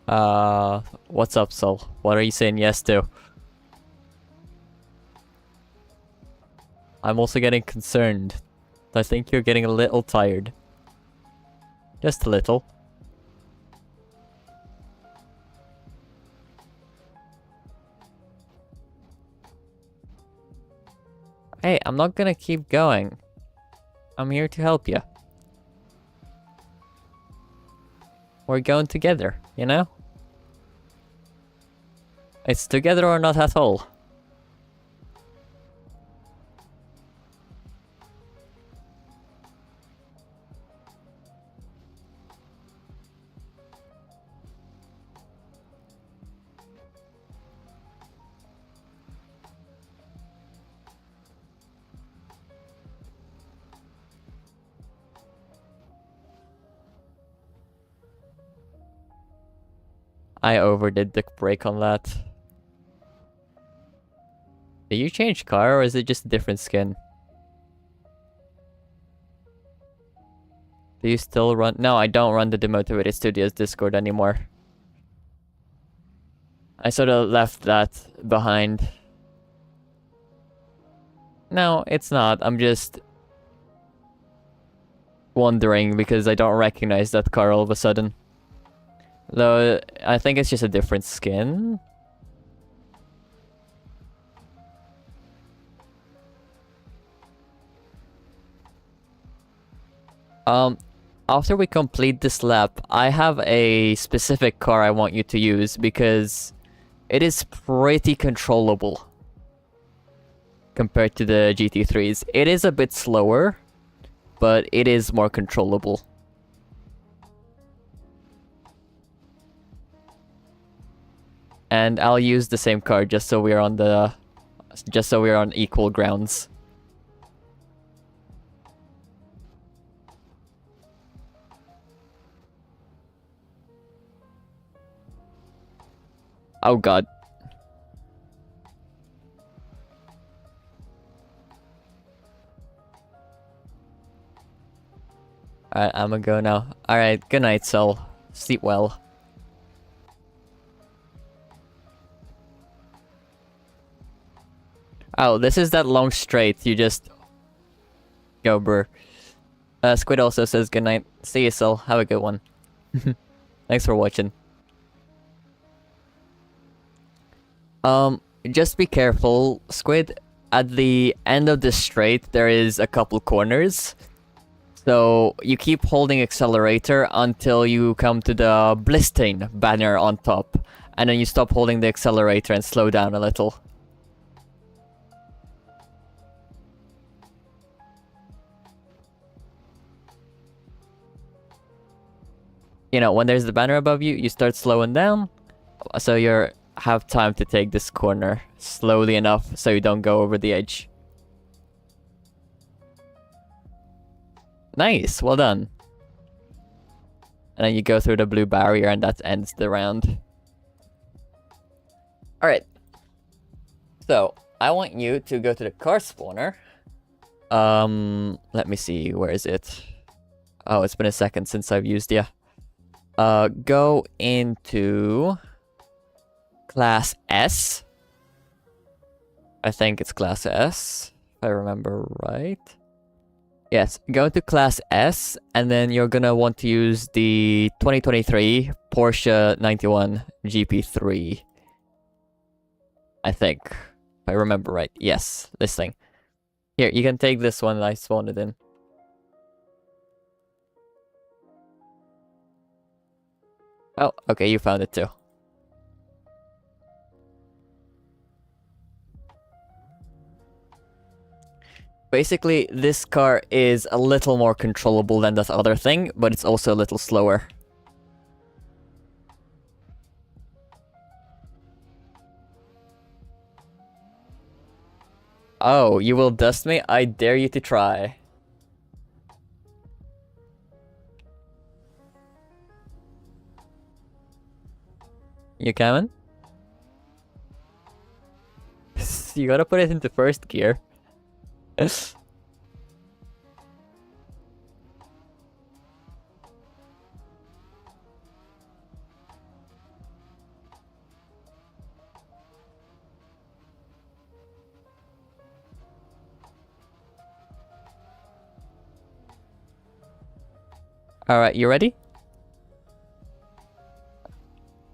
What's up, Sol? What are you saying yes to? I'm also getting concerned. I think you're getting a little tired. Just a little. Hey, I'm not gonna keep going. I'm here to help you. We're going together, you know? It's together or not at all. I overdid the brake on that. Did you change car or is it just a different skin? Do you still run? No, I don't run the Demotivated Studios Discord anymore. I sort of left that behind. No, it's not. I'm just wondering because I don't recognize that car all of a sudden. Though, I think it's just a different skin. After we complete this lap, I have a specific car I want you to use because it is pretty controllable compared to the GT3s. It is a bit slower, but it is more controllable. And I'll use the same car just so we're on equal grounds. Oh god. Alright, I'm gonna go now. Alright, good night, Sol. Sleep well. Oh, this is that long straight. You just go, brr. Squid also says good night. See you, Sol. Have a good one. Thanks for watching. Just be careful, Squid. At the end of the straight, there is a couple corners. So you keep holding accelerator until you come to the Blistain banner on top. And then you stop holding the accelerator and slow down a little. You know, when there's the banner above you, you start slowing down. So you have time to take this corner slowly enough so you don't go over the edge. Nice, well done. And then you go through the blue barrier and that ends the round. Alright. So, I want you to go to the car spawner. Let me see, where is it? Oh, it's been a second since I've used it. Go into Class S. I think it's Class S, if I remember right. Yes, go into Class S, and then you're gonna want to use the 2023 Porsche 91 GP3. I think, if I remember right. Yes, this thing. Here, you can take this one that I spawned it in. Oh, okay, you found it too. Basically, this car is a little more controllable than that other thing, but it's also a little slower. Oh, you will dust me? I dare you to try. You coming? You gotta put it into first gear. Alright, you ready?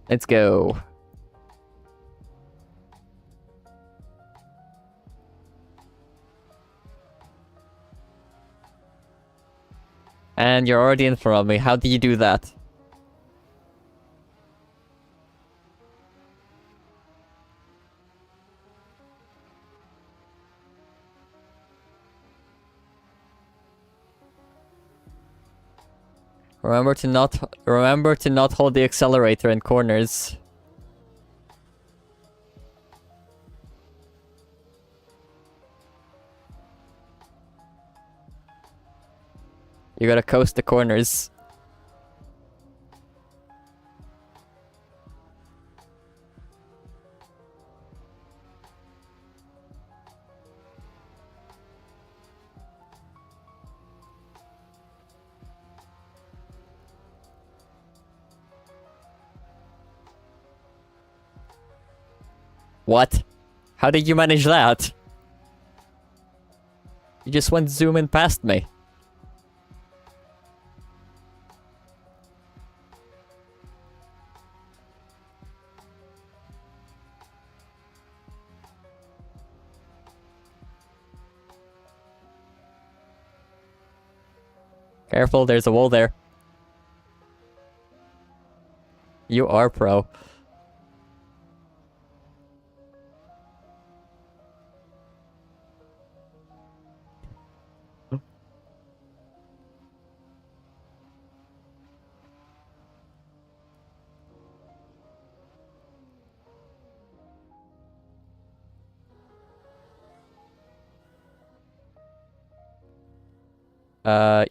Let's go. And you're already in front of me. How did you do that? Remember to not hold the accelerator in corners. You gotta coast the corners. What? How did you manage that? You just went zooming past me. Careful, there's a wall there. You are pro.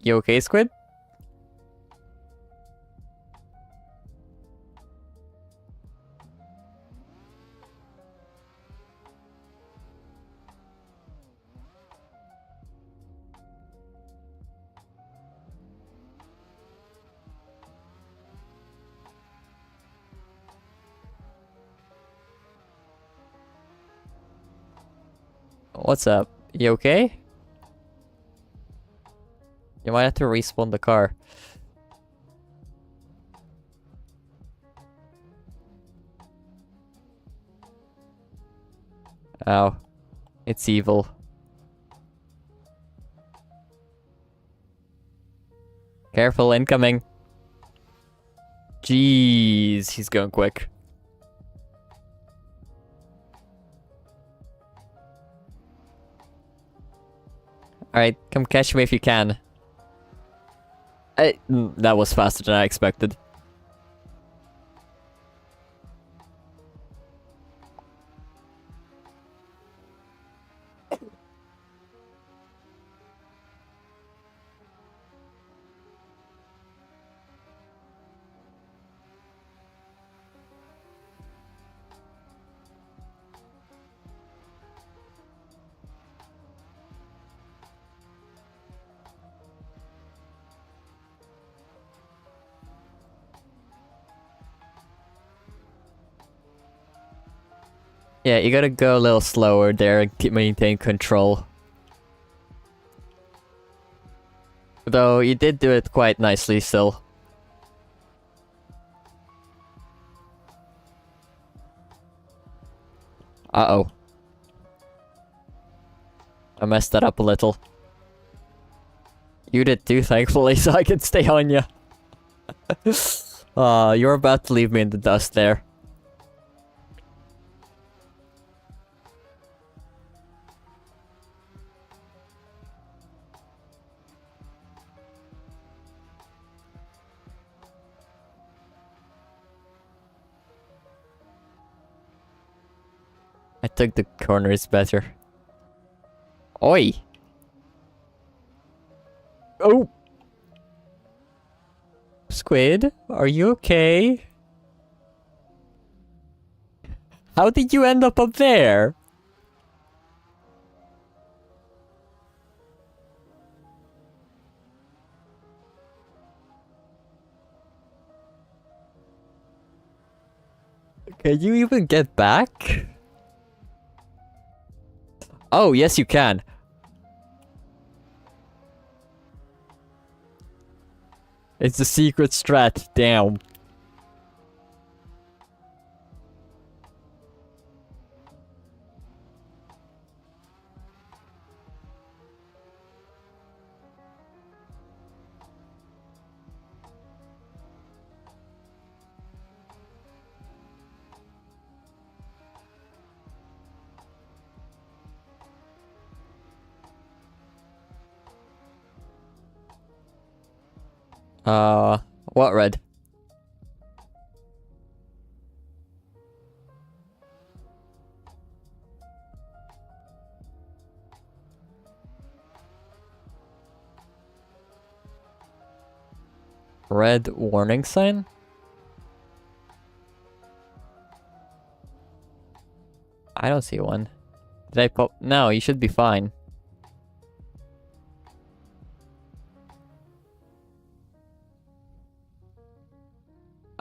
You okay, Squid? What's up? You okay? You might have to respawn the car. Ow. It's evil. Careful, incoming. Jeez, he's going quick. Alright, come catch me if you can. That was faster than I expected. Yeah, you gotta go a little slower there and maintain control. Though you did do it quite nicely still. Uh-oh. I messed that up a little. You did too, thankfully, so I can stay on you. You're about to leave me in the dust there. I took the corners better. Oi! Oh! Squid, are you okay? How did you end up there? Can you even get back? Oh, yes you can. It's a secret strat. Damn. What red? Red warning sign? I don't see one. Did I pop? No, you should be fine.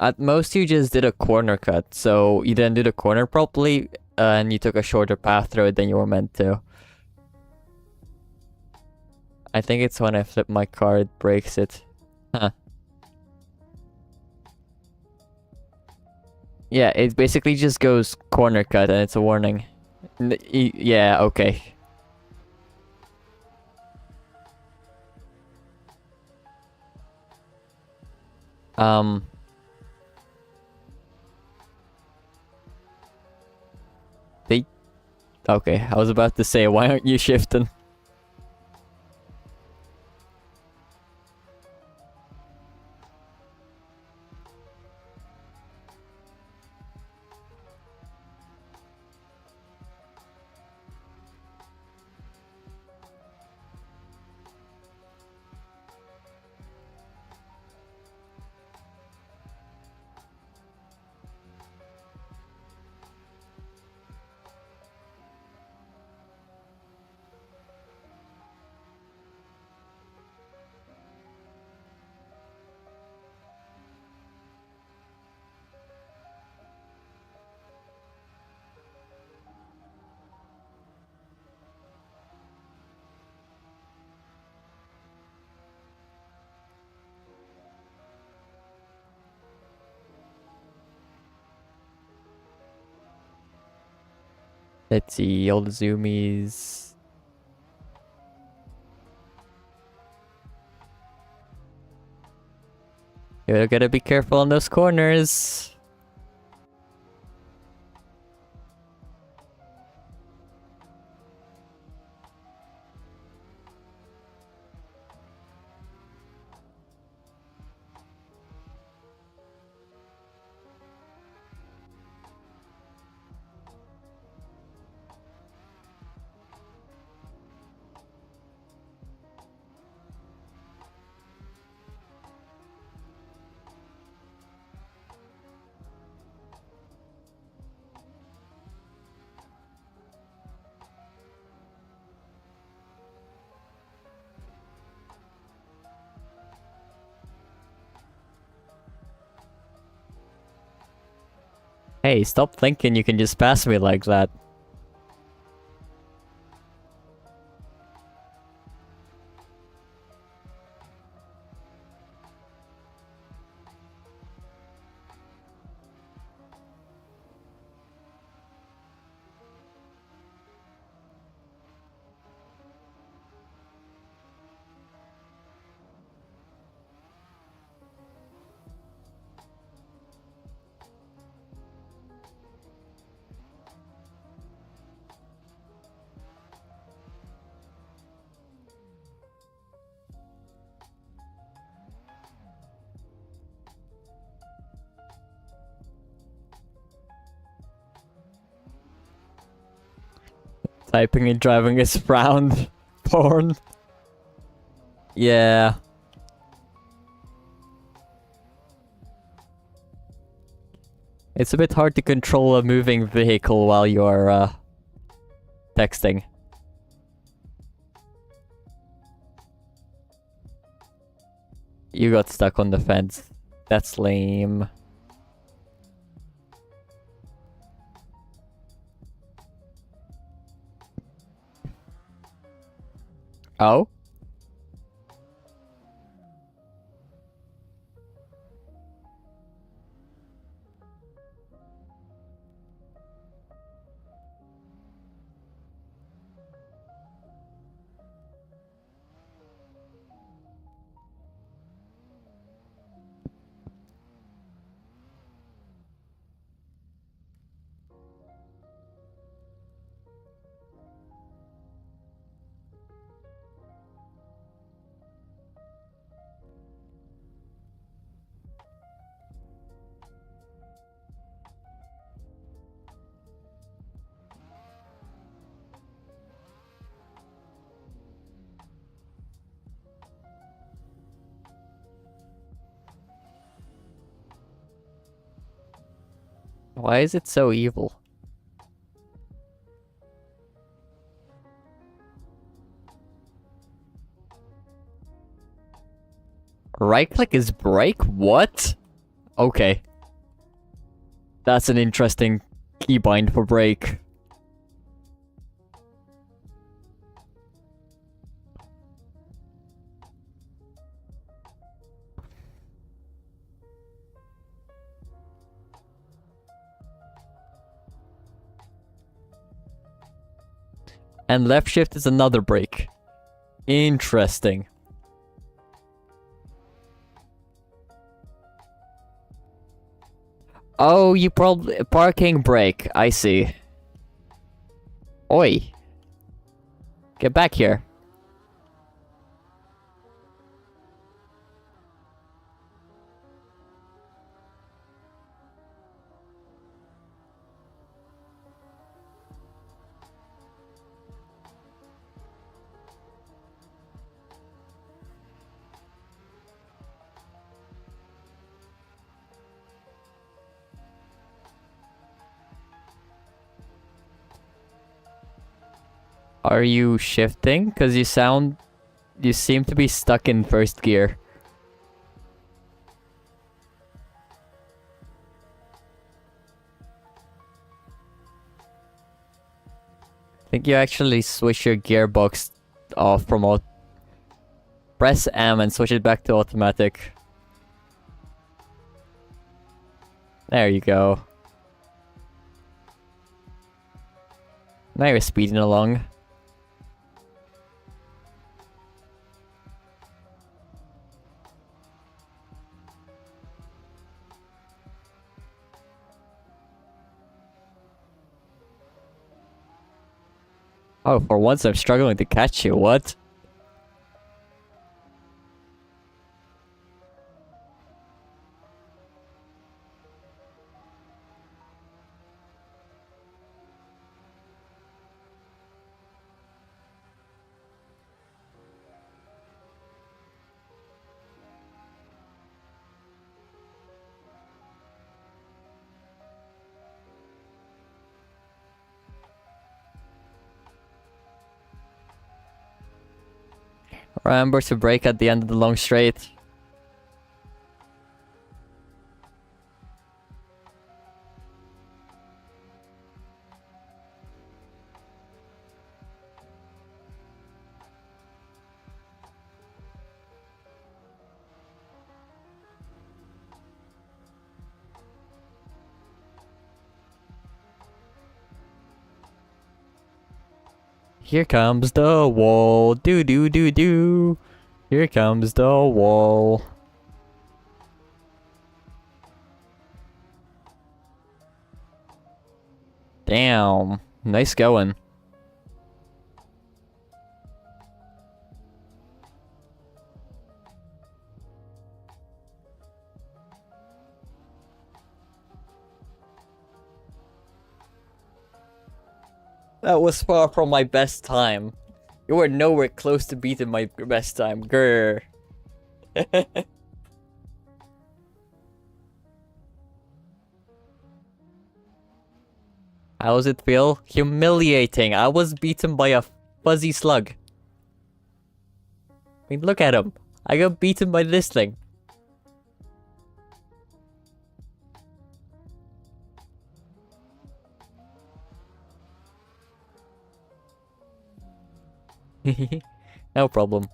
At most, you just did a corner cut, so you didn't do the corner properly, and you took a shorter path through it than you were meant to. I think it's when I flip my car, it breaks it. Huh. Yeah, it basically just goes corner cut, and it's a warning. Yeah, okay. Um... Okay, I was about to say, why aren't you shifting? Let's see, all the zoomies. You gotta be careful on those corners. Hey, stop thinking you can just pass me like that. Typing and driving is frowned. Porn. Yeah. It's a bit hard to control a moving vehicle while you're, texting. You got stuck on the fence. That's lame. Oh? Why is it so evil? Right click is break? What? Okay. That's an interesting keybind for break. And left shift is another break. Interesting. Oh, you probably... Parking brake. I see. Oi. Get back here. Are you shifting? Because you sound... You seem to be stuck in first gear. I think you actually switch your gearbox off from auto. Press M and switch it back to automatic. There you go. Now you're speeding along. Oh, for once I'm struggling to catch you. What? Remember to brake at the end of the long straight. Here comes the wall. Do do do do. Here comes the wall. Damn. Nice going. That was far from my best time. You were nowhere close to beating my best time. Grr. How does it feel? Humiliating. I was beaten by a fuzzy slug. I mean, look at him. I got beaten by this thing. No problem.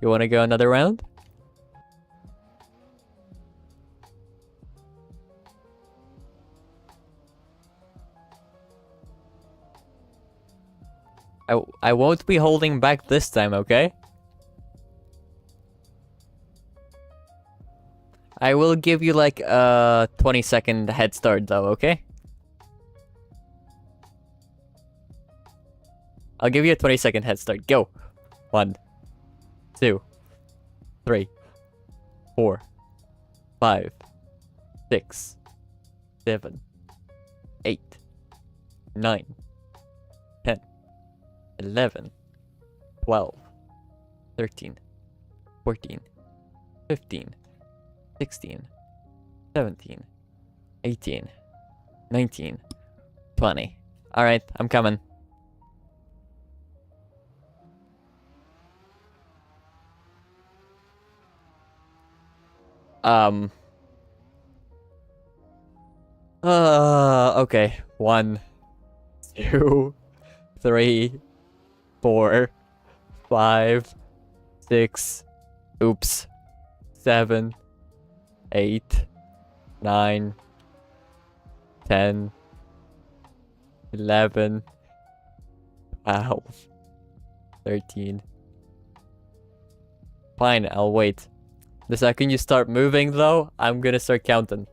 You wanna go another round? I won't be holding back this time, okay? I will give you like a 20-second head start though, okay? I'll give you a 20-second head start. Go. 1, 2, 3, 4, 5, 6, 7, 8, 9, 10, 11, 12, 13, 14, 15, 16, 17, 18, 19, 20. Alright, I'm coming. Okay. 1, 2, 3, 4, 5, 6, oops, 7, 8, 9, 10, 11, 12, 13. Fine, I'll wait. The second you start moving, though, I'm gonna start counting.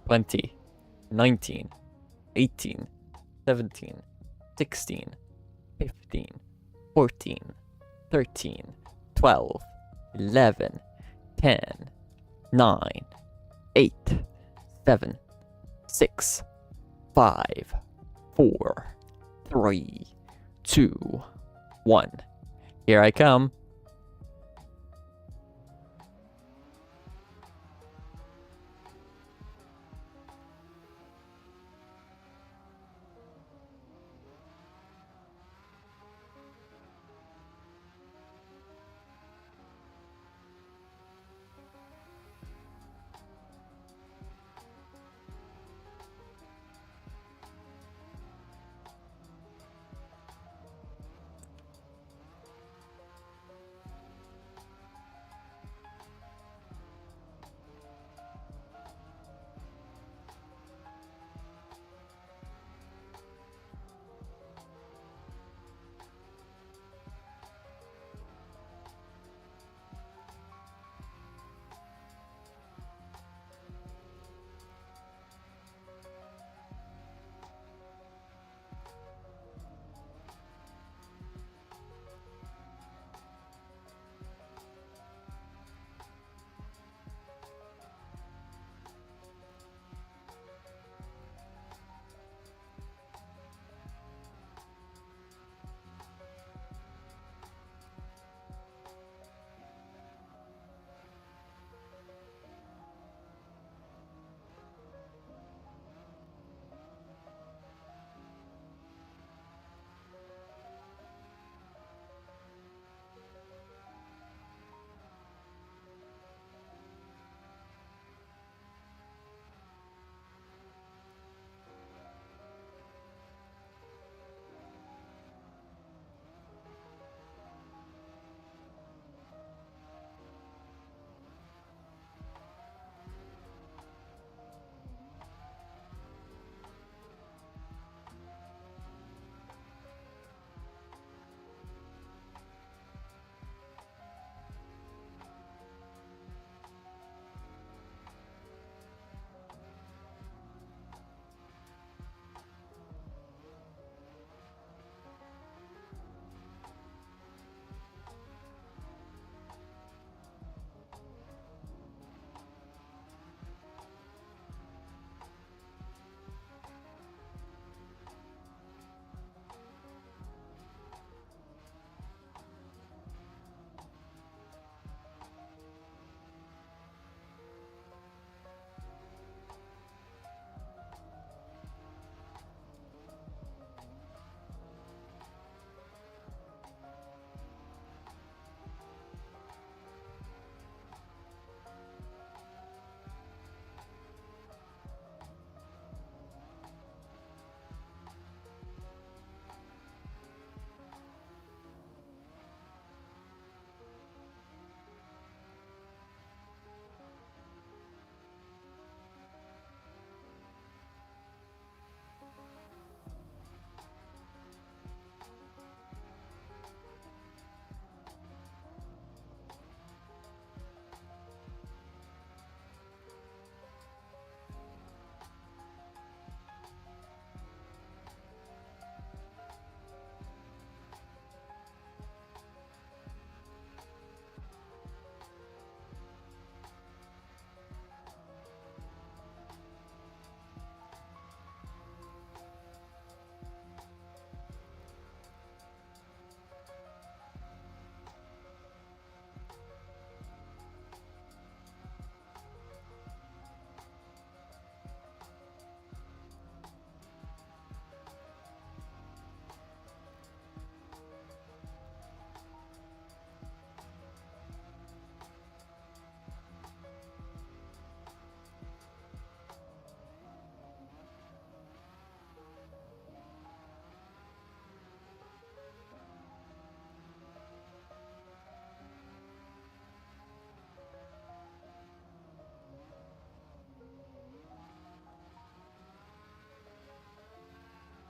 Twenty, 19, 18, 17, 16, 15, 14, 13, 12, 11, 10, 9, 8, 7, 6, 5, 4, 3, 2, 1. Here I come.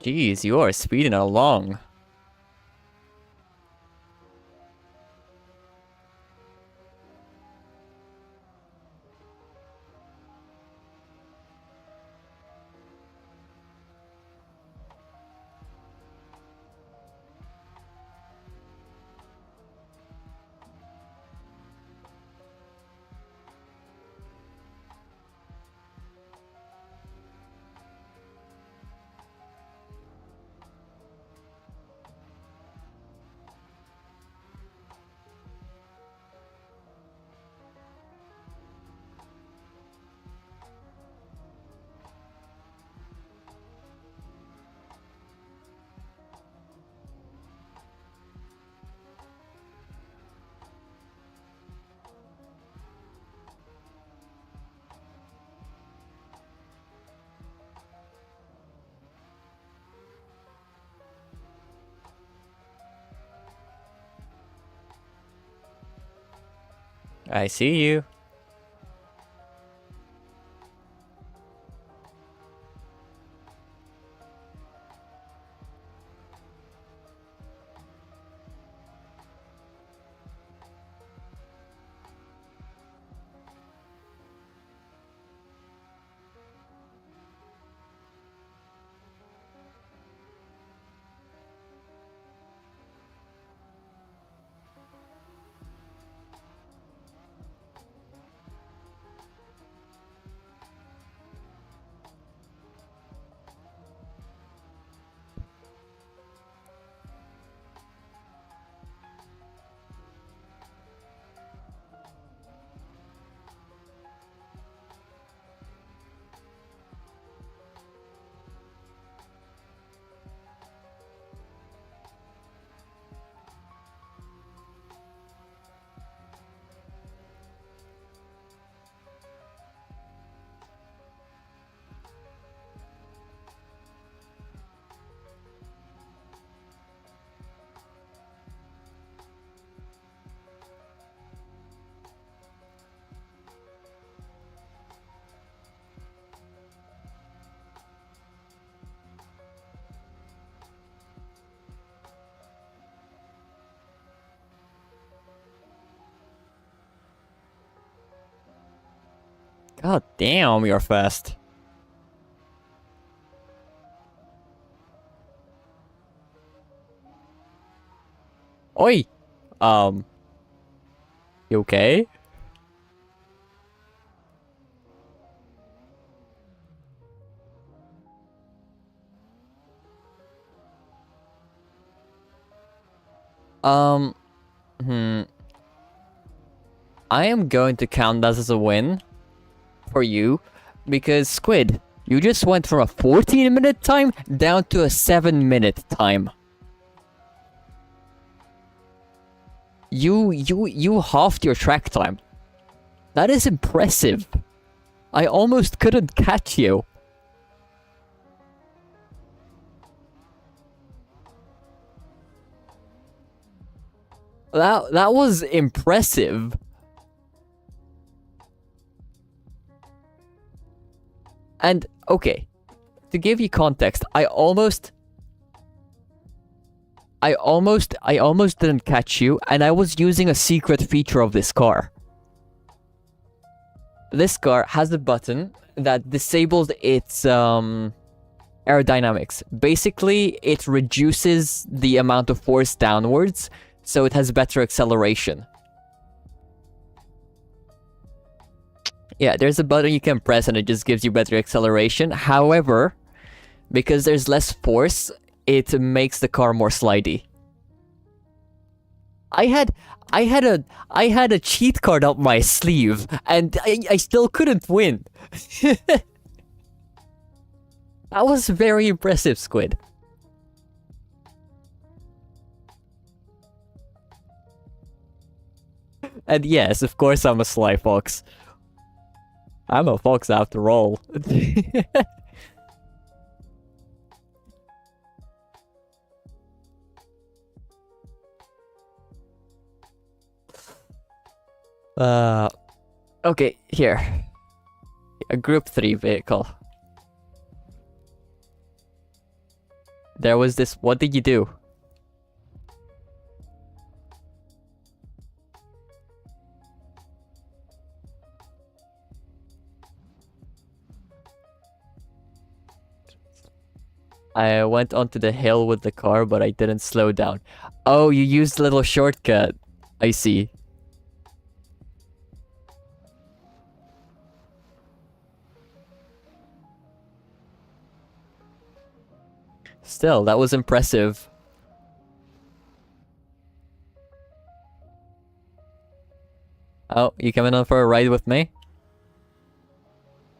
Jeez, you are speeding along. I see you. God damn, you're fast. Oi! You okay? Um, hmm. I am going to count that as a win for you because Squid, you just went from a 14-minute time down to a 7-minute time. You halved your track time. That is impressive. I almost couldn't catch you. That was impressive. And okay, to give you context, I almost didn't catch you, and I was using a secret feature of this car. This car has a button that disables its aerodynamics. Basically, it reduces the amount of force downwards, so it has better acceleration. Yeah, there's a button you can press and it just gives you better acceleration. However, because there's less force, it makes the car more slidey. I had a cheat card up my sleeve, and I still couldn't win. That was very impressive, Squid. And yes, of course I'm a sly fox. I'm a fox after all. Okay, here. A Group 3 vehicle. There was this. What did you do? I went onto the hill with the car, but I didn't slow down. Oh, you used a little shortcut. I see. Still, that was impressive. Oh, you coming on for a ride with me?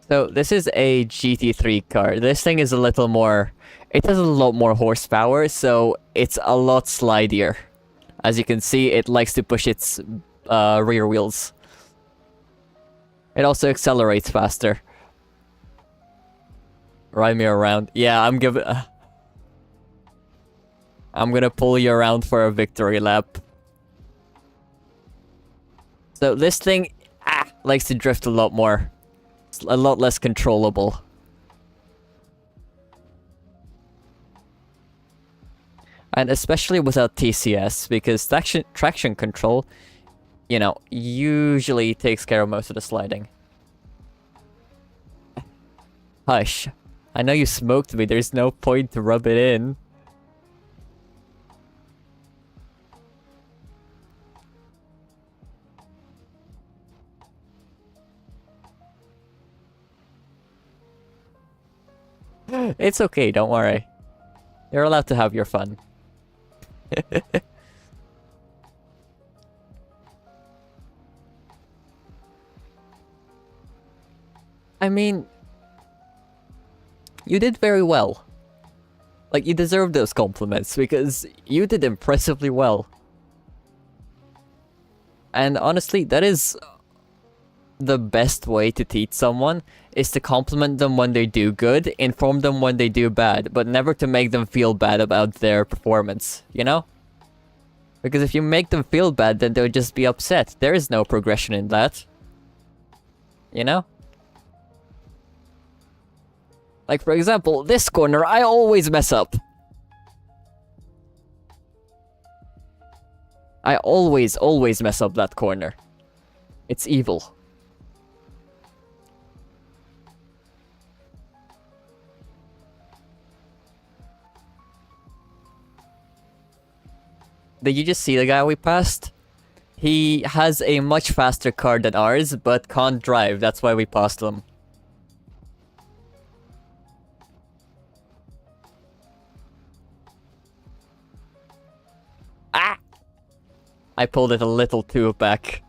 So, this is a GT3 car. This thing is a little more... It has a lot more horsepower, so it's a lot slidier. As you can see, it likes to push its rear wheels. It also accelerates faster. Ride me around. Yeah, I'm gonna pull you around for a victory lap. So this thing likes to drift a lot more. It's a lot less controllable. And especially without TCS, because traction control, you know, usually takes care of most of the sliding. Hush. I know you smoked me, there's no point to rub it in. It's okay, don't worry. You're allowed to have your fun. I mean, you did very well. Like, you deserve those compliments, because you did impressively well. And honestly, that is the best way to teach someone, is to compliment them when they do good, inform them when they do bad, but never to make them feel bad about their performance, you know? Because if you make them feel bad, then they'll just be upset. There is no progression in that. You know? Like, for example, this corner, I always mess up. I always mess up that corner. It's evil. Did you just see the guy we passed? He has a much faster car than ours, but can't drive. That's why we passed him. Ah! I pulled it a little too back.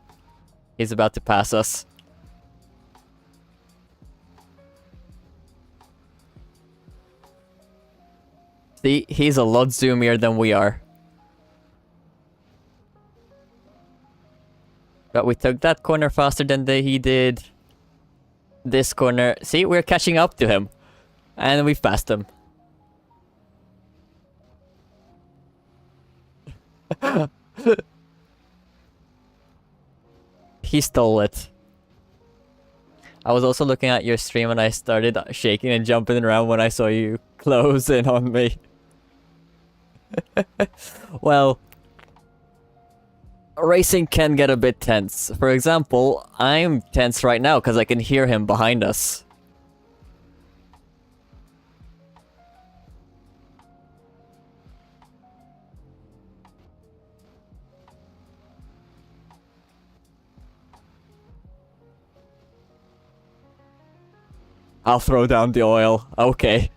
He's about to pass us. See, he's a lot zoomier than we are. But we took that corner faster than he did. This corner. See, we're catching up to him. And we've passed him. He stole it. I was also looking at your stream and I started shaking and jumping around when I saw you close in on me. Well, racing can get a bit tense. For example, I'm tense right now because I can hear him behind us. I'll throw down the oil. Okay.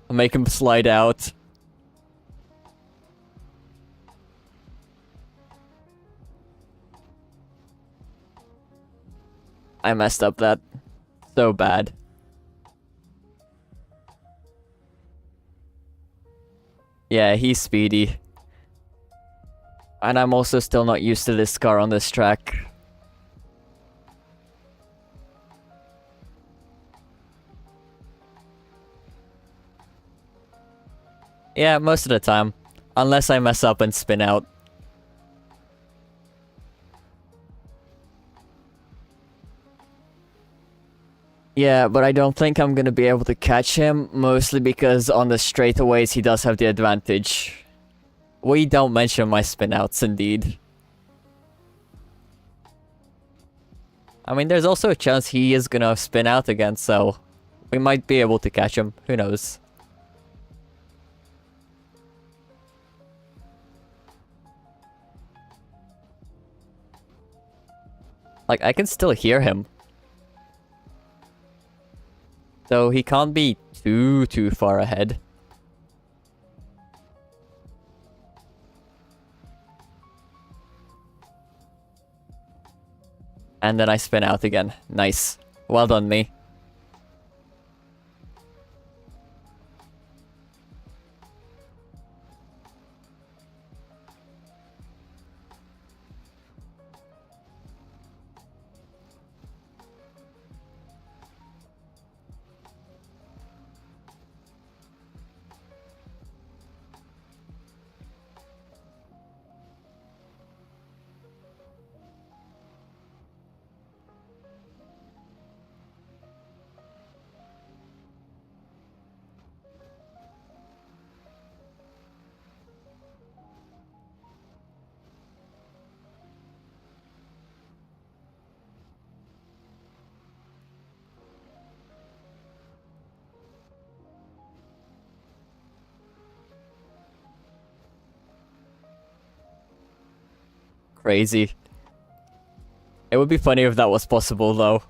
I'll make him slide out. I messed up that so bad. Yeah, he's speedy. And I'm also still not used to this car on this track. Yeah, most of the time. Unless I mess up and spin out. Yeah, but I don't think I'm gonna be able to catch him, mostly because on the straightaways he does have the advantage. We don't mention my spinouts, indeed. I mean, there's also a chance he is gonna spin out again, so we might be able to catch him. Who knows? Like, I can still hear him. So he can't be too far ahead. And then I spin out again. Nice. Well done, me. Crazy. It would be funny if that was possible, though.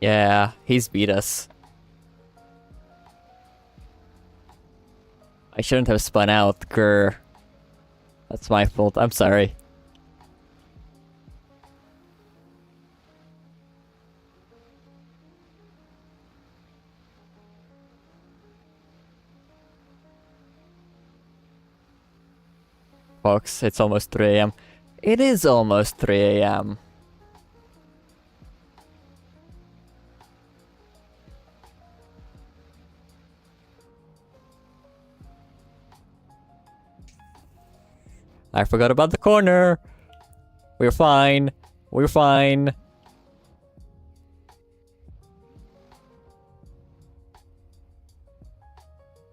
Yeah, he's beat us. I shouldn't have spun out, grr. That's my fault, I'm sorry. Fox, it's almost 3 AM. It is almost 3 AM. I forgot about the corner. We're fine. We're fine.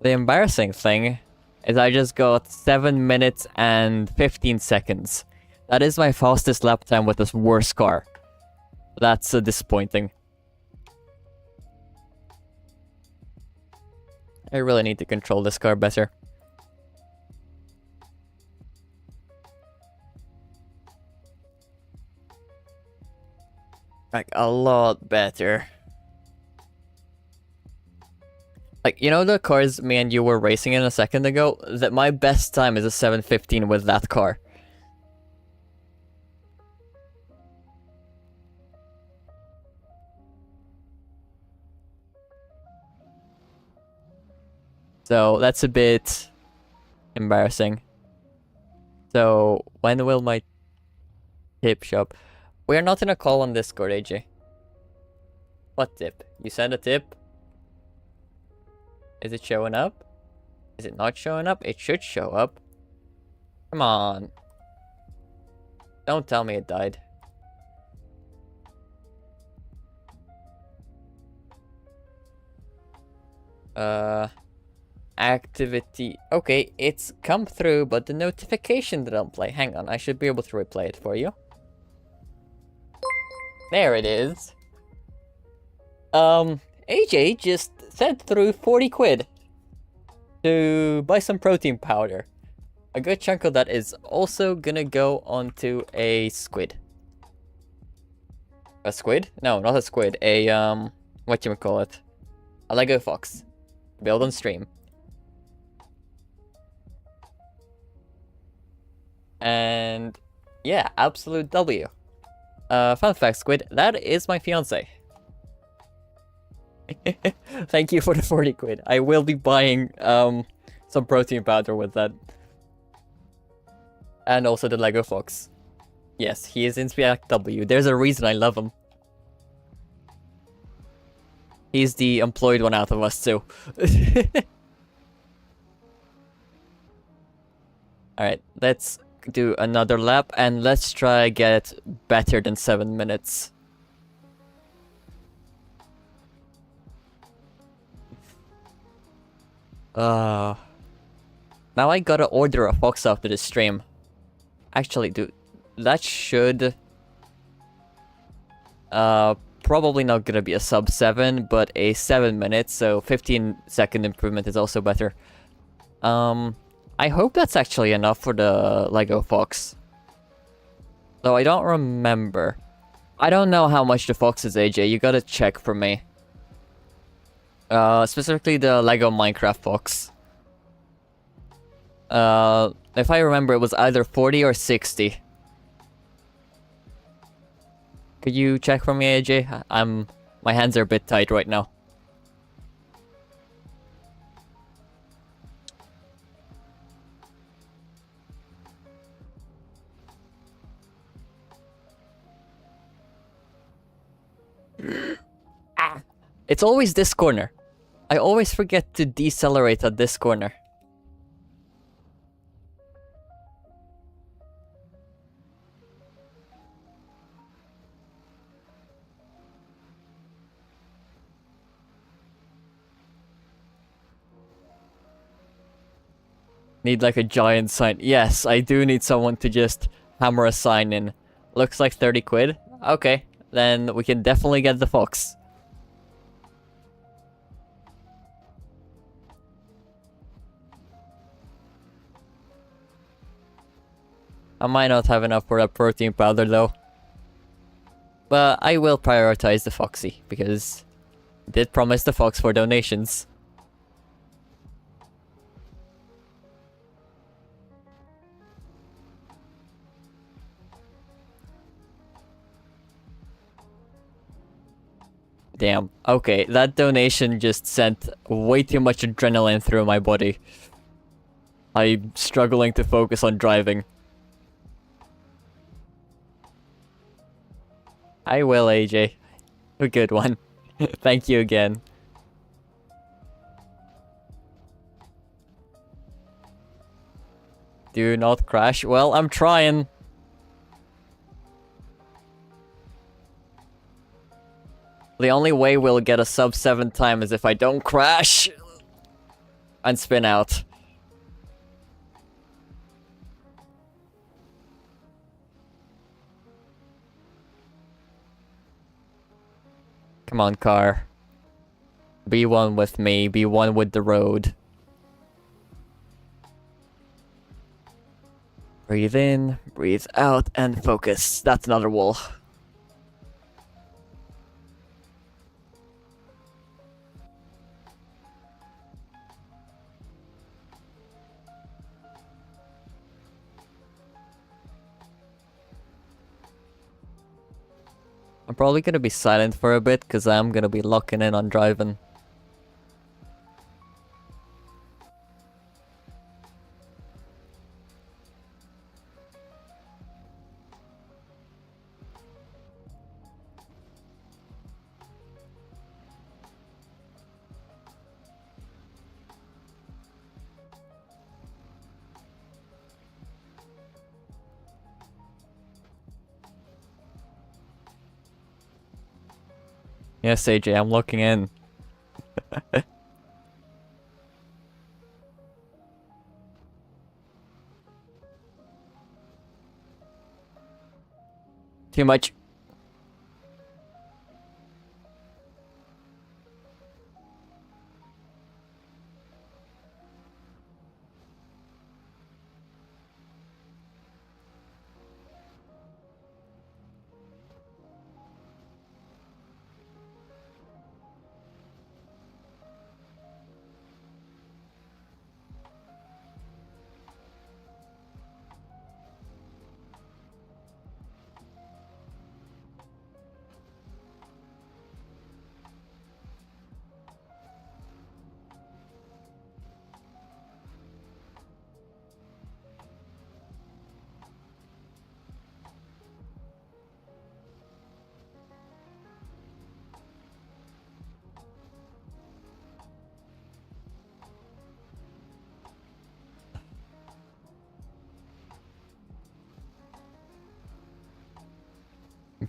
The embarrassing thing is I just got 7 minutes and 15 seconds. That is my fastest lap time with this worst car. That's disappointing. I really need to control this car better. Like, a lot better. Like, you know the cars me and you were racing in a second ago? That my best time is a 7:15 with that car. So, that's a bit embarrassing. So, when will my tip show up? We are not in a call on Discord, AJ. What tip? You send a tip? Is it showing up? Is it not showing up? It should show up. Come on. Don't tell me it died. Activity. Okay, it's come through, but the notification didn't play. Hang on, I should be able to replay it for you. There it is. AJ just sent through 40 quid to buy some protein powder. A good chunk of that is also gonna go onto a squid. A squid? No, not a squid. A, whatchamacallit? A Lego fox. Build on stream. And yeah, absolute W. Fun fact, Squid, that is my fiance. Thank you for the 40 quid. I will be buying some protein powder with that. And also the Lego Fox. Yes, he is Inspiac W. There's a reason I love him. He's the employed one out of us too. Alright, let's do another lap and let's try get better than 7 minutes. Now I gotta order a fox after this stream. Actually, dude, that should... probably not gonna be a sub 7, but a 7 minutes, so 15-second improvement is also better. I hope that's actually enough for the Lego Fox. Though I don't remember. I don't know how much the Fox is, AJ, you gotta check for me. Specifically the Lego Minecraft Fox. If I remember, it was either 40 or 60. Could you check for me, AJ? My hands are a bit tight right now. It's always this corner. I always forget to decelerate at this corner. Need like a giant sign. Yes, I do need someone to just hammer a sign in. Looks like 30 quid. Okay, then we can definitely get the Fox. I might not have enough for a protein powder though. But I will prioritize the Foxy, because I did promise the Fox for donations. Damn. Okay, that donation just sent way too much adrenaline through my body. I'm struggling to focus on driving. I will, AJ. A good one. Thank you again. Do not crash. Well, I'm trying. The only way we'll get a sub 7 time is if I don't crash and spin out. Come on, car. Be one with me. Be one with the road. Breathe in, breathe out, and focus. That's another wall. I'm probably gonna be silent for a bit, because I'm gonna be locking in on driving. Yes, AJ, I'm looking in. Too much.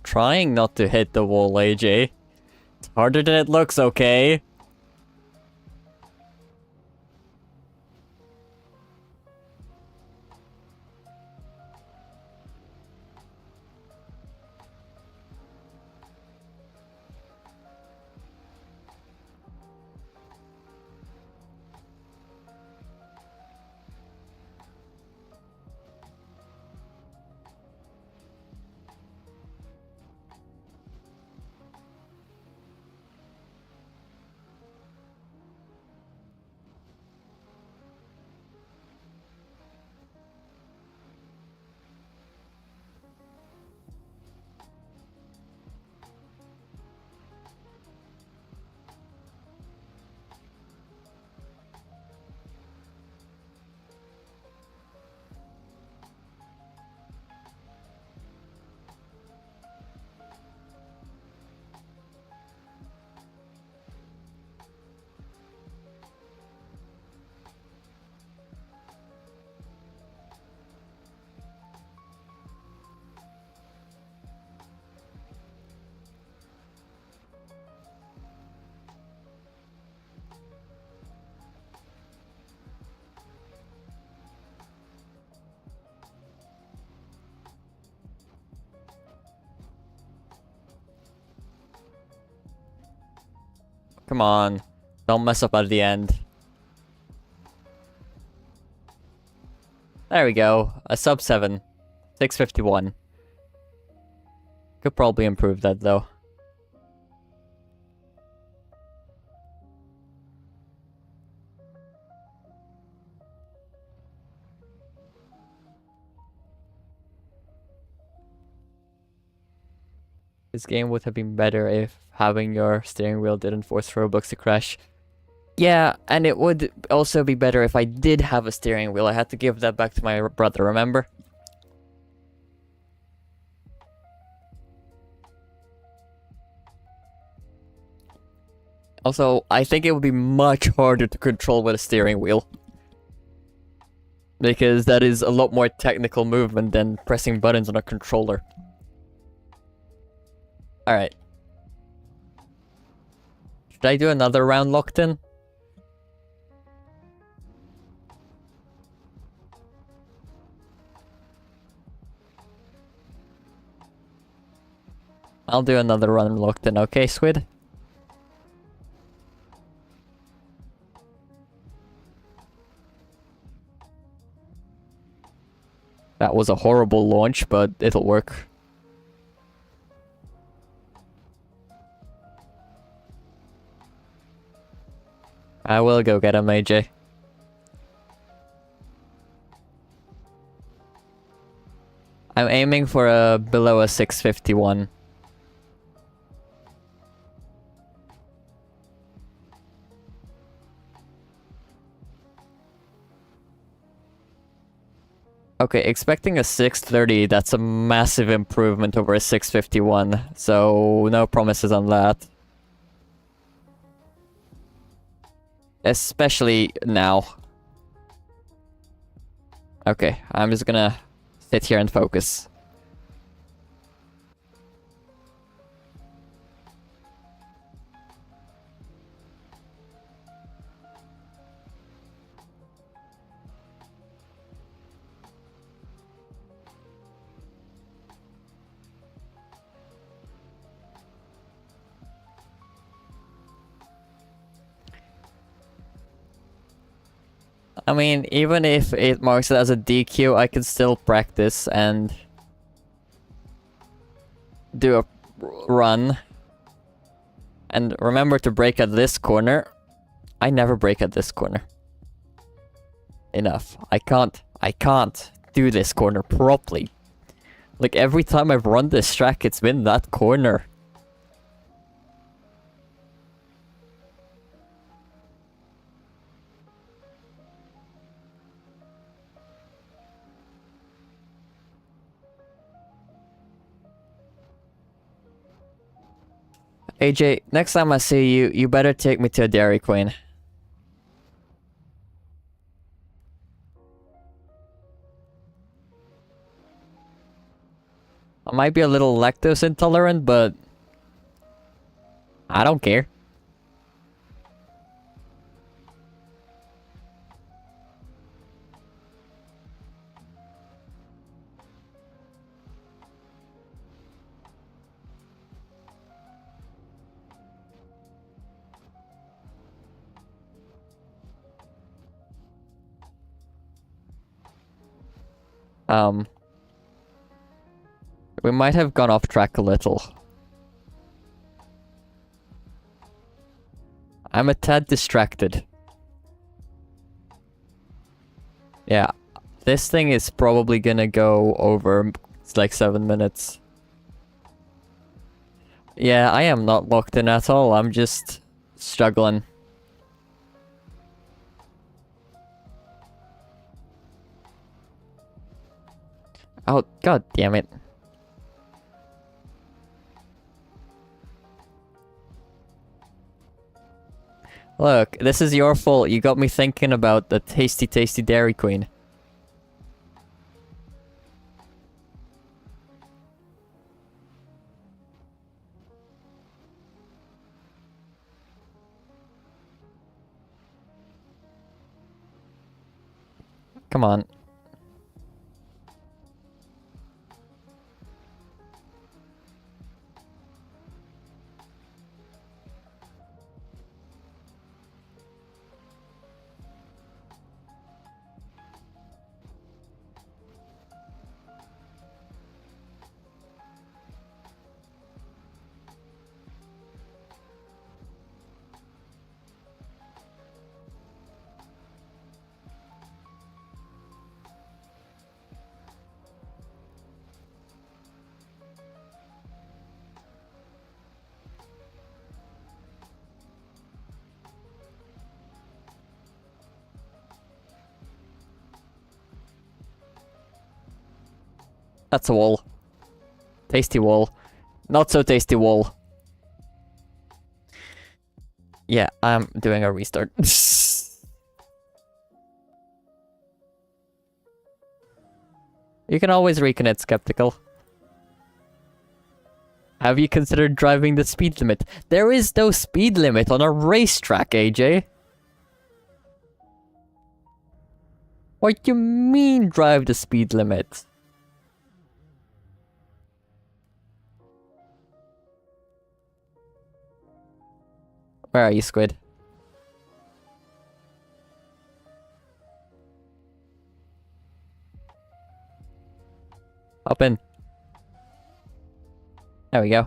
trying not to hit the wall, AJ. It's harder than it looks, okay? Come on. Don't mess up at the end. There we go. A sub 7. 651. Could probably improve that though. This game would have been better if having your steering wheel didn't force Roblox to crash. Yeah, and it would also be better if I did have a steering wheel. I had to give that back to my brother, remember? Also, I think it would be much harder to control with a steering wheel. Because that is a lot more technical movement than pressing buttons on a controller. Alright. Should I do another round locked in? I'll do another run locked in, okay, Squid? That was a horrible launch, but it'll work. I will go get him, AJ. I'm aiming for a below a 651. Okay, expecting a 630, that's a massive improvement over a 651, so no promises on that. Especially now. Okay, I'm just gonna sit here and focus. I mean, even if it marks it as a DQ, I can still practice and do a run. And remember to brake at this corner. I never brake at this corner. Enough. I can't do this corner properly. Like, every time I've run this track, it's been that corner. AJ, next time I see you, you better take me to a Dairy Queen. I might be a little lactose intolerant, but I don't care. We might have gone off track a little. I'm a tad distracted. Yeah, this thing is probably gonna go over, it's like 7 minutes. Yeah, I am not locked in at all, I'm just struggling. Oh, god damn it. Look, this is your fault. You got me thinking about the tasty, tasty Dairy Queen. Come on. That's a wall. Tasty wall. Not so tasty wall. Yeah, I'm doing a restart. You can always reconnect, Skeptical. Have you considered driving the speed limit? There is no speed limit on a racetrack, AJ. What do you mean drive the speed limit? Where are you, Squid? Hop in. There we go.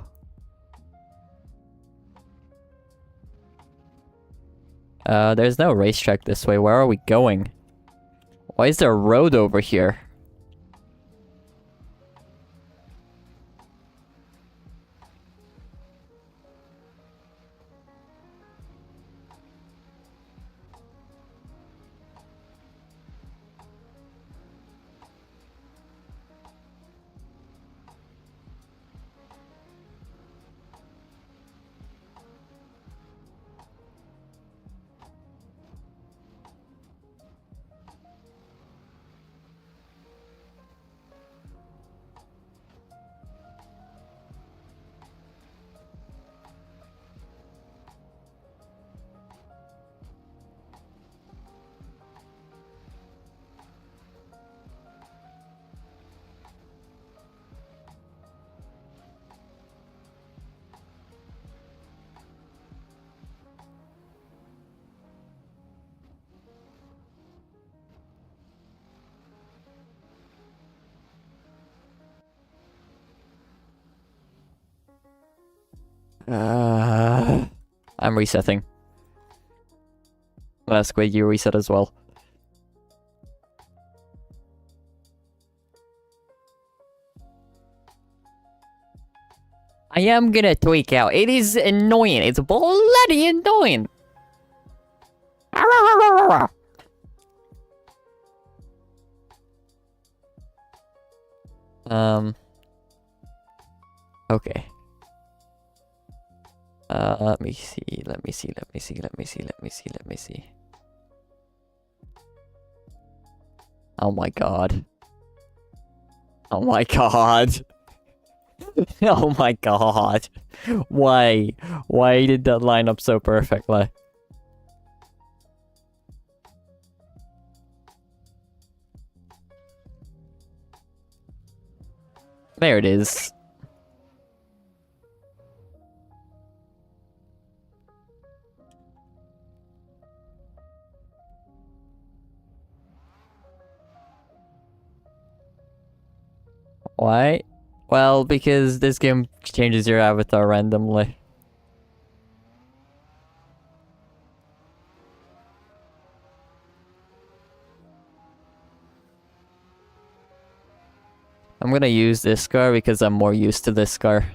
There's no racetrack this way. Where are we going? Why is there a road over here? I'm resetting. Squid, you reset as well. I am gonna tweak out. It is annoying. It's bloody annoying. Okay. Let me see. Oh my god. Oh my god. Oh my god. Why? Why did that line up so perfectly? There it is. Why? Well, because this game changes your avatar randomly. I'm gonna use this scar because I'm more used to this scar.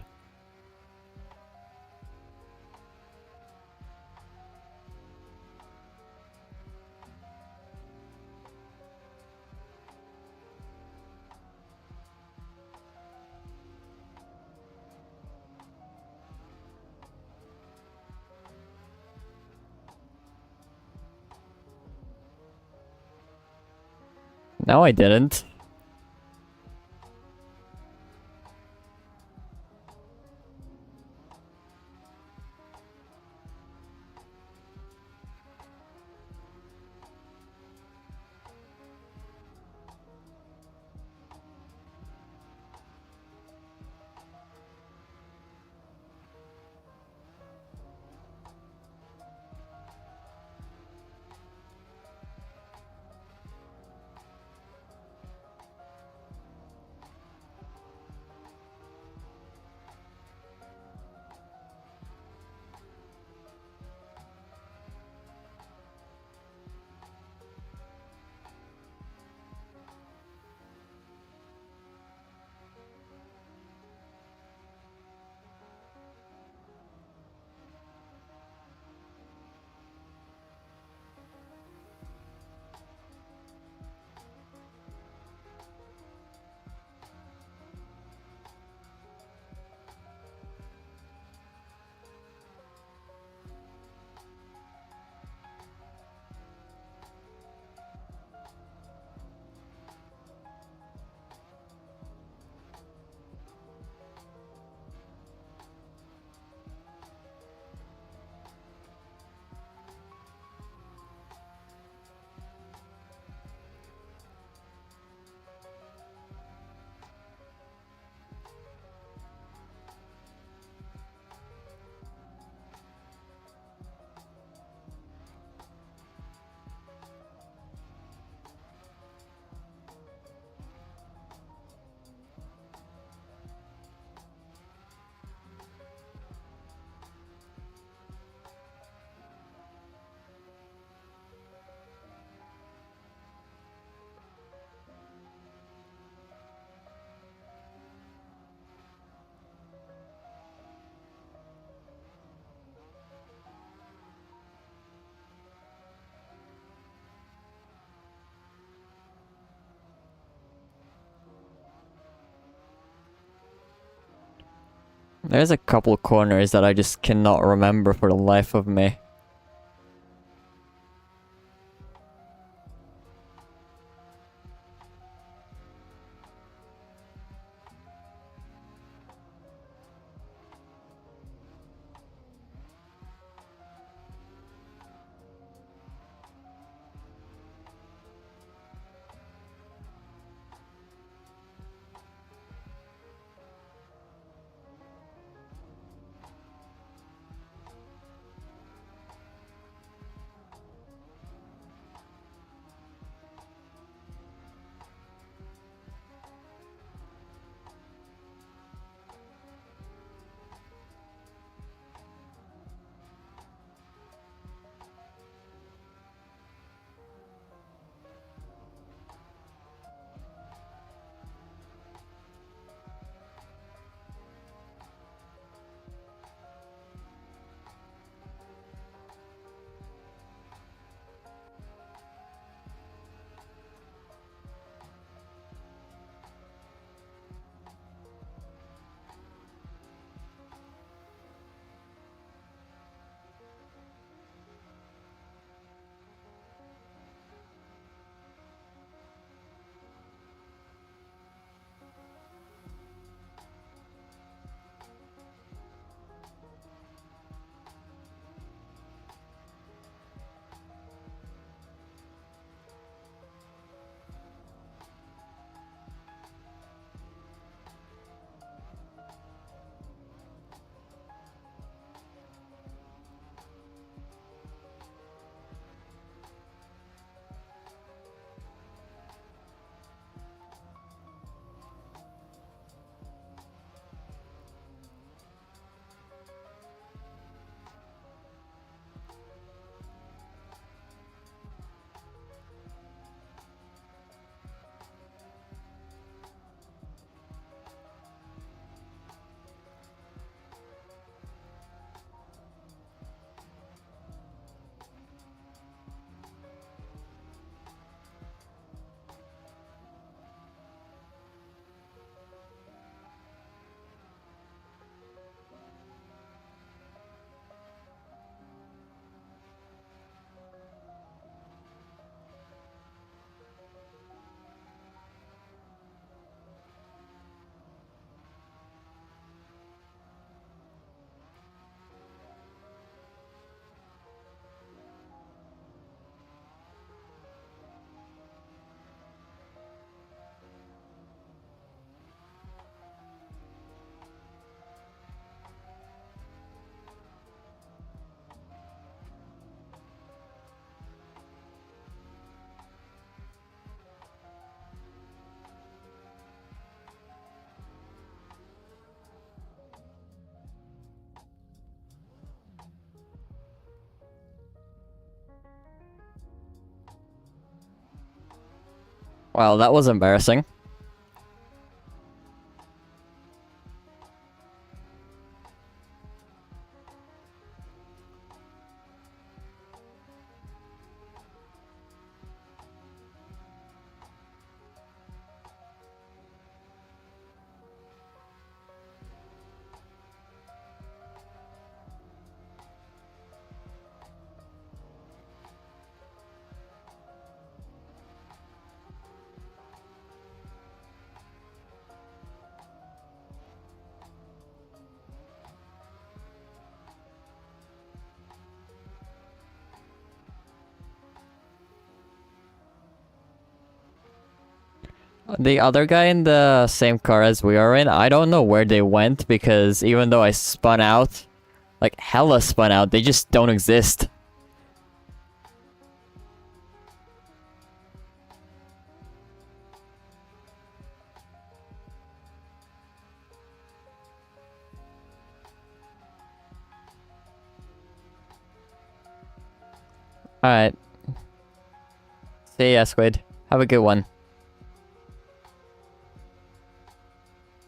No, I didn't. There's a couple corners that I just cannot remember for the life of me. Well, that was embarrassing. The other guy in the same car as we are in, I don't know where they went because even though I spun out, like hella spun out, they just don't exist. Alright. See ya, Squid. Have a good one.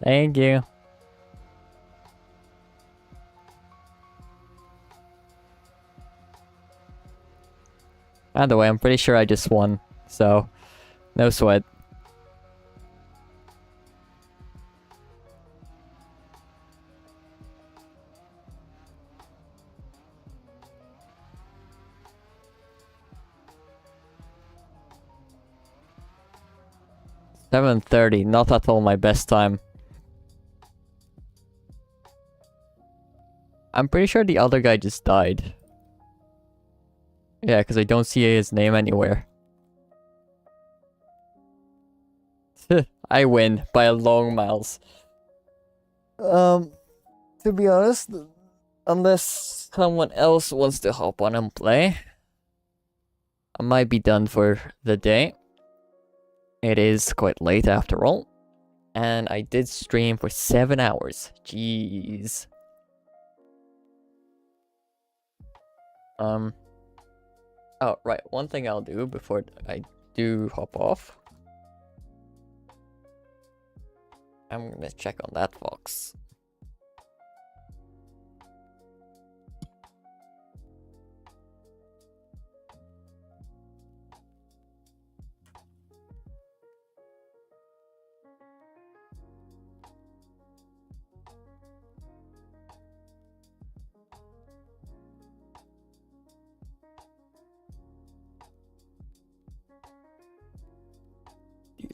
Thank you. By the way, I'm pretty sure I just won, so no sweat. $7:30, not at all my best time. I'm pretty sure the other guy just died. Yeah, because I don't see his name anywhere. I win by a long miles. To be honest, unless someone else wants to hop on and play, I might be done for the day. It is quite late after all. And I did stream for 7 hours. Jeez. Oh, right. One thing I'll do before I do hop off. I'm gonna check on that fox.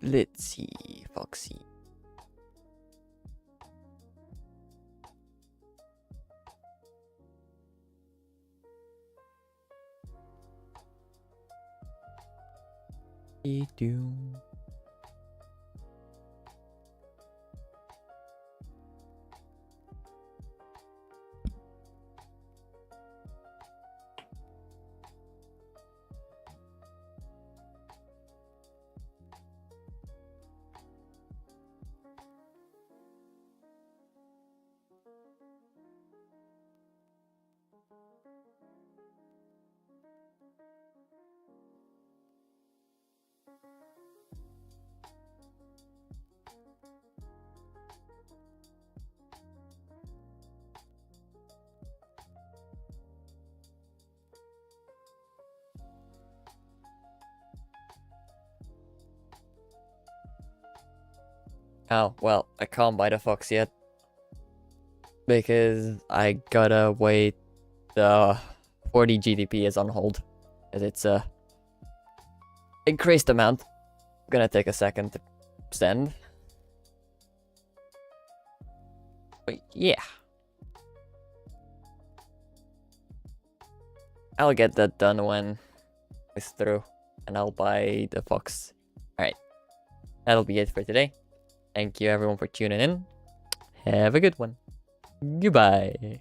Let's see, Foxy. Do. Oh, well, I can't buy the fox yet. Because I gotta wait the 40 GDP is on hold. As it's a increased amount. Gonna take a second to send. But yeah. I'll get that done when it's through. And I'll buy the fox. Alright. That'll be it for today. Thank you everyone for tuning in. Have a good one. Goodbye.